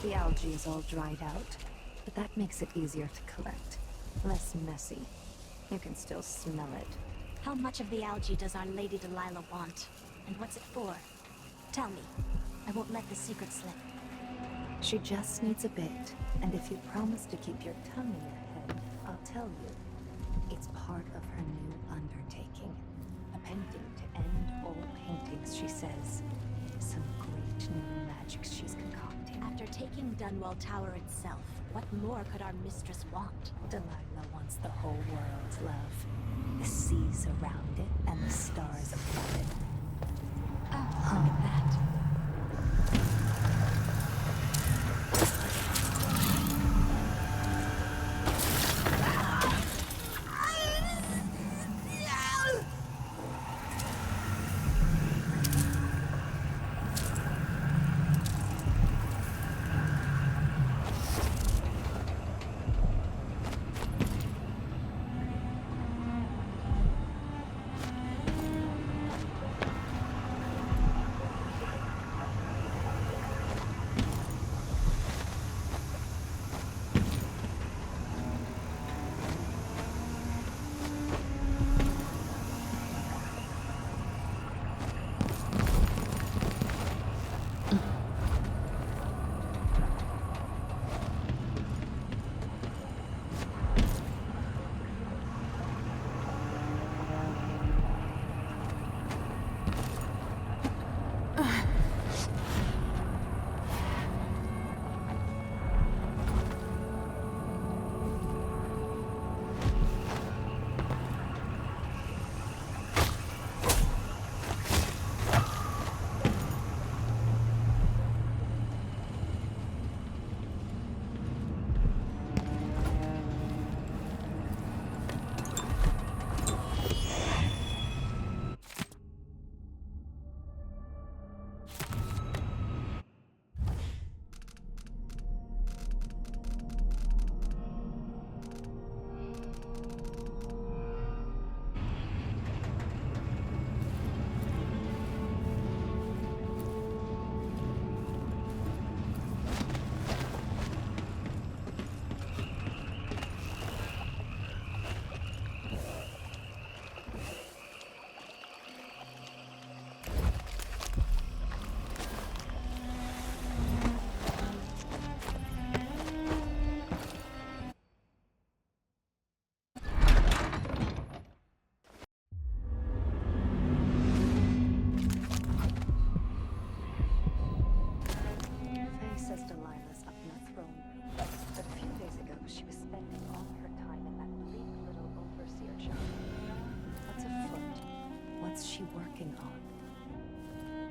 The algae is all dried out, but that makes it easier to collect. Less messy. You can still smell it. How much of the algae does Our Lady Delilah want? And what's it for? Tell me. I won't let the secret slip. She just needs a bit, and if you promise to keep your tongue in your head, I'll tell you. It's part of her new undertaking. A painting to end all paintings, she says. Some great new magics she's concocting. After taking Dunwall Tower itself, what more could our mistress want? Delilah wants the whole world's love. The seas around it and the stars above it. Oh, look at that.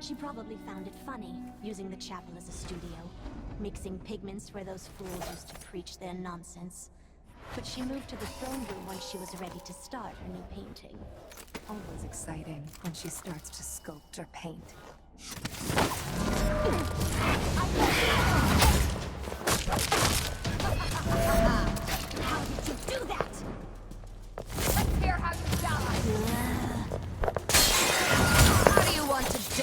She probably found it funny, using the chapel as a studio, mixing pigments where those fools used to preach their nonsense. But she moved to the throne room when she was ready to start her new painting. Always exciting when she starts to sculpt or paint. How did you do that? Let's hear how you die. How do you want to do?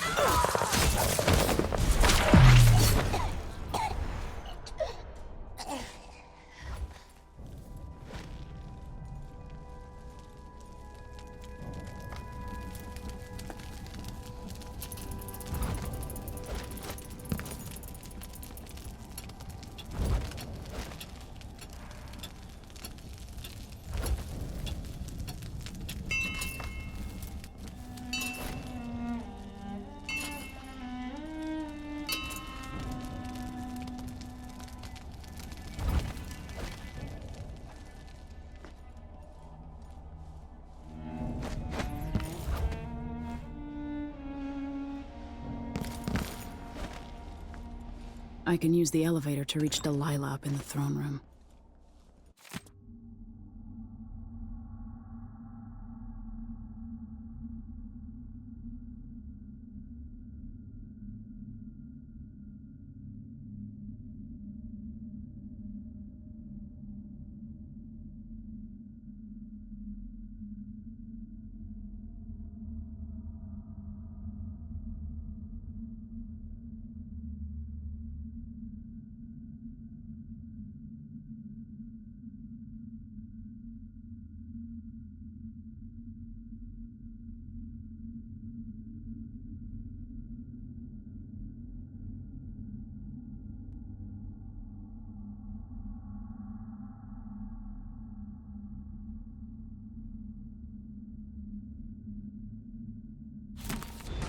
I can use the elevator to reach Delilah up in the throne room.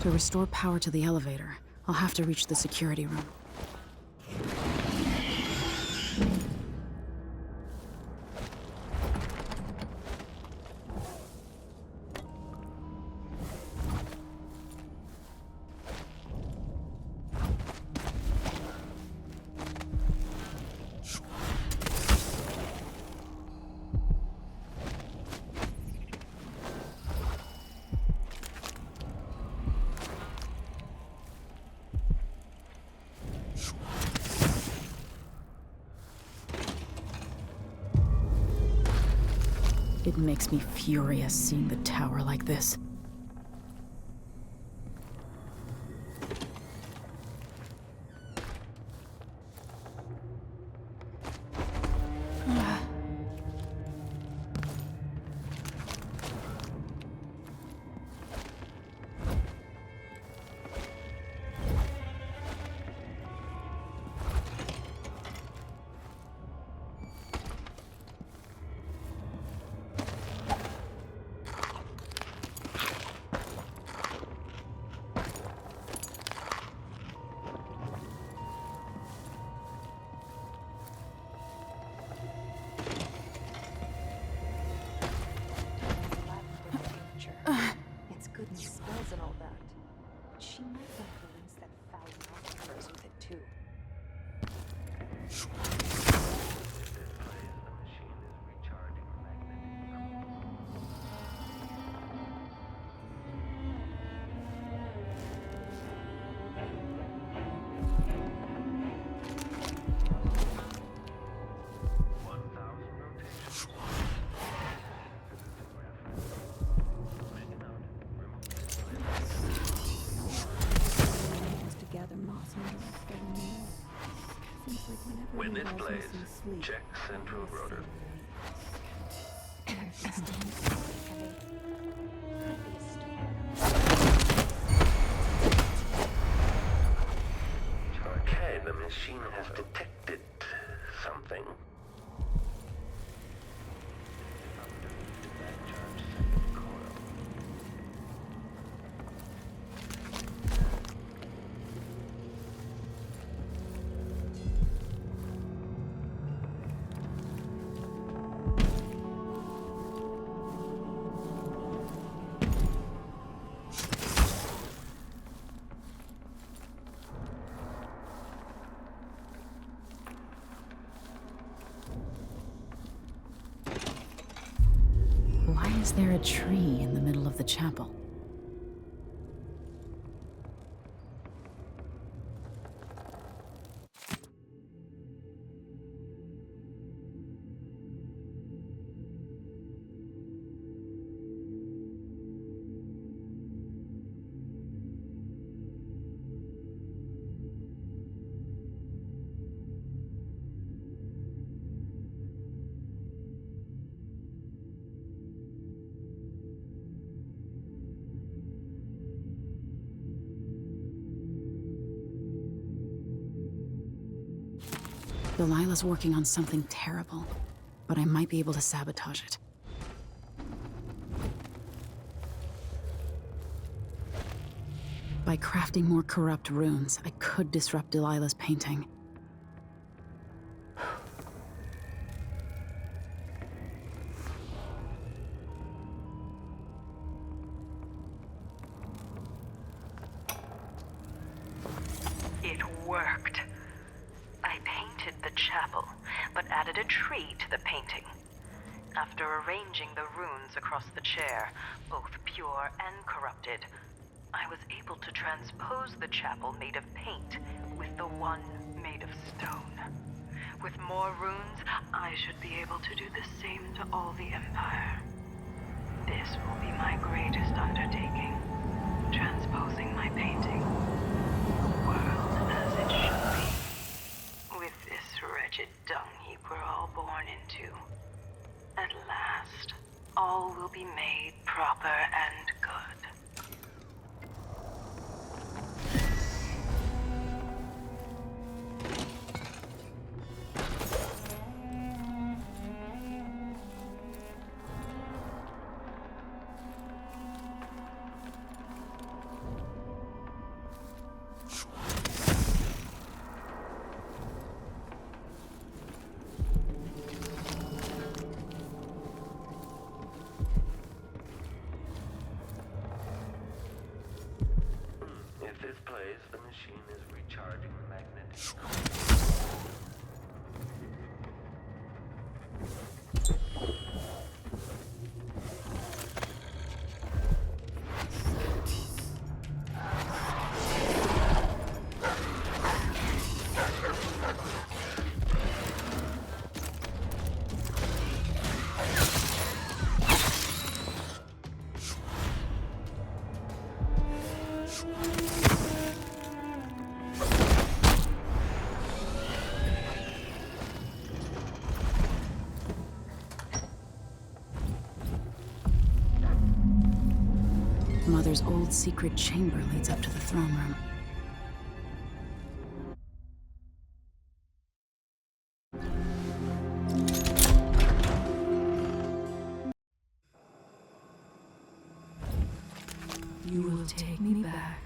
To restore power to the elevator, I'll have to reach the security room. It makes me furious seeing the tower like this. It's good and spells and all that. But she might want to rinse that foul mouth of hers with it too. When this plays, check central rotor. Okay, the machine has detected something. Why is there a tree in the middle of the chapel? Delilah's working on something terrible, but I might be able to sabotage it. By crafting more corrupt runes, I could disrupt Delilah's painting. It worked. but added a tree to the painting. After arranging the runes across the chair, both pure and corrupted, I was able to transpose the chapel made of paint with the one made of stone. With more runes, I should be able to do the same to all the Empire. This will be my greatest undertaking, transposing my painting, the world as it should be. With this wretched dung heap we're all born into. At last, all will be made proper and good. The machine is recharging the magnetic. Mother's old secret chamber leads up to the throne room. You will take me back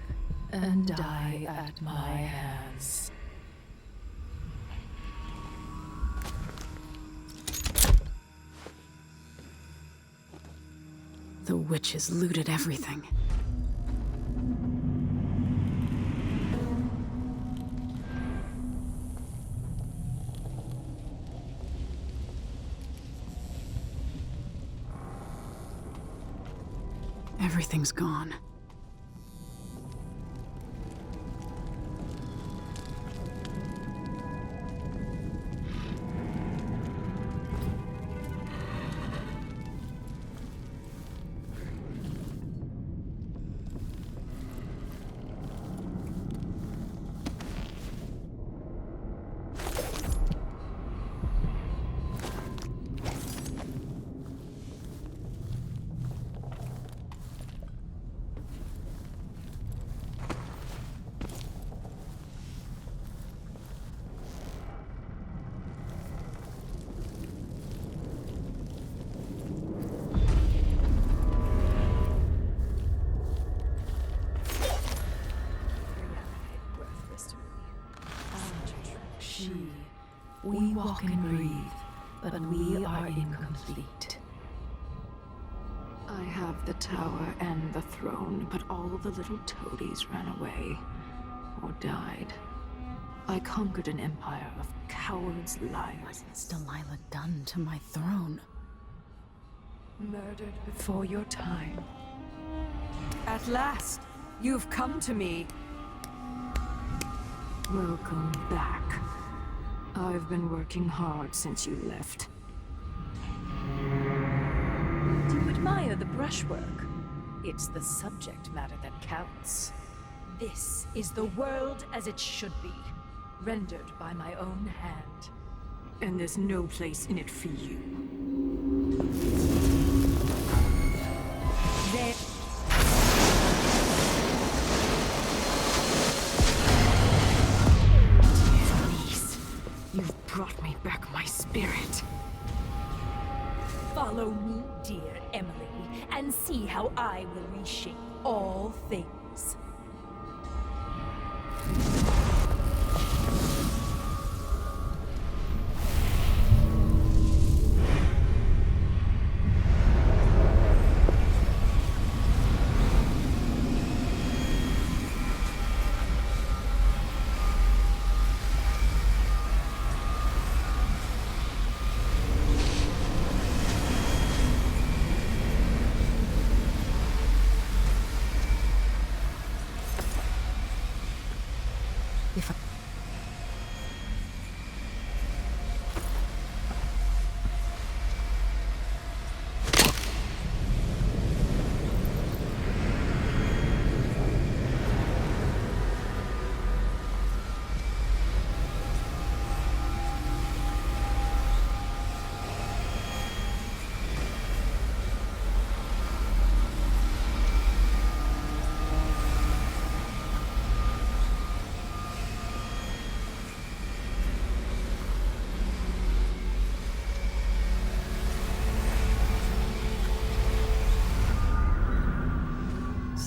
and die at my hands. The witches looted everything. Everything's gone. We walk and breathe, but we are incomplete. I have the tower and the throne, but all the little toadies ran away or died. I conquered an empire of cowards, liars. What's Delilah done to my throne? Murdered before your time. At last, you've come to me. Welcome back. I've been working hard since you left. Do you admire the brushwork? It's the subject matter that counts. This is the world as it should be, rendered by my own hand. And there's no place in it for you. There... You've brought me back my spirit. Follow me, dear Emily, and see how I will reshape all things.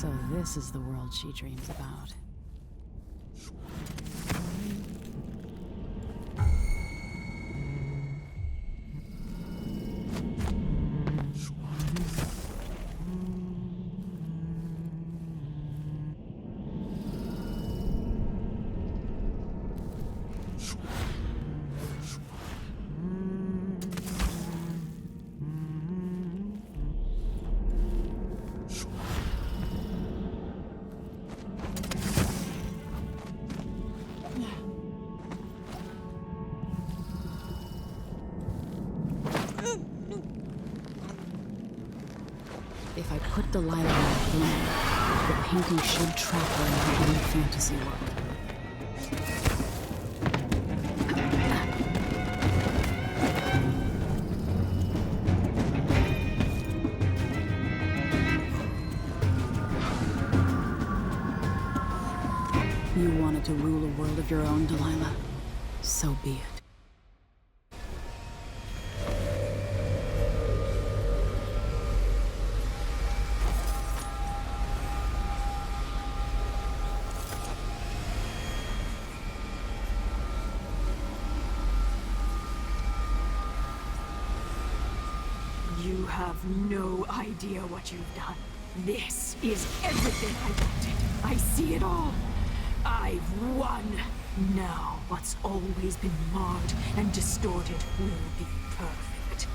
So this is the world she dreams about. If I put Delilah in a flame, the painting should trap her in her own fantasy world. You wanted to rule a world of your own, Delilah. So be it. You have no idea what you've done. This is everything I wanted. I see it all. I've won. Now, what's always been marred and distorted will be perfect.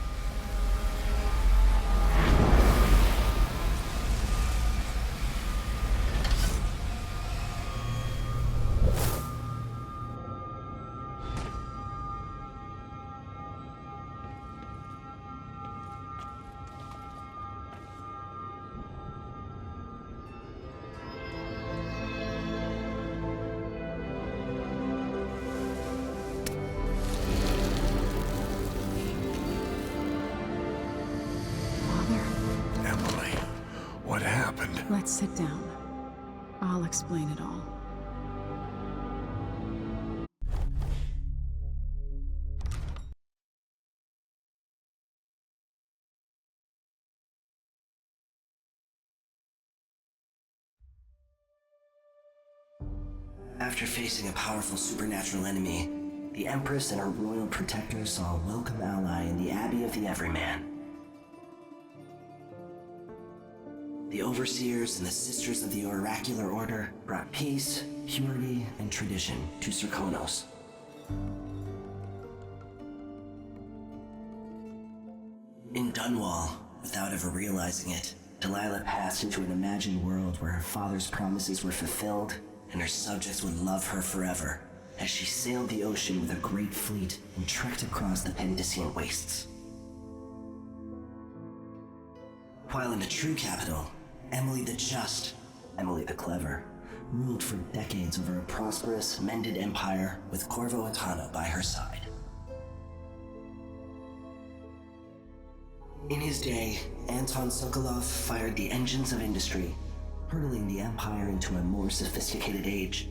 What happened? Let's sit down. I'll explain it all. After facing a powerful supernatural enemy, the Empress and her royal protector saw a welcome ally in the Abbey of the Everyman. The Overseers and the Sisters of the Oracular Order brought peace, purity, and tradition to Serkonos. In Dunwall, without ever realizing it, Delilah passed into an imagined world where her father's promises were fulfilled and her subjects would love her forever as she sailed the ocean with a great fleet and trekked across the Pendician wastes. While in the true capital, Emily the Just, Emily the Clever, ruled for decades over a prosperous, mended empire with Corvo Attano by her side. In his day, Anton Sokolov fired the engines of industry, hurtling the empire into a more sophisticated age.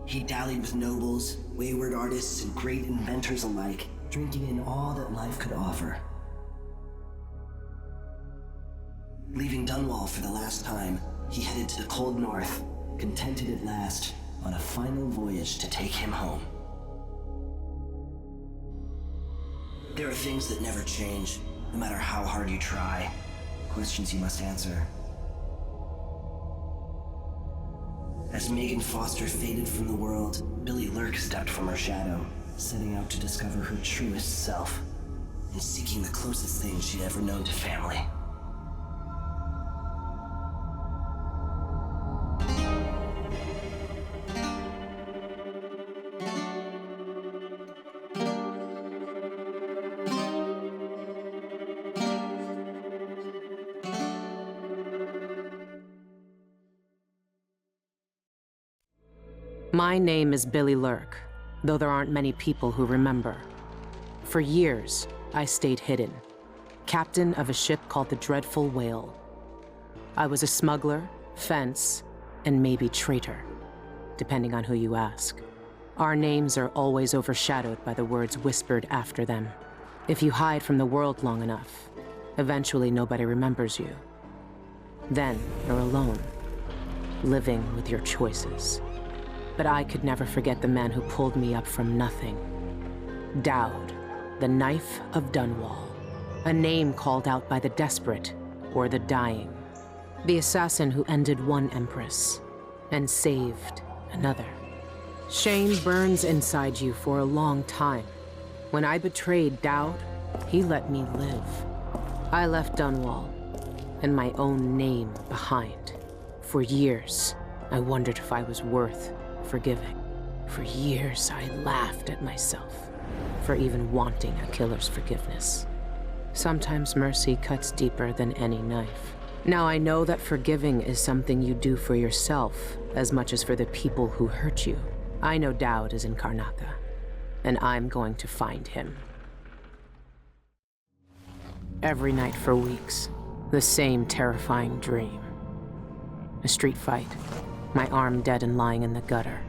He dallied with nobles, wayward artists, and great inventors alike, drinking in all that life could offer. Leaving Dunwall for the last time, he headed to the cold north, contented at last, on a final voyage to take him home. There are things that never change, no matter how hard you try. Questions you must answer. As Megan Foster faded from the world, Billy Lurk stepped from her shadow, setting out to discover her truest self, and seeking the closest thing she'd ever known to family. My name is Billy Lurk, though there aren't many people who remember. For years, I stayed hidden, captain of a ship called the Dreadful Whale. I was a smuggler, fence, and maybe traitor, depending on who you ask. Our names are always overshadowed by the words whispered after them. If you hide from the world long enough, Eventually, nobody remembers you. Then, you're alone, living with your choices. But I could never forget the man who pulled me up from nothing. Dowd, the Knife of Dunwall. A name called out by the desperate or the dying. The assassin who ended one empress and saved another. Shame burns inside you for a long time. When I betrayed Dowd, he let me live. I left Dunwall and my own name behind. For years, I wondered if I was worth forgiving. For years, I laughed at myself for even wanting a killer's forgiveness. Sometimes mercy cuts deeper than any knife. Now I know that forgiving is something you do for yourself as much as for the people who hurt you. I know Dowd is in Karnaca, and I'm going to find him. Every night for weeks, the same terrifying dream. A street fight, my arm dead and lying in the gutter,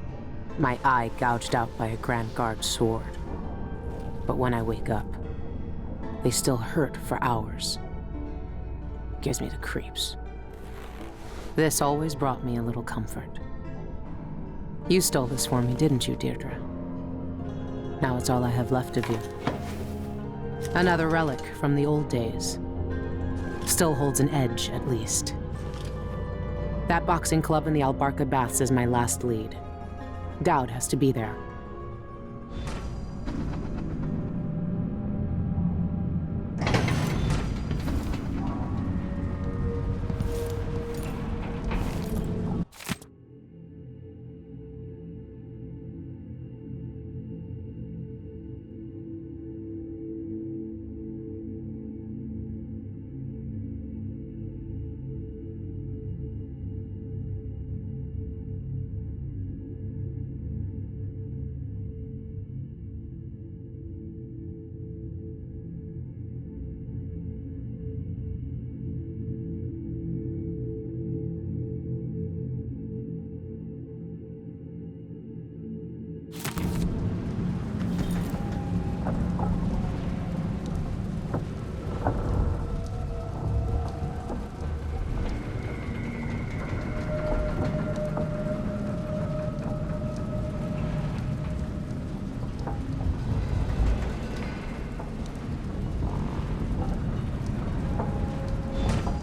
my eye gouged out by a Grand Guard sword. But when I wake up, they still hurt for hours. Gives me the creeps. This always brought me a little comfort. You stole this for me, didn't you, Deirdre? Now it's all I have left of you. Another relic from the old days. Still holds an edge, at least. That boxing club in the Albarca Baths is my last lead. Dowd has to be there.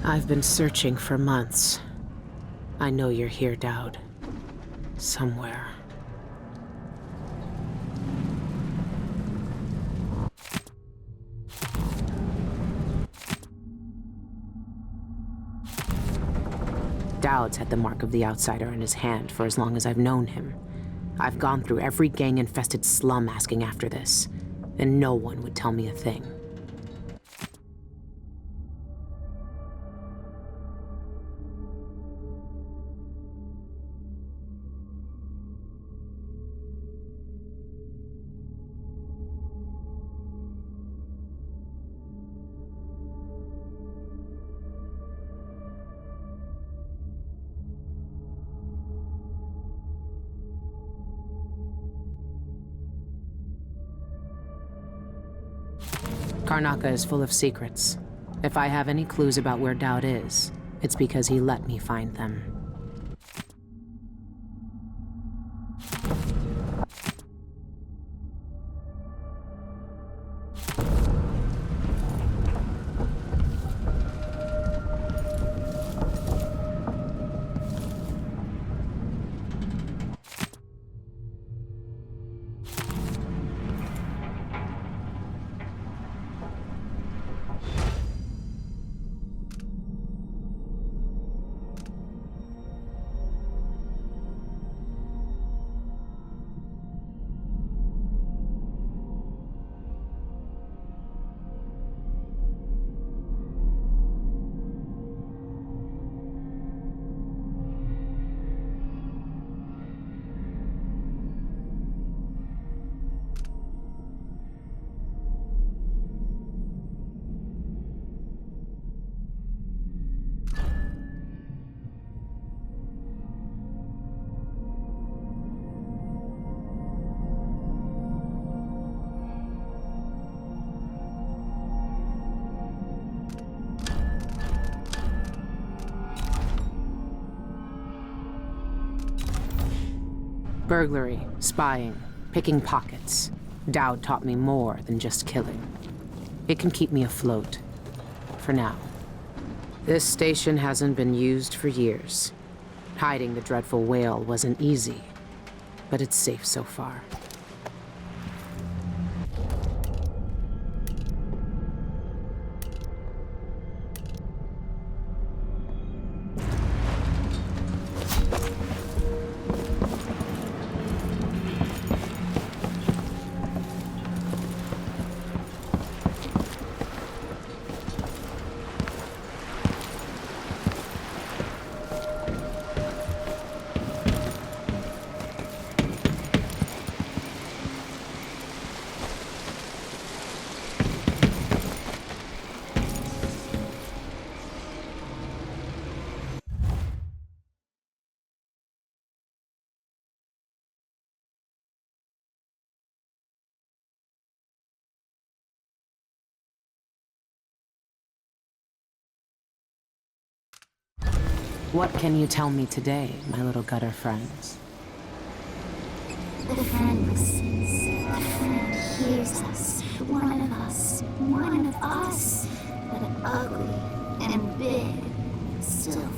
I've been searching for months. I know you're here, Dowd. Somewhere. Dowd's had the mark of the outsider in his hand for as long as I've known him. I've gone through every gang-infested slum asking after this, and no one would tell me a thing. Karnaca is full of secrets. If I have any clues about where Dowd is, it's because he let me find them. Burglary, spying, picking pockets. Dowd taught me more than just killing. It can keep me afloat. For now. This station hasn't been used for years. Hiding the dreadful whale wasn't easy, but it's safe so far. What can you tell me today, my little gutter friends? The friend listens. The friend hears us. One of us. But ugly and big. Still friend.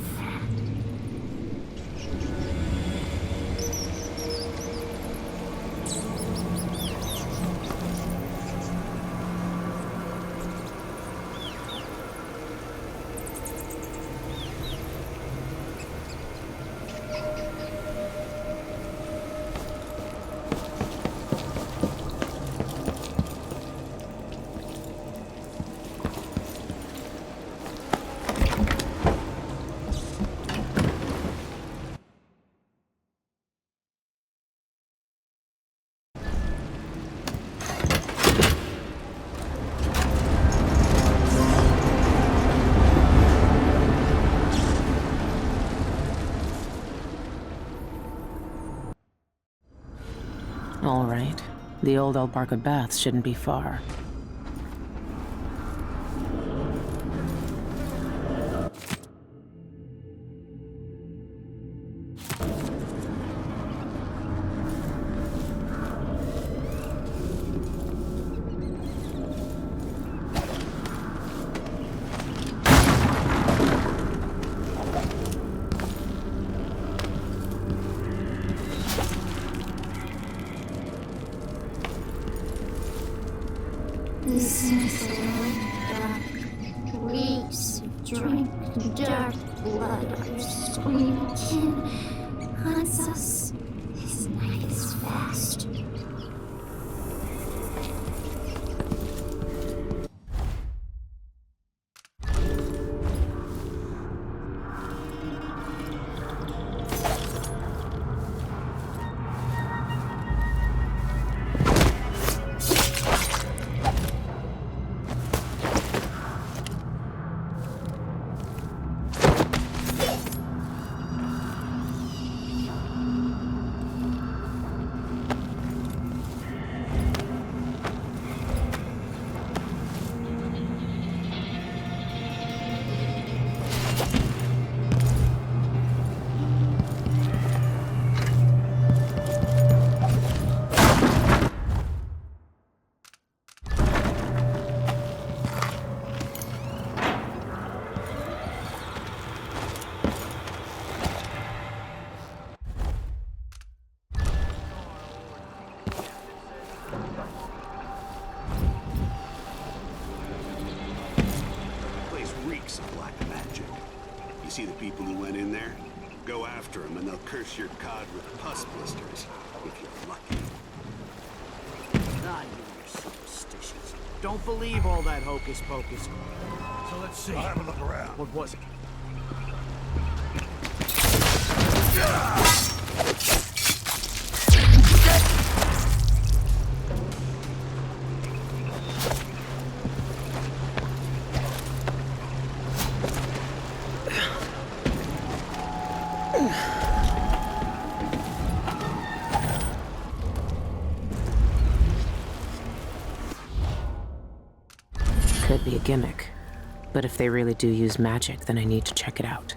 All right. The old Albarca Baths shouldn't be far. This is dark reeks of drink and dark blood. Our screaming kin hunts us. His night is fast. See the people who went in there? Go after them and they'll curse your cod with pus blisters, if you're lucky. Ah, you're superstitious. Don't believe all that hocus pocus. So let's see. I'll have a look around. What was it? Could be a gimmick. But if they really do use magic, then I need to check it out.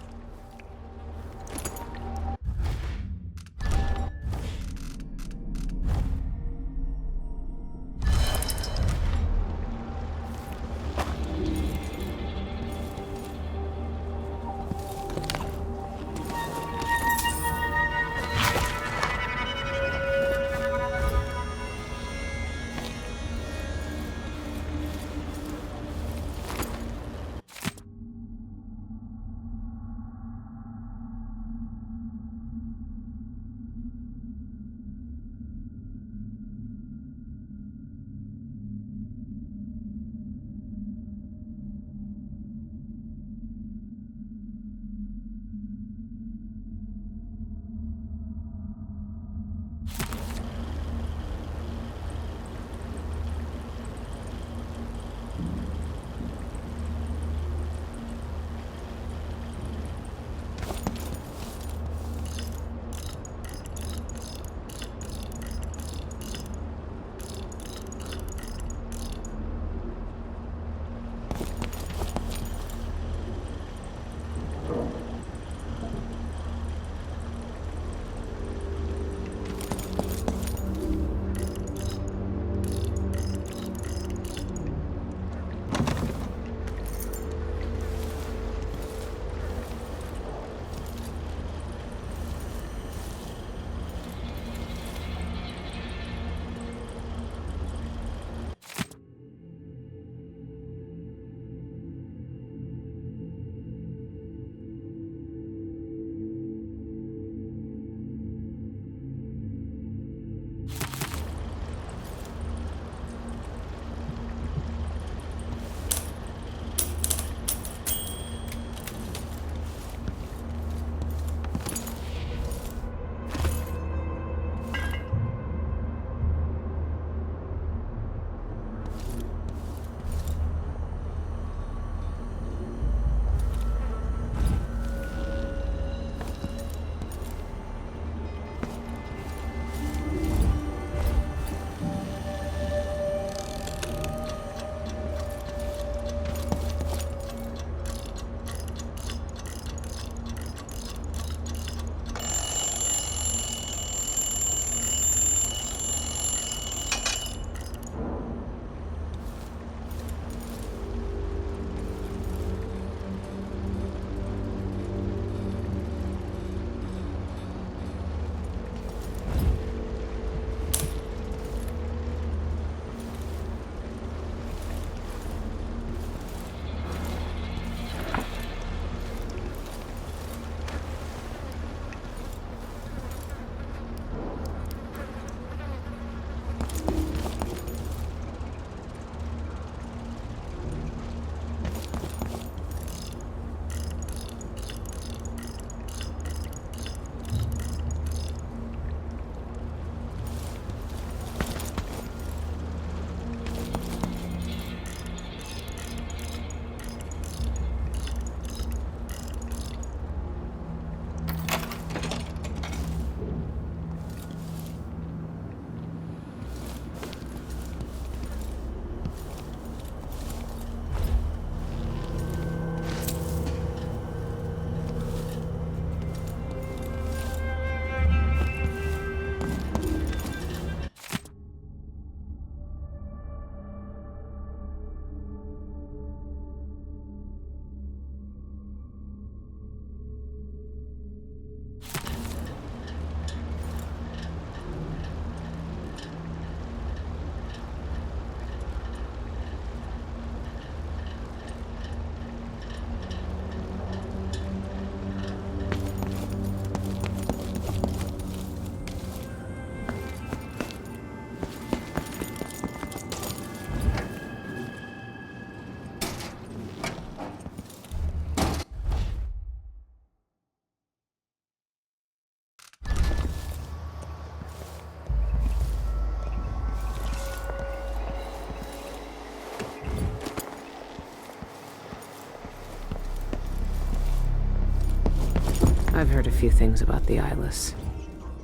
I've heard a few things about the eyeless.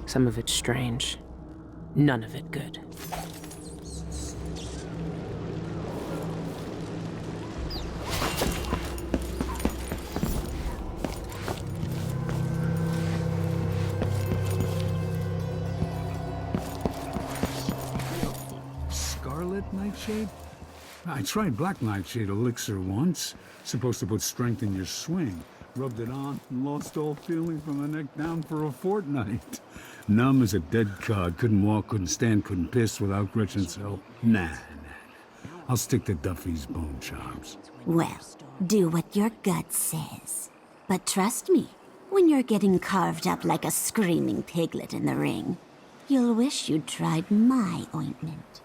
Some of it strange, none of it good. Scarlet Nightshade? I tried Black Nightshade elixir once. Supposed to put strength in your swing. Rubbed it on and lost all feeling from the neck down for a fortnight. Numb as a dead cod. Couldn't walk, couldn't stand, couldn't piss without Gretchen's help. Nah. I'll stick to Duffy's bone charms. Well, do what your gut says. But trust me, when you're getting carved up like a screaming piglet in the ring, you'll wish you'd tried my ointment.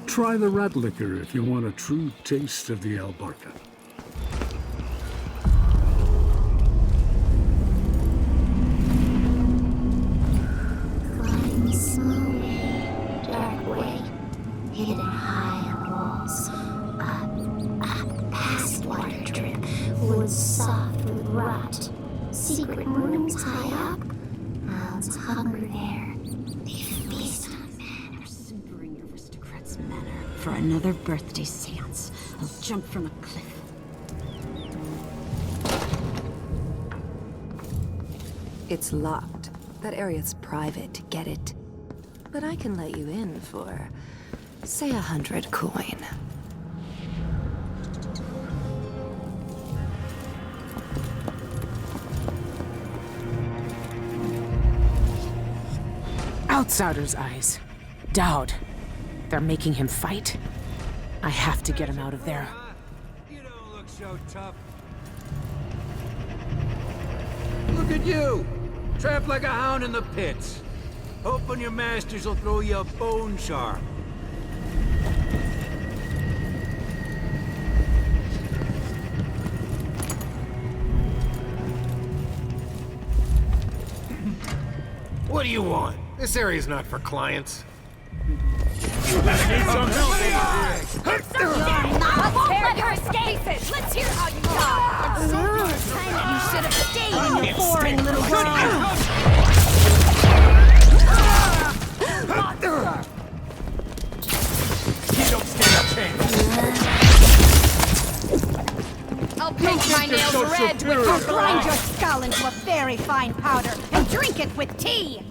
Try the rat liquor if you want a true taste of the Albarca. Climb slowly, dark way, hidden high on walls, up, past water drip, woods soft with rot, secret rooms high up, owls hunger there, they feast on manners, simpering aristocrats' manner. For another birthday seance, I'll jump from a cliff. It's locked. That area's private, get it? But I can let you in for, say, 100 coin. Outsider's eyes. Dowd. They're making him fight? I have to get him out of there. You don't look so tough. Look at you! Trapped like a hound in the pits. Hoping your masters will throw you a bone charm. What do you want? This area's not for clients. You better need some help over Let's tear your escapes! Let's hear how you die! You should have stayed in your boring little world. You don't stand a chance. I'll paint my nails red with I'll grind your skull into a very fine powder and drink it with tea.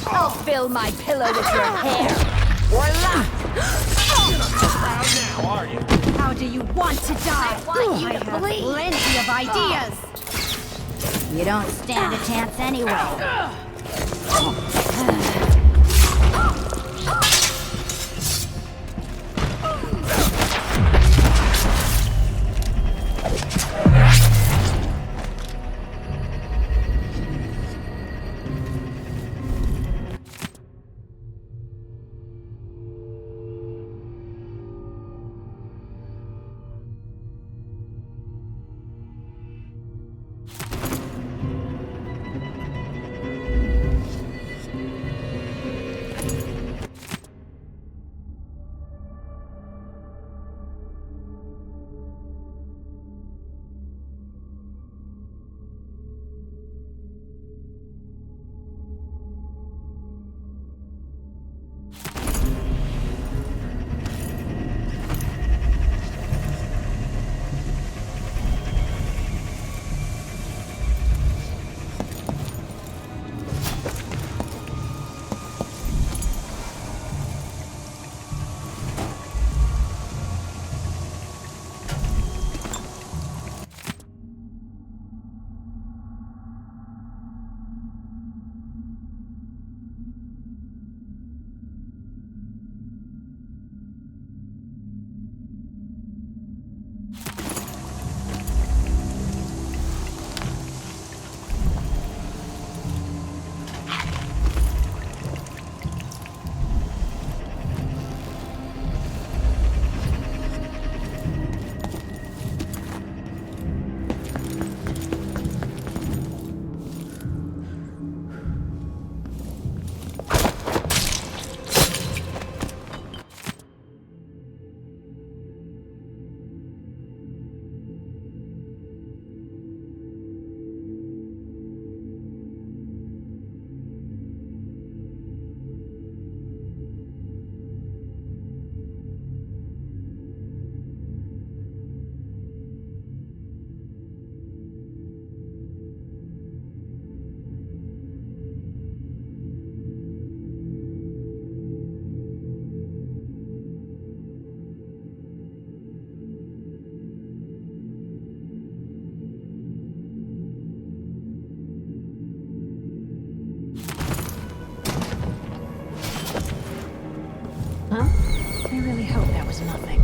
I'll fill my pillow with your hair. Or laugh. Now, are you? How do you want to die? I want you to have bleed. plenty of ideas. You don't stand a chance anyway. Huh? I really hope that was nothing.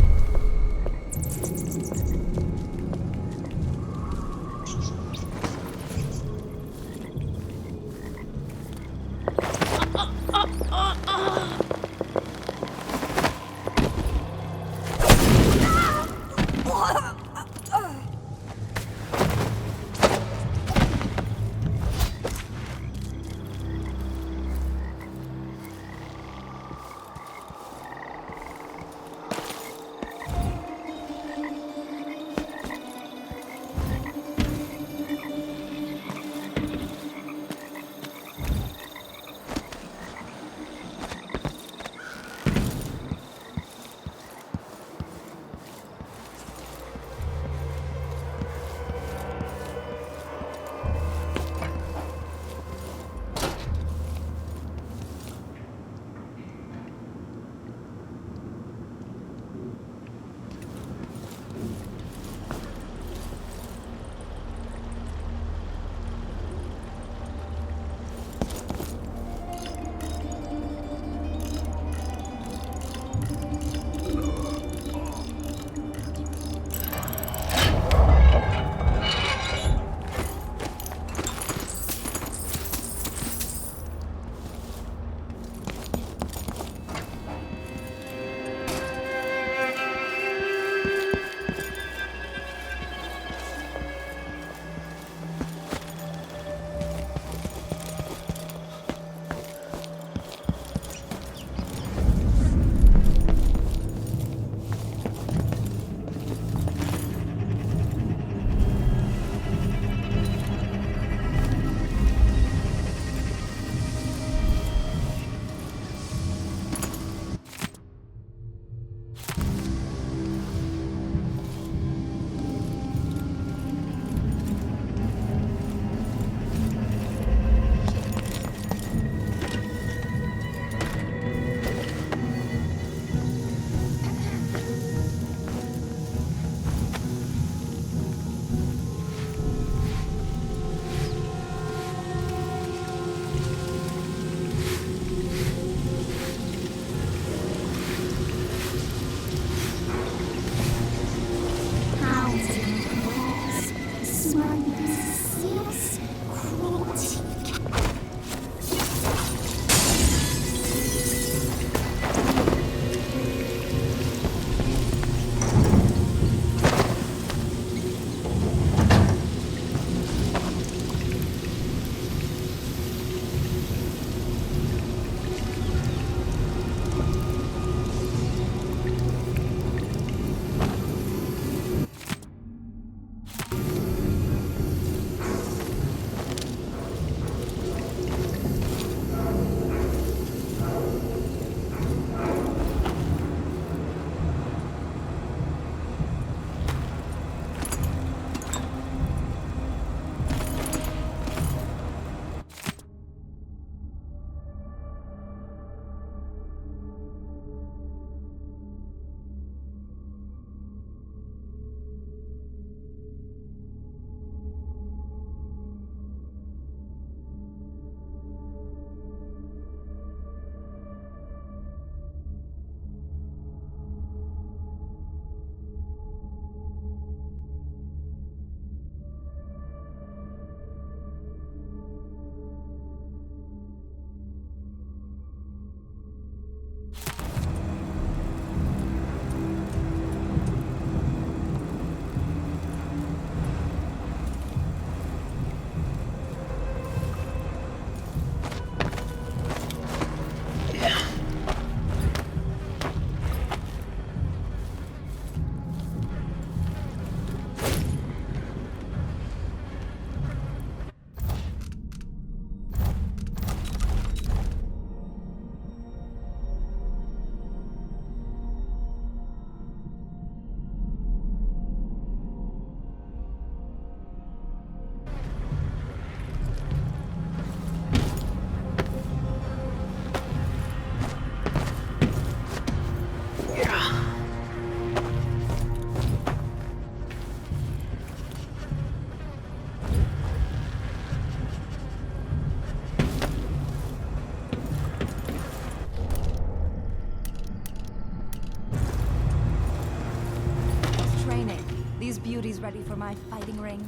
beauties ready for my fighting ring?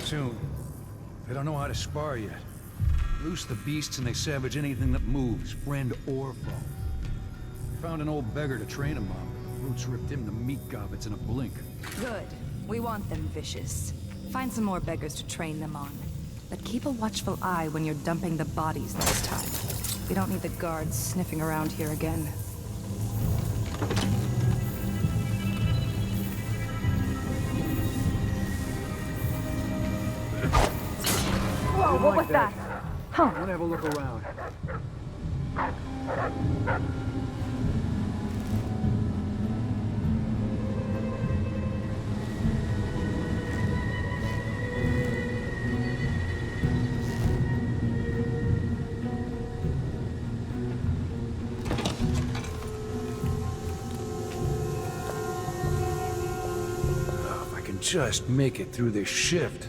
Soon. They don't know how to spar yet. Loose the beasts and they savage anything that moves, friend or foe. Found an old beggar to train them on. Roots ripped him to meat gobbets in a blink. Good. We want them vicious. Find some more beggars to train them on. But keep a watchful eye when you're dumping the bodies next time. We don't need the guards sniffing around here again. Whoa, what was that? Huh. I want to have a look around. Just make it through this shift.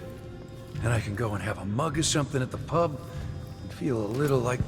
And I can go and have a mug of something at the pub and feel a little like...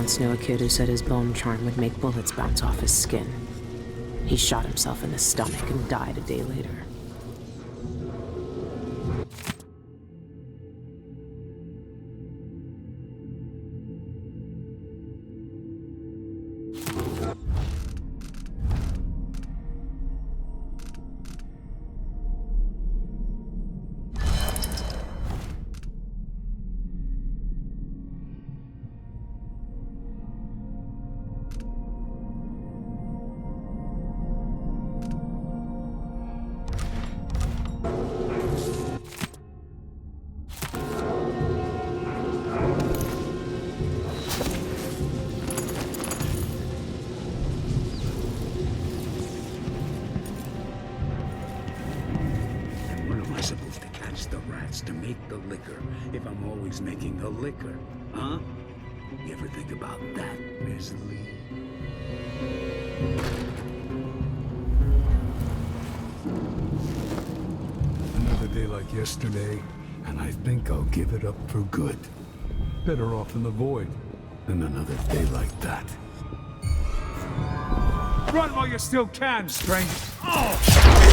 once knew a kid who said his bone charm would make bullets bounce off his skin. He shot himself in the stomach and died a day later. To make the liquor, if I'm always making the liquor, huh? You ever think about that, Miss Lee? Another day like yesterday, and I think I'll give it up for good. Better off in the void than another day like that. Run while you still can, stranger! Oh!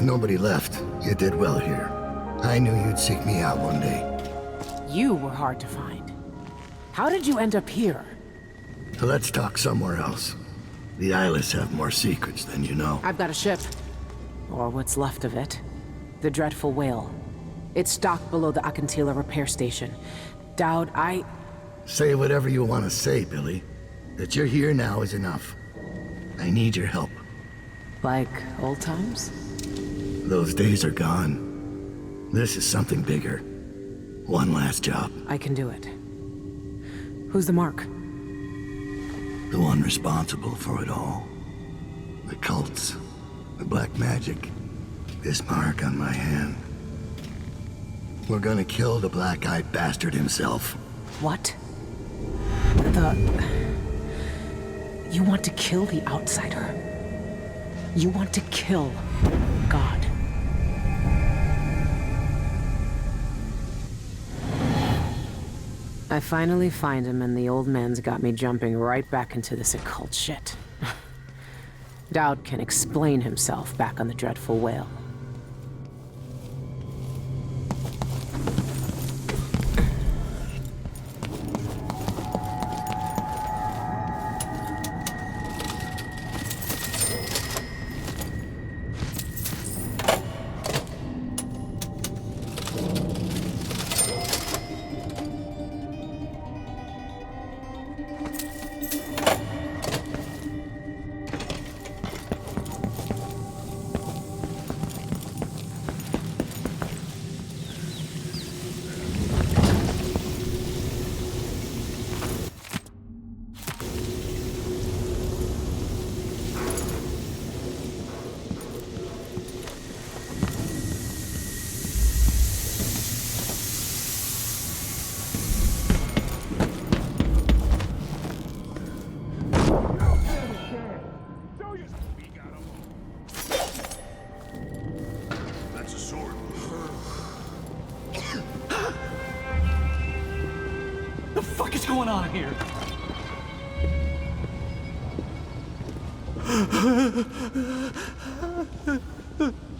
With nobody left, you did well here. I knew you'd seek me out one day. You were hard to find. How did you end up here? So let's talk somewhere else. The Eyeless have more secrets than you know. I've got a ship. Or what's left of it. The Dreadful Whale. It's docked below the Akantila repair station. Dowd, Say whatever you want to say, Billy. That you're here now is enough. I need your help. Like old times? Those days are gone. This is something bigger. One last job. I can do it. Who's the mark? The one responsible for it all. The cults. The black magic. This mark on my hand. We're gonna kill the black-eyed bastard himself. What? You want to kill the outsider? You want to kill God? I finally find him, and the old man's got me jumping right back into this occult shit. Dowd can explain himself back on the Dreadful Whale. going on here?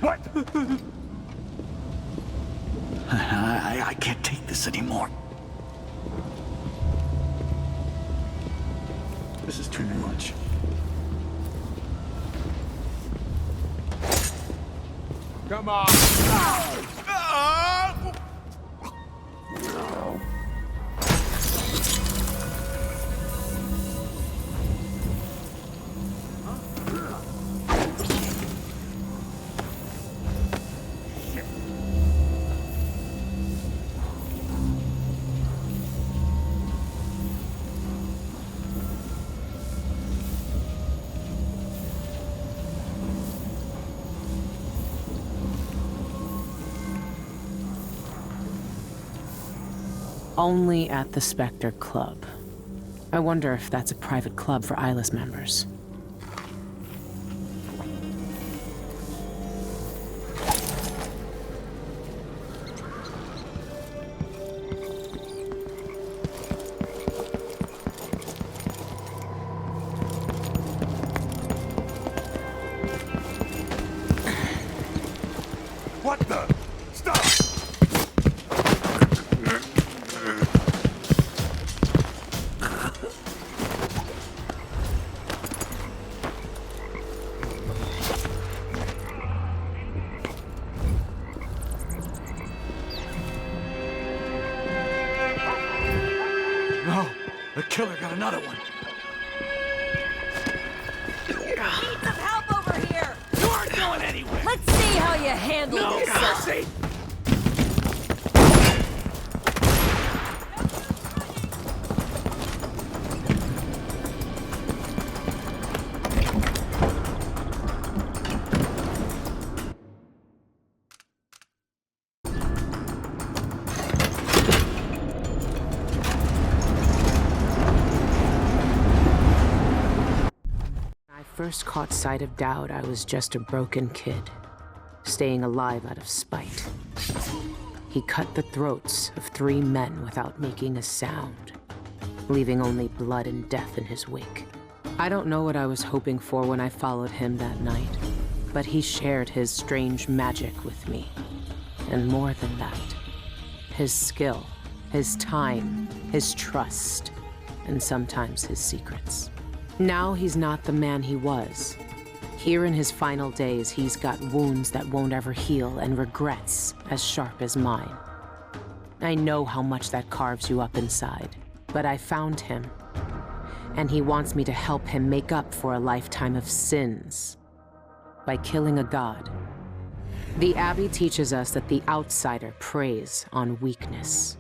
What? I can't take this anymore. This is too much. Come on. Only at the Spectre Club. I wonder if that's a private club for eyeless members. What the? Stop! No, the killer got another one. Need some help over here! You aren't going anywhere! Let's see how you handle No yourself! mercy! First caught sight of Dowd, I was just a broken kid, staying alive out of spite. He cut the throats of 3 men without making a sound, leaving only blood and death in his wake. I don't know what I was hoping for when I followed him that night. But he shared his strange magic with me. And more than that, his skill, his time, his trust, and sometimes his secrets. Now he's not the man he was. Here in his final days, he's got wounds that won't ever heal and regrets as sharp as mine. I know how much that carves you up inside, but I found him. And he wants me to help him make up for a lifetime of sins by killing a god. The Abbey teaches us that the outsider preys on weakness,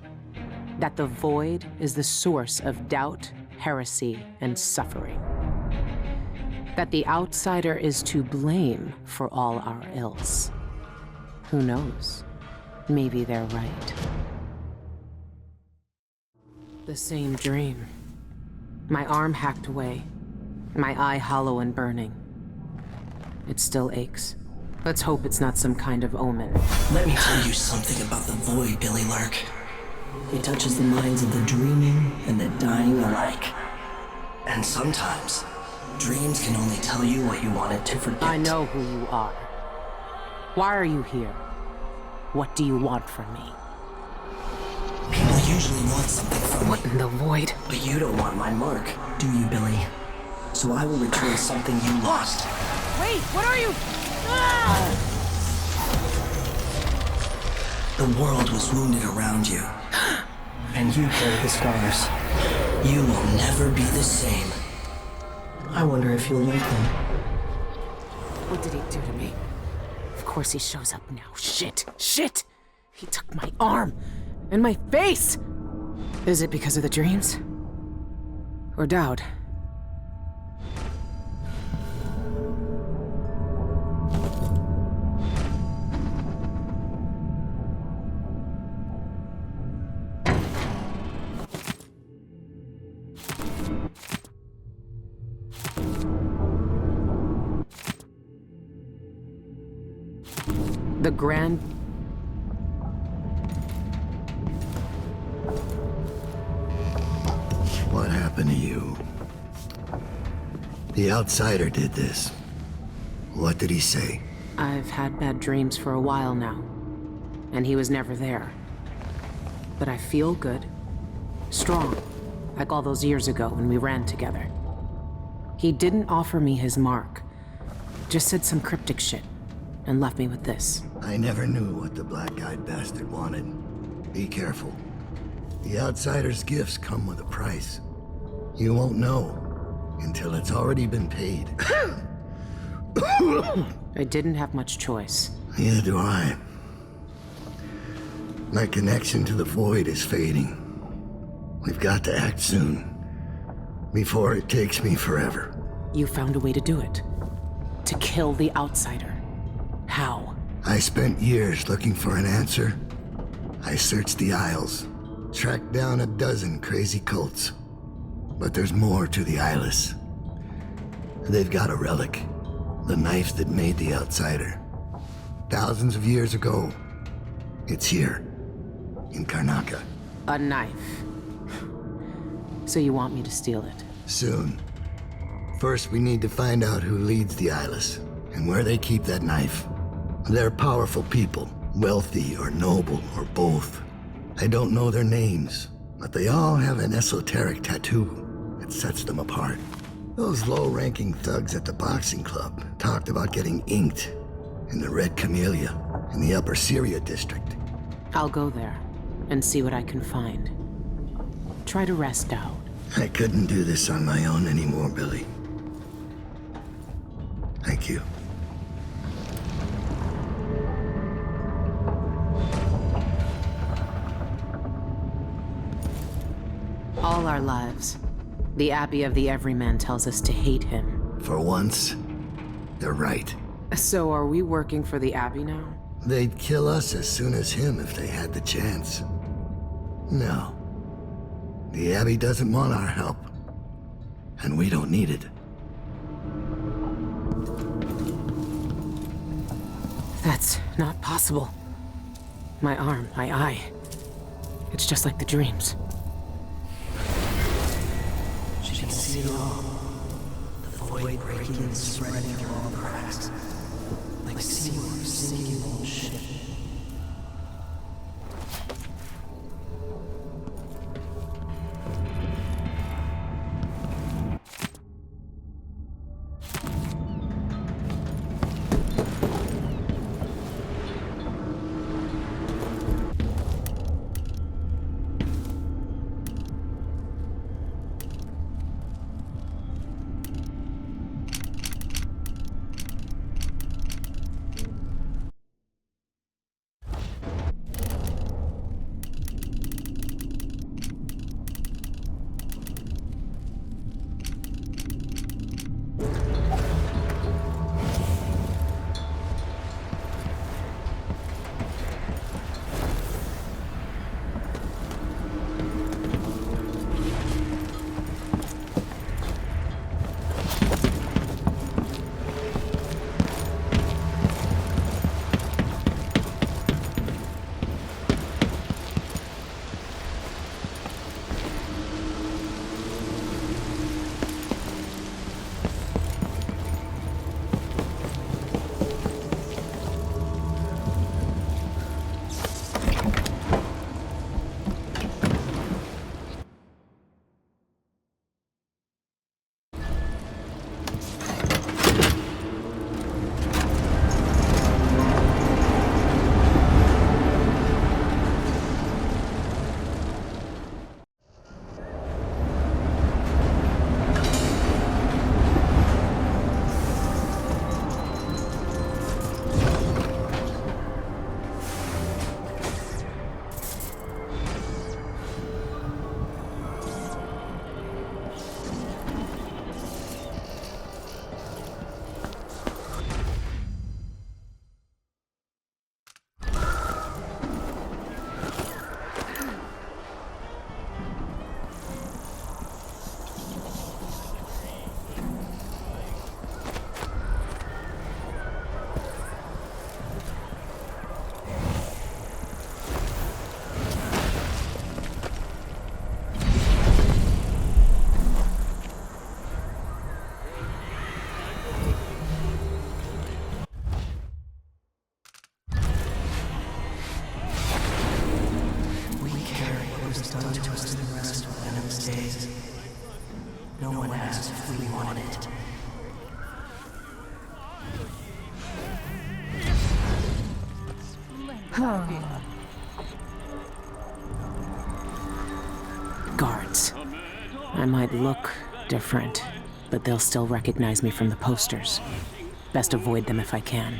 that the void is the source of doubt, heresy, and suffering, that the outsider is to blame for all our ills. Who knows? Maybe they're right. The same dream. My arm hacked away, my eye hollow and burning. It still aches. Let's hope it's not some kind of omen. Let me tell you something about the void, Billy Lark. It touches the minds of the dreaming and the dying alike. And sometimes, dreams can only tell you what you wanted to forget. I know who you are. Why are you here? What do you want from me? People usually want something from me. What in the void? But you don't want my mark, do you, Billy? So I will return something you lost. Wait, what are you? The world was wounded around you. And you carry the scars. You will never be the same. I wonder if you'll like them. What did he do to me? Of course he shows up now. Shit! Shit! He took my arm! And my face! Is it because of the dreams? Or doubt? The grand... What happened to you? The outsider did this. What did he say? I've had bad dreams for a while now, and he was never there. But I feel good. Strong, like all those years ago when we ran together. He didn't offer me his mark, just said some cryptic shit, and left me with this. I never knew what the black-eyed bastard wanted. Be careful. The outsider's gifts come with a price. You won't know until it's already been paid. I didn't have much choice. Neither do I. My connection to the void is fading. We've got to act soon, before it takes me forever. You found a way to do it. To kill the outsider. How? I spent years looking for an answer. I searched the Isles, tracked down a dozen crazy cults. But there's more to the Eyeless. They've got a relic, the knife that made the outsider. Thousands of years ago, it's here, in Karnaca. A knife. So you want me to steal it? Soon. First, we need to find out who leads the Eyeless, and where they keep that knife. They're powerful people, wealthy or noble or both. I don't know their names, but they all have an esoteric tattoo that sets them apart. Those low-ranking thugs at the boxing club talked about getting inked in the Red Camellia in the Upper Syria district. I'll go there and see what I can find. Try to rest out. I couldn't do this on my own anymore, Billy. Thank you. All our lives, the Abbey of the Everyman tells us to hate him. For once, they're right. So are we working for the Abbey now? They'd kill us as soon as him if they had the chance. No. The Abbey doesn't want our help. And we don't need it. That's not possible. My arm, my eye. It's just like the dreams. She can see it all. The void breaking and spreading through all cracks. like seeing a sinking old ship. No one asked if we wanted it. Guards. I might look different, but they'll still recognize me from the posters. Best avoid them if I can.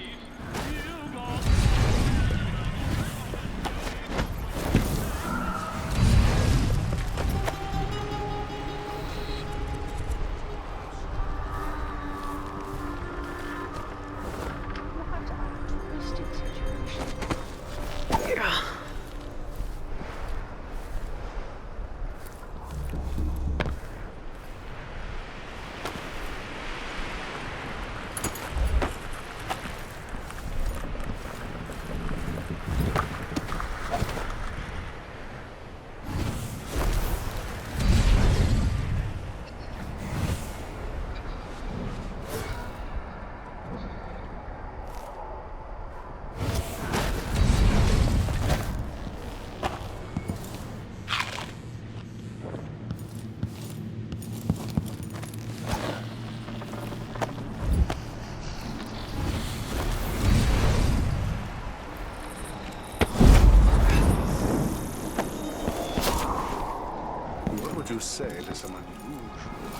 What would you say to some unusual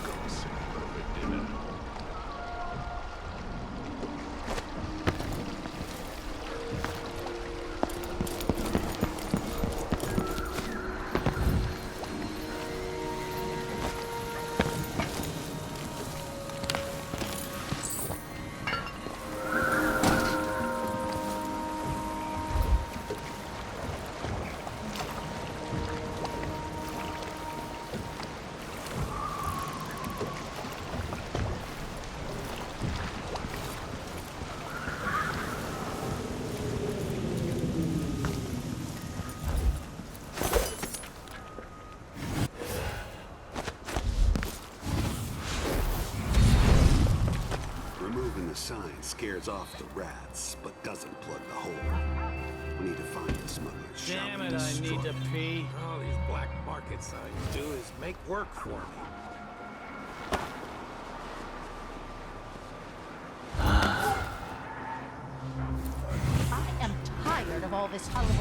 gossip over dinner? scares off the rats, but doesn't plug the hole. We need to find the smuggler's shop. Damn and it, I destroy need to it. pee. All these black market signs do is make work for me. I am tired of all this hullabaloo.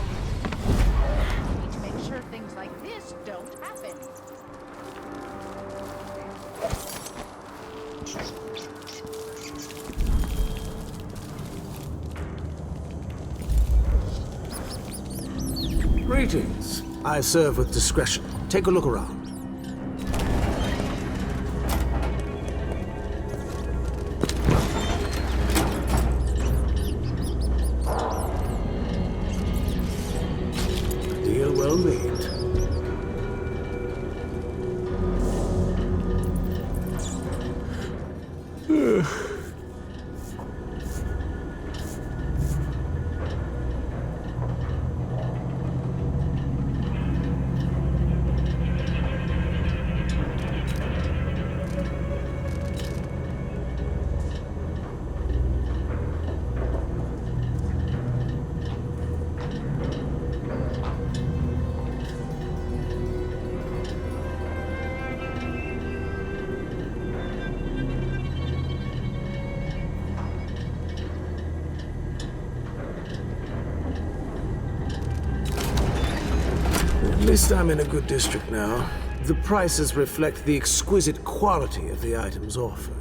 We need to make sure things like this don't happen. Greetings. I serve with discretion. Take a look around. Deal well made. At least I'm in a good district now. The prices reflect the exquisite quality of the items offered.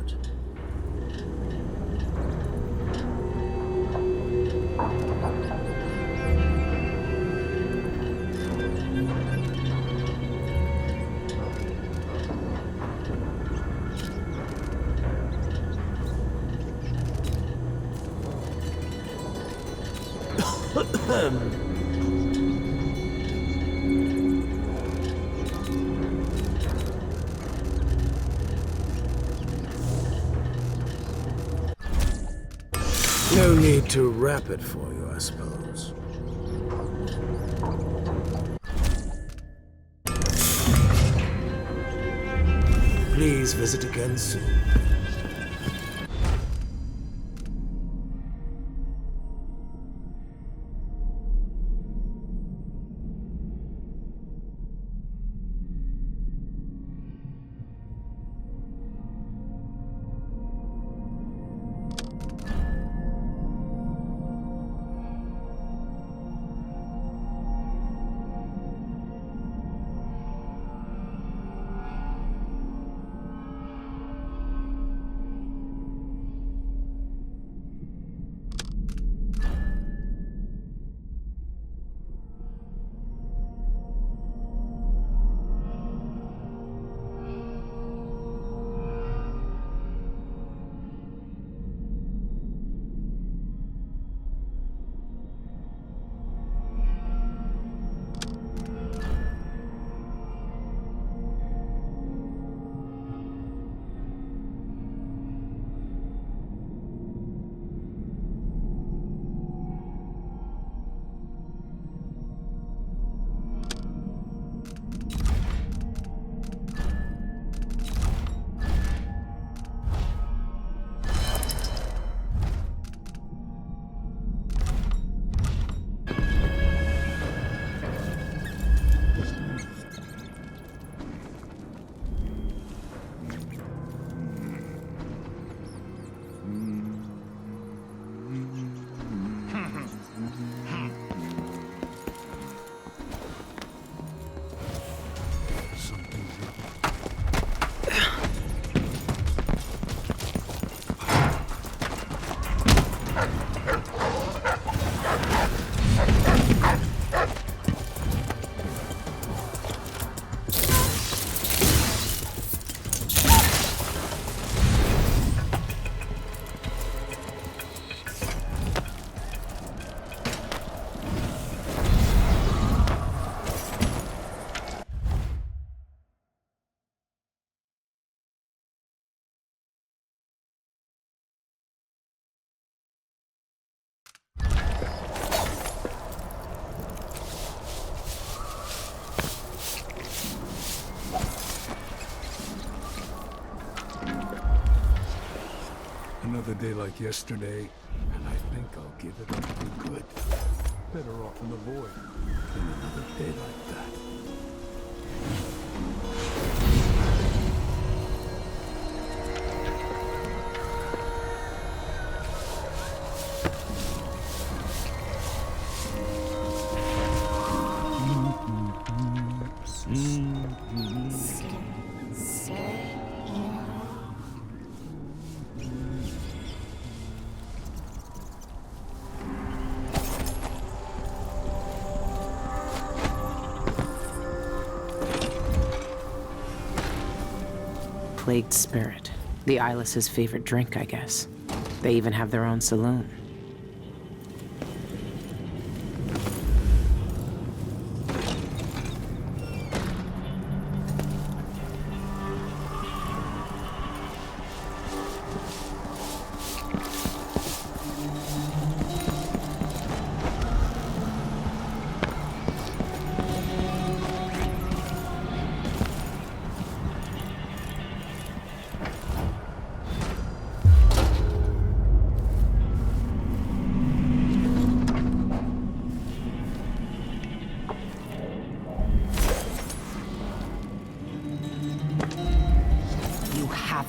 No need to wrap it for you, I suppose. Please visit again soon. Another day like yesterday, and I think I'll give it up for good. Better off in the void than another day like that. Plagued spirit. The Eyeless's favorite drink, I guess. They even have their own saloon.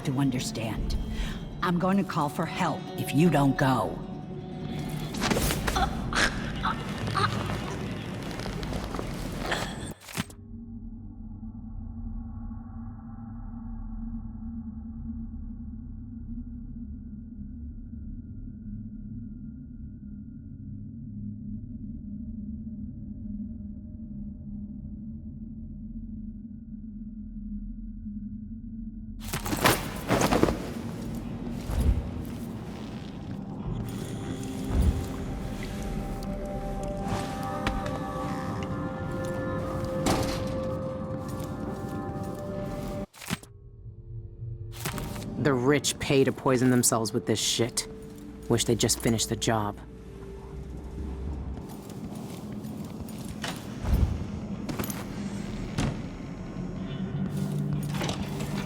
To understand. I'm going to call for help if you don't go. The rich pay to poison themselves with this shit. Wish they'd just finish the job.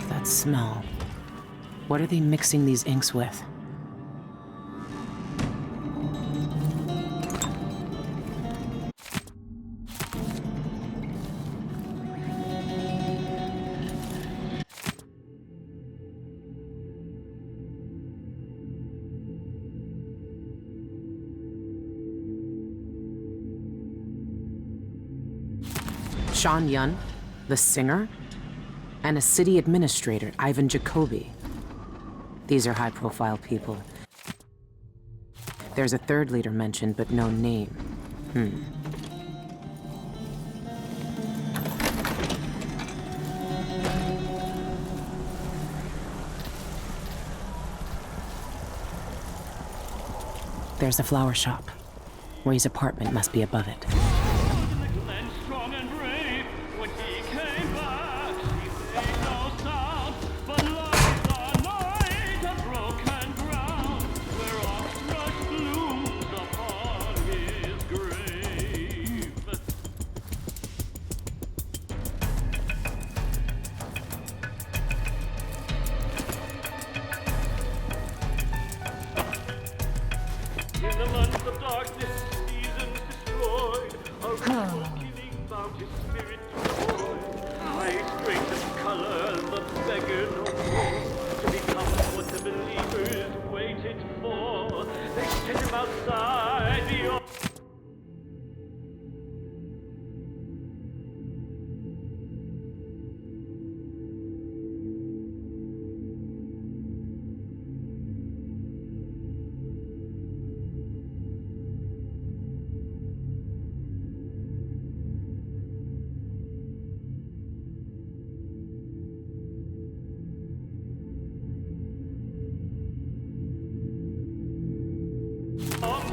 That smell. What are they mixing these inks with? Sean Yun, the singer, and a city administrator, Ivan Jacoby. These are high-profile people. There's a third leader mentioned, but no name. There's the flower shop. Ray's apartment must be above it. In the months of darkness, seasons destroyed, our killing bound his spirit to avoid. High strength and color, the beggar no more, to become what the believers waited for. They set him outside the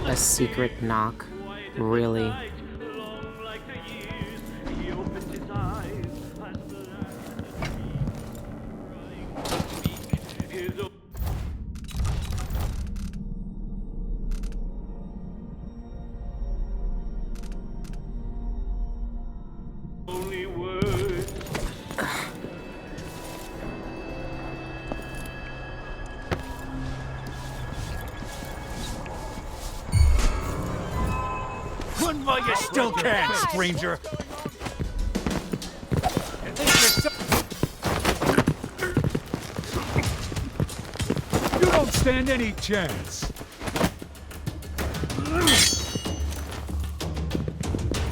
A secret knock? Really? while you still can, stranger. You don't stand any chance.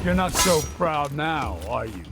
You're not so proud now, are you?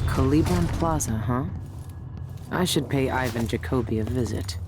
Caliban Plaza, huh? I should pay Ivan Jacoby a visit.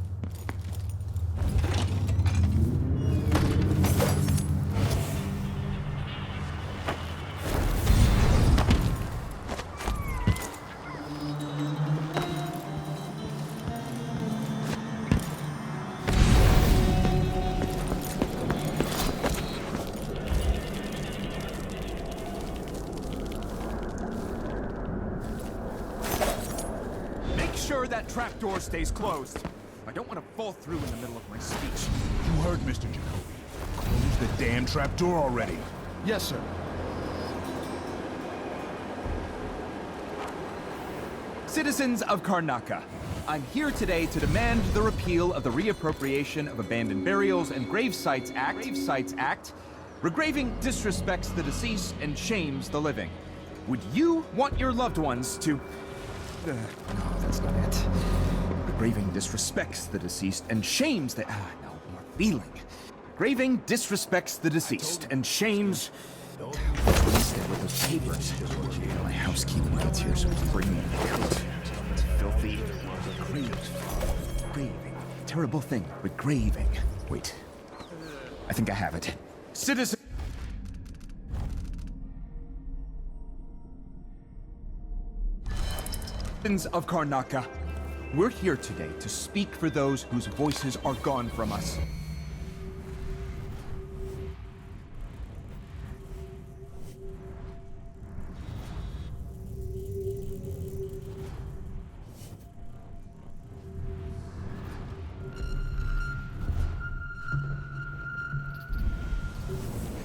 That trapdoor stays closed. I don't want to fall through in the middle of my speech. You heard Mr. Jacoby. Close the damn trapdoor already. Yes, sir. Citizens of Karnaca, I'm here today to demand the repeal of the Reappropriation of Abandoned Burials and Gravesites Act. Regraving disrespects the deceased and shames the living. Would you want your loved ones to... no, that's not it. Graving disrespects the deceased and shames the... no, more feeling. Graving disrespects the deceased and shames... Instead with those papers. My housekeeping gets here, so it's bringing me a coat. It's filthy. Graving. Terrible thing with graving. Wait. I think I have it. Citizen... of Karnaca, we're here today to speak for those whose voices are gone from us.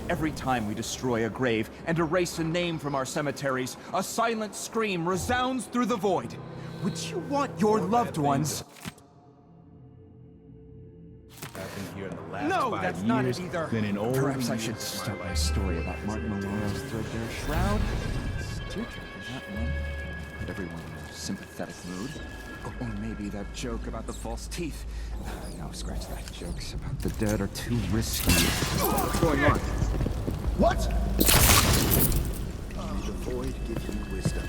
Every time we destroy a grave and erase a name from our cemeteries, a silent scream resounds through the void. Would you want your loved ones... No, that's not it either. Perhaps I should start my story about Martin Maloro's threadbare shroud. Tearjerker, that one. Put everyone in a sympathetic mood. Or maybe that joke about the false teeth. No, scratch that. Jokes about the dead are too risky. What's going on? What? May the void give you wisdom.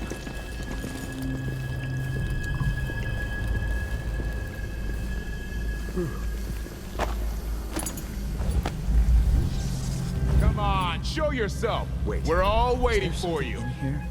Come on, show yourself. Wait. We're all waiting for you. In here?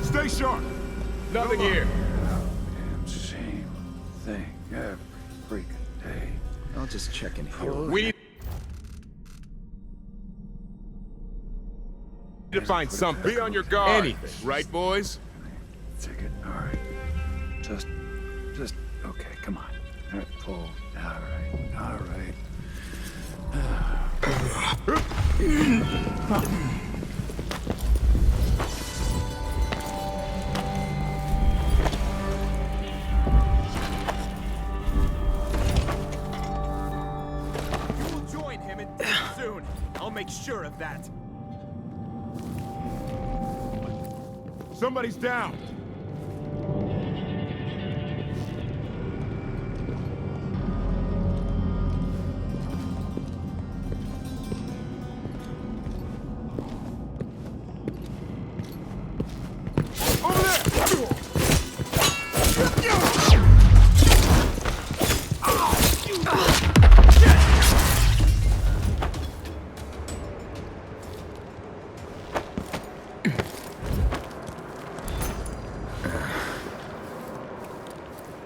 Stay sharp. Nothing here. Damn same thing every freaking day. I'll just check in here. We need to find something. Be on your guard. Anything, right, boys? Ticket. All right. Just, okay, come on. All right, pull. All right. I'll make sure of that. Somebody's down.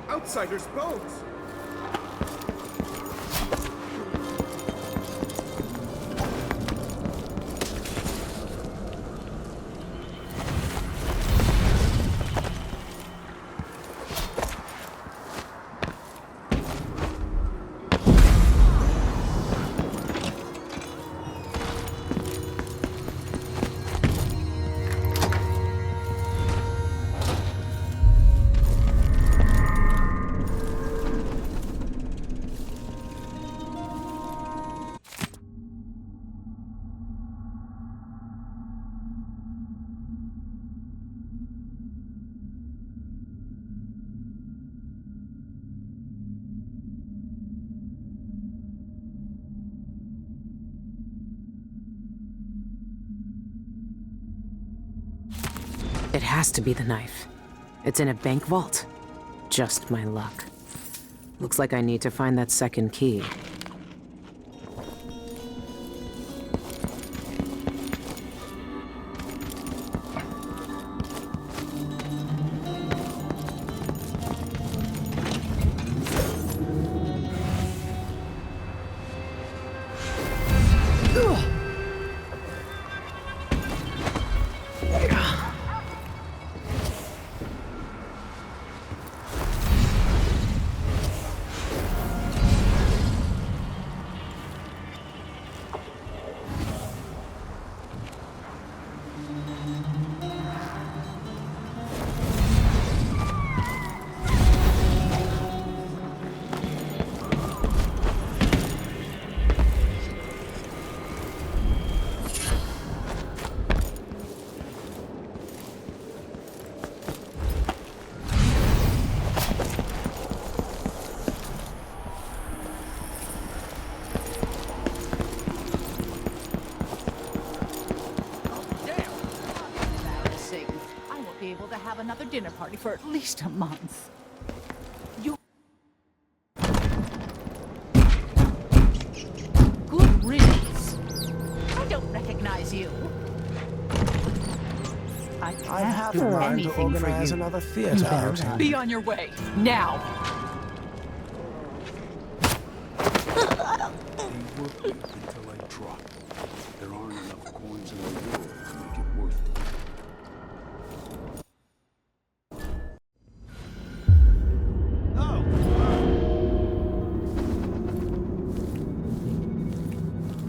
Outsiders' bones! It has to be the knife. It's in a bank vault. Just my luck. Looks like I need to find that second key. Have another dinner party for at least a month. Good riddance. I don't recognize you. I have do in mind to anything for organize you. another theater You better outing. be on your way now. They work me until I drop. There aren't enough coins in the world to make it worth it.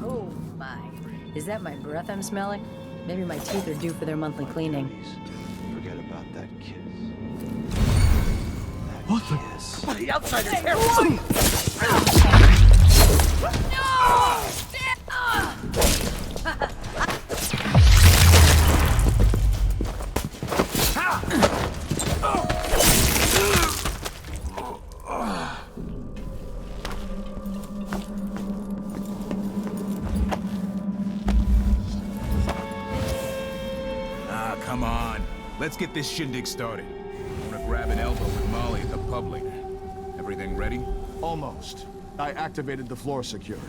Oh my. Is that my breath I'm smelling? Maybe my teeth are due for their monthly cleaning. Forget about that kiss. What the? The outsider's here. Come on. Let's get this shindig started. I want to grab an elbow with Molly at the public. Everything ready? Almost. I activated the floor security.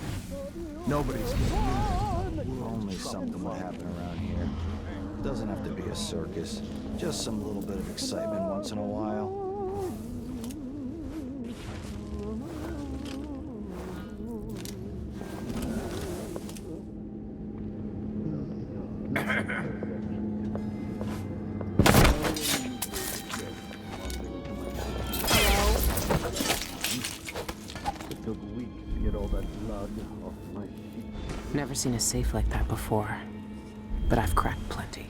Nobody's getting in. Only something would happen around here. Doesn't have to be a circus. Just some little bit of excitement once in a while. Never seen a safe like that before, but I've cracked plenty.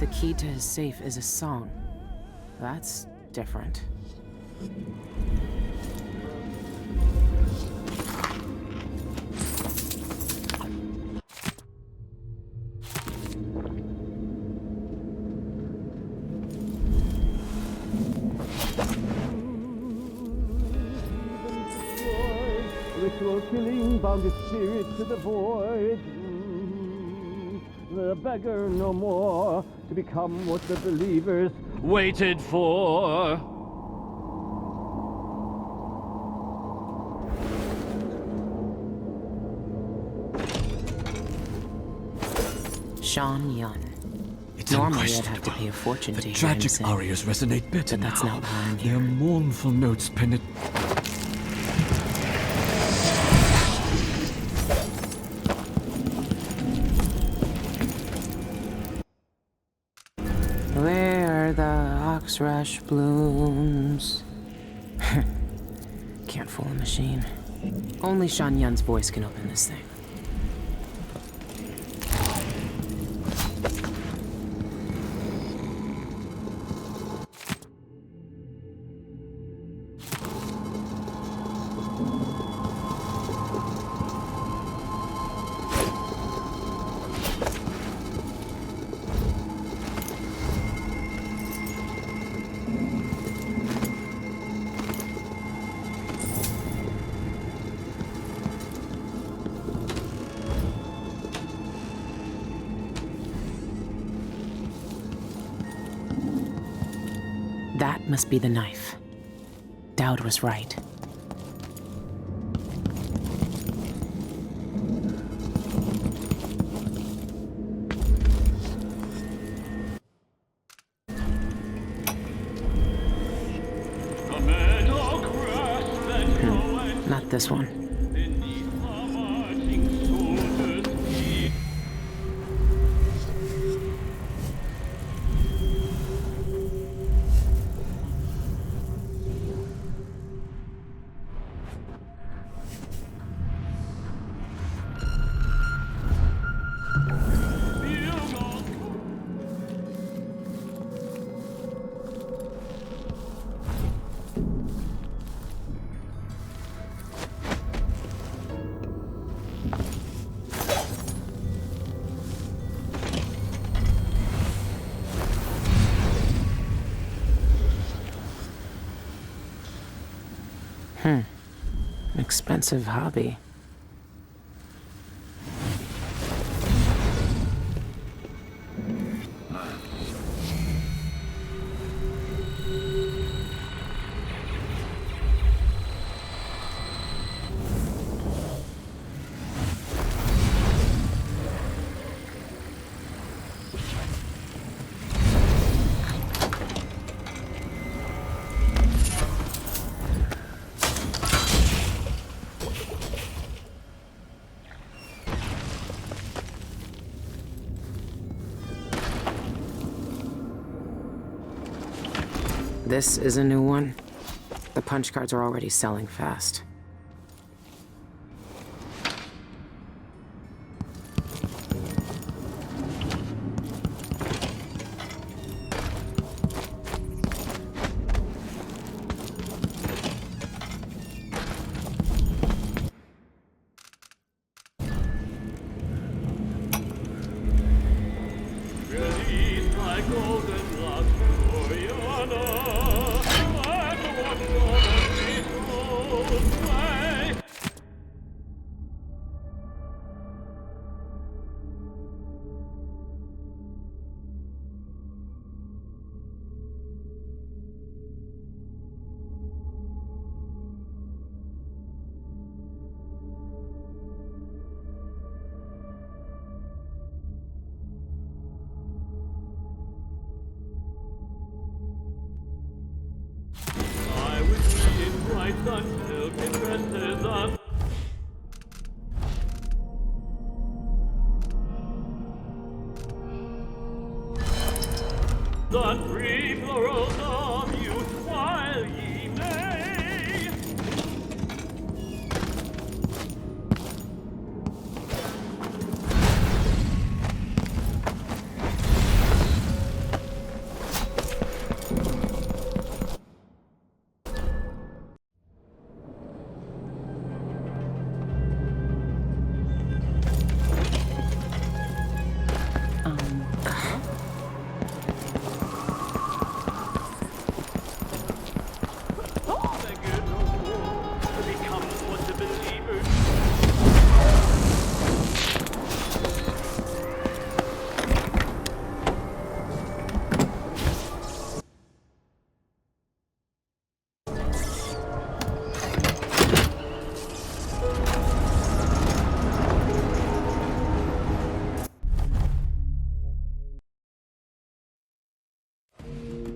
The key to his safe is a song. That's different. Ritual killing bound his spirit to the void. The beggar no more to become what the believers waited for. Sean Yun. It's Normally I'd have to pay a fortune to the hear him tragic sing. arias resonate better But that's now. not why I'm Their mournful notes penetrate. Where the oxrush blooms. Can't fool a machine. Only Sean Yun's voice can open this thing. That must be the knife. Dowd was right. Not this one. Expensive hobby. This is a new one. The punch cards are already selling fast. The three plurals of youth while ye may.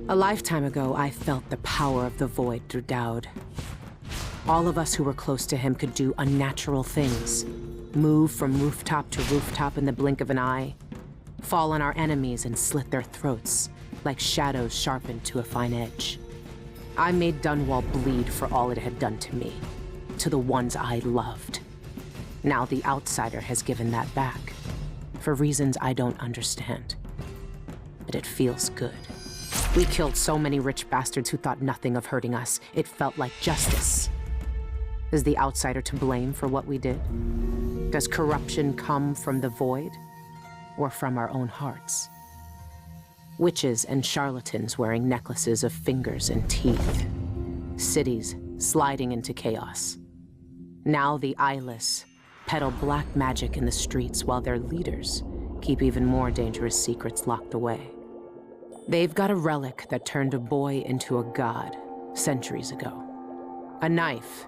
A lifetime ago, I felt the power of the void through Dowd. All of us who were close to him could do unnatural things. Move from rooftop to rooftop in the blink of an eye. Fall on our enemies and slit their throats, like shadows sharpened to a fine edge. I made Dunwall bleed for all it had done to me, to the ones I loved. Now the outsider has given that back, for reasons I don't understand. But it feels good. We killed so many rich bastards who thought nothing of hurting us. It felt like justice. Is the outsider to blame for what we did? Does corruption come from the void, or from our own hearts? Witches and charlatans wearing necklaces of fingers and teeth. Cities sliding into chaos. Now the eyeless peddle black magic in the streets while their leaders keep even more dangerous secrets locked away. They've got a relic that turned a boy into a god centuries ago. A knife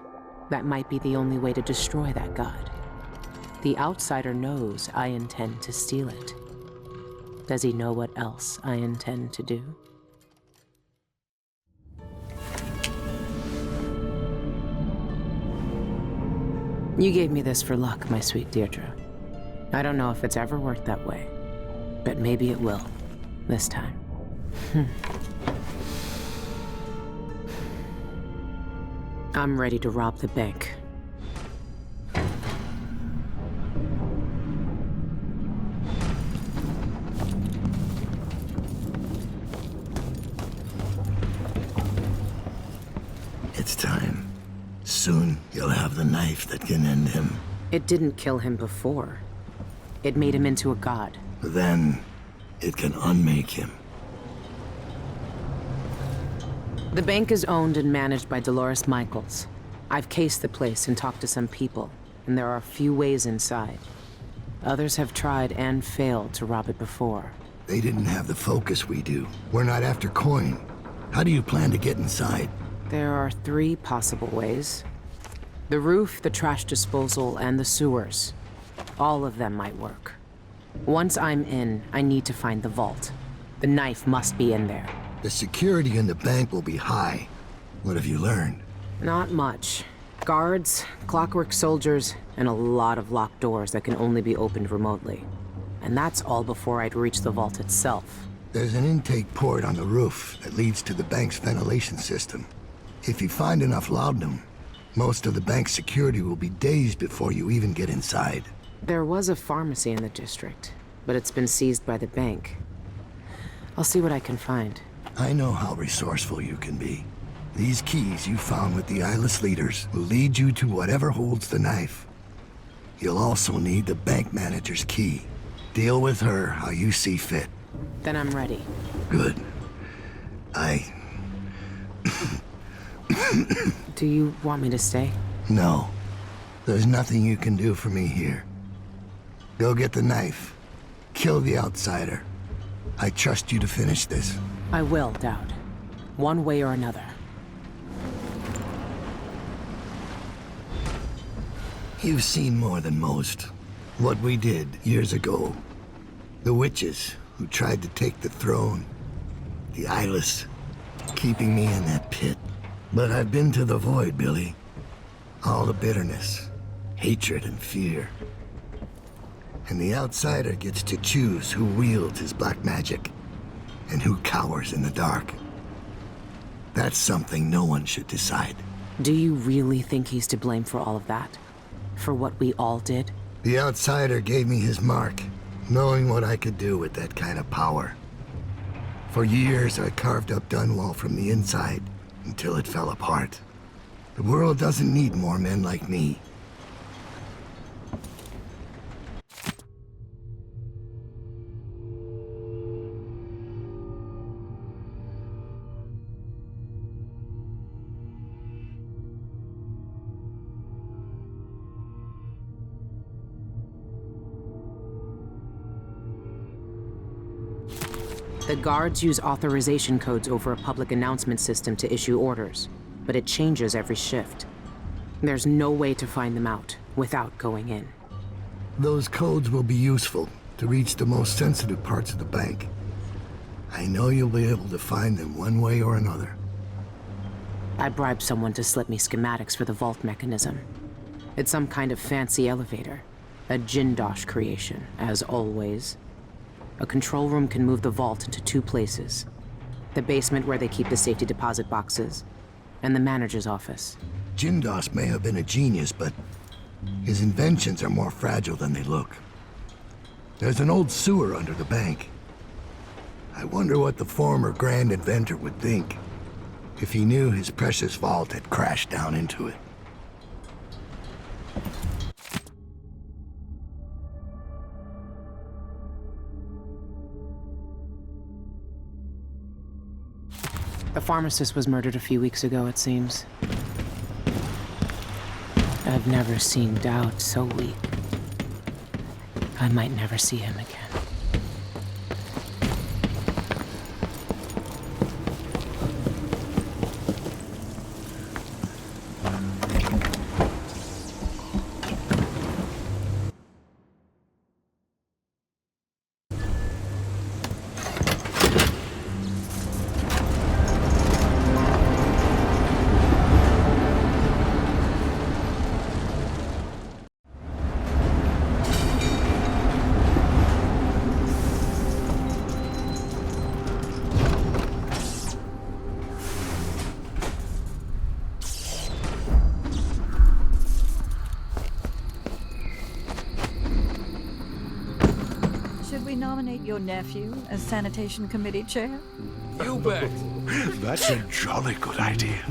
that might be the only way to destroy that god. The outsider knows I intend to steal it. Does he know what else I intend to do? You gave me this for luck, my sweet Deirdre. I don't know if it's ever worked that way, but maybe it will, this time. I'm ready to rob the bank. It's time. Soon, you'll have the knife that can end him. It didn't kill him before. It made him into a god. Then, it can unmake him. The bank is owned and managed by Dolores Michaels. I've cased the place and talked to some people, and there are a few ways inside. Others have tried and failed to rob it before. They didn't have the focus we do. We're not after coin. How do you plan to get inside? There are 3 possible ways. The roof, the trash disposal, and the sewers. All of them might work. Once I'm in, I need to find the vault. The knife must be in there. The security in the bank will be high. What have you learned? Not much. Guards, clockwork soldiers, and a lot of locked doors that can only be opened remotely. And that's all before I'd reach the vault itself. There's an intake port on the roof that leads to the bank's ventilation system. If you find enough laudanum, most of the bank's security will be dazed before you even get inside. There was a pharmacy in the district, but it's been seized by the bank. I'll see what I can find. I know how resourceful you can be. These keys you found with the eyeless leaders will lead you to whatever holds the knife. You'll also need the bank manager's key. Deal with her how you see fit. Then I'm ready. Good. Do you want me to stay? No. There's nothing you can do for me here. Go get the knife. Kill the outsider. I trust you to finish this. I will, Dowd. One way or another. You've seen more than most. What we did years ago. The witches who tried to take the throne. The eyeless, keeping me in that pit. But I've been to the void, Billy. All the bitterness, hatred, and fear. And the outsider gets to choose who wields his black magic and who cowers in the dark. That's something no one should decide. Do you really think he's to blame for all of that? For what we all did? The outsider gave me his mark, knowing what I could do with that kind of power. For years, I carved up Dunwall from the inside until it fell apart. The world doesn't need more men like me. The guards use authorization codes over a public announcement system to issue orders, but it changes every shift. There's no way to find them out without going in. Those codes will be useful to reach the most sensitive parts of the bank. I know you'll be able to find them one way or another. I bribed someone to slip me schematics for the vault mechanism. It's some kind of fancy elevator. A Jindosh creation, as always. A control room can move the vault into two places. The basement where they keep the safety deposit boxes, and the manager's office. Jindosh may have been a genius, but his inventions are more fragile than they look. There's an old sewer under the bank. I wonder what the former grand inventor would think if he knew his precious vault had crashed down into it. The pharmacist was murdered a few weeks ago, it seems. I've never seen doubt so weak. I might never see him again. Nominate your nephew as sanitation committee chair? You bet. That's a jolly good idea.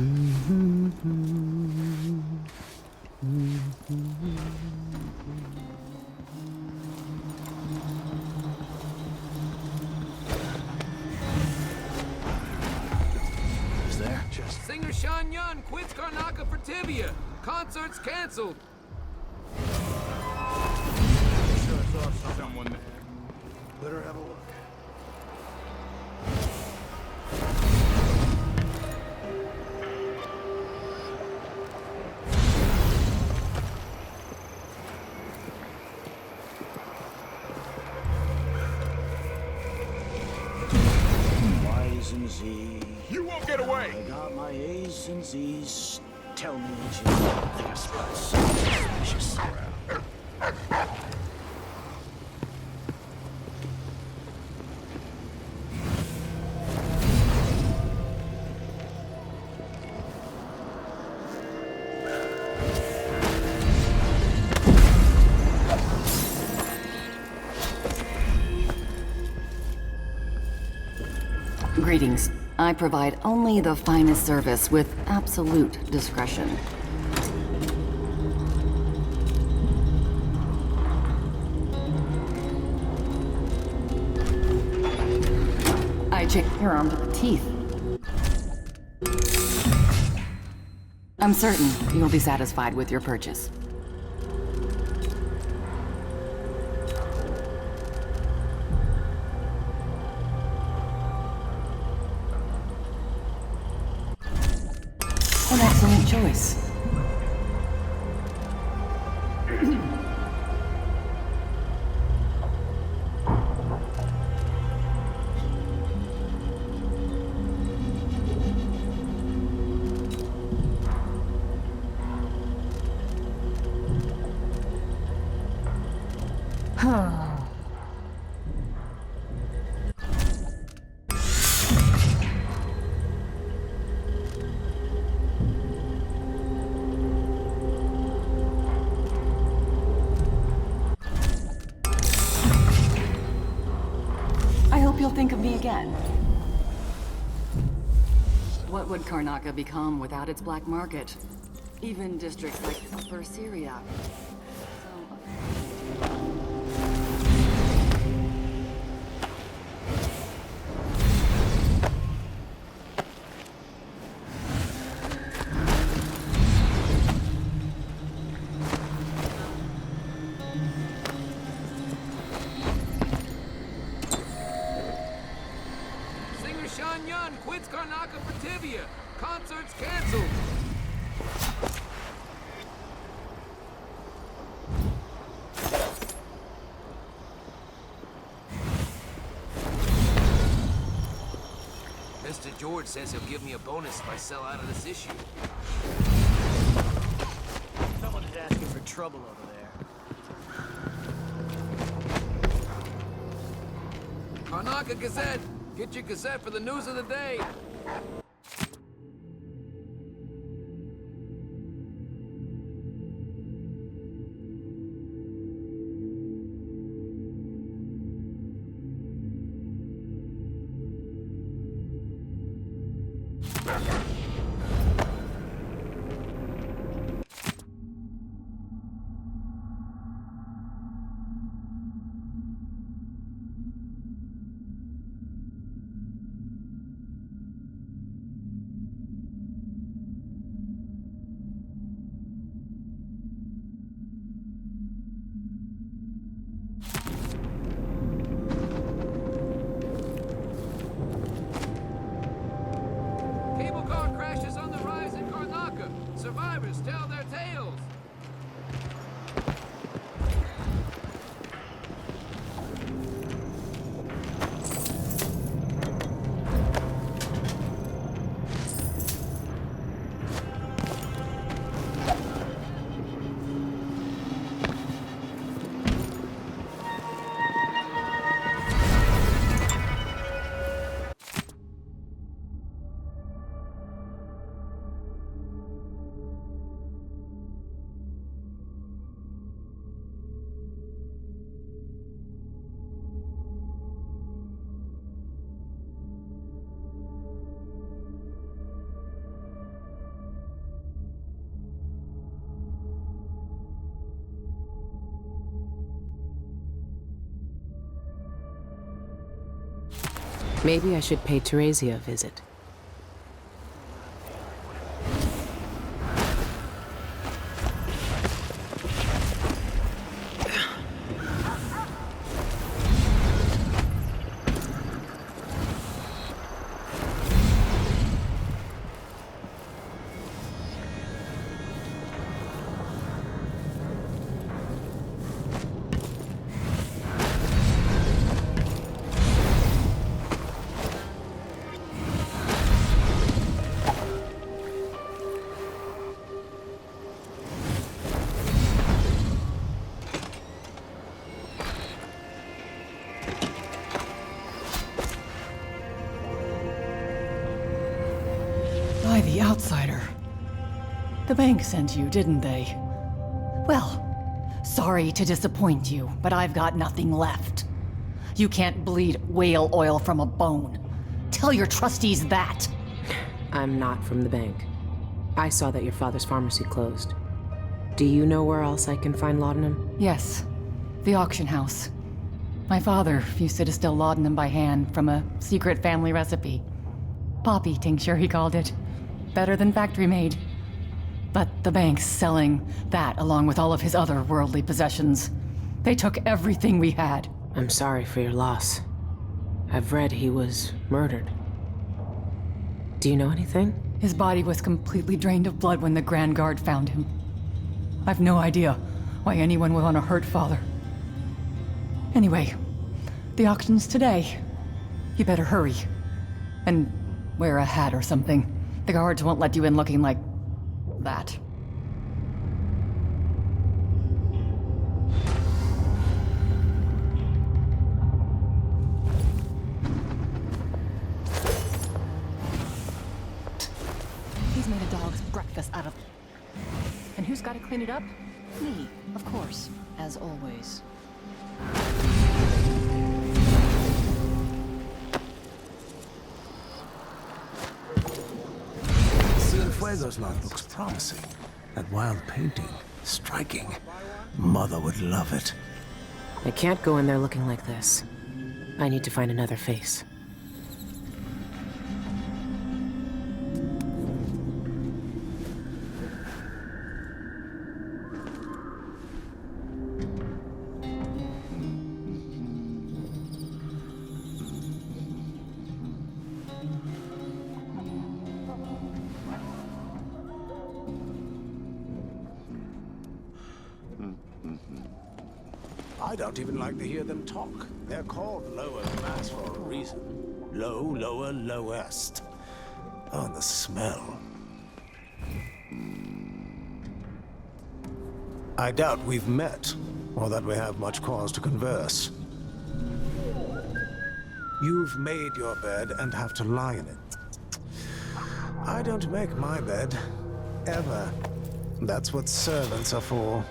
Is there? Just Singer Sean Yun quits Karnaka for Tibia. Concert's canceled. Sure saw someone there. better have a look. Y's and Z's. You won't get away! I got my A's and Z's. Tell me what you want. I think I smell something suspicious around. Greetings. I provide only the finest service with absolute discretion. I check your arm to the teeth. I'm certain you'll be satisfied with your purchase. An excellent choice. You'll think of me again. What would Karnaka become without its black market? Even districts like Upper Syria. Quits Karnaka for Tibia. Concert's canceled. Mr. George says he'll give me a bonus if I sell out of this issue. Someone is asking for trouble over there. Karnaka Gazette! Get your Gazette for the news of the day! Survivors tell their tales! Maybe I should pay Teresia a visit. The outsider. The bank sent you, didn't they? Well, sorry to disappoint you, but I've got nothing left. You can't bleed whale oil from a bone. Tell your trustees that. I'm not from the bank. I saw that your father's pharmacy closed. Do you know where else I can find laudanum? Yes, the auction house. My father used to distill laudanum by hand from a secret family recipe. Poppy tincture, he called it. Better than factory-made. But the bank's selling that along with all of his other worldly possessions. They took everything we had. I'm sorry for your loss. I've read he was murdered. Do you know anything? His body was completely drained of blood when the Grand Guard found him. I've no idea why anyone would want to hurt Father. Anyway, the auction's today. You better hurry. And wear a hat or something. The guards won't let you in looking like that. He's made a dog's breakfast out of... And who's got to clean it up? Me, of course, as always. Fuego's lot looks promising. That wild painting, striking. Mother would love it. I can't go in there looking like this. I need to find another face. I don't even like to hear them talk. They're called lower mass for a reason. Low, lower, lowest. Oh, and the smell. I doubt we've met, or that we have much cause to converse. You've made your bed and have to lie in it. I don't make my bed. Ever. That's what servants are for.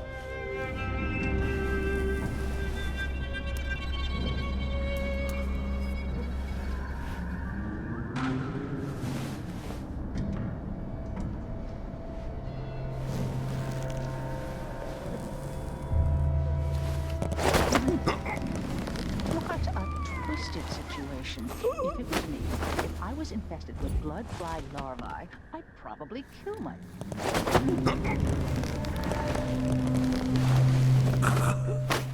If it was me, if I was infested with blood fly larvae, I'd probably kill myself.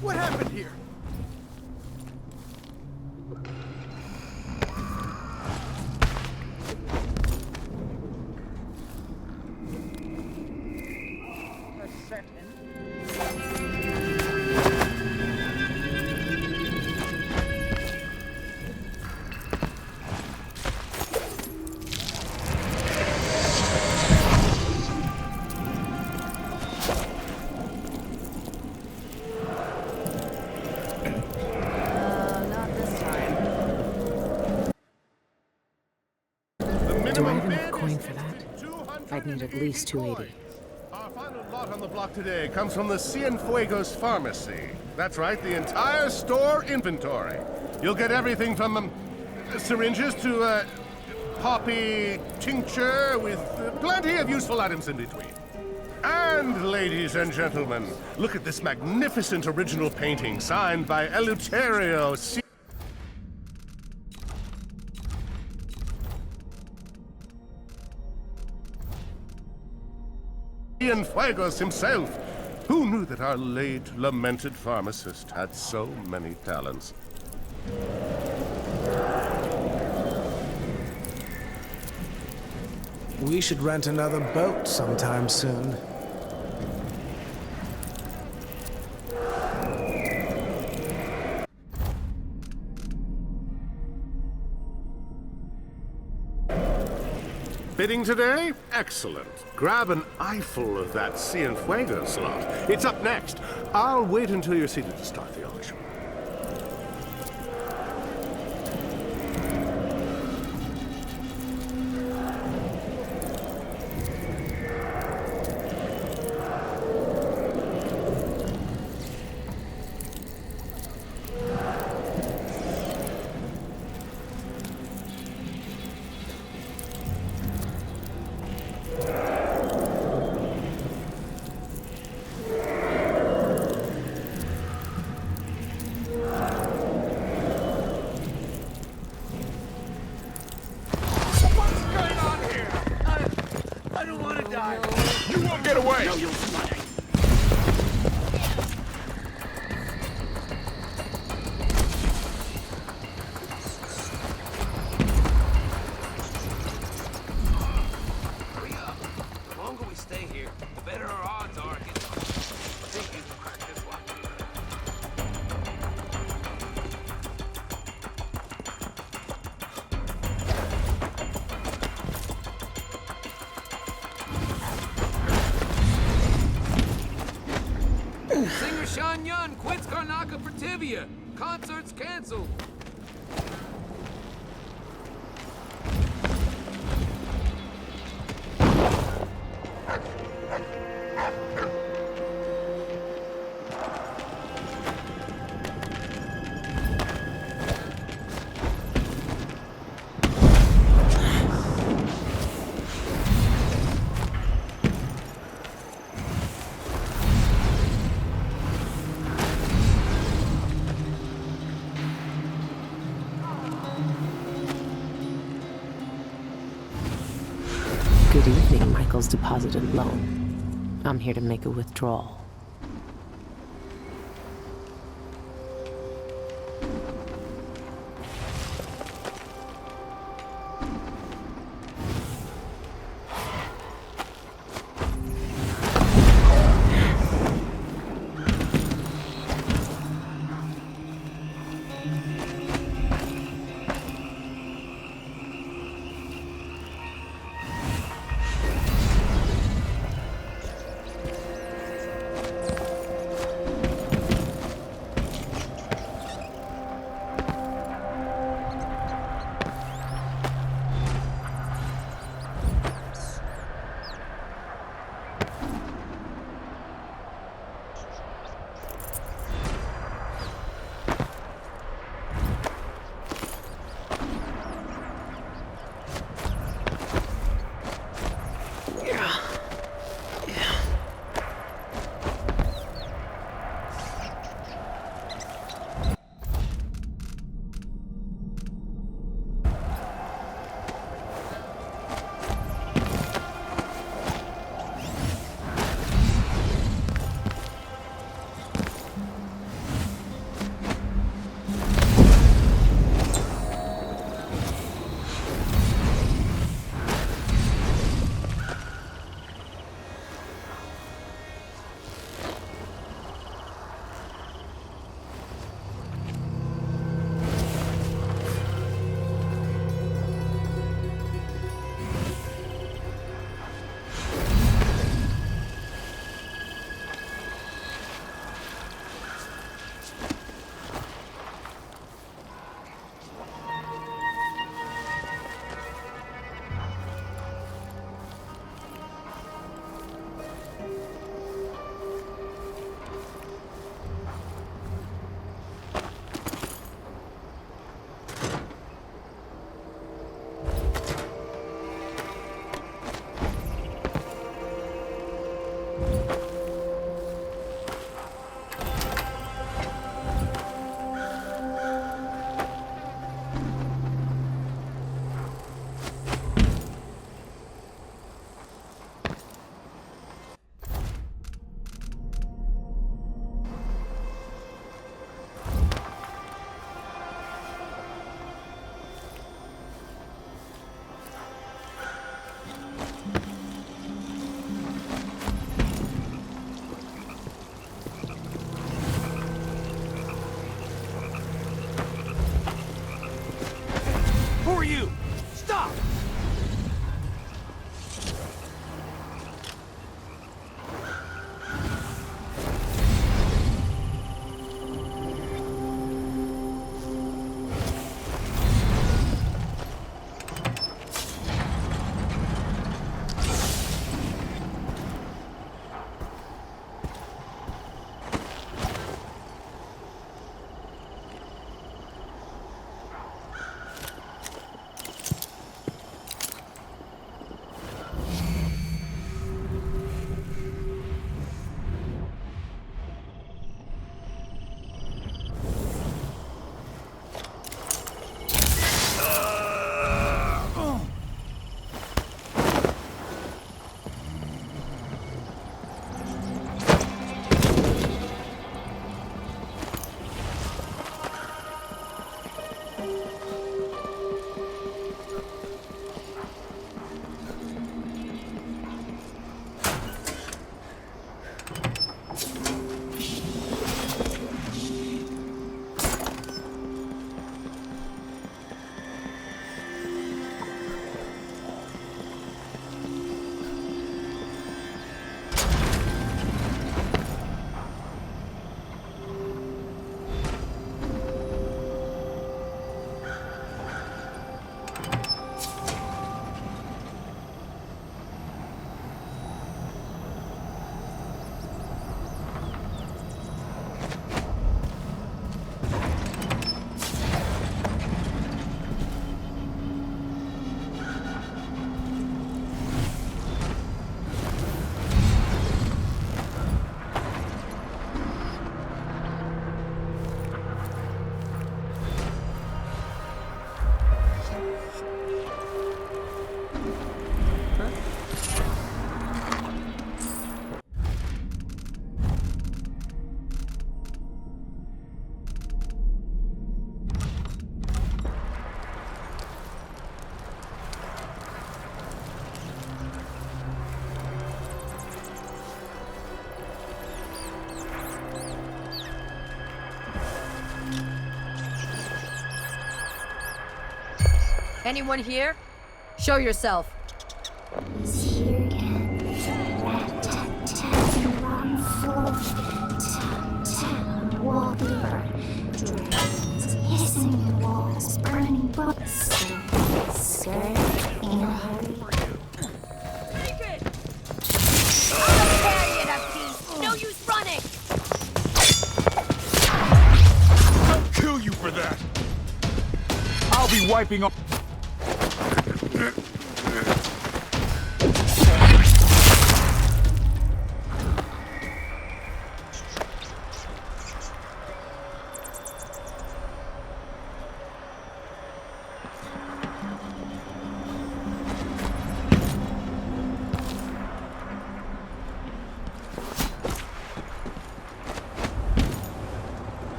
What happened here? Do I have enough coin for that? I'd need at least 280. Our final lot on the block today comes from the Cienfuegos pharmacy. That's right, the entire store inventory. You'll get everything from syringes to poppy tincture with plenty of useful items in between. And, ladies and gentlemen, look at this magnificent original painting signed by Eleuterio Cienfuegos himself. Who knew that our late, lamented pharmacist had so many talents? We should rent another boat sometime soon. Bidding today? Excellent. Grab an eyeful of that Cienfuegos lot. It's up next. I'll wait until you're seated to start the auction. Singer Sean Yun quits Karnaka for Tibia. Concert's canceled. Good evening, Michael's deposited loan. I'm here to make a withdrawal. Anyone here? Show yourself. He's here again. Tat-tat-tat on the wrong floor. Tap-tap on the wallpaper. Drums hissing in the walls, burning books. Skirt in a hurry. Take it! I'll carry it up, Pete. No use running! I'll kill you for that! I'll be wiping off.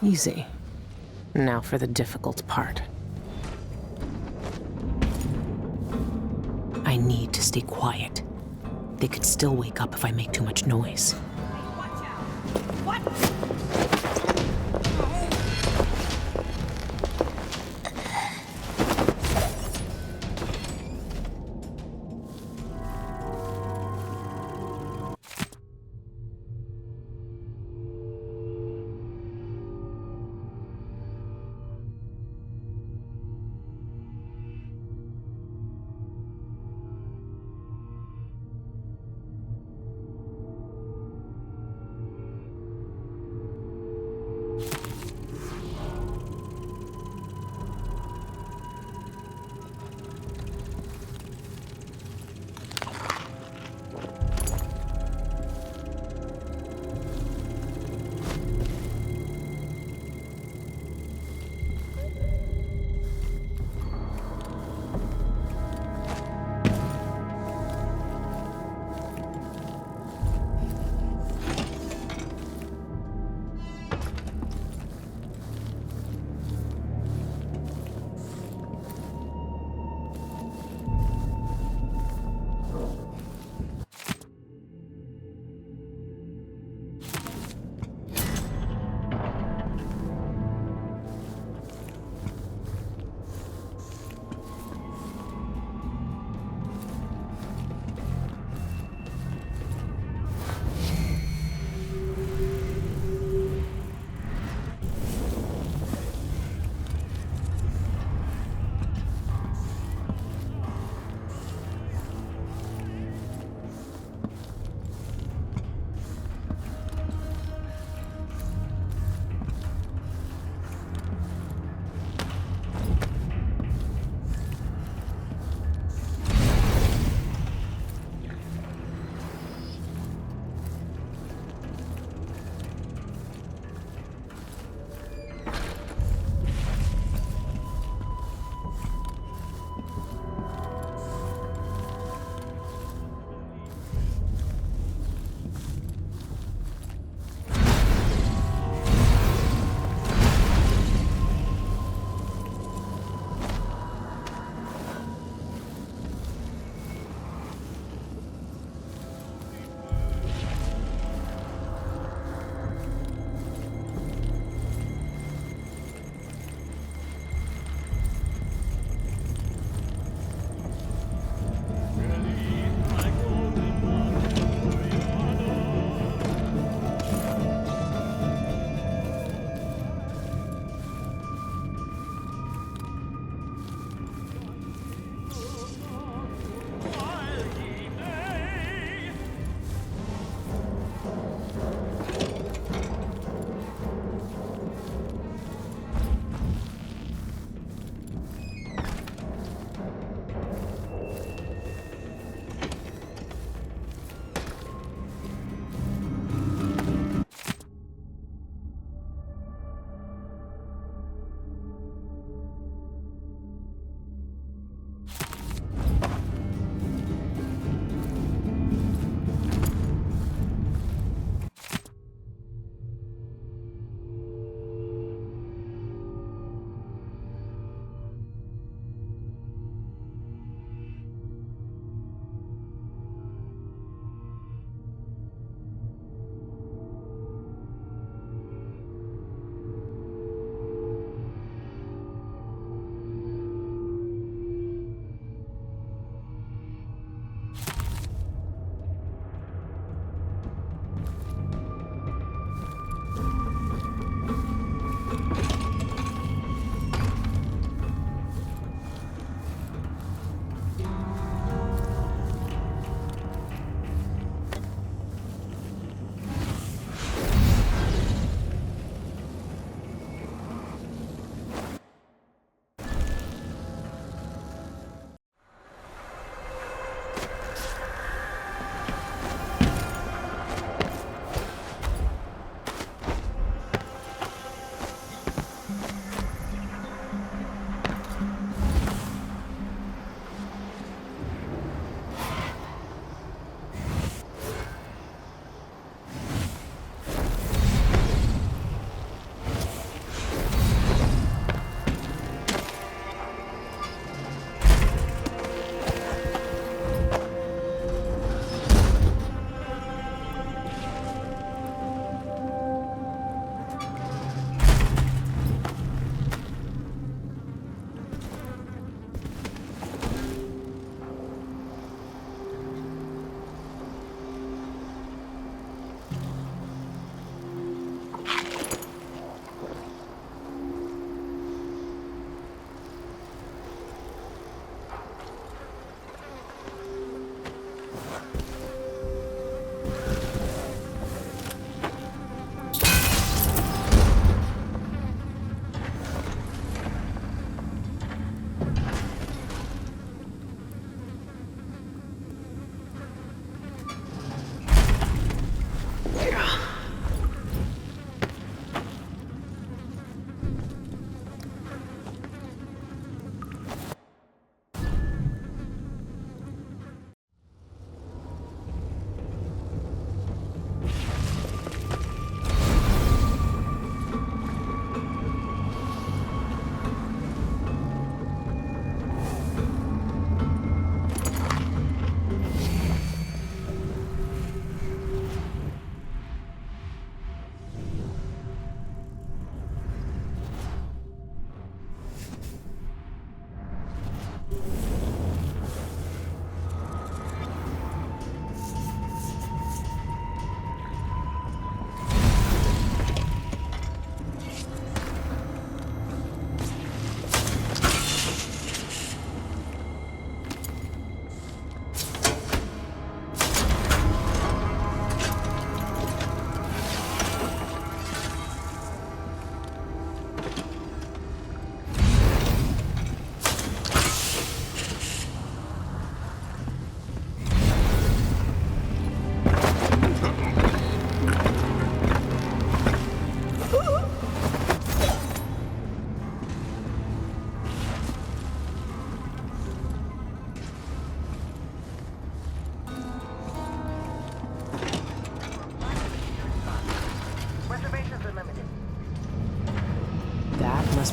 Easy. Now for the difficult part. I need to stay quiet. They could still wake up if I make too much noise.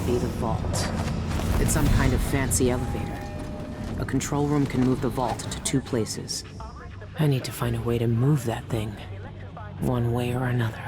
Be the vault. It's some kind of fancy elevator. A control room can move the vault to 2 places. I need to find a way to move that thing, one way or another.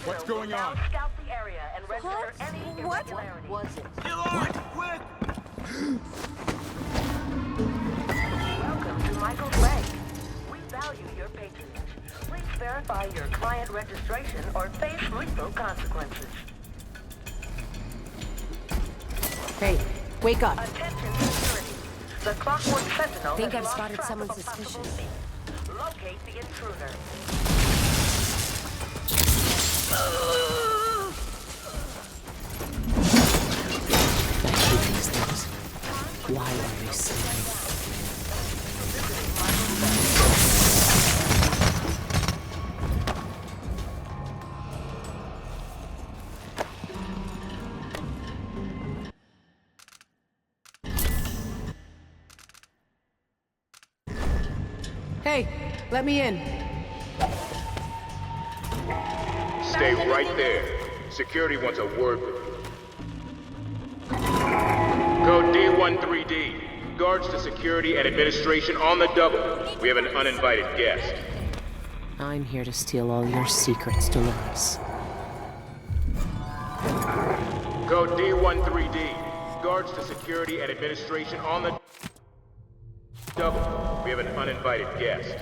What's going on? Scout the area and register any irregularity. What was it? What? Quick! Welcome to Michael's Way. We value your patronage. Please verify your client registration or face lethal consequences. Hey, wake up. Attention security. The Clockwork Sentinel I think I've has spotted lost someone track of possible suspicious. leads. Locate the intruder. Why are they sleeping? Hey, let me in. Stay right there. Security wants a word with you. Code D13D. Guards to security and administration on the double. We have an uninvited guest. I'm here to steal all your secrets, Dolores. Code D13D. Guards to security and administration on the double. We have an uninvited guest.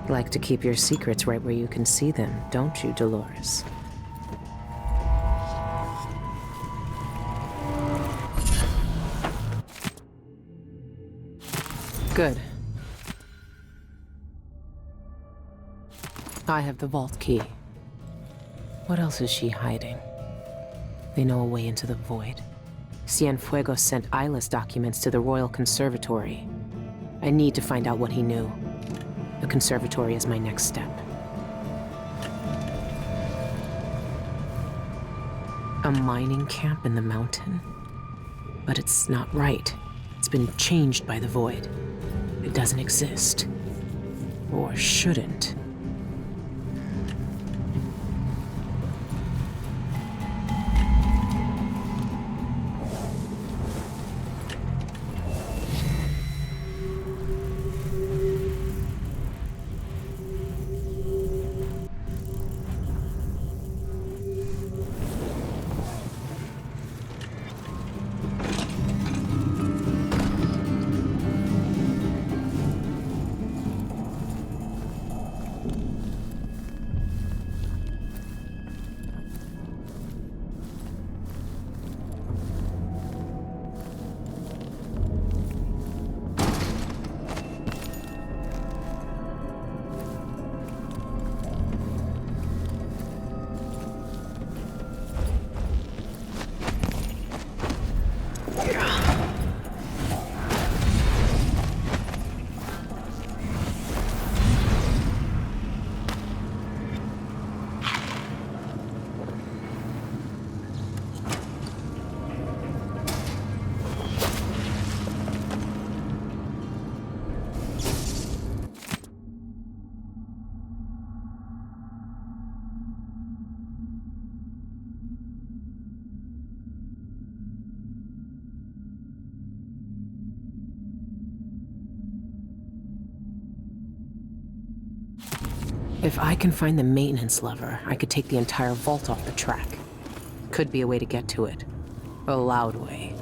Like to keep your secrets right where you can see them, don't you, Dolores? Good. I have the vault key. What else is she hiding? They know a way into the void. Cienfuegos sent Isla's documents to the Royal Conservatory. I need to find out what he knew. The conservatory is my next step. A mining camp in the mountain? But it's not right. It's been changed by the void. It doesn't exist. Or shouldn't. If I can find the maintenance lever, I could take the entire vault off the track. Could be a way to get to it. A loud way.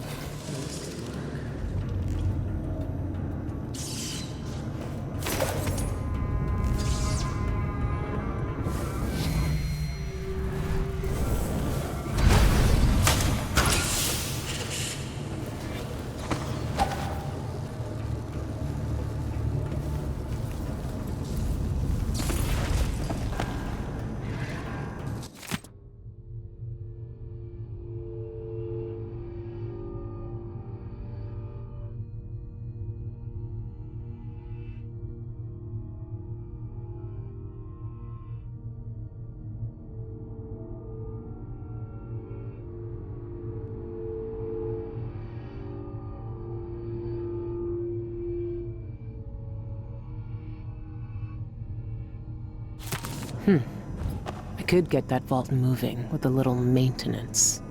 I could get that vault moving with a little maintenance.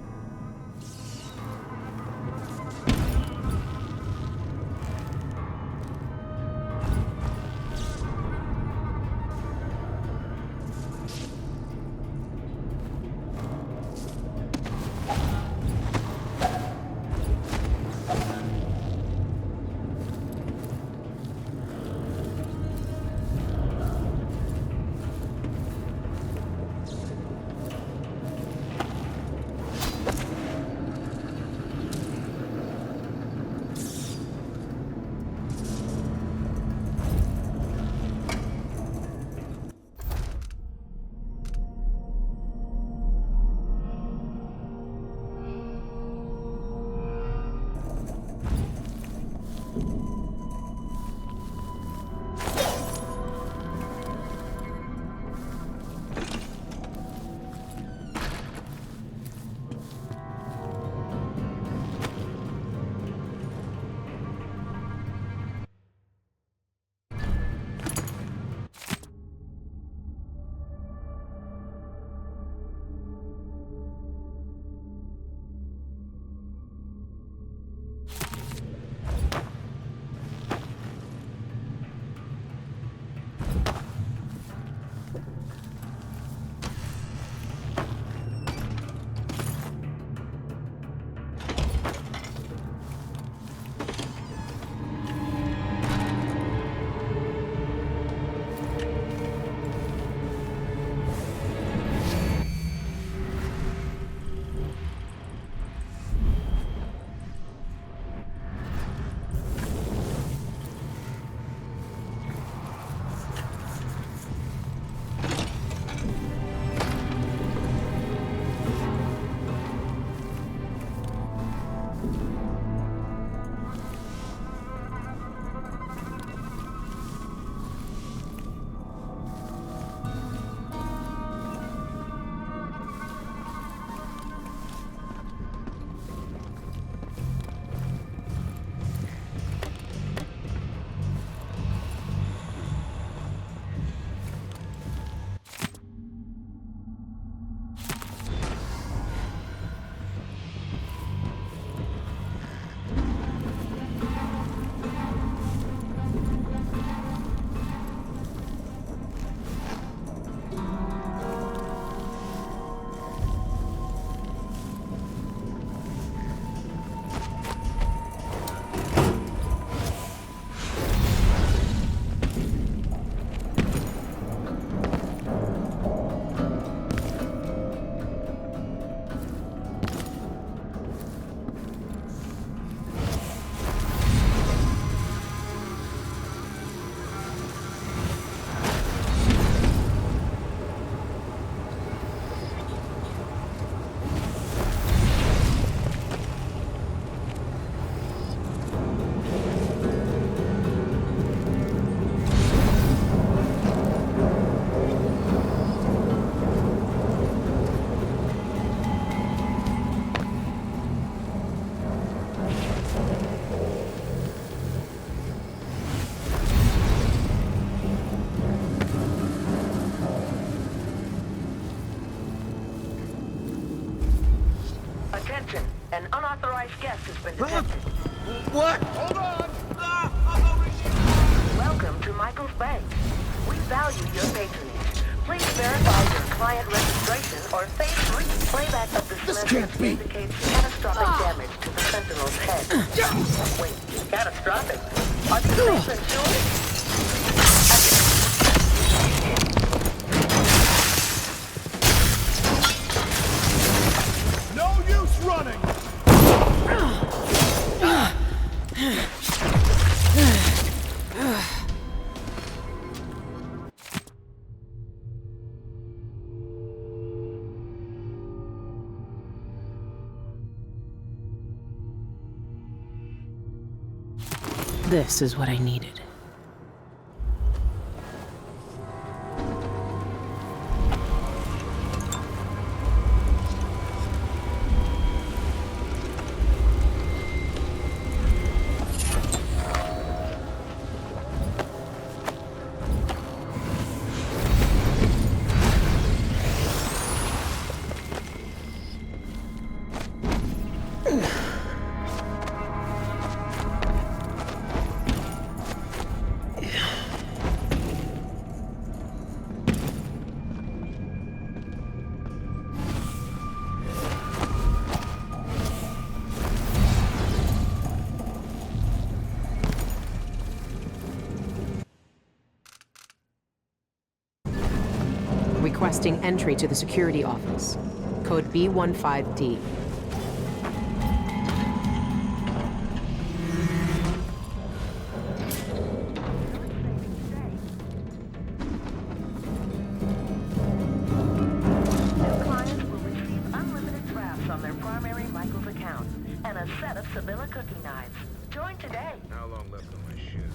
An unauthorized guest has been detected. What? Hold on! Welcome to Michael's Bank. We value your patronage. Please verify your client registration or face playback of this message indicates catastrophic damage to the Sentinel's head. Wait, catastrophic? Are these things insured? No use running! This is what I needed. Requesting entry to the security office. Code B15D. New clients will receive unlimited drafts on their primary Michael's account and a set of Sevilla cooking knives. Join today. How long left on my shift?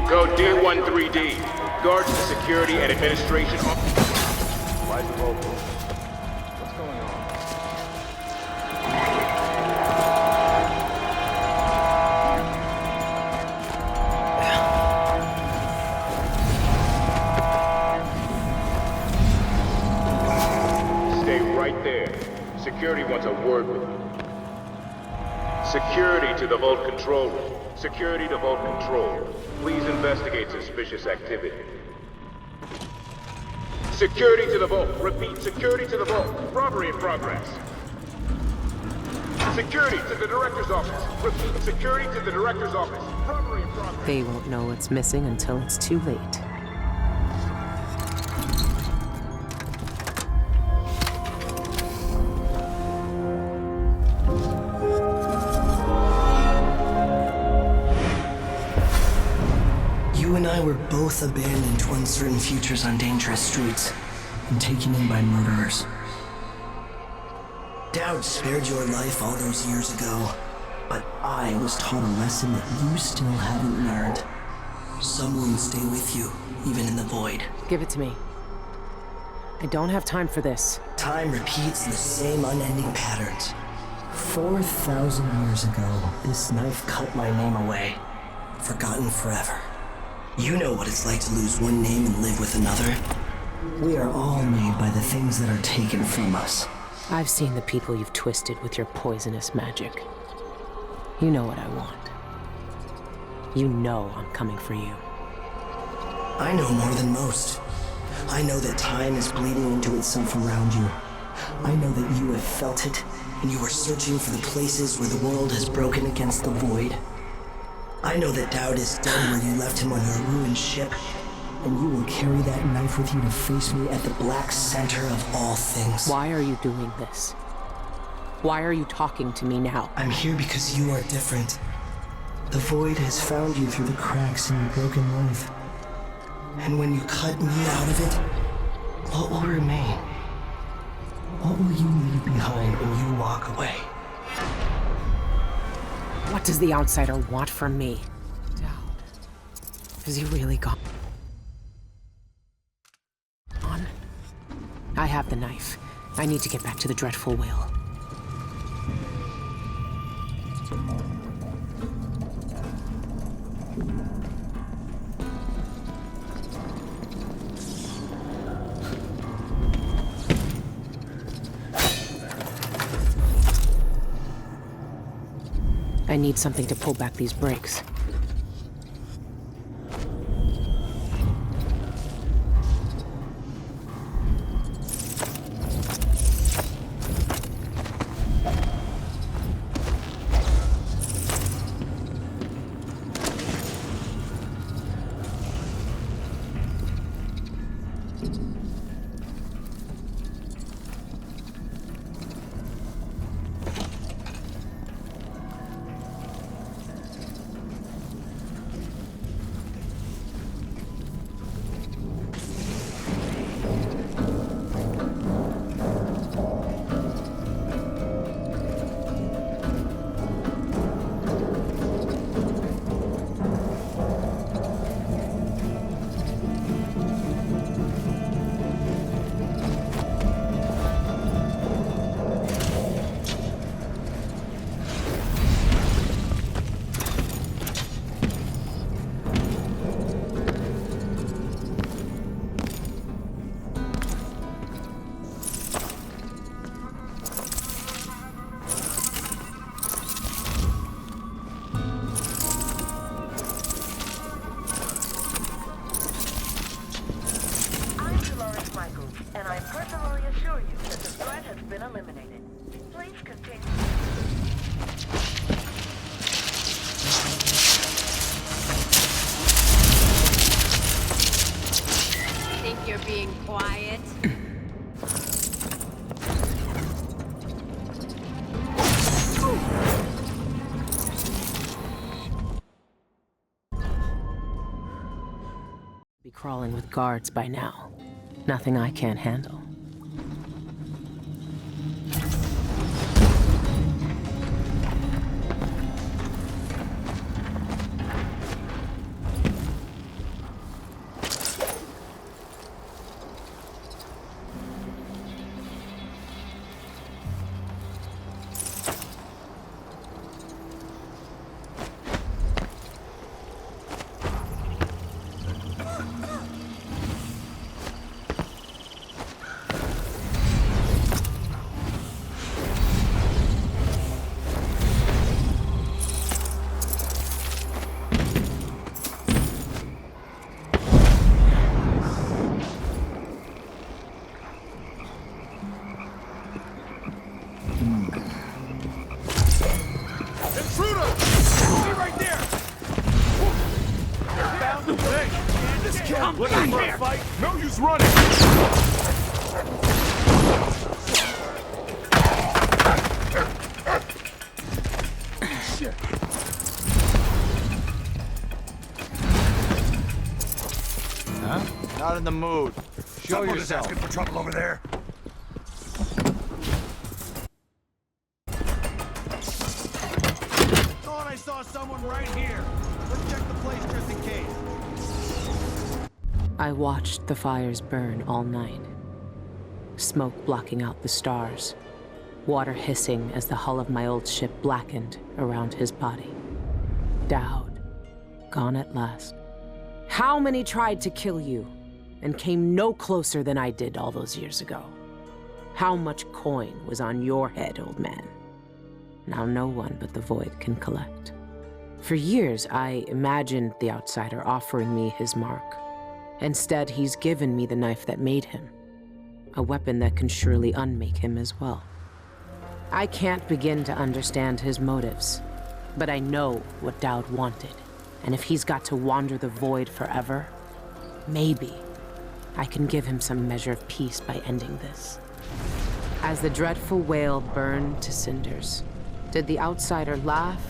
Code D13D. Guards to security and administration. Why is the roll call? What's going on? Stay right there. Security wants a word with you. Security to the Vault Control Room. Security to Vault Control. Please investigate suspicious activity. Security to the Vault. Repeat, security to the Vault. Robbery in progress. Security to the Director's Office. Repeat, security to the Director's Office. Robbery in progress. They won't know what's missing until it's too late. You and I were both abandoned to uncertain futures on dangerous streets and taken in by murderers. Dad spared your life all those years ago, but I was taught a lesson that you still haven't learned. Some wounds stay with you, even in the void. Give it to me. I don't have time for this. Time repeats the same unending patterns. 4,000 years ago, this knife cut my name away. Forgotten forever. You know what it's like to lose one name and live with another. We are all made by the things that are taken from us. I've seen the people you've twisted with your poisonous magic. You know what I want. You know I'm coming for you. I know more than most. I know that time is bleeding into itself around you. I know that you have felt it, and you are searching for the places where the world has broken against the void. I know that Dowd is dead where you left him on your ruined ship, and you will carry that knife with you to face me at the black center of all things. Why are you doing this? Why are you talking to me now? I'm here because you are different. The void has found you through the cracks in your broken life. And when you cut me out of it, what will remain? What will you leave behind when you walk away? What does the outsider want from me? Is he really gone? I have the knife. I need to get back to the dreadful whale. I need something to pull back these brakes. And I personally assure you that the threat has been eliminated. Please continue. Think you're being quiet? Be crawling with guards by now. Nothing I can't handle. Not in the mood. Show Someone yourself. is asking for trouble over there. Thought I saw someone right here. Let's check the place just in case. I watched the fires burn all night. Smoke blocking out the stars. Water hissing as the hull of my old ship blackened around his body. Dowd, gone at last. How many tried to kill you and came no closer than I did all those years ago? How much coin was on your head, old man? Now no one but the Void can collect. For years, I imagined the outsider offering me his mark. Instead, he's given me the knife that made him. A weapon that can surely unmake him as well. I can't begin to understand his motives, but I know what Dowd wanted. And if he's got to wander the void forever, maybe I can give him some measure of peace by ending this. As the dreadful wail burned to cinders, did the outsider laugh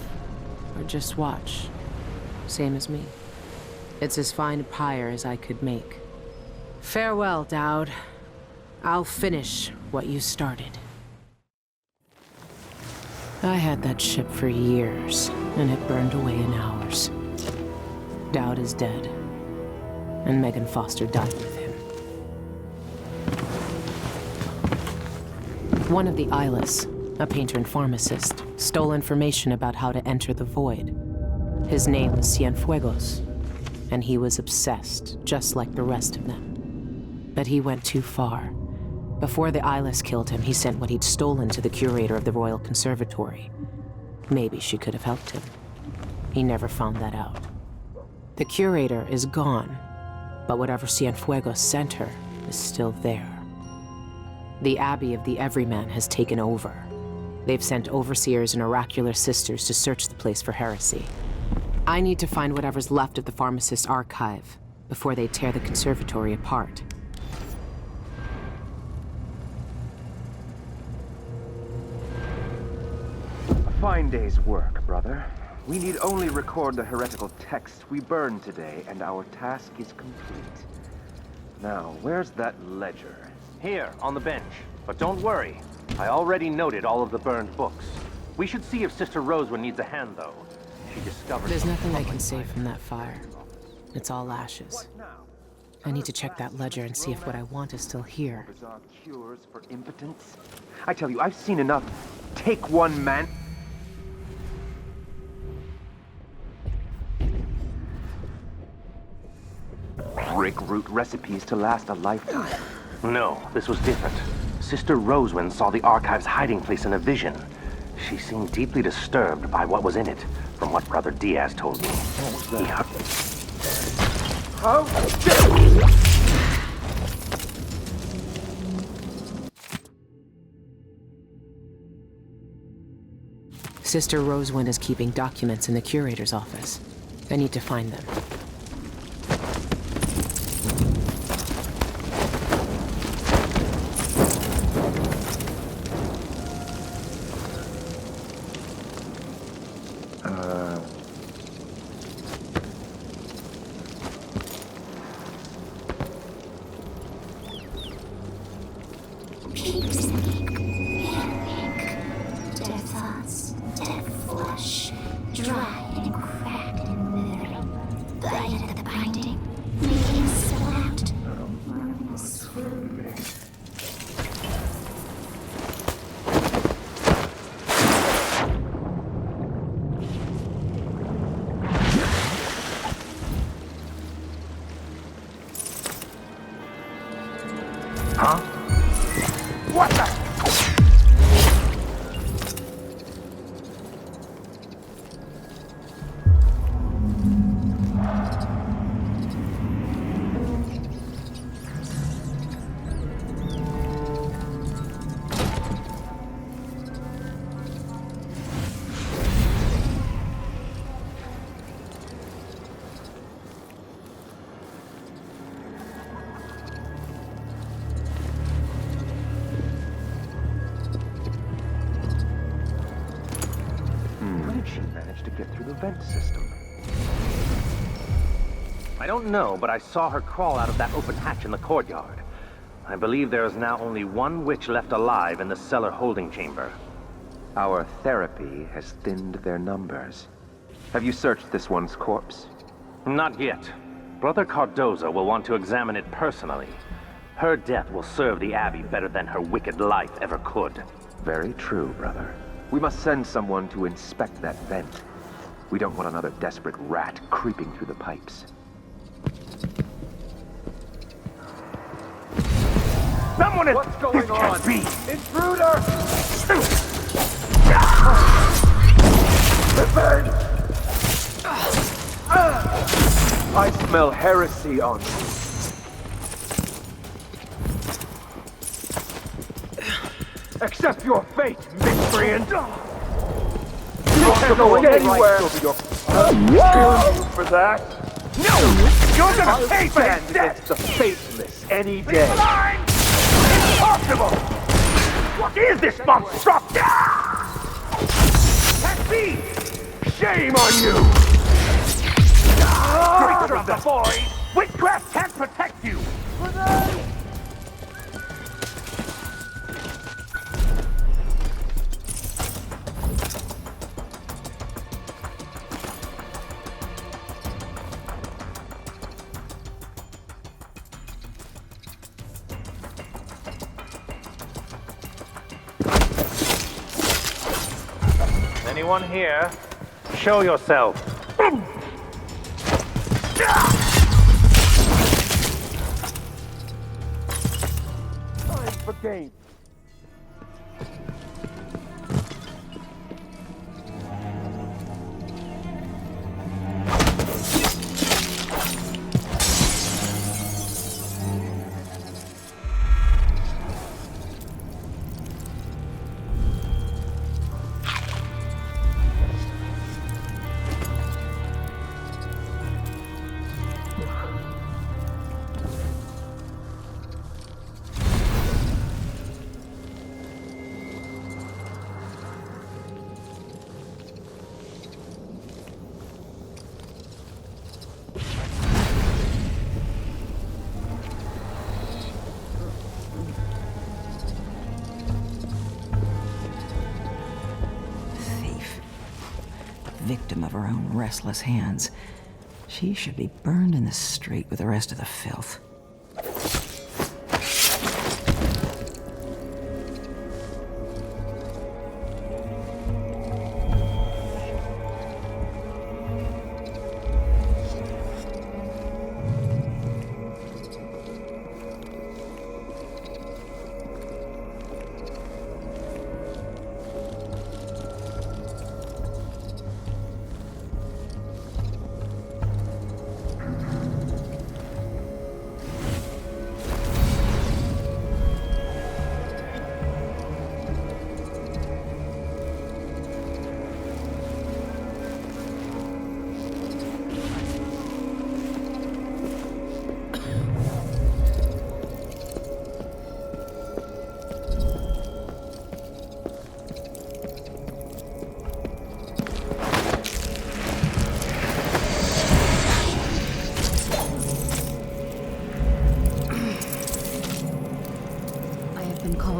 or just watch? Same as me. It's as fine a pyre as I could make. Farewell, Dowd. I'll finish what you started. I had that ship for years, and it burned away in hours. Dowd is dead, and Megan Foster died with him. One of the Eyeless, a painter and pharmacist, stole information about how to enter the void. His name was Cienfuegos, and he was obsessed, just like the rest of them. But he went too far. Before the Eyeless killed him, he sent what he'd stolen to the curator of the Royal Conservatory. Maybe she could have helped him. He never found that out. The curator is gone, but whatever Cienfuegos sent her is still there. The Abbey of the Everyman has taken over. They've sent overseers and oracular sisters to search the place for heresy. I need to find whatever's left of the pharmacist's archive before they tear the conservatory apart. A fine day's work, brother. We need only record the heretical text we burned today, and our task is complete. Now, where's that ledger? Here, on the bench. But don't worry. I already noted all of the burned books. We should see if Sister Rosewood needs a hand, though. She discovered... There's nothing I can save from that fire. It's all ashes. I need to check that ledger and see if what I want is still here. Bizarre cures for impotence? I tell you, I've seen enough. Take one, man. Brick root recipes to last a lifetime. No, this was different. Sister Rosewind saw the archive's hiding place in a vision. She seemed deeply disturbed by what was in it, from what Brother Diaz told me. Sister Rosewind is keeping documents in the curator's office. I need to find them. I don't know, but I saw her crawl out of that open hatch in the courtyard. I believe there is now only one witch left alive in the cellar holding chamber. Our therapy has thinned their numbers. Have you searched this one's corpse? Not yet. Brother Cardoza will want to examine it personally. Her death will serve the Abbey better than her wicked life ever could. Very true, brother. We must send someone to inspect that vent. We don't want another desperate rat creeping through the pipes. Someone is... What's going on? Can't be. Intruder! The vent! I smell heresy on you. Accept your fate, miscreant! You can't go anywhere! For that? No! You're gonna pay for that against the faceless any day. Impossible! What is this monstrosity? Can't be! Shame on you! Creature of the void! Witchcraft can't protect you! Anyone here? Show yourself. Time for game. Victim of her own restless hands. She should be burned in the street with the rest of the filth.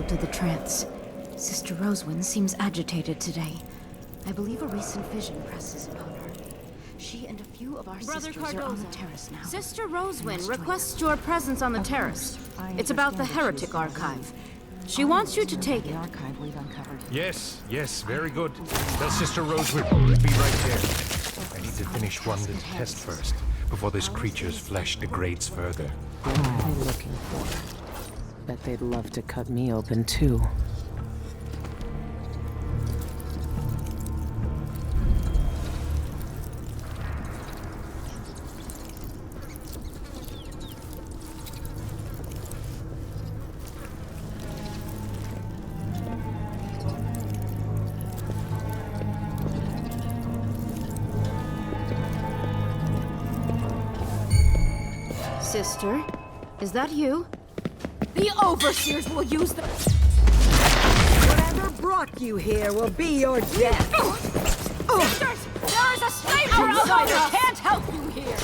To the trance. Sister Rosewin seems agitated today. I believe a recent vision presses upon her. She and a few of our sisters are on the terrace now. Sister Rosewin requests your presence on the terrace. It's about the Heretic Archive. She wants you to take it. Yes, very good. Tell Sister Rosewin we'll be right there. I need to finish one little test first, before this creature's flesh degrades further. What are they looking for? Bet they'd love to cut me open, too. Sister, is that you? The Overseers will use the... Whatever brought you here will be your death. Sisters, there is a stranger outsider can't help you here.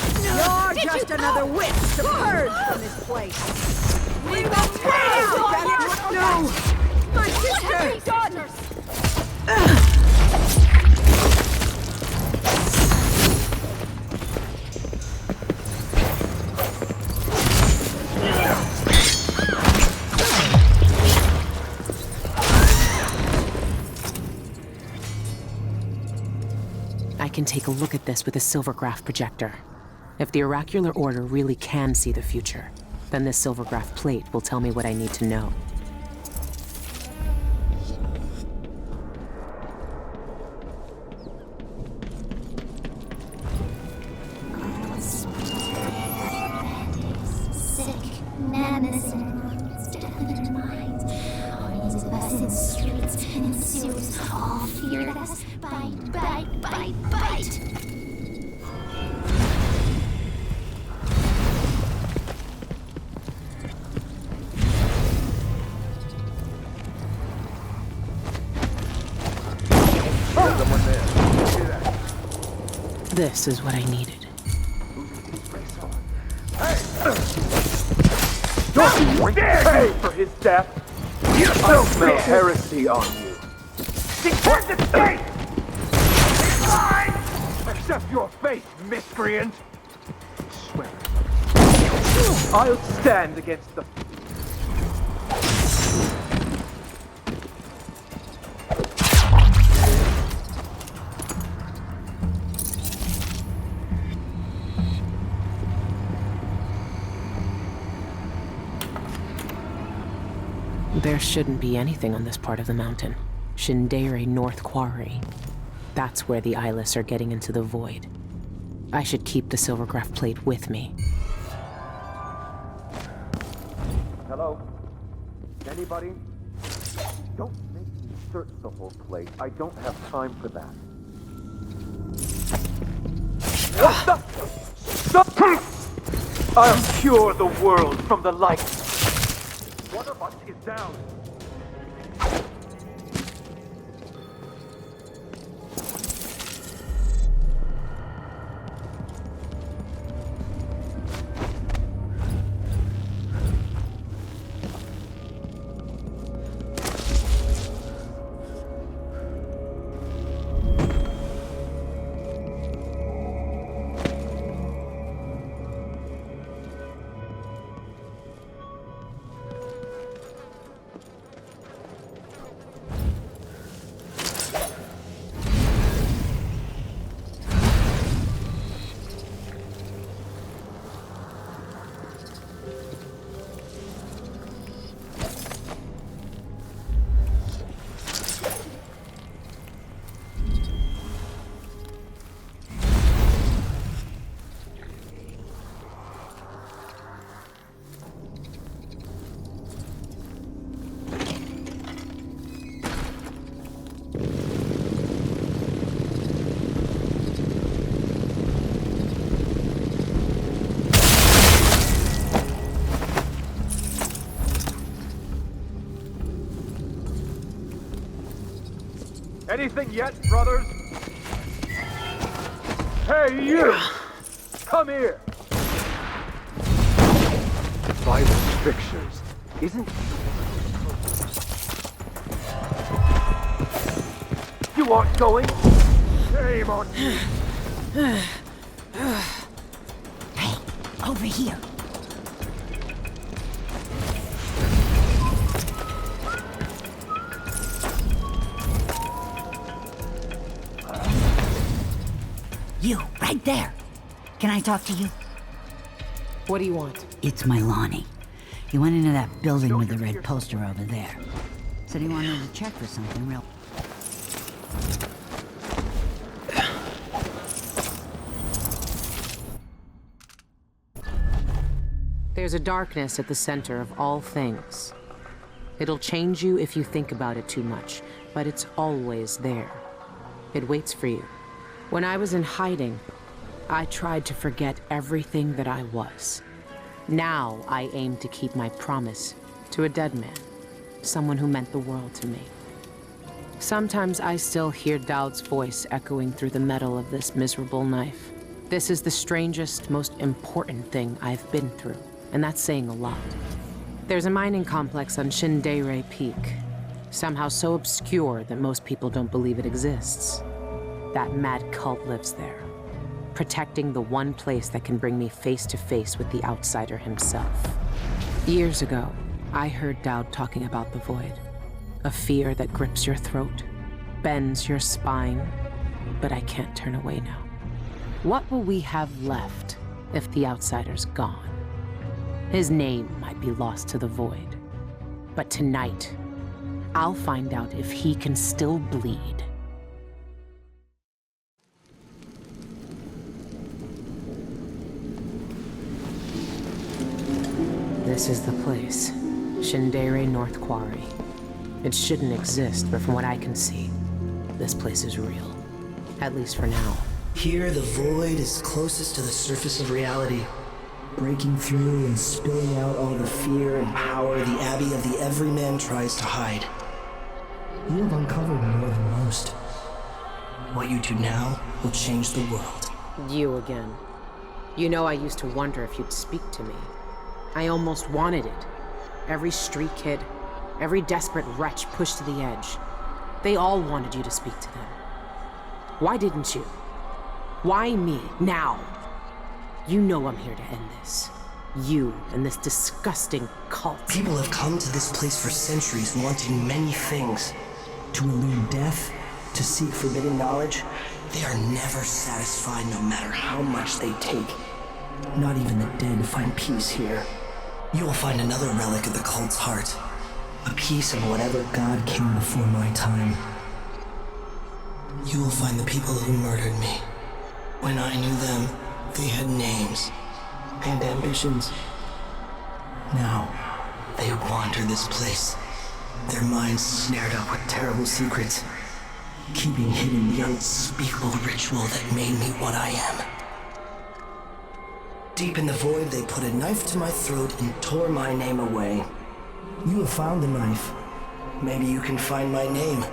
You're just another witch to purge from this place. We will tear you. No, my sister. Daughters. I can take a look at this with a silvergraph projector. If the oracular order really can see the future, then this silvergraph plate will tell me what I need to know. This is what I needed. Don't pay for his death! I smell heresy on you. She can't escape! It's mine! Accept your fate, miscreant! Swear. I'll stand against the... There shouldn't be anything on this part of the mountain. Shindere North Quarry. That's where the eyeless are getting into the void. I should keep the silvergraph plate with me. Hello? Anybody? Don't make me search the whole place. I don't have time for that. What the? Stop! I'll cure the world from the light. One of us is down. Anything yet, brothers? Hey, you! Come here! Bible pictures. Isn't... You aren't going? Shame on you! Hey, over here. You, right there. Can I talk to you? What do you want? It's Milani. He went into that building with the red poster over there. Said he wanted to check for something real... There's a darkness at the center of all things. It'll change you if you think about it too much, but it's always there. It waits for you. When I was in hiding, I tried to forget everything that I was. Now I aim to keep my promise to a dead man, someone who meant the world to me. Sometimes I still hear Dowd's voice echoing through the metal of this miserable knife. This is the strangest, most important thing I've been through, and that's saying a lot. There's a mining complex on Shindere Peak, somehow so obscure that most people don't believe it exists. That mad cult lives there, protecting the one place that can bring me face to face with the outsider himself. Years ago, I heard Dowd talking about the void, a fear that grips your throat, bends your spine, but I can't turn away now. What will we have left if the outsider's gone? His name might be lost to the void, but tonight, I'll find out if he can still bleed. This is the place, Shindere North Quarry. It shouldn't exist, but from what I can see, this place is real. At least for now. Here, the void is closest to the surface of reality, breaking through and spilling out all the fear and power the abbey of the everyman tries to hide. You have uncovered more than most. What you do now will change the world. You again. You know, I used to wonder if you'd speak to me. I almost wanted it. Every street kid, every desperate wretch pushed to the edge. They all wanted you to speak to them. Why didn't you? Why me, now? You know I'm here to end this. You and this disgusting cult. People have come to this place for centuries wanting many things. To elude death, to seek forbidden knowledge. They are never satisfied no matter how much they take. Not even the dead find peace here. You will find another relic of the cult's heart. A piece of whatever god came before my time. You will find the people who murdered me. When I knew them, they had names and ambitions. Now, they wander this place. Their minds snared up with terrible secrets, keeping hidden the unspeakable ritual that made me what I am. Deep in the void, they put a knife to my throat and tore my name away. You have found the knife. Maybe you can find my name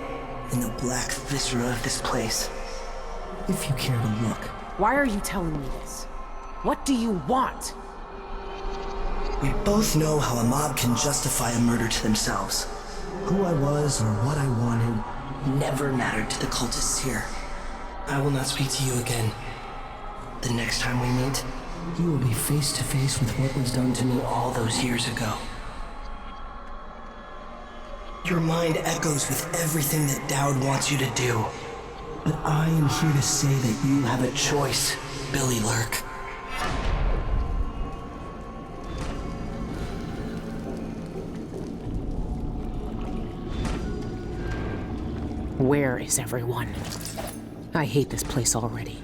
in the black viscera of this place. If you care to look. Why are you telling me this? What do you want? We both know how a mob can justify a murder to themselves. Who I was or what I wanted never mattered to the cultists here. I will not speak to you again. The next time we meet, you will be face to face with what was done to me all those years ago. Your mind echoes with everything that Dowd wants you to do. But I am here to say that you have a choice, Billy Lurk. Where is everyone? I hate this place already.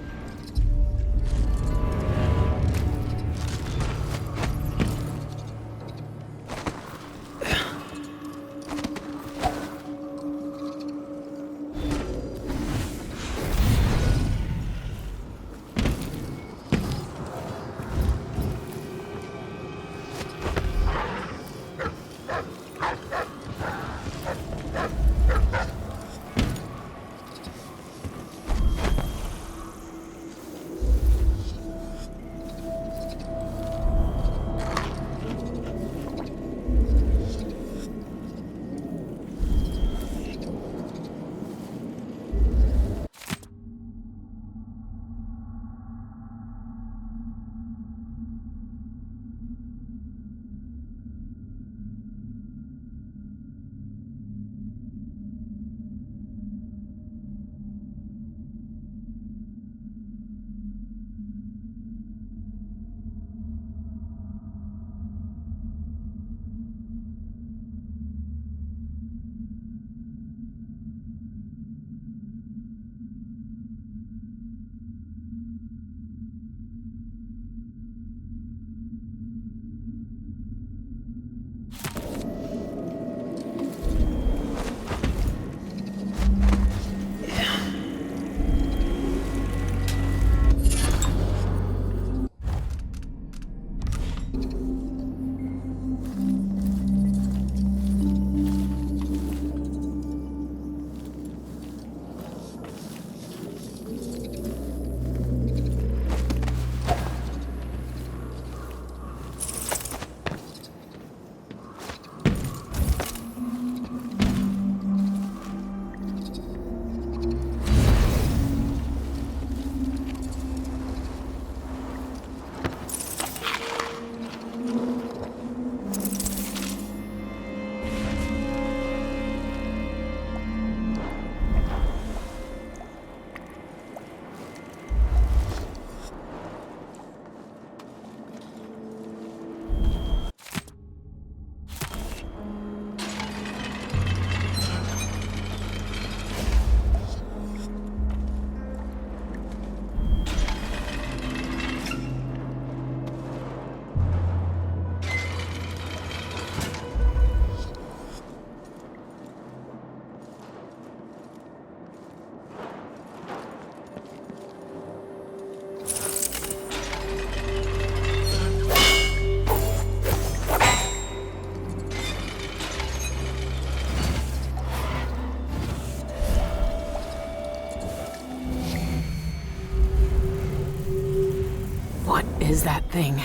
What is that thing?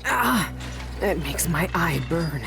Ah, it makes my eye burn.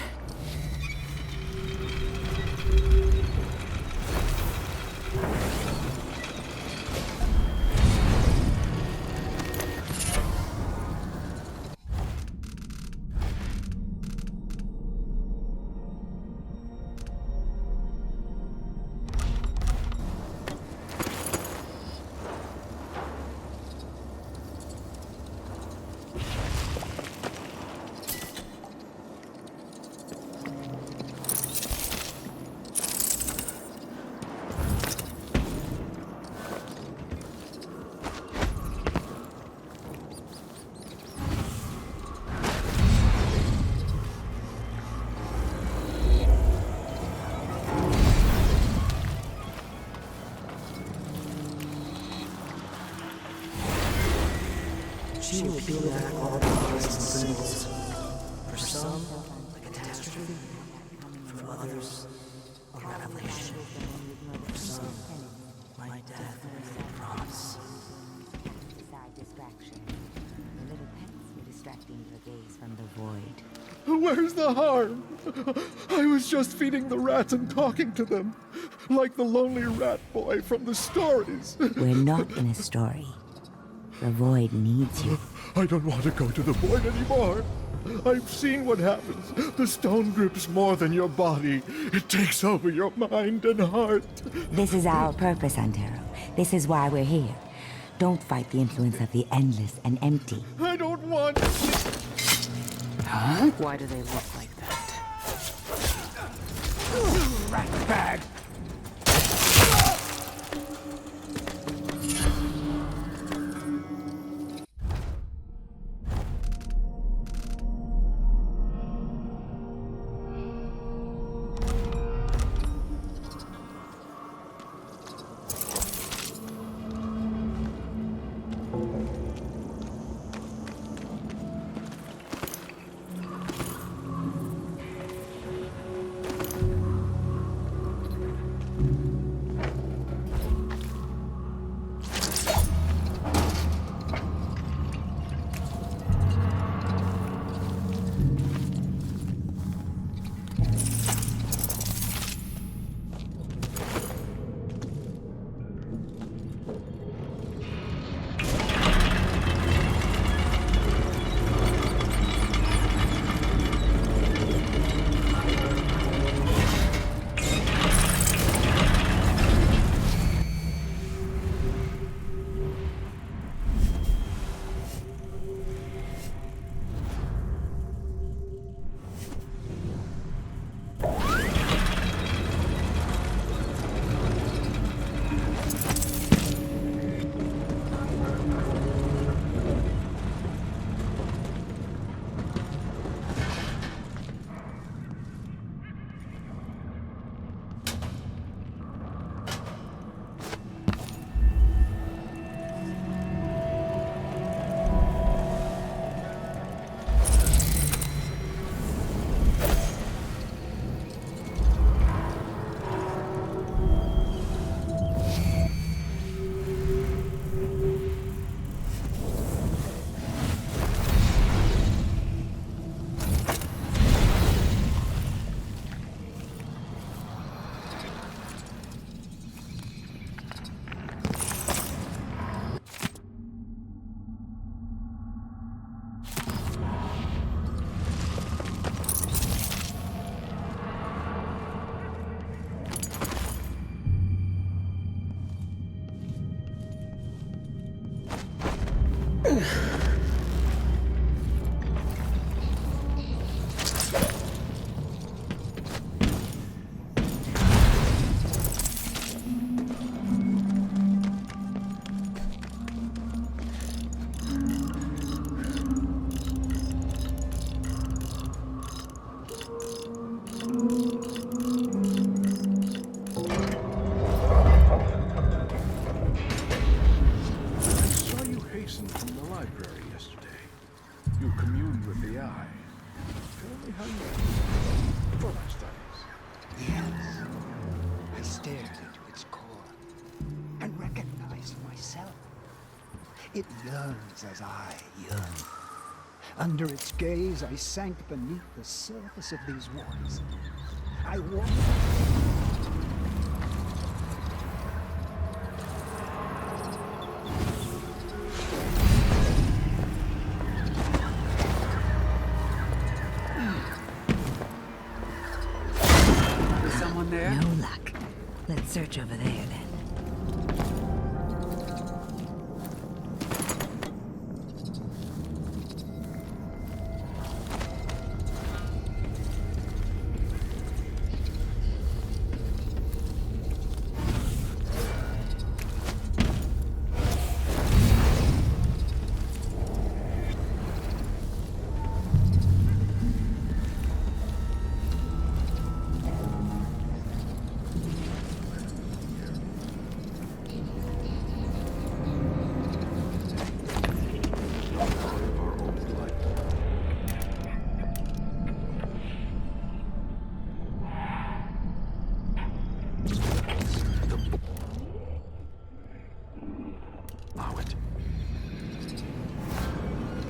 She will peel back all the lies and symbols. For some, a catastrophe. For others, a revelation. For some, my death, a promise. Distraction. The little pets were distracting your gaze from the void. Where's the harm? I was just feeding the rats and talking to them. Like the lonely rat boy from the stories. We're not in a story. The void needs you. I don't want to go to the void anymore. I've seen what happens. The stone grips more than your body. It takes over your mind and heart. This is our purpose, Antero. This is why we're here. Don't fight the influence of the endless and empty. I don't want... Huh? Why do they look like that? Rat bag! It yearns as I yearn. Under its gaze, I sank beneath the surface of these waters. I walked. Is someone there? No luck. Let's search over there then.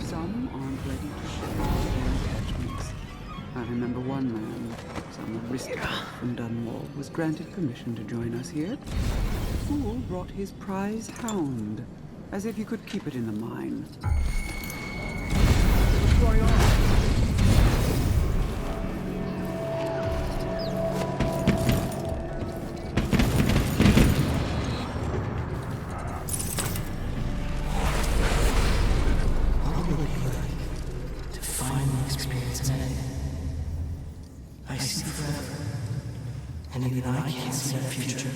Some aren't ready to share their attachments. I remember one man, some aristocrat from Dunwall, was granted permission to join us here. The fool brought his prize hound, as if you could keep it in the mine. What's going on? I see forever, and even I can't see the future.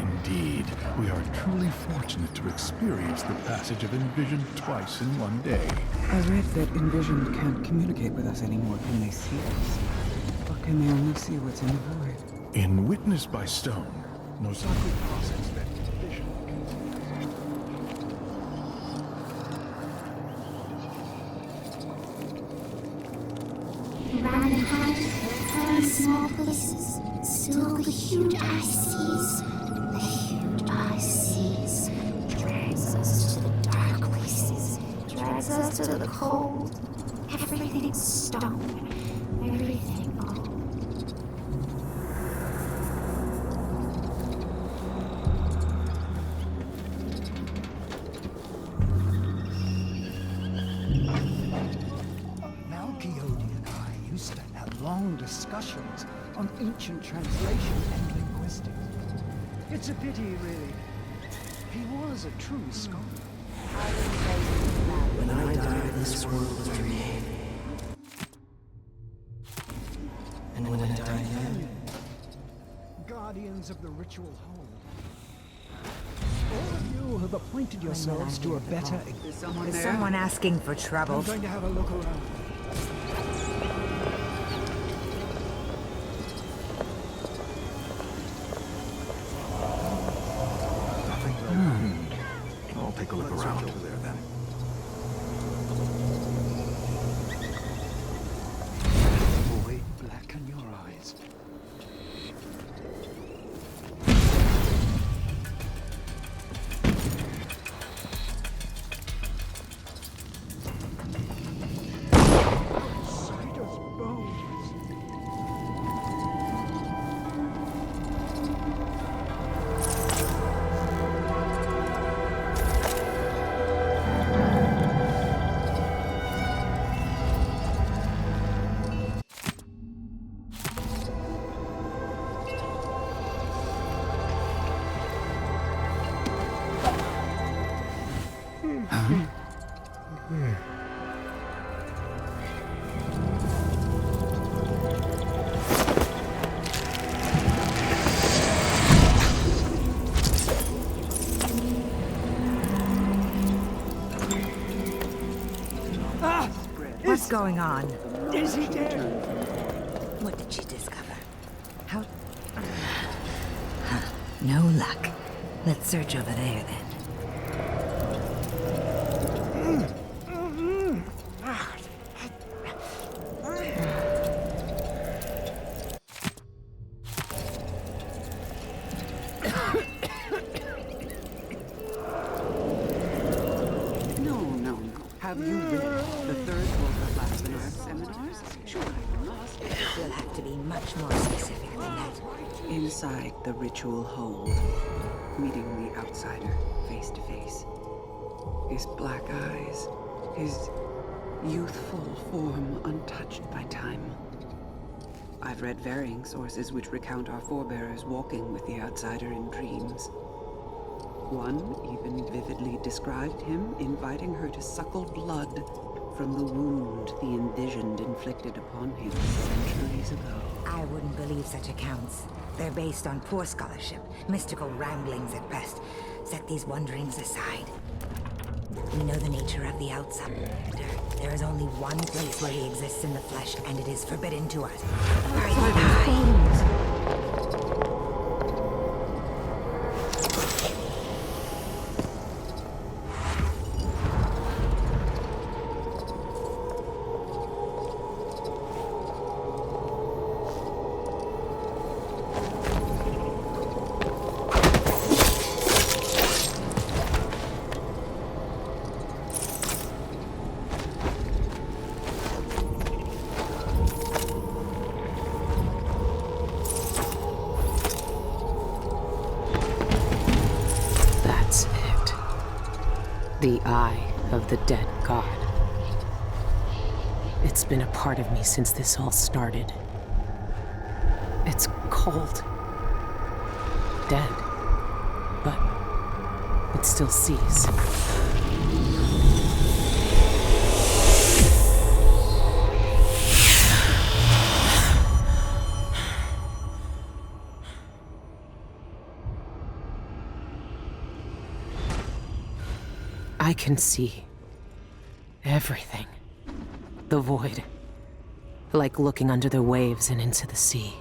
Indeed, we are truly fortunate to experience the passage of Envision twice in one day. I read that Envisioned can't communicate with us anymore. Can they see us? Or can they only see what's in the void? In Witnessed by Stone, Nozaku posits that vision. Around the high, small places, still the huge ice seas. The huge ice seas drags us to the dark places, drags us to the cold. Everything's stone, everything old. Long discussions on ancient translation and linguistics. It's a pity, really. He was a true scholar. When I die, this world was remade. And when I die again, guardians of the ritual hold. All of you have appointed yourselves to a better... Is someone Is there? someone asking for trouble? I'm going to have a look around. I'll take a look around over there then. Boy, blacken your eyes. Outsider's bones. What's going on? Is he dead? What did she discover? How... No luck. Let's search over there then. Have you read the third book of Lansonard's seminars? Sure, I must. You'll have to be much more specific than that. Inside the ritual hold, meeting the outsider face to face. His black eyes, his youthful form untouched by time. I've read varying sources which recount our forebears walking with the outsider in dreams. One even vividly described him inviting her to suckle blood from the wound the envisioned inflicted upon him centuries ago. I wouldn't believe such accounts. They're based on poor scholarship, mystical ramblings at best. Set these wonderings aside. We know the nature of the outsider. There is only one place where he exists in the flesh, and it is forbidden to us. The eye of the dead god. It's been a part of me since this all started. It's cold. Dead. But it still sees. I can see everything. The void. Like looking under the waves and into the sea.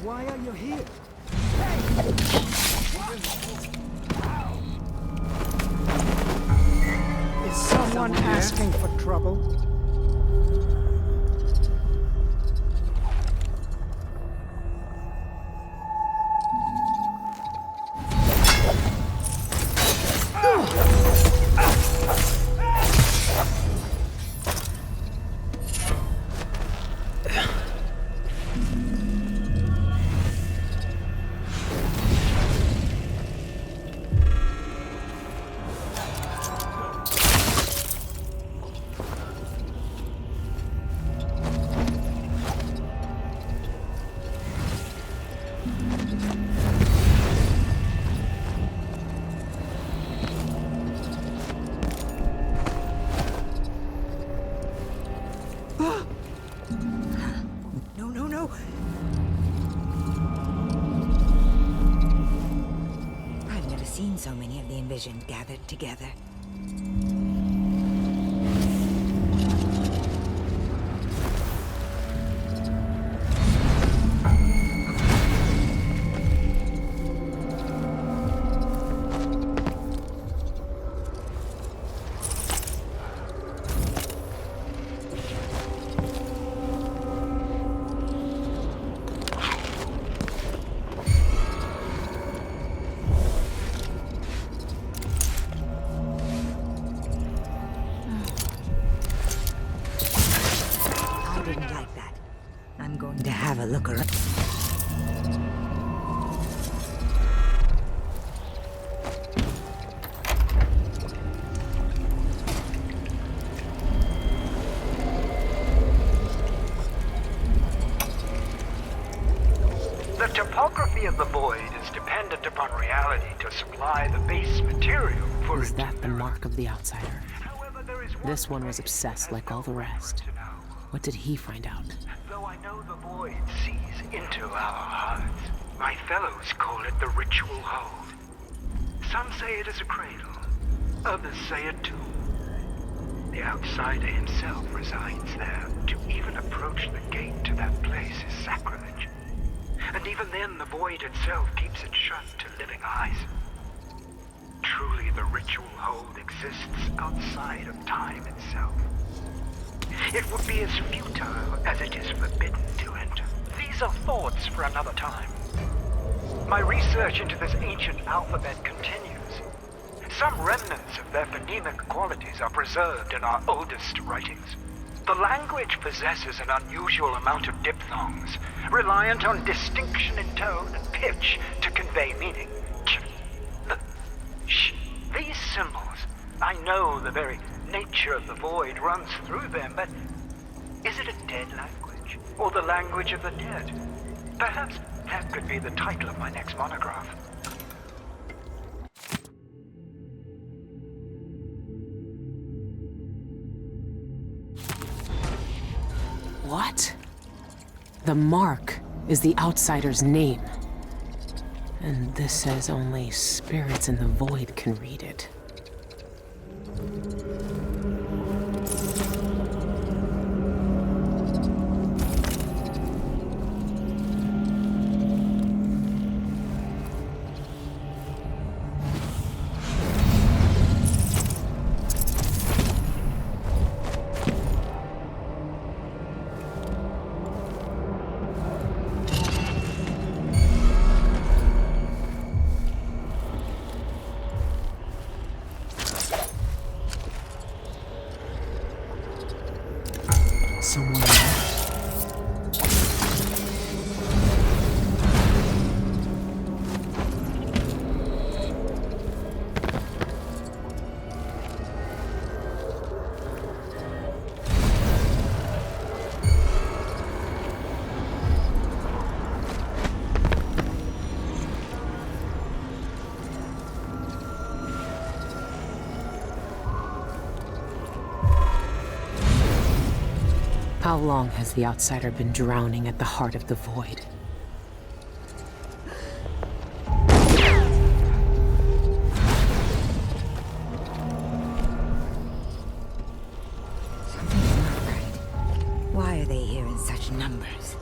Why are you here? Is someone Someone asking for trouble? No. I've never seen so many of the envisioned gathered together. Look around. The topography of the void is dependent upon reality to supply the base material for Is that the mark of the outsider? This one was obsessed like all the rest. What did he find out? Though I know the void sees into our hearts, my fellows call it the ritual hold. Some say it is a cradle, others say a tomb. The outsider himself resides there. To even approach the gate to that place is sacrilege. And even then, the void itself keeps it shut to living eyes. Truly, the ritual hold exists outside of time itself. It would be as futile as it is forbidden to enter. These are thoughts for another time. My research into this ancient alphabet continues. Some remnants of their phonemic qualities are preserved in our oldest writings. The language possesses an unusual amount of diphthongs, reliant on distinction in tone and pitch to convey meaning. These symbols, I know the very nature of the void runs through them, but is it a dead language, or the language of the dead? Perhaps that could be the title of my next monograph. What? The mark is the outsider's name. And this says only spirits in the void can read it. Someone else? How long has the outsider been drowning at the heart of the void? Something's not right. Why are they here in such numbers?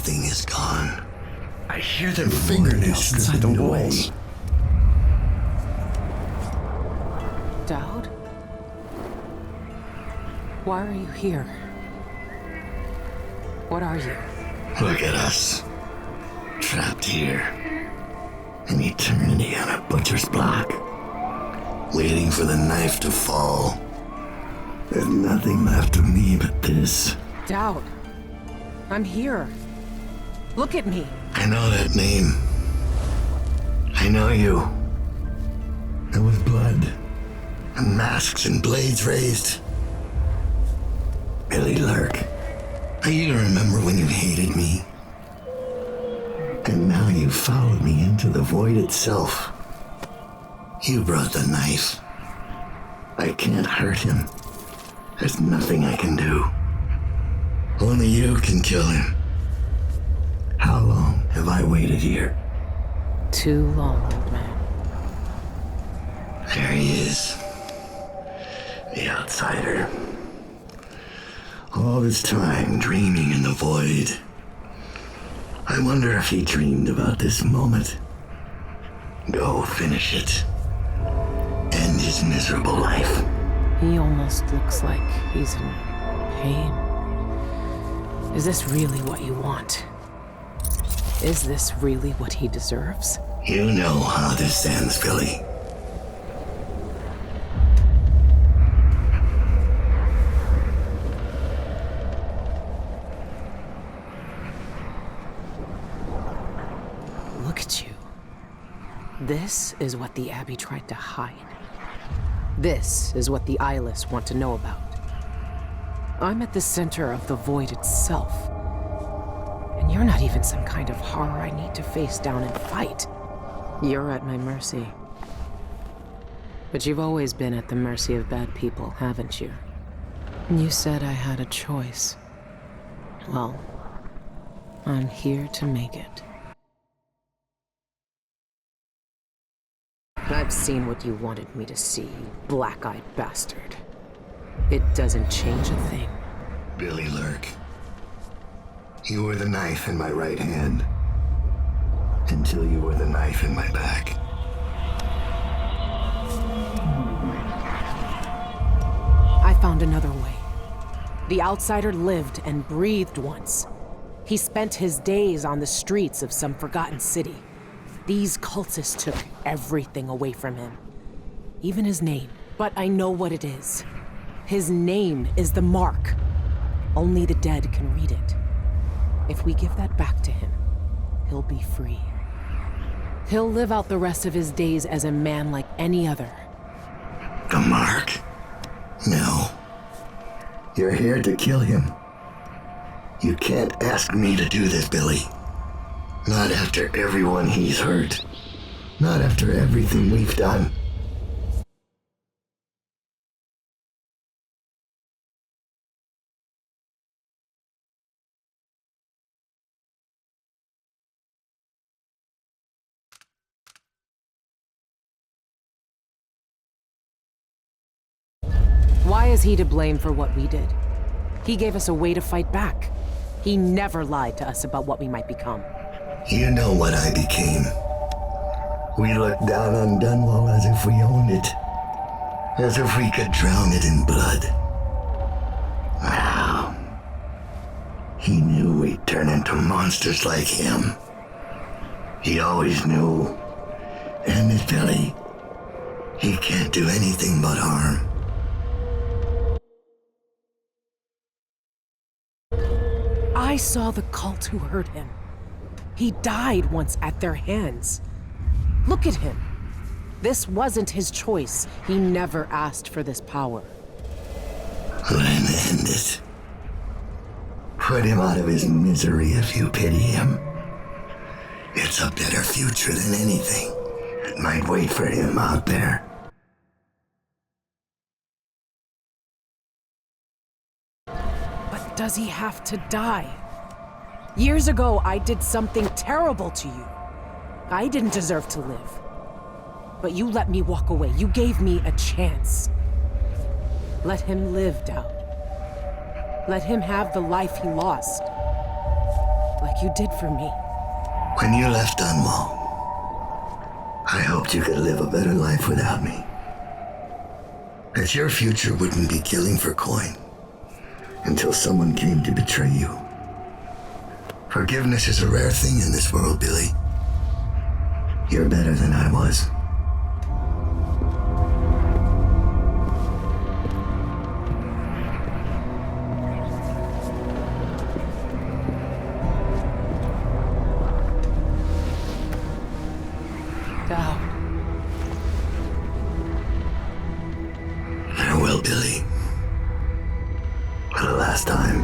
Everything is gone. I hear their fingernails inside the walls. Dowd? Why are you here? What are you? Look at us. Trapped here. An eternity on a butcher's block. Waiting for the knife to fall. There's nothing left of me but this. Dowd, I'm here. Look at me. I know that name. I know you. There was blood, and masks and blades raised. Billy Lurk. I even remember when you hated me. And now you followed me into the void itself. You brought the knife. I can't hurt him. There's nothing I can do. Only you can kill him. How long have I waited here? Too long, old man. There he is. The outsider. All this time dreaming in the void. I wonder if he dreamed about this moment. Go finish it. End his miserable life. He almost looks like he's in pain. Is this really what you want? Is this really what he deserves? You know how this ends, Billy. Look at you. This is what the Abbey tried to hide. This is what the eyeless want to know about. I'm at the center of the void itself. And you're not even some kind of horror I need to face down and fight. You're at my mercy. But you've always been at the mercy of bad people, haven't you? You said I had a choice. Well, I'm here to make it. I've seen what you wanted me to see, you black-eyed bastard. It doesn't change a thing. Billy Lurk. You were the knife in my right hand. Until you were the knife in my back. I found another way. The outsider lived and breathed once. He spent his days on the streets of some forgotten city. These cultists took everything away from him. Even his name. But I know what it is. His name is the Mark. Only the dead can read it. If we give that back to him, he'll be free. He'll live out the rest of his days as a man like any other. The Mark? No. You're here to kill him. You can't ask me to do this, Billy. Not after everyone he's hurt. Not after everything we've done. Why is he to blame for what we did? He gave us a way to fight back. He never lied to us about what we might become. You know what I became. We looked down on Dunwall as if we owned it. As if we could drown it in blood. Wow. He knew we'd turn into monsters like him. He always knew. And this Billy, he can't do anything but harm. I saw the cult who hurt him. He died once at their hands. Look at him. This wasn't his choice. He never asked for this power. Then end it. Put him out of his misery if you pity him. It's a better future than anything that might wait for him out there. But does he have to die? Years ago, I did something terrible to you. I didn't deserve to live. But you let me walk away. You gave me a chance. Let him live, Dowd. Let him have the life he lost. like you did for me. When you left Dunwall, I hoped you could live a better life without me. That your future wouldn't be killing for coin until someone came to betray you. Forgiveness is a rare thing in this world, Billy. You're better than I was. Farewell, Billy. For the last time.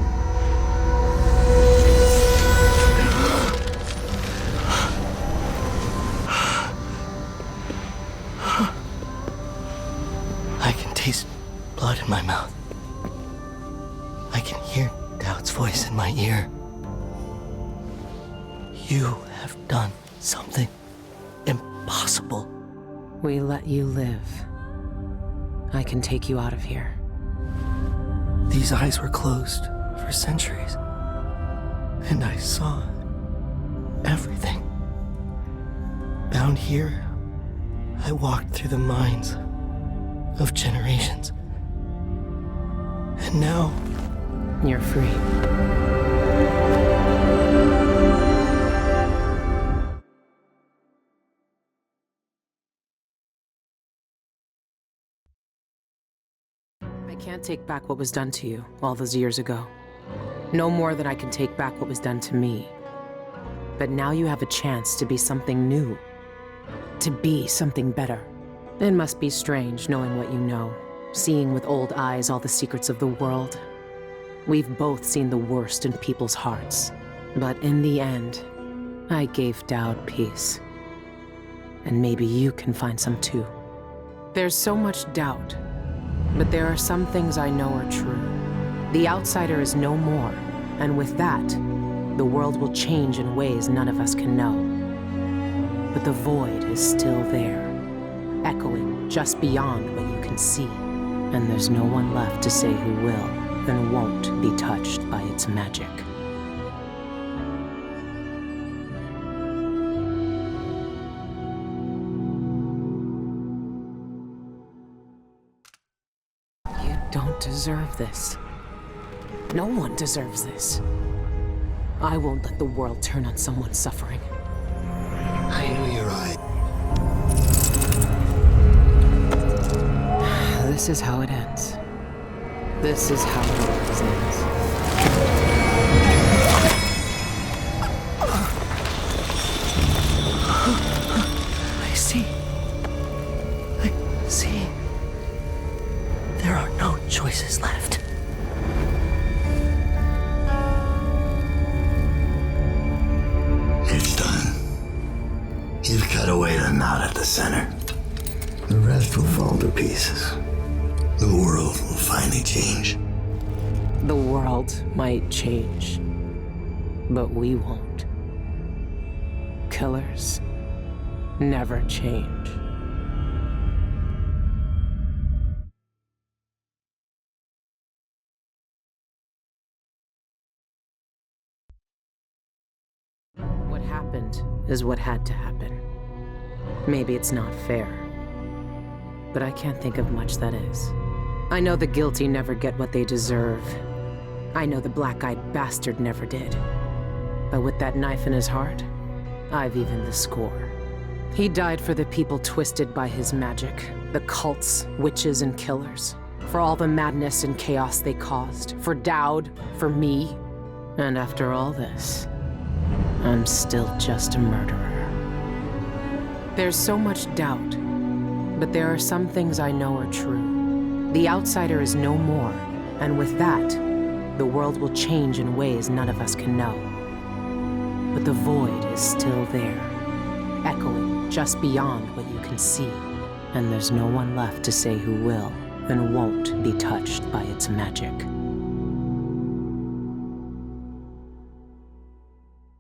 I can taste blood in my mouth. I can hear Doubt's voice in my ear. You have done something impossible. We let you live. I can take you out of here. These eyes were closed for centuries, and I saw everything. Bound here, I walked through the minds of generations. And now, you're free. I can't take back what was done to you all those years ago. No more than I can take back what was done to me. But now you have a chance to be something new. To be something better. It must be strange knowing what you know, seeing with old eyes all the secrets of the world. We've both seen the worst in people's hearts. But in the end, I gave Dowd peace. And maybe you can find some too. There's so much doubt. But there are some things I know are true. The outsider is no more, and with that, the world will change in ways none of us can know. But the void is still there, echoing just beyond what you can see, and there's no one left to say who will and won't be touched by its magic. Don't deserve this. No one deserves this. I won't let the world turn on someone suffering. I knew your eyes. This is how it ends. This is how it always ends. I see. There are no choices left. It's done. You've cut away the knot at the center. The rest will fall to pieces. The world will finally change. The world might change, but we won't. Killers never change. What happened is what had to happen. Maybe it's not fair, but I can't think of much that is. I know the guilty never get what they deserve. I know the black-eyed bastard never did. But with that knife in his heart, I've evened the score. He died for the people twisted by his magic, the cults, witches, and killers. For all the madness and chaos they caused. For Dowd, for me. And after all this, I'm still just a murderer. There's so much doubt, but there are some things I know are true. The outsider is no more, and with that, the world will change in ways none of us can know. But the void is still there, echoing just beyond what you can see, and there's no one left to say who will and won't be touched by its magic.